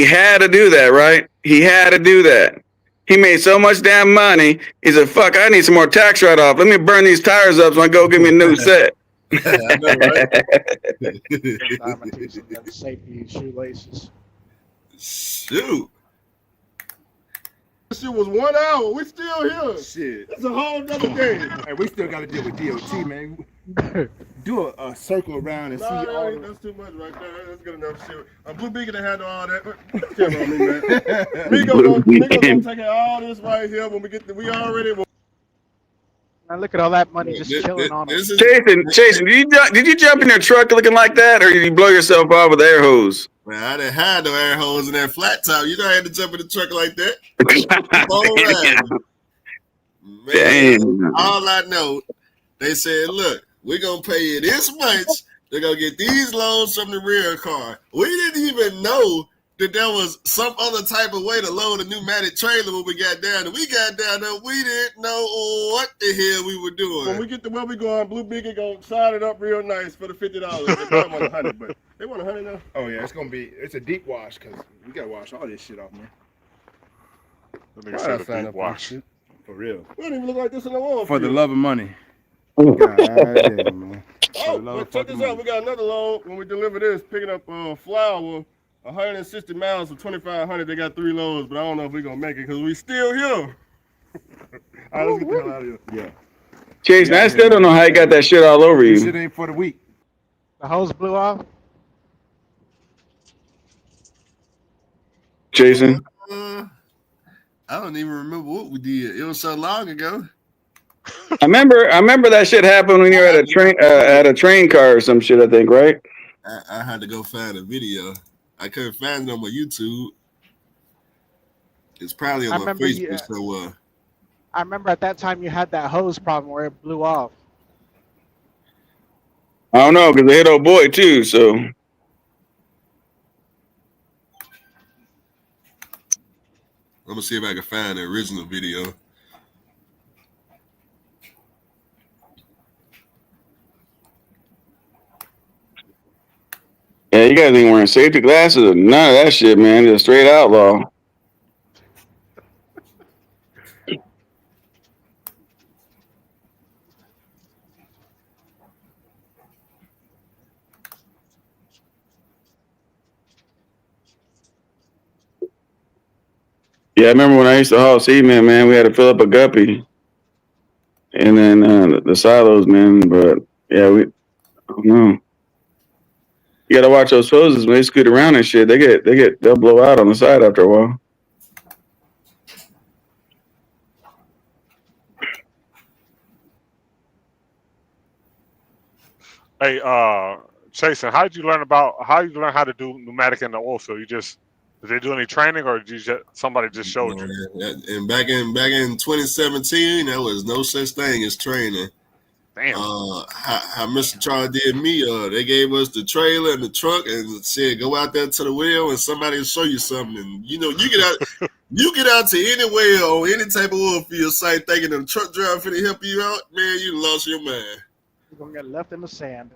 had to do that, right? He had to do that. He made so much damn money. He said, "Fuck, I need some more tax write-off. Let me burn these tires up so I go get me a new set." I know, right? Safety shoelaces. Shoot. This shit was 1 hour. We still here. Shit. It's a whole nother day. Hey, we still got to deal with DOT, man. Do a circle around and see all the... That's too much right there. That's good enough shit. Blue Beacon to handle all that. Come on, me, man. Migo gonna take care of all this right here when we get we already... Man, look at all that money just chilling on us. Jason, did you jump in your truck looking like that, or did you blow yourself off with air hose? Man, I didn't have no air hose in that flat top. You know I had to jump in the truck like that. Man, all I know, they said, look, we're going to pay you this much. They're going to get these loads from the rear car. We didn't even know that there was some other type of way to load a pneumatic trailer when we got down there. We got down there, we didn't know what the hell we were doing. When we get to where we going, Blue Beacon going to sign it up real nice for the $50. They probably want 100, but they want 100 now. Oh, yeah, it's a deep wash because we got to wash all this shit off, man. That nigga said a deep wash. For real. We don't even look like this in the wall. For the love of money. God damn, man. Oh, but check this out. We got another load when we deliver this, picking up flour. 160 miles for 2,500. They got 3 loads, but I don't know if we're going to make it because we still here. All right, let's get the hell out of here. Yeah. Jason, I still don't know how you got that shit all over you. This shit ain't for the week. The hose blew off? Jason? I don't even remember what we did. It was so long ago. I remember that shit happened when you were at a train car or some shit, I think, right? I had to go find a video. I couldn't find it on my YouTube. It's probably on my Facebook somewhere. I remember at that time you had that hose problem where it blew off. I don't know, because they hit old boy too, so. I'm going to see if I can find the original video. Yeah, you guys ain't wearing safety glasses or none of that shit, man. Just straight outlaw. Yeah, I remember when I used to haul cement, man, we had to fill up a guppy. And then the silos, man, but yeah, I don't know. You gotta watch those hoses when they scoot around and shit. They'll blow out on the side after a while. Hey, Chasen, how did you learn how to do pneumatic in the oil field? Did they do any training, or somebody just showed you? And back in 2017, there was no such thing as training. Damn. How Mr. Charles did me, they gave us the trailer and the truck and said, go out there to the well and somebody will show you something. And you get out to any well or any type of oil field site thinking the truck driver finna help you out, man, you lost your mind. You're gonna get left in the sand.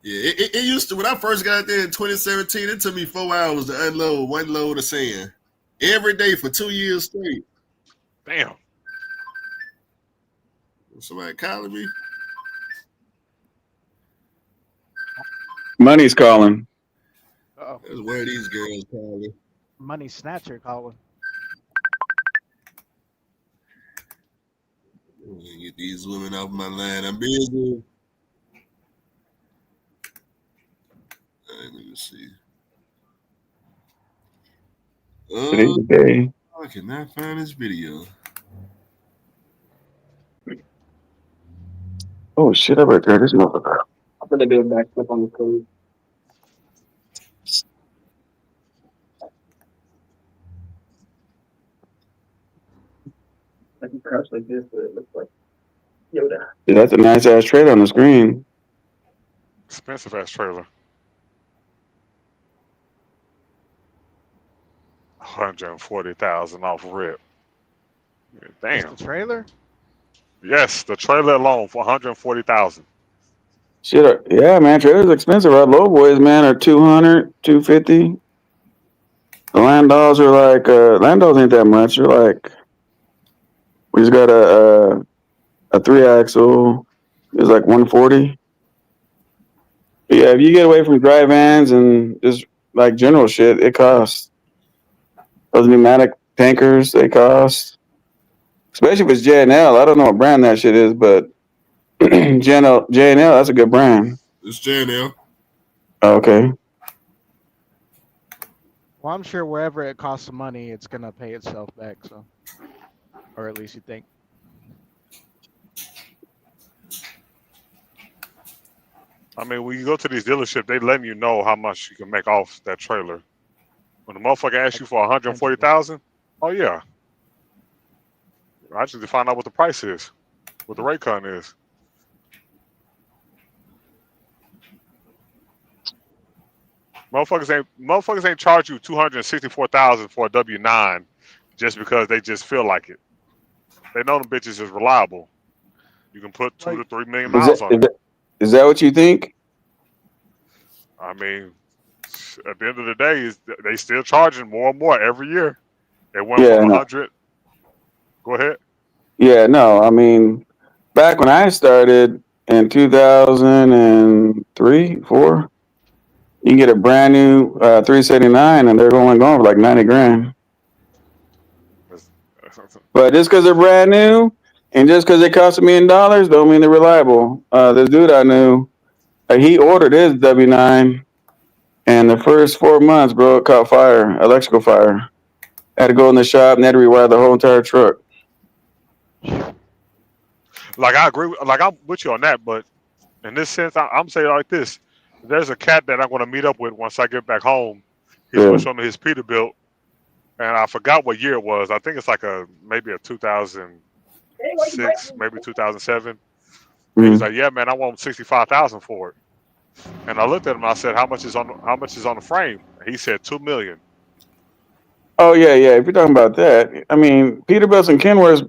Yeah, it used to, when I first got there in 2017, it took me 4 hours to unload one load of sand every day for 2 years straight. Damn. Somebody calling me? Money's calling. Uh-oh. That's where these girls calling. Money snatcher calling. Get these women off my line. I'm busy. All right, let me see. Today's the day. I cannot find this video. Oh shit! I better grab this motherfucker. I'm gonna do a backflip on the code. I can crouch like this, but it looks like Yoda. Yeah, that's a nice ass trailer on the screen. Expensive ass trailer. 140,000 off rip. Damn. Just the trailer? Yes, the trailer alone for 140,000. Shit, yeah, man, trailers expensive. Our low boys, man, are 200, 250. The land dogs are like land dogs ain't that much. They're like we just got a 3-axle. It's like 140. But yeah, if you get away from dry vans and just like general shit, it costs. Those pneumatic tankers, they cost. Especially if it's J&L. I don't know what brand that shit is, but J&L, that's a good brand. It's J&L. Okay. Well, I'm sure wherever it costs some money, it's gonna pay itself back. So, or at least you think. I mean, when you go to these dealerships, they letting you know how much you can make off that trailer. When the motherfucker asks you for 140,000, oh yeah. I just need to find out what the price is, what the rate con is. Motherfuckers ain't charge you 264,000 for a W9 just because they just feel like it. They know them bitches is reliable. You can put 2 to 3 million miles on it. Is that what you think? I mean, at the end of the day, they still charging more and more every year. They went from 100. Go ahead. Yeah, no, I mean, back when I started in 2003, 4, you can get a brand new 379 and they're only going for like 90 grand. But just because they're brand new and just because they cost $1 million don't mean they're reliable. This dude I knew, he ordered his W9 and the first 4 months, bro, it caught fire, electrical fire. Had to go in the shop and had to rewire the whole entire truck. Like I agree, like I'm with you on that, but in this sense, I'm saying like this: there's a cat that I'm going to meet up with once I get back home. He's going to show me his Peterbilt, and I forgot what year it was. I think it's like maybe a 2006, maybe 2007. He's like, "Yeah, man, I want 65,000 for it." And I looked at him. And I said, "How much is on the frame?" He said, $2 million. Oh yeah. If you're talking about that, I mean, Peterbilts and Kenworths,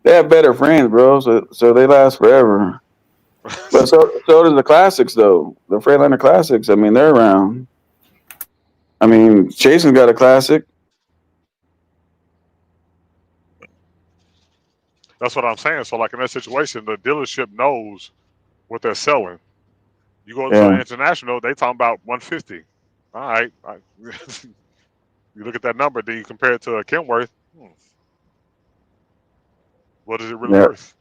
they have better frames, bro. So they last forever. But so does the classics, though. The Freightliner classics. I mean, they're around. I mean, Jason's got a classic. That's what I'm saying. So, like in that situation, the dealership knows what they're selling. You go to an international, they talking about 150. All right. You look at that number, then you compare it to a Kenworth. What is it really worth?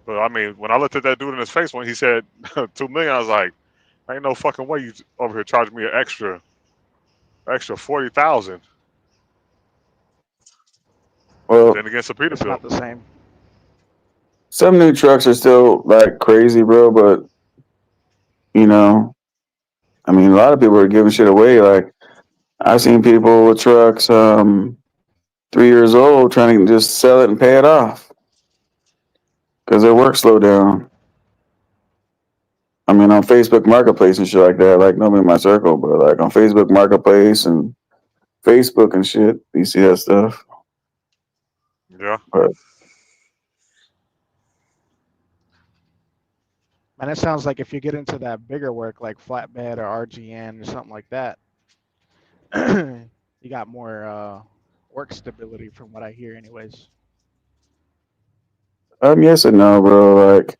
But I mean, when I looked at that dude in his face when he said 2 million, I was like, ain't no fucking way you over here charging me an extra 40,000. Well, Then against a It's not Peterbilt. the same. some new trucks are still like crazy, bro. But you know, I mean, a lot of people are giving shit away. Like I've seen people with trucks, 3 years old, trying to just sell it and pay it off because their work slowed down. I mean, on Facebook Marketplace and shit like that. Like nobody in my circle, but like on Facebook Marketplace and Facebook and shit, you see that stuff. Yeah. But And it sounds like if you get into that bigger work like flatbed or RGN or something like that, you got more work stability from what I hear, anyways. yes and no, bro. Like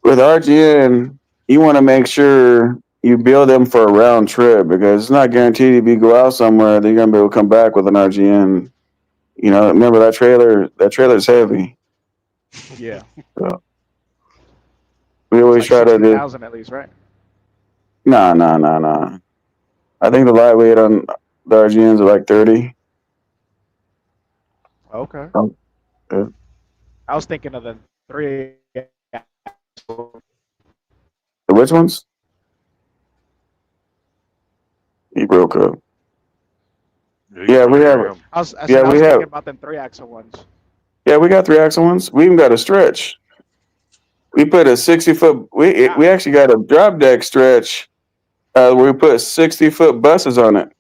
with RGN, you want to make sure you build them for a round trip because it's not guaranteed if you go out somewhere that you're gonna be able to come back with an RGN. You know, remember that trailer? That trailer's heavy. Yeah. So we always Like try to 60,000 at least, right? nah. I think the lightweight on the RGNs are like 30. Okay. Yeah. I was thinking of the 3. Which ones? You broke up. Yeah, we have. I was Yeah, we thinking have. about them 3-axle ones. Yeah, we got 3-axle ones. We even got a stretch. We put a 60-foot. We actually got a drop deck stretch where we put 60-foot buses on it.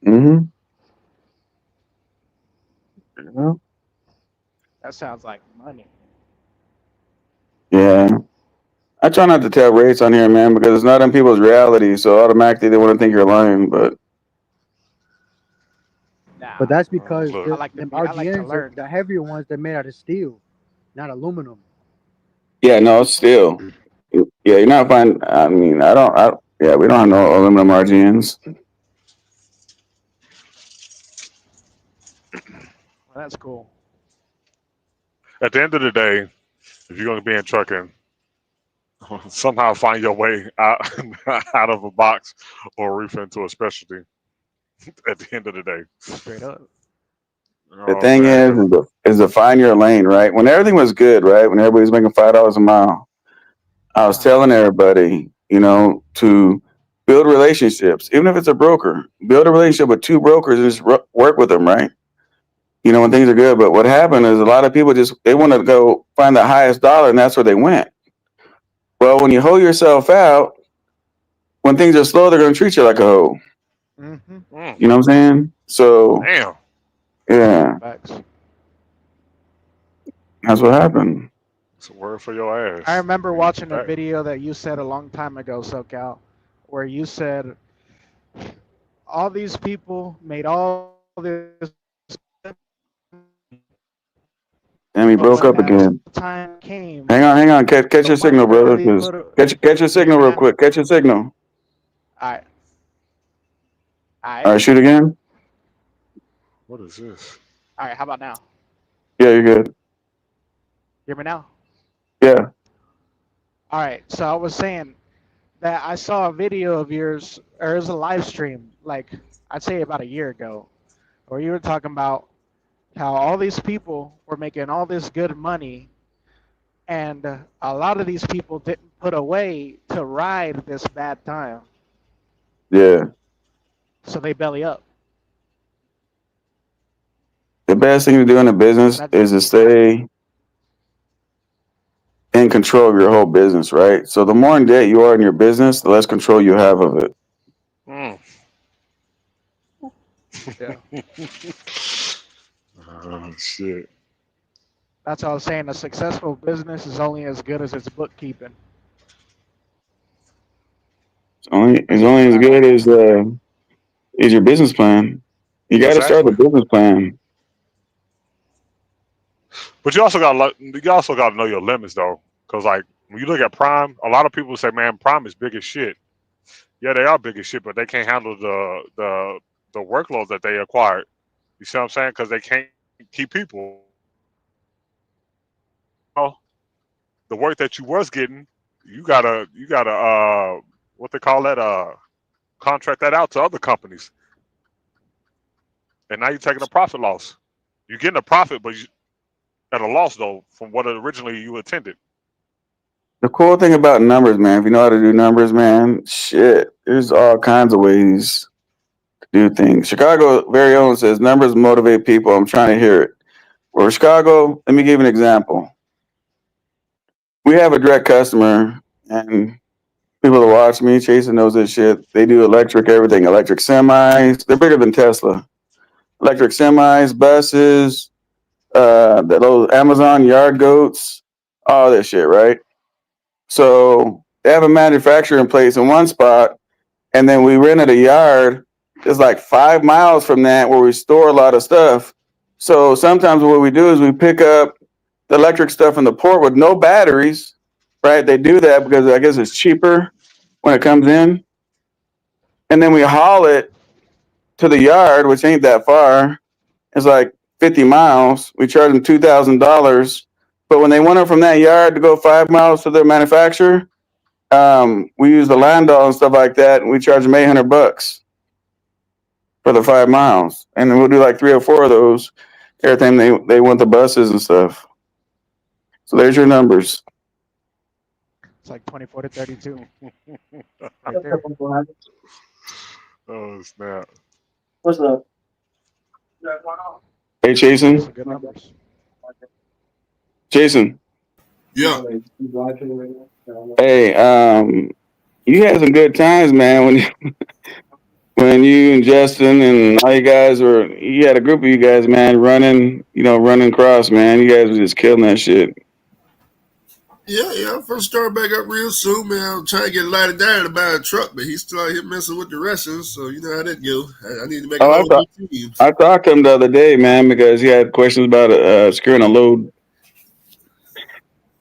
Mm-hmm. Yeah. That sounds like money. Yeah. I try not to tell rates on here, man, because it's not in people's reality. So automatically they want to think you're lying. But But that's because I like to them be, I like to RGNs are learn. the heavier ones. They're made out of steel, not aluminum. yeah, no, it's still. Yeah, you're not finding. I mean, yeah, we don't have no aluminum RGNs. Well, that's cool. At the end of the day, if you're going to be in trucking, somehow find your way out out of a box or reef into a specialty. At the end of the day, Straight up. You know The what I'm thing saying? is to find your lane, right? When everything was good, right? When everybody's making $5 a mile, I was telling everybody, you know, to build relationships, even if it's a broker, build a relationship with 2 brokers and just work with them, right? You know, when things are good. But what happened is a lot of people they want to go find the highest dollar, and that's where they went. Well, when you hoe yourself out, when things are slow, they're going to treat you like a hoe. Mm-hmm. You know what I'm saying? So, Damn. yeah, Facts. that's what happened. It's a word for your ass. I remember watching a Fact. video that you said a long time ago, SoCal, where you said all these people made all this. Damn, he broke up again. Time came. Hang on. Catch your the signal, money brother. they 'Cause put. catch your signal real quick. Catch your signal. All right. All right, shoot again. What is this? All right. How about now? Yeah, you're good. Hear me now? Yeah. All right. So I was saying that I saw a video of yours, or it was a live stream, like I'd say about a year ago, where you were talking about how all these people were making all this good money, and a lot of these people didn't put away to ride this bad time, Yeah. so they belly up. The best thing to do in a business is to stay in control of your whole business, right? So the more in debt you are in your business, the less control you have of it. Mm. Yeah. Oh, shit. That's what I was saying. A successful business is only as good as its bookkeeping. It's only as good as your business plan. You got to start the Exactly. business plan. But you also got to know your limits though, because like when you look at Prime, a lot of people say, "Man, Prime is big as shit." Yeah, they are big as shit, but they can't handle the workload that they acquired. You see what I'm saying? Because they can't keep people. the work that you was getting, you gotta what they call that, contract that out to other companies. And now you're taking a profit loss. You're getting a profit, but at a loss though from what originally you intended. The cool thing about numbers, man, if you know how to do numbers, man, shit, there's all kinds of ways to do things. Chicago very own says numbers motivate people. I'm trying to hear it. Well, Chicago, let me give you an example. We have a direct customer, and people that watch me, Jason knows this shit. They do electric everything, electric semis. They're bigger than Tesla. Electric semis, buses, those Amazon yard goats, all this shit, right? So they have a manufacturer in place in one spot, and then we rented a yard. It's like 5 miles from that where we store a lot of stuff. So sometimes what we do is we pick up the electric stuff in the port with no batteries, right? They do that because I guess it's cheaper when it comes in. And then we haul it to the yard, which ain't that far. It's like 50 miles. We charge them $2,000. But when they want it from that yard to go 5 miles to their manufacturer, we use the Landau and stuff like that, and we charge them $800 for the 5 miles. And then we'll do like 3 or 4 of those every time they want the buses and stuff. So there's your numbers. It's like 24 to 32. Right there. Oh snap! What's up? Hey, Jason. Those are good numbers. Jason. Yeah. Hey, you had some good times, man, when you and Justin and all you guys you had a group of you guys, man, running cross, man. You guys were just killing that shit. Yeah. I'm first start back up real soon, man. I'm trying to get lighted down to buy a truck, but he's still out here messing with the wrestling, so you know how that go. I need to make a whole new team. I talked to him the other day, man, because he had questions about securing a load.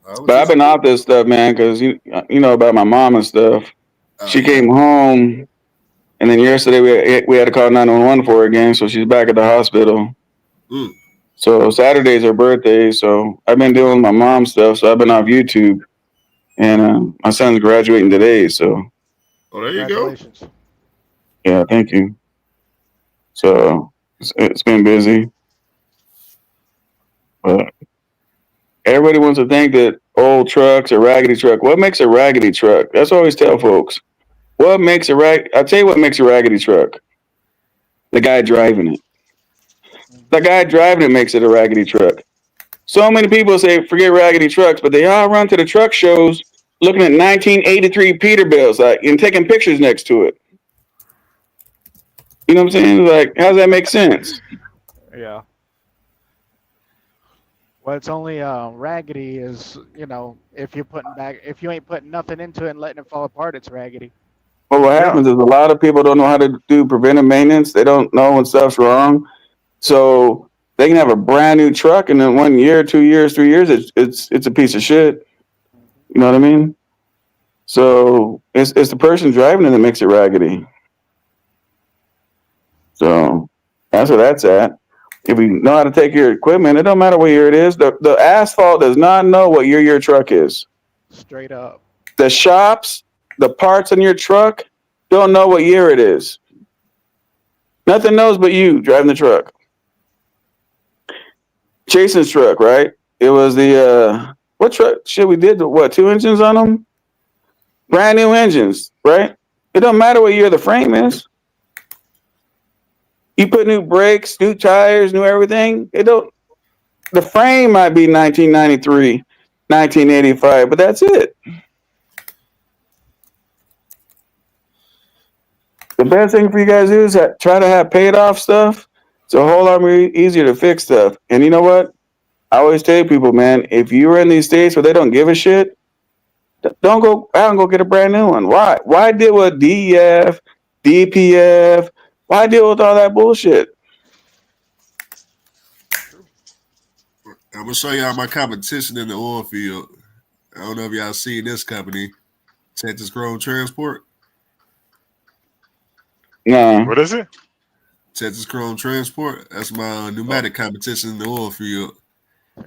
But I've been off this stuff, man, because you know about my mom and stuff. She came home, and then yesterday we had to call 911 for her again, so she's back at the hospital. So Saturday's her birthday, so I've been dealing with my mom's stuff, so I've been off YouTube. And my son's graduating today, so. Oh, there you go. Yeah, thank you. So it's been busy. But everybody wants to think that old trucks are raggedy truck. What makes a raggedy truck? That's what I always tell folks. I'll tell you what makes a raggedy truck. The guy driving it. The guy driving it makes it a raggedy truck. So many people say, forget raggedy trucks, but they all run to the truck shows looking at 1983 Peterbilts and taking pictures next to it. You know what I'm saying? Like, how does that make sense? Yeah. Well, it's only raggedy is, if you ain't putting nothing into it and letting it fall apart, it's raggedy. Well, what happens is a lot of people don't know how to do preventive maintenance. They don't know when stuff's wrong. So they can have a brand new truck, and in 1 year, 2 years, 3 years, it's a piece of shit. You know what I mean? So it's the person driving it that makes it raggedy. So that's where that's at. If we know how to take your equipment, it don't matter what year it is. The asphalt does not know what year your truck is. Straight up. The shops, the parts on your truck don't know what year it is. Nothing knows but you driving the truck. Jason's truck, right? It was the what truck? Shit, we did 2 engines on them? Brand new engines, right? It don't matter what year the frame is. You put new brakes, new tires, new everything. The frame might be 1993, 1985, but that's it. The best thing for you guys to do is try to have paid off stuff. It's a whole lot more easier to fix stuff. And you know what? I always tell people, man, if you're in these states where they don't give a shit, don't go out and go get a brand new one. Why? Why deal with DEF, DPF? Why deal with all that bullshit? I'm gonna show y'all my competition in the oil field. I don't know if y'all seen this company, Texas Chrome Transport. No. What is it? Texas Chrome Transport. That's my pneumatic competition in the oil field.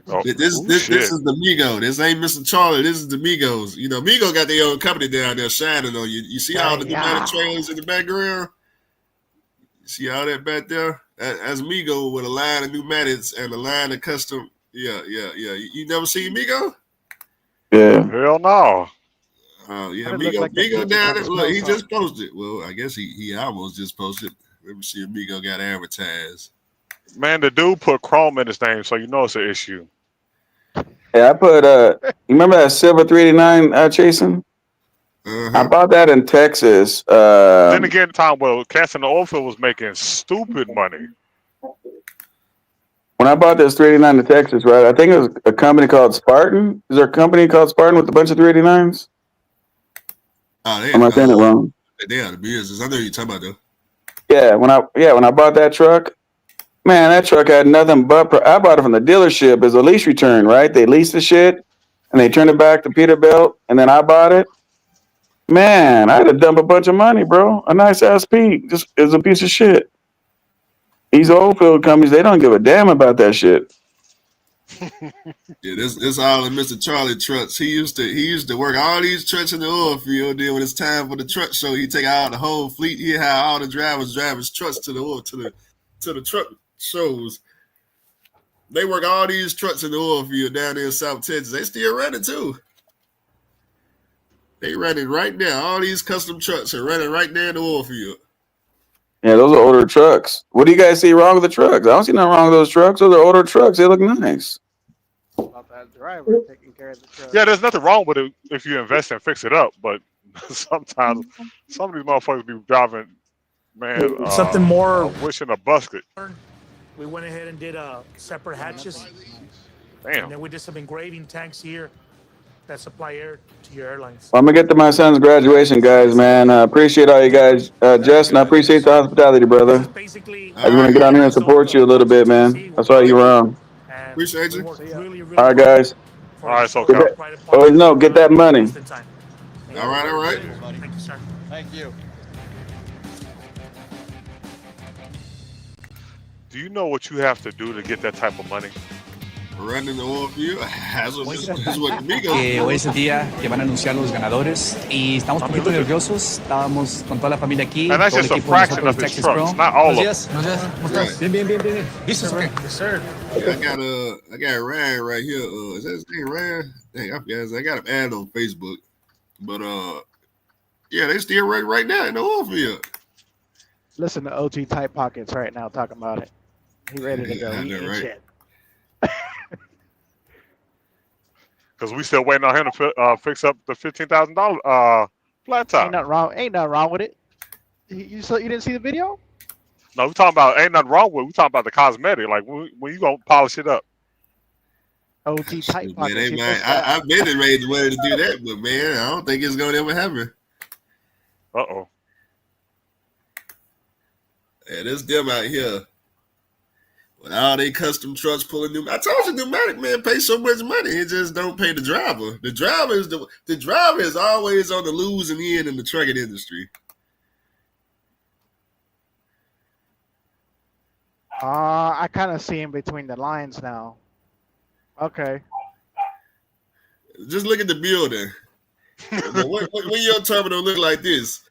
Oh, This shit. is the Migo. This ain't Mr. Charlie. This is the Migos. You know, Migo got their own company down there shining on you. You see all the pneumatic trailers in the background? You see all that back there? That's Migo with a line of pneumatics and a line of custom. Yeah. You never seen Migo? Yeah. Hell no. Yeah, What it look Migo like that down bitch there. trying to Look, he smell just posted. Well, I guess he almost just posted. Let me see if Migo got advertised. Man, the dude put Chrome in his name, so you know it's an issue. Yeah, I put you remember that silver 389 chasing? I bought that in Texas. Then again, Tom, well, Casting the Oilfield was making stupid money. When I bought this 389 in Texas, right? I think it was a company called Spartan. Is there a company called Spartan with a bunch of 389s? Oh, Am I saying it wrong? They are the business. I know you're talking about though. Yeah, when I bought that truck, man, that truck had nothing but. I bought it from the dealership as a lease return, right? They leased the shit and they turned it back to Peterbilt, and then I bought it. Man, I had to dump a bunch of money, bro. A nice ass Peak just is a piece of shit. These oil field companies, they don't give a damn about that shit. Yeah, this all in Mr. Charlie trucks. He used to work all these trucks in the oil field. Then when it's time for the truck show, he take out the whole fleet. He had all the drivers drive his trucks to the truck shows. They work all these trucks in the oil field down there in South Texas. They still running too. They running right now. All these custom trucks are running right there in the oil field. Yeah, those are older trucks. What do you guys see wrong with the trucks? I don't see nothing wrong with those trucks. Those are older trucks. They look nice. About that driver taking care of the truck. Yeah, there's nothing wrong with it if you invest and fix it up, but sometimes some of these motherfuckers be driving, man, Something more- wishing a basket. We went ahead and did separate hatches. Damn. And then we did some engraving tanks here that supply air to your airlines. Well, I'm gonna get to my son's graduation, guys. Man, appreciate all you guys. Justin, I appreciate the hospitality, brother. I just want to get on here and support you a little bit, man. I saw you around. Appreciate you. All right, guys. All right, so get that money. All right. Thank you, sir. Thank you. Do you know what you have to do to get that type of money? Running the oil field. That's what Que hoy es el día que van a anunciar los ganadores y estamos un poquito nerviosos. Estábamos con toda la familia aquí. And that's todo el just a equipo de fraction nosotros, of his Texas trucks, Pro. not all of Buenos them. días. ¿Cómo estás? Bien. ¿Listos o qué? Yes, sir. I got Ryan right here. Is that his name, Ryan? Dang, I forgot. I got him added on Facebook. But yeah, they still running right now in the oil field. Listen to OG Tight Pockets right now talking about it. He ready to go. I He know, ain't right? shit. Because we still waiting on him to fix up the $15,000 flat top. Ain't nothing wrong with it. You didn't see the video? No, we talking about ain't nothing wrong with it. We talking about the cosmetic. Like when you gonna polish it up? OG Tight Man, Pockets. he man, supposed to- I've been ready to do that, but man, I don't think it's gonna ever happen. Uh-oh. Yeah, there's them out here with all they custom trucks pulling new. I told you, pneumatic man pay so much money, it just don't pay the driver. The driver is always on the losing end in the trucking industry. I kind of see him between the lines now. Okay. Just look at the building. When your terminal look like this,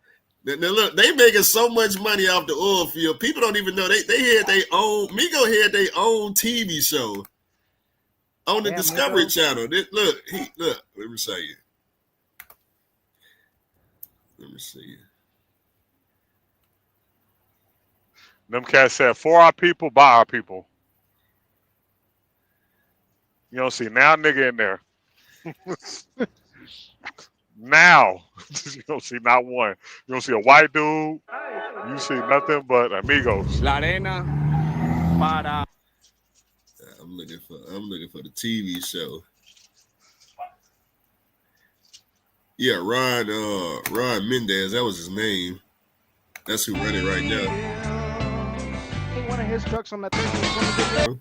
now look, they making so much money off the oil field. People don't even know they had their own. Migo had their own TV show on the Discovery Channel. Look. Let me show you. Let me see you. Them cats said, for our people, by our people. You don't see now nigga in there. Now. You don't see not one. You don't see a white dude. You see nothing but amigos. La arena para. I'm looking for the TV show. Yeah, Ron Mendez, that was his name. That's who run it right now. Ain't one of his trucks on that thing.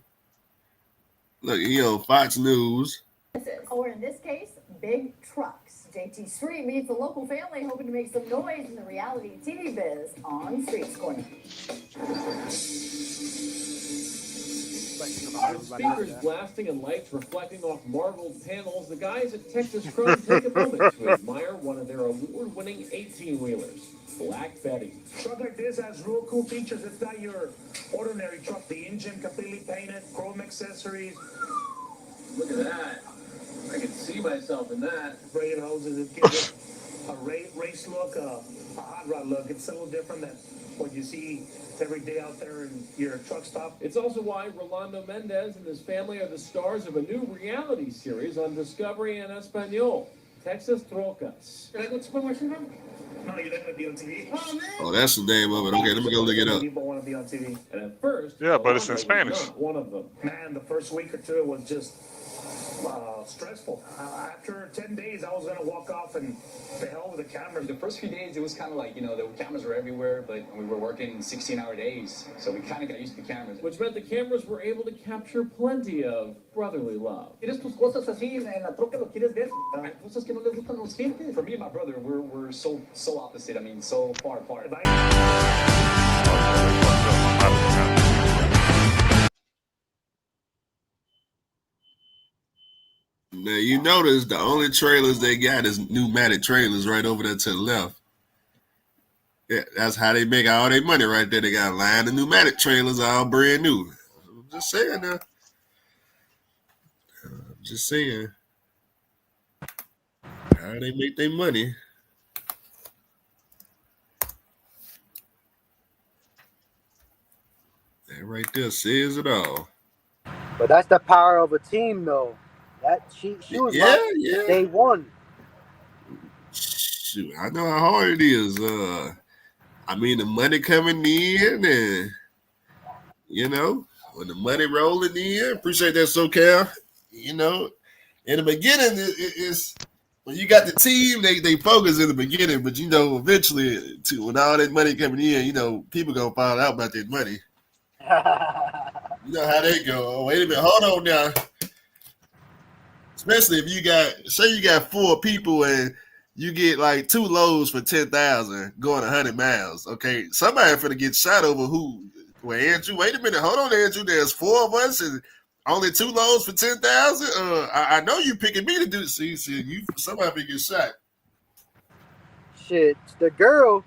Look, he on Fox News. Or in this case, big trucks. JT Street meets a local family hoping to make some noise in the reality TV biz on Street's Corner. With speakers blasting and lights reflecting off marbled panels, the guys at Texas Chrome take a moment to admire one of their award-winning 18-wheelers, Black Betty. Truck like this has real cool features. It's not your ordinary truck. The engine completely painted, chrome accessories. Look at that. I can see myself in that. Spraying hoses. It gives it a race look, a hot rod look. It's a little different than what you see every day out there in your truck stop. It's also why Rolando Mendez and his family are the stars of a new reality series on Discovery and Espanol, Texas Trocas. No, you're not going to be on TV. Oh, that's the name of it. Okay, let me go look it up. People want to be on TV. And at first, Yeah, but it's in Rolando was Spanish. not one of them. Man, the first week or two was just stressful. After 10 days, I was going to walk off and the hell with the cameras. The first few days, it was kind of like, the cameras were everywhere, but we were working 16-hour days, so we kind of got used to the cameras. Which meant the cameras were able to capture plenty of brotherly love. ¿Quieres tus cosas así en la troca? ¿Lo quieres ver? Cosas que no les gustan a los clientes. For me and my brother, we're so opposite. I mean, so far apart. Now you notice the only trailers they got is pneumatic trailers right over there to the left. Yeah, that's how they make all their money right there. They got a line of pneumatic trailers all brand new. I'm just saying now. Just saying. How they make their money. That right there says it all. But that's the power of a team, though. That she was yeah. They won. Shoot, I know how hard it is. I mean, the money coming in, and when the money rolling in, appreciate that, SoCal. In the beginning, it's when you got the team, they focus in the beginning, but eventually, when all that money coming in, people gonna find out about that money. You know how they go. Oh, wait a minute, hold on now. Especially if you got 4 people and you get like 2 loads for 10,000 going 100 miles. Okay, somebody finna get shot over who? Well, Andrew, wait a minute, hold on, Andrew. There's 4 of us and only 2 loads for 10,000. I know you picking me to do. See, somebody finna get shot. Shit, the girl,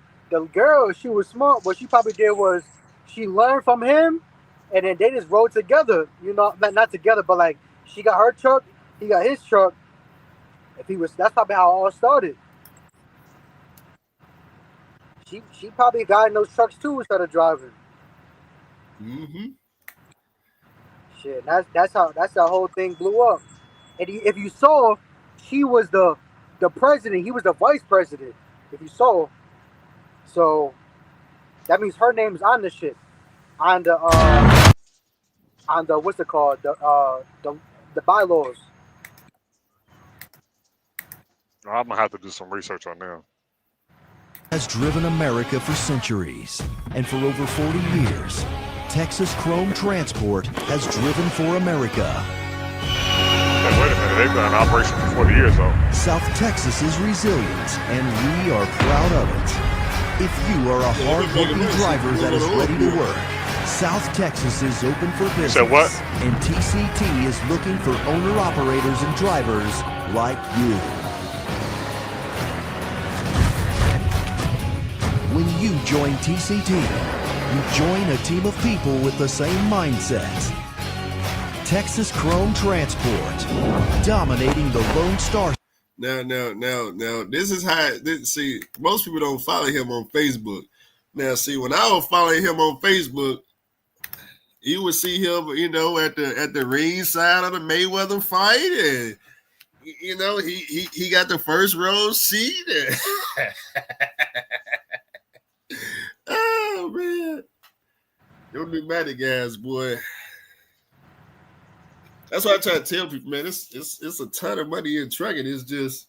she was smart. What she probably did was she learned from him, and then they just rode together. Not together, but like she got her truck. He got his truck. That's probably how it all started. She probably got in those trucks too instead of driving. Mm-hmm. Shit, that's how the whole thing blew up. And if you saw, she was the president. He was the vice president. If you saw, so that means her name's on the shit, on the what's it called, the bylaws. I'm gonna have to do some research on them. Has driven America for centuries, and for over 40 years, Texas Chrome Transport has driven for America. Hey, wait a minute, they've been in operation for 40 years though. South Texas is resilient, and we are proud of it. If you are a hard-working driver that is ready to work, South Texas is open for business. Said what? And TCT is looking for owner-operators and drivers like you. When you join TCT, you join a team of people with the same mindset. Texas Chrome Transport, dominating the Lone Star. Now, this is how, see, most people don't follow him on Facebook. Now, see, when I was following him on Facebook, you would see him, at the ringside of the Mayweather fight, and, he got the first row seat. Oh, man. Them pneumatic guys, boy. That's why I try to tell people, man, it's a ton of money in trucking. It's just,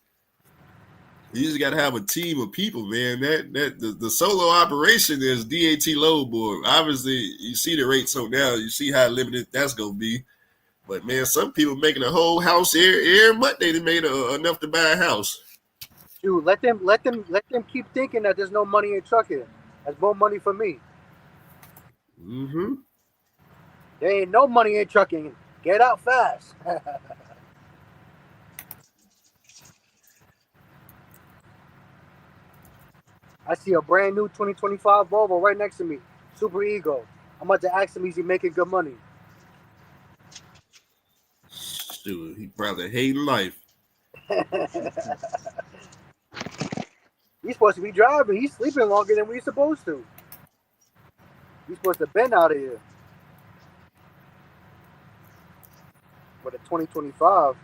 you just got to have a team of people, man. The solo operation is DAT load board. Obviously, you see the rates so now. You see how limited that's going to be. But, man, some people making a whole house every month. They made enough to buy a house. Dude, let them keep thinking that there's no money in trucking. That's more money for me. Mm-hmm. There ain't no money in trucking. Get out fast. I see a brand new 2025 Volvo right next to me. Super Ego. I'm about to ask him, is he making good money? Dude, he probably hating life. He's supposed to be driving. He's sleeping longer than we're supposed to. He's supposed to have been out of here. But a 2025.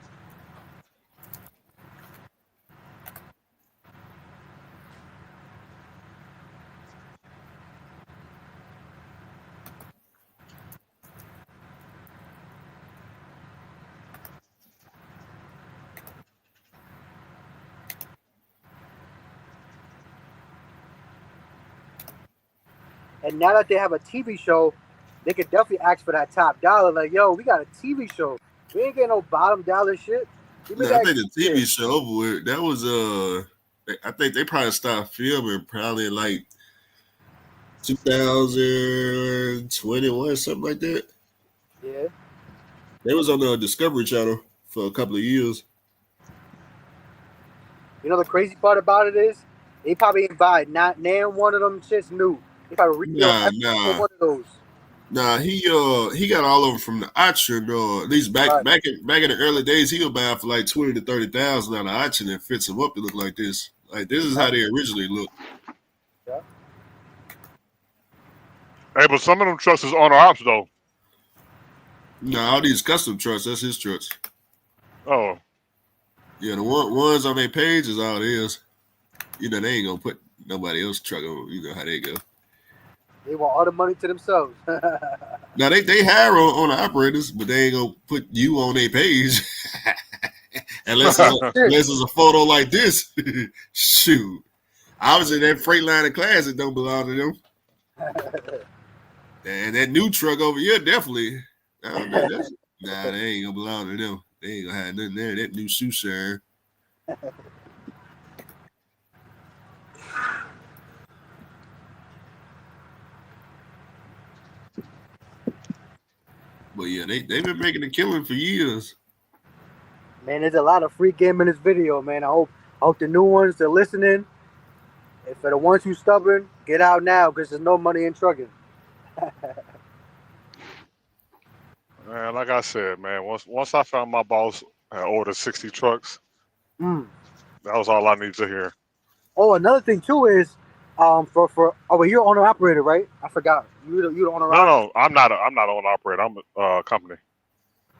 And now that they have a TV show, they could definitely ask for that top dollar. Like, yo, we got a TV show. We ain't getting no bottom dollar shit. No, I think the TV show over with. That was I think they probably stopped filming probably in like 2021, something like that. Yeah. They was on the Discovery Channel for a couple of years. You know the crazy part about it is they probably ain't buy not name one of them shits new. They probably Nah. one of those. Nah, he got all of them from the auction. At least back in the early days, he would buy for like 20 to 30,000 on the auction and fits them up to look like this. Like this is how they originally looked. Yeah. Hey, but some of them trucks is owner ops though. Nah, all these custom trucks, that's his trucks. Oh. Yeah, the ones on their page is all it is. You know, they ain't gonna put nobody else's truck on. You know how they go. They want all the money to themselves. Now they hire on the operators, but they ain't gonna put you on their page unless it's a photo like this. Shoot, obviously that Freightliner Classic don't belong to them. And that new truck over here definitely. Nah, they ain't gonna belong to them. They ain't gonna have nothing there. That new Sousa. But yeah, they've been making a killing for years. Man, there's a lot of free game in this video, man. I hope the new ones are listening. And for the ones who stubborn, get out now because there's no money in trucking. Man, like I said, man, once I found my boss had ordered 60 trucks, that was all I needed to hear. Oh, another thing too is, you're owner operator, right? I forgot. You the owner. No, I'm not owner operator. I'm a company.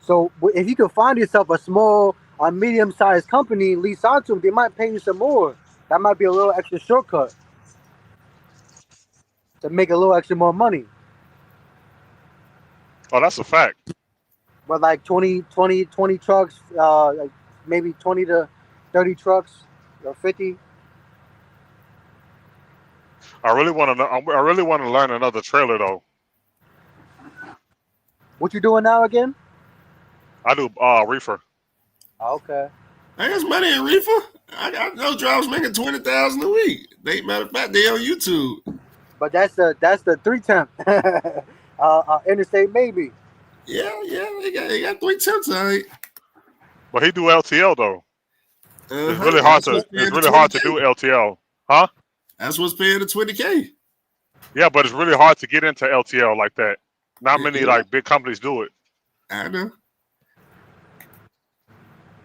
So if you can find yourself a small, medium-sized company, lease out to them, they might pay you some more. That might be a little extra shortcut to make a little extra more money. Oh, that's a fact. But like 20 trucks, like maybe 20 to 30 trucks or 50. I really want to learn another trailer though. What you doing now again? I do reefer. Okay. Hey, there's money in reefer. I know drivers making 20,000 a week. Matter of fact, they on YouTube. But that's the 3-temp. Interstate maybe. Yeah, they got 3 temps, all right. But he do LTL though. It's really hard to do LTL, huh? That's what's paying the 20K. Yeah, but it's really hard to get into LTL like that. Not many like big companies do it. I know.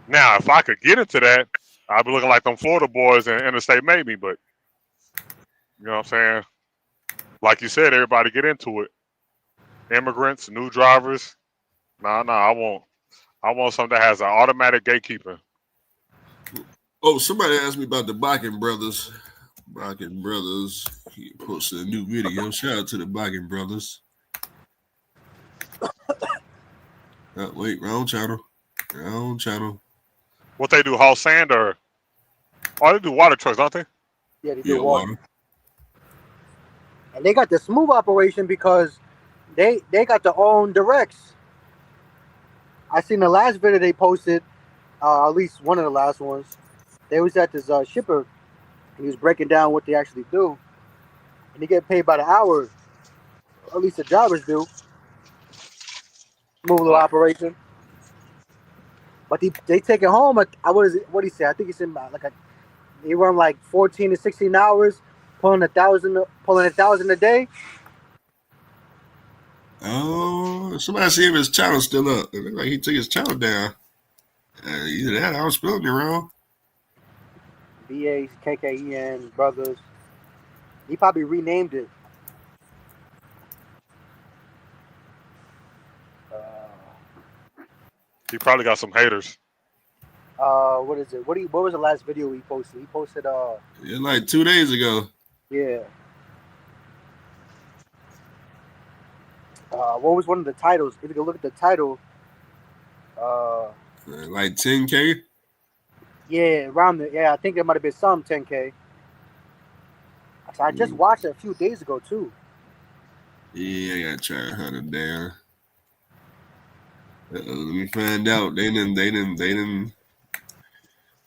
Now, if I could get into that, I'd be looking like them Florida boys and Interstate maybe, but you know what I'm saying? Like you said, everybody get into it. Immigrants, new drivers. Nah, I want something that has an automatic gatekeeper. Oh, somebody asked me about the Bakken brothers. Bakken brothers. He posted a new video. Shout out to the Bakken brothers. Wait, wrong channel. What they do, haul sand or? Oh, they do water trucks, don't they? Yeah, they do water. And they got the smooth operation because they got their own directs. I seen the last video they posted, at least one of the last ones. They was at this shipper, and he was breaking down what they actually do. And they get paid by the hour, or at least the drivers do. smooth little operation. But they take it home. What is it? What do you say? I think it's in like they run like 14 to 16 hours, pulling 1,000 a day. Oh, somebody see if his channel's still up. It looked like he took his channel down. Either that, I was spelling it wrong. BAs, KKEN, brothers. He probably renamed it. He probably got some haters. What is it? What was the last video he posted? He posted Yeah, like 2 days ago. yeah. What was one of the titles? If you can look at the title, Like 10K. yeah, around the I think there might have been some 10K. So I just watched it a few days ago too. Yeah, I gotta try to hunt him down. Let me find out. They done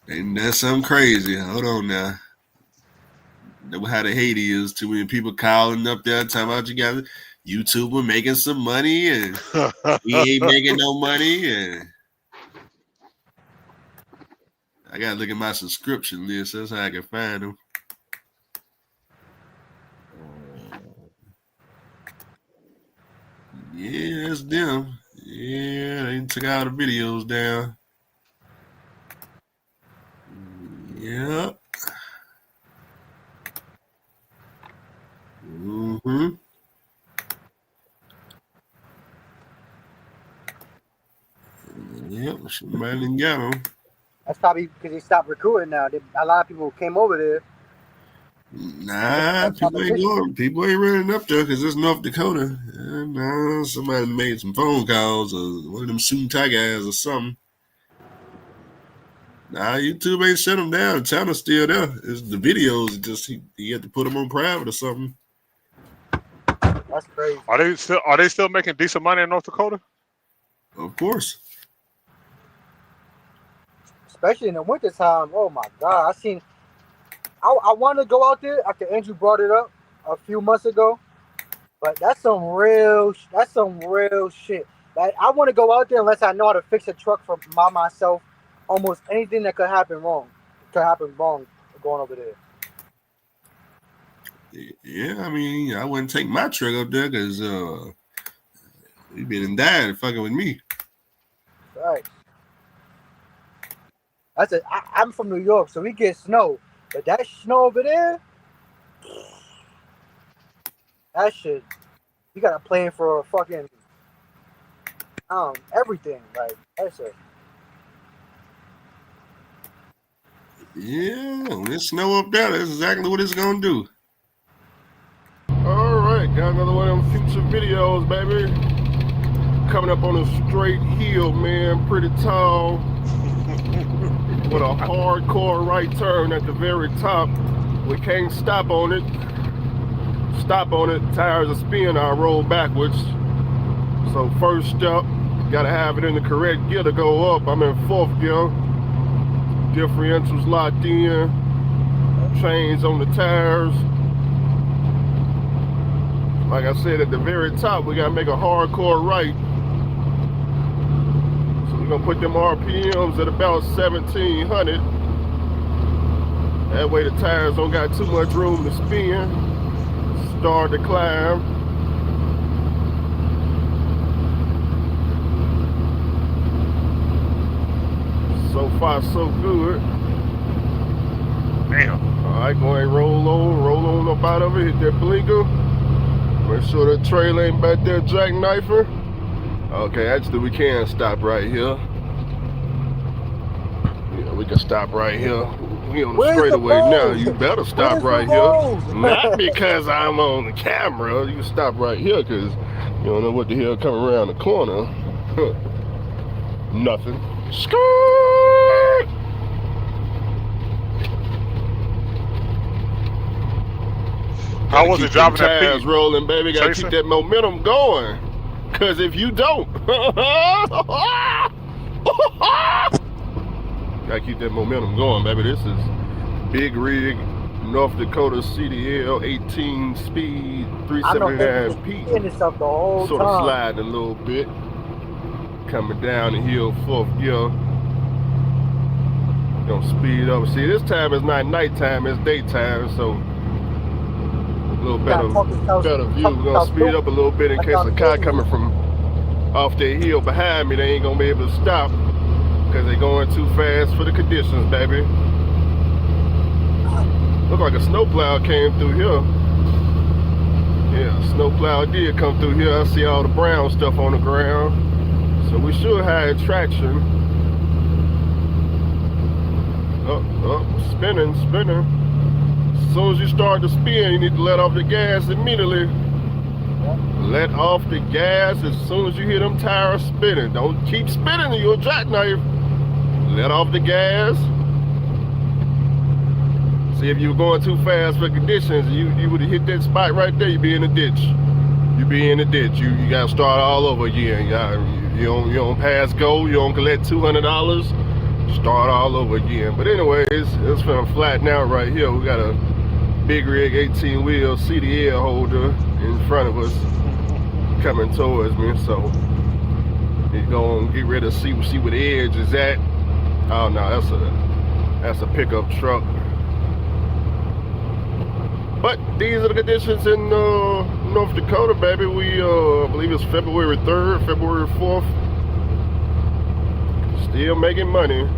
done something crazy. Hold on now. Know how the hate is. Too many people calling up there talking about you guys. YouTuber making some money and we ain't making no money. And I gotta look at my subscription list. That's how I can find them. Yeah, that's them. Yeah, they took all the videos down. Yep. Mm-hmm. Yep, somebody didn't get them. That's probably because they stopped recruiting now. A lot of people came over there. Nah, people ain't going. People ain't running up there because it's North Dakota. Nah, somebody made some phone calls or one of them suit and tie guys or something. Nah, YouTube ain't shut them down. The channel's still there. It's the videos. Just he had to put them on private or something. That's crazy. Are they still making decent money in North Dakota? Of course. Especially in the wintertime. Oh my God. I want to go out there after Andrew brought it up a few months ago. But that's some real shit. Like, I want to go out there unless I know how to fix a truck for myself. Almost anything that could happen wrong going over there. Yeah, I mean, I wouldn't take my truck up there because he'd been died fucking with me. Right. I'm from New York, so we get snow. But that snow over there, that shit, you gotta plan for a fucking everything. Like that's it. Yeah, when it snow up there, that's exactly what it's gonna do. All right, got another one of them future videos, baby. Coming up on a straight hill, man, pretty tall, with a hardcore right turn at the very top. We can't stop on it. Tires are spinning. I roll backwards. So first step, gotta have it in the correct gear to go up. I'm in 4th gear. Differentials locked in, chains on the tires. Like I said, at the very top, we gotta make a hardcore right. So we're gonna put them RPMs at about 1700. That way the tires don't got too much room to spin. Start to climb. So far, so good. Damn. All right, go ahead and roll on up out of it. Hit that blinker. Make sure that trailer ain't back there jackknifing. Okay, actually, we can stop right here. Yeah, we can stop right here. We on the straightaway now. You better stop right here. Not because I'm on the camera. You can stop right here because you don't know what the hell coming around the corner. Nothing. Skirt! How was it driving that tires rolling, baby? Gotta keep that momentum going. Cause if you don't, gotta keep that momentum going, baby. This is big rig, North Dakota CDL 18 speed, 379 P. Sort of sliding a little bit. Coming down the hill, 4th gear. Gonna speed up. See, this time is not nighttime, it's daytime, so a little better view. We're gonna speed up a little bit in case a car coming from off the hill behind me, they ain't gonna be able to stop because they're going too fast for the conditions, baby. Look like a snowplow came through here. Yeah, snowplow did come through here. I see all the brown stuff on the ground. So we should have traction. Spinning. As soon as you start to spin, you need to let off the gas immediately. Let off the gas as soon as you hear them tires spinning. Don't keep spinning, you'll jackknife. Let off the gas. See, if you were going too fast for conditions, you would have hit that spot right there, you'd be in the ditch. You be in the ditch. You gotta start all over again. You don't pass go, you don't collect $200, start all over again. But anyways, it's finna flatten out right here. We got a big rig 18 wheel CDL holder in front of us coming towards me, so you gonna get ready to see where the edge is at. Oh no, that's a pickup truck. But these are the conditions in North Dakota, baby. We I believe it's February 3rd, February 4th. Still making money.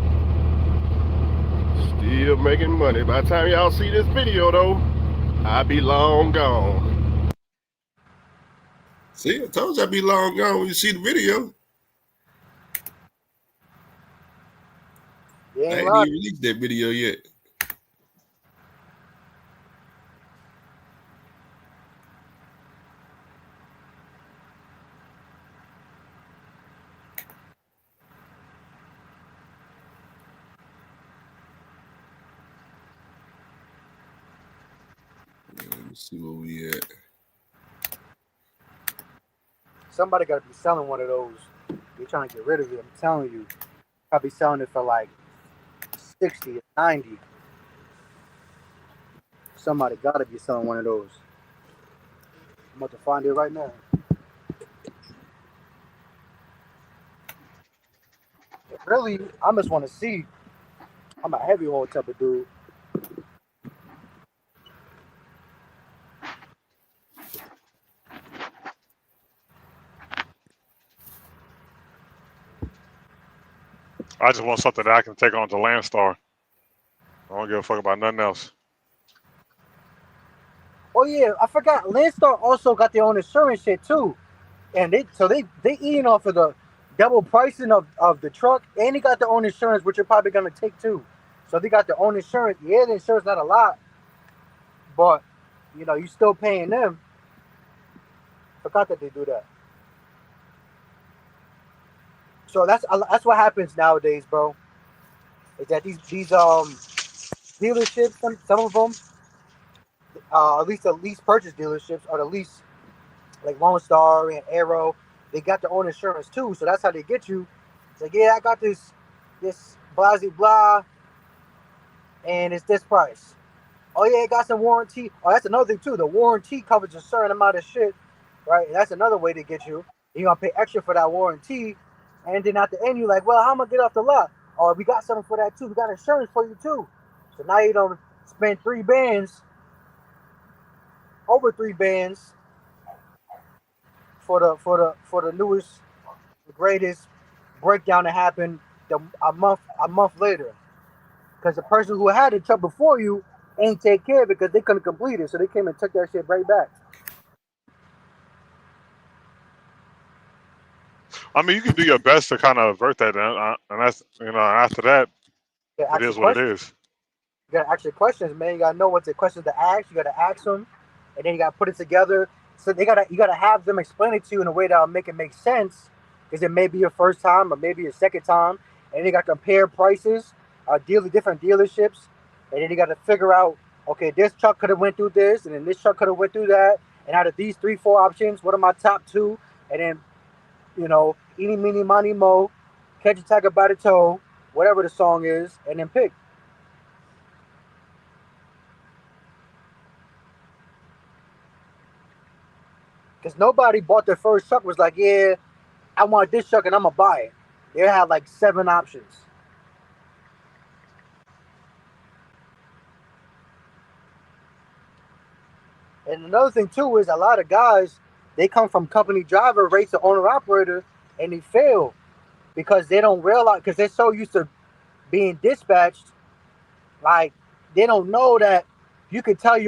Still making money. By the time y'all see this video though, I'll be long gone. See, I told you I'd be long gone when you see the video. I ain't even released that video yet. Let me see where we at. Somebody got to be selling one of those. They're trying to get rid of it. I'm telling you. Probably selling it for like 60 or 90. Somebody got to be selling one of those. I'm about to find it right now. Really, I just want to see. I'm a heavy haul type of dude. I just want something that I can take on to Landstar. I don't give a fuck about nothing else. Oh yeah, I forgot. Landstar also got their own insurance shit too, and they eating off of the double pricing of the truck, and they got their own insurance, which you're probably gonna take too. So they got their own insurance. Yeah, the insurance not a lot, but you know you still paying them. Forgot that they do that. So that's what happens nowadays, bro. Is that these dealerships, some of them, at least the lease purchase dealerships or the lease like Lone Star and Arrow, they got their own insurance too. So that's how they get you. It's like, yeah, I got this blah blah, and it's this price. Oh yeah, it got some warranty. Oh, that's another thing too. The warranty covers a certain amount of shit, right? And that's another way to get you. You're gonna pay extra for that warranty. And then at the end, you're like, well, how am I gonna get off the lot? Oh, we got something for that too. We got insurance for you too. So now you don't spend over 3 bands for the newest, the greatest breakdown that happened a month later. Because the person who had the truck before you ain't take care of it because they couldn't complete it. So they came and took that shit right back. I mean, you can do your best to kind of avert that, and that's, you know, after that, it is what it is. You gotta ask your questions, man. You gotta know what the questions to ask. You gotta ask them, and then you gotta put it together. So you gotta have them explain it to you in a way that'll make sense, because it may be your first time or maybe your second time, and you gotta compare prices, different dealerships, and then you gotta figure out, okay, this truck could have went through this, and then this truck could have went through that, and out of these 3-4 options, what are my top 2, and then, you know, eeny, meeny, miny, mo, catch a tiger by the toe, whatever the song is, and then pick. Because nobody bought their first truck was like, yeah, I want this truck and I'm gonna buy it. They have like 7 options. And another thing too is a lot of guys, they come from company driver rates to owner operator, and they fail because they don't realize, because they're so used to being dispatched, like they don't know that you can tell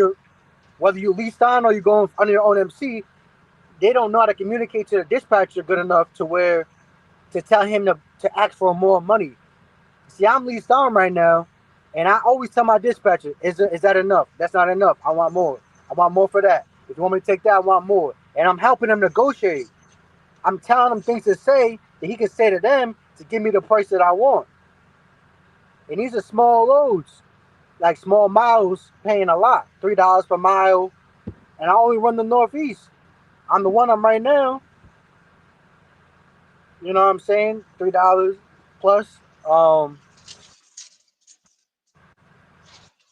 whether you leased on or you're going under your own MC. They don't know how to communicate to the dispatcher good enough to where to tell him to ask for more money. See, I'm leased on right now, and I always tell my dispatcher, is that enough? That's not enough. I want more. I want more for that. If you want me to take that, I want more. And I'm helping him negotiate. I'm telling him things to say that he can say to them to give me the price that I want. And these are small loads, like small miles, paying a lot, $3 per mile. And I only run the Northeast. I'm the one I'm right now. You know what I'm saying? $3 plus.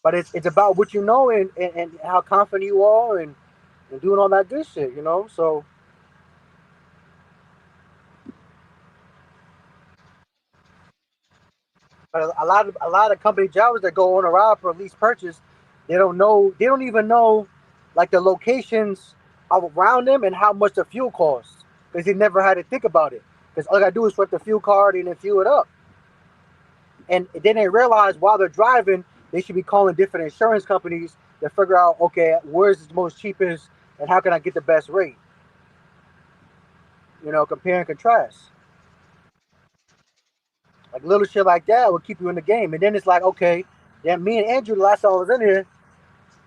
But it's about what you know and how confident you are and doing all that good shit, you know? So but a lot of company drivers that go on a ride for lease purchase, they don't even know like the locations around them and how much the fuel costs. Because they never had to think about it. Because all I gotta do is swipe the fuel card and then fuel it up. And then they realize while they're driving, they should be calling different insurance companies to figure out, okay, where's the most cheapest and how can I get the best rate? You know, compare and contrast. Like little shit like that will keep you in the game. And then it's like, okay, yeah, me and Andrew, the last time I was in here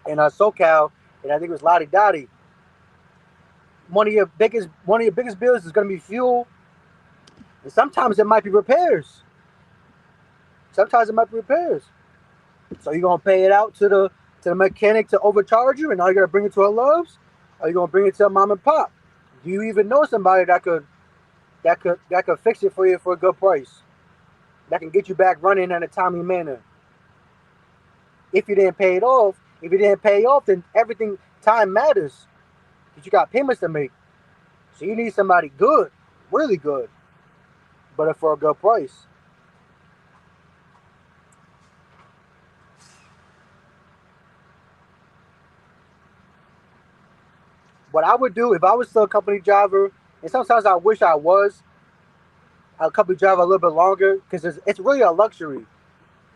in SoCal, and I think it was Lottie Dottie. One of your biggest bills is gonna be fuel. And sometimes it might be repairs. So you're gonna pay it out to the mechanic to overcharge you, and now you're gonna bring it to a Love's, or you're gonna bring it to a mom and pop. Do you even know somebody that could fix it for you for a good price? That can get you back running in a timely manner. If you didn't pay it off, then time matters. Because you got payments to make. So you need somebody good, really good, but for a good price. What I would do if I was still a company driver, and sometimes I wish I was a company driver a little bit longer, because it's really a luxury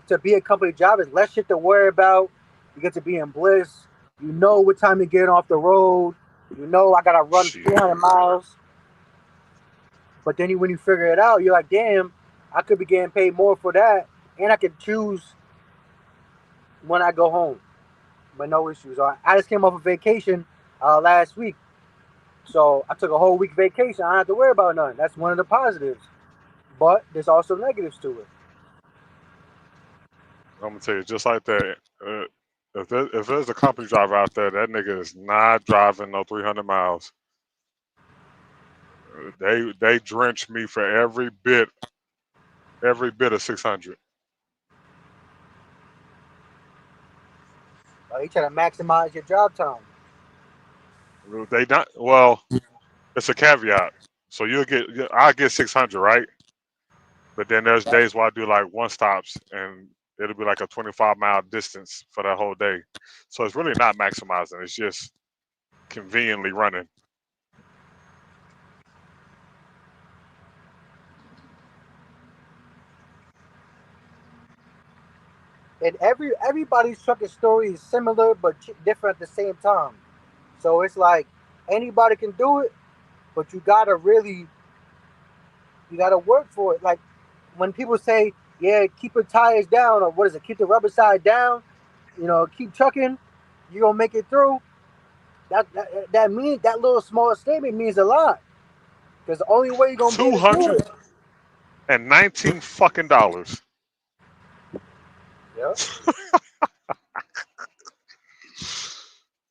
to be a company driver. There's less shit to worry about. You get to be in bliss. You know what time to get off the road. You know I gotta run 300 miles. But then when you figure it out, you're like, damn, I could be getting paid more for that, and I could choose when I go home, but no issues. I just came off a vacation last week, so I took a whole week vacation. I don't have to worry about nothing. That's one of the positives, but there's also negatives to it. I'm gonna tell you, just like that. If there's a company driver out there, that nigga is not driving no 300 miles. They drench me for every bit of 600. You try to maximize your job time. They not well. It's a caveat. So I get 600, right? But then there's days where I do like one stops, and it'll be like a 25-mile distance for that whole day. So it's really not maximizing. It's just conveniently running. And everybody's trucking story is similar but different at the same time. So it's like anybody can do it, but you gotta work for it. Like when people say, yeah, keep your tires down, or what is it, keep the rubber side down, you know, keep trucking, you're gonna make it through. That means that little small statement means a lot. Because the only way you're gonna be able to do it. $219 fucking dollars. Yep.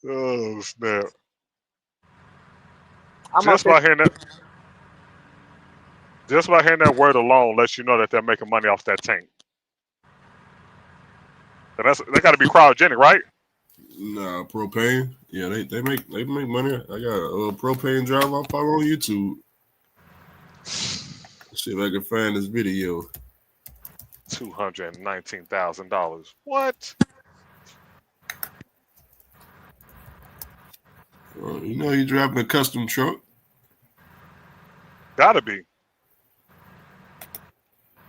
Oh snap! I'm Just by hearing that word alone lets you know that they're making money off that tank. And they got to be cryogenic, right? Nah, propane. Yeah, they make money. I got a propane driver I follow on YouTube. See if I can find this video. $219,000. What? You know you're driving a custom truck. Gotta be.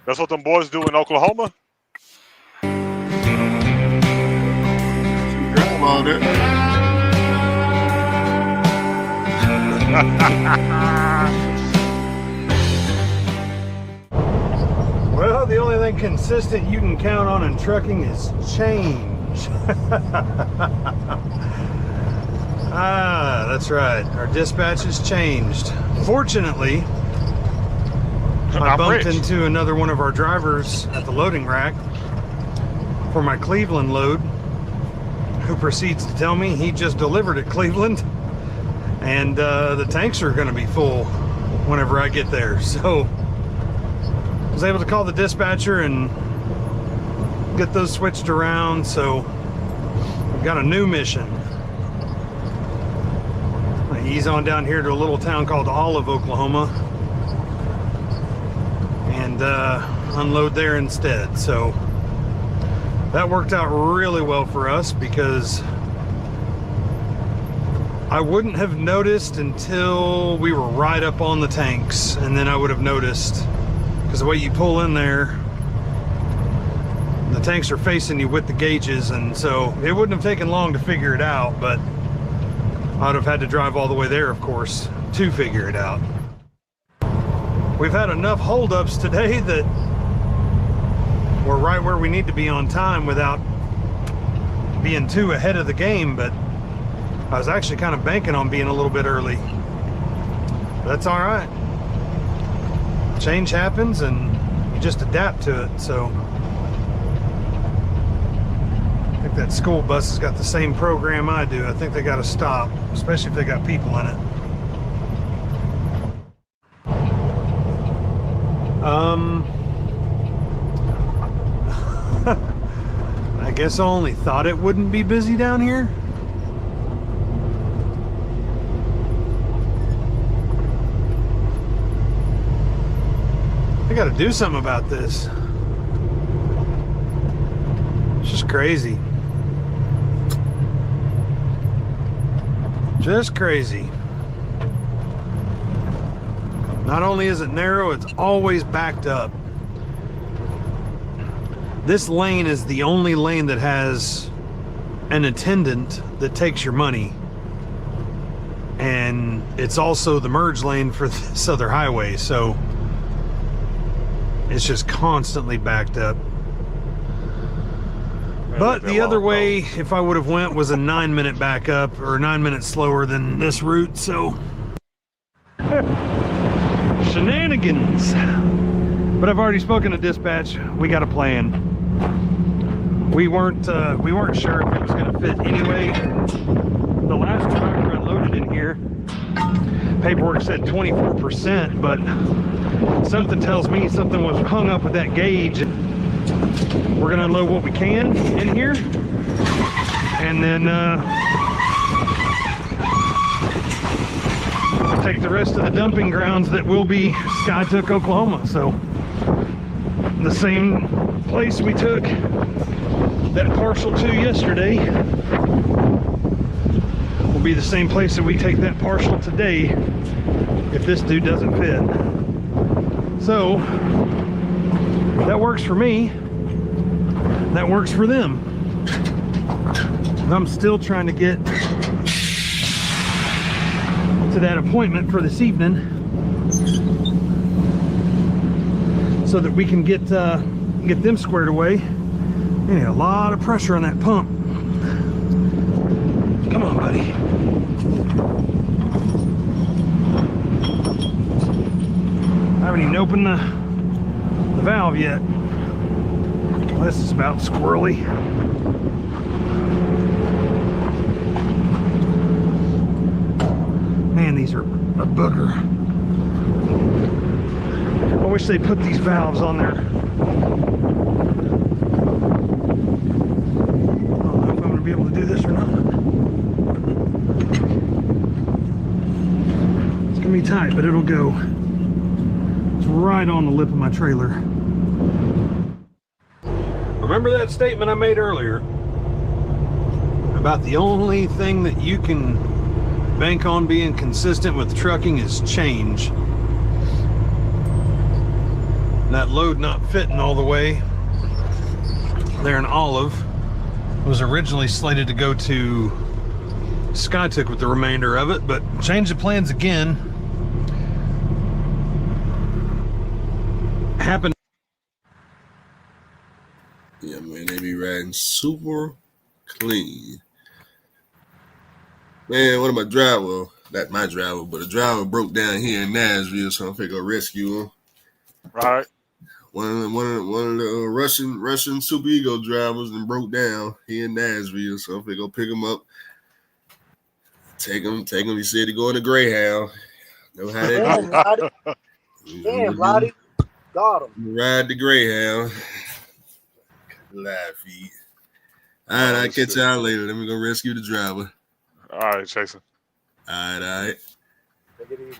That's what them boys do in Oklahoma. Drive all that. Well, the only thing consistent you can count on in trucking is change. That's right. Our dispatch has changed. Fortunately, I bumped into another one of our drivers at the loading rack for my Cleveland load, who proceeds to tell me he just delivered at Cleveland and the tanks are going to be full whenever I get there. So I was able to call the dispatcher and get those switched around. So we've got a new mission. I ease on down here to a little town called Olive, Oklahoma, and unload there instead. So that worked out really well for us because I wouldn't have noticed until we were right up on the tanks, and then I would have noticed, because the way you pull in there, the tanks are facing you with the gauges, and so it wouldn't have taken long to figure it out, but I'd have had to drive all the way there, of course, to figure it out. We've had enough holdups today that we're right where we need to be on time without being too ahead of the game, but I was actually kind of banking on being a little bit early. That's all right. Change happens and you just adapt to it. So I think that school bus has got the same program I do. I think they got to stop, especially if they got people in it. I guess I only thought it wouldn't be busy down here. I gotta do something about this. It's just crazy. Just crazy. Not only is it narrow, it's always backed up. This lane is the only lane that has an attendant that takes your money. And it's also the merge lane for this other highway, so it's just constantly backed up. But the other way, if I would have went, was a 9-minute backup, or 9 minutes slower than this route, so shenanigans. But I've already spoken to dispatch. We got a plan. We weren't sure if it was going to fit anyway. The last tractor unloaded in here, paperwork said 24%, but something tells me something was hung up with that gauge. We're going to unload what we can in here, and then take the rest of the dumping grounds that will be Skytook, Oklahoma. So the same place we took that partial to yesterday will be the same place that we take that partial today if this dude doesn't fit. So that works for me. That works for them. I'm still trying to get to that appointment for this evening so that we can get them squared away. You need a lot of pressure on that pump. Come on, buddy. I haven't even opened the valve yet. Well, this is about squirrely. Man, these are a booger. I wish they put these valves on there. I don't know if I'm going to be able to do this or not. It's going to be tight, but it'll go. right on the lip of my trailer. Remember that statement I made earlier about the only thing that you can bank on being consistent with trucking is change. That load not fitting all the way there in Olive was originally slated to go to Skytook with the remainder of it, but changed the plans again. Happened. Yeah, man, they be riding super clean. Man, one of my driver, not my driver, but a driver broke down here in Nashville, so I'm finna go rescue him. Right. One of the Russian Super Ego drivers and broke down here in Nashville, so I'm finna go pick him up. Take him. He said to go in the Greyhound. Know how that goes. Damn, Lottie. Got him. Ride the Greyhound. Live feed. All right, I'll catch y'all later. Let me go rescue the driver. All right, Jason. All right. Take it easy.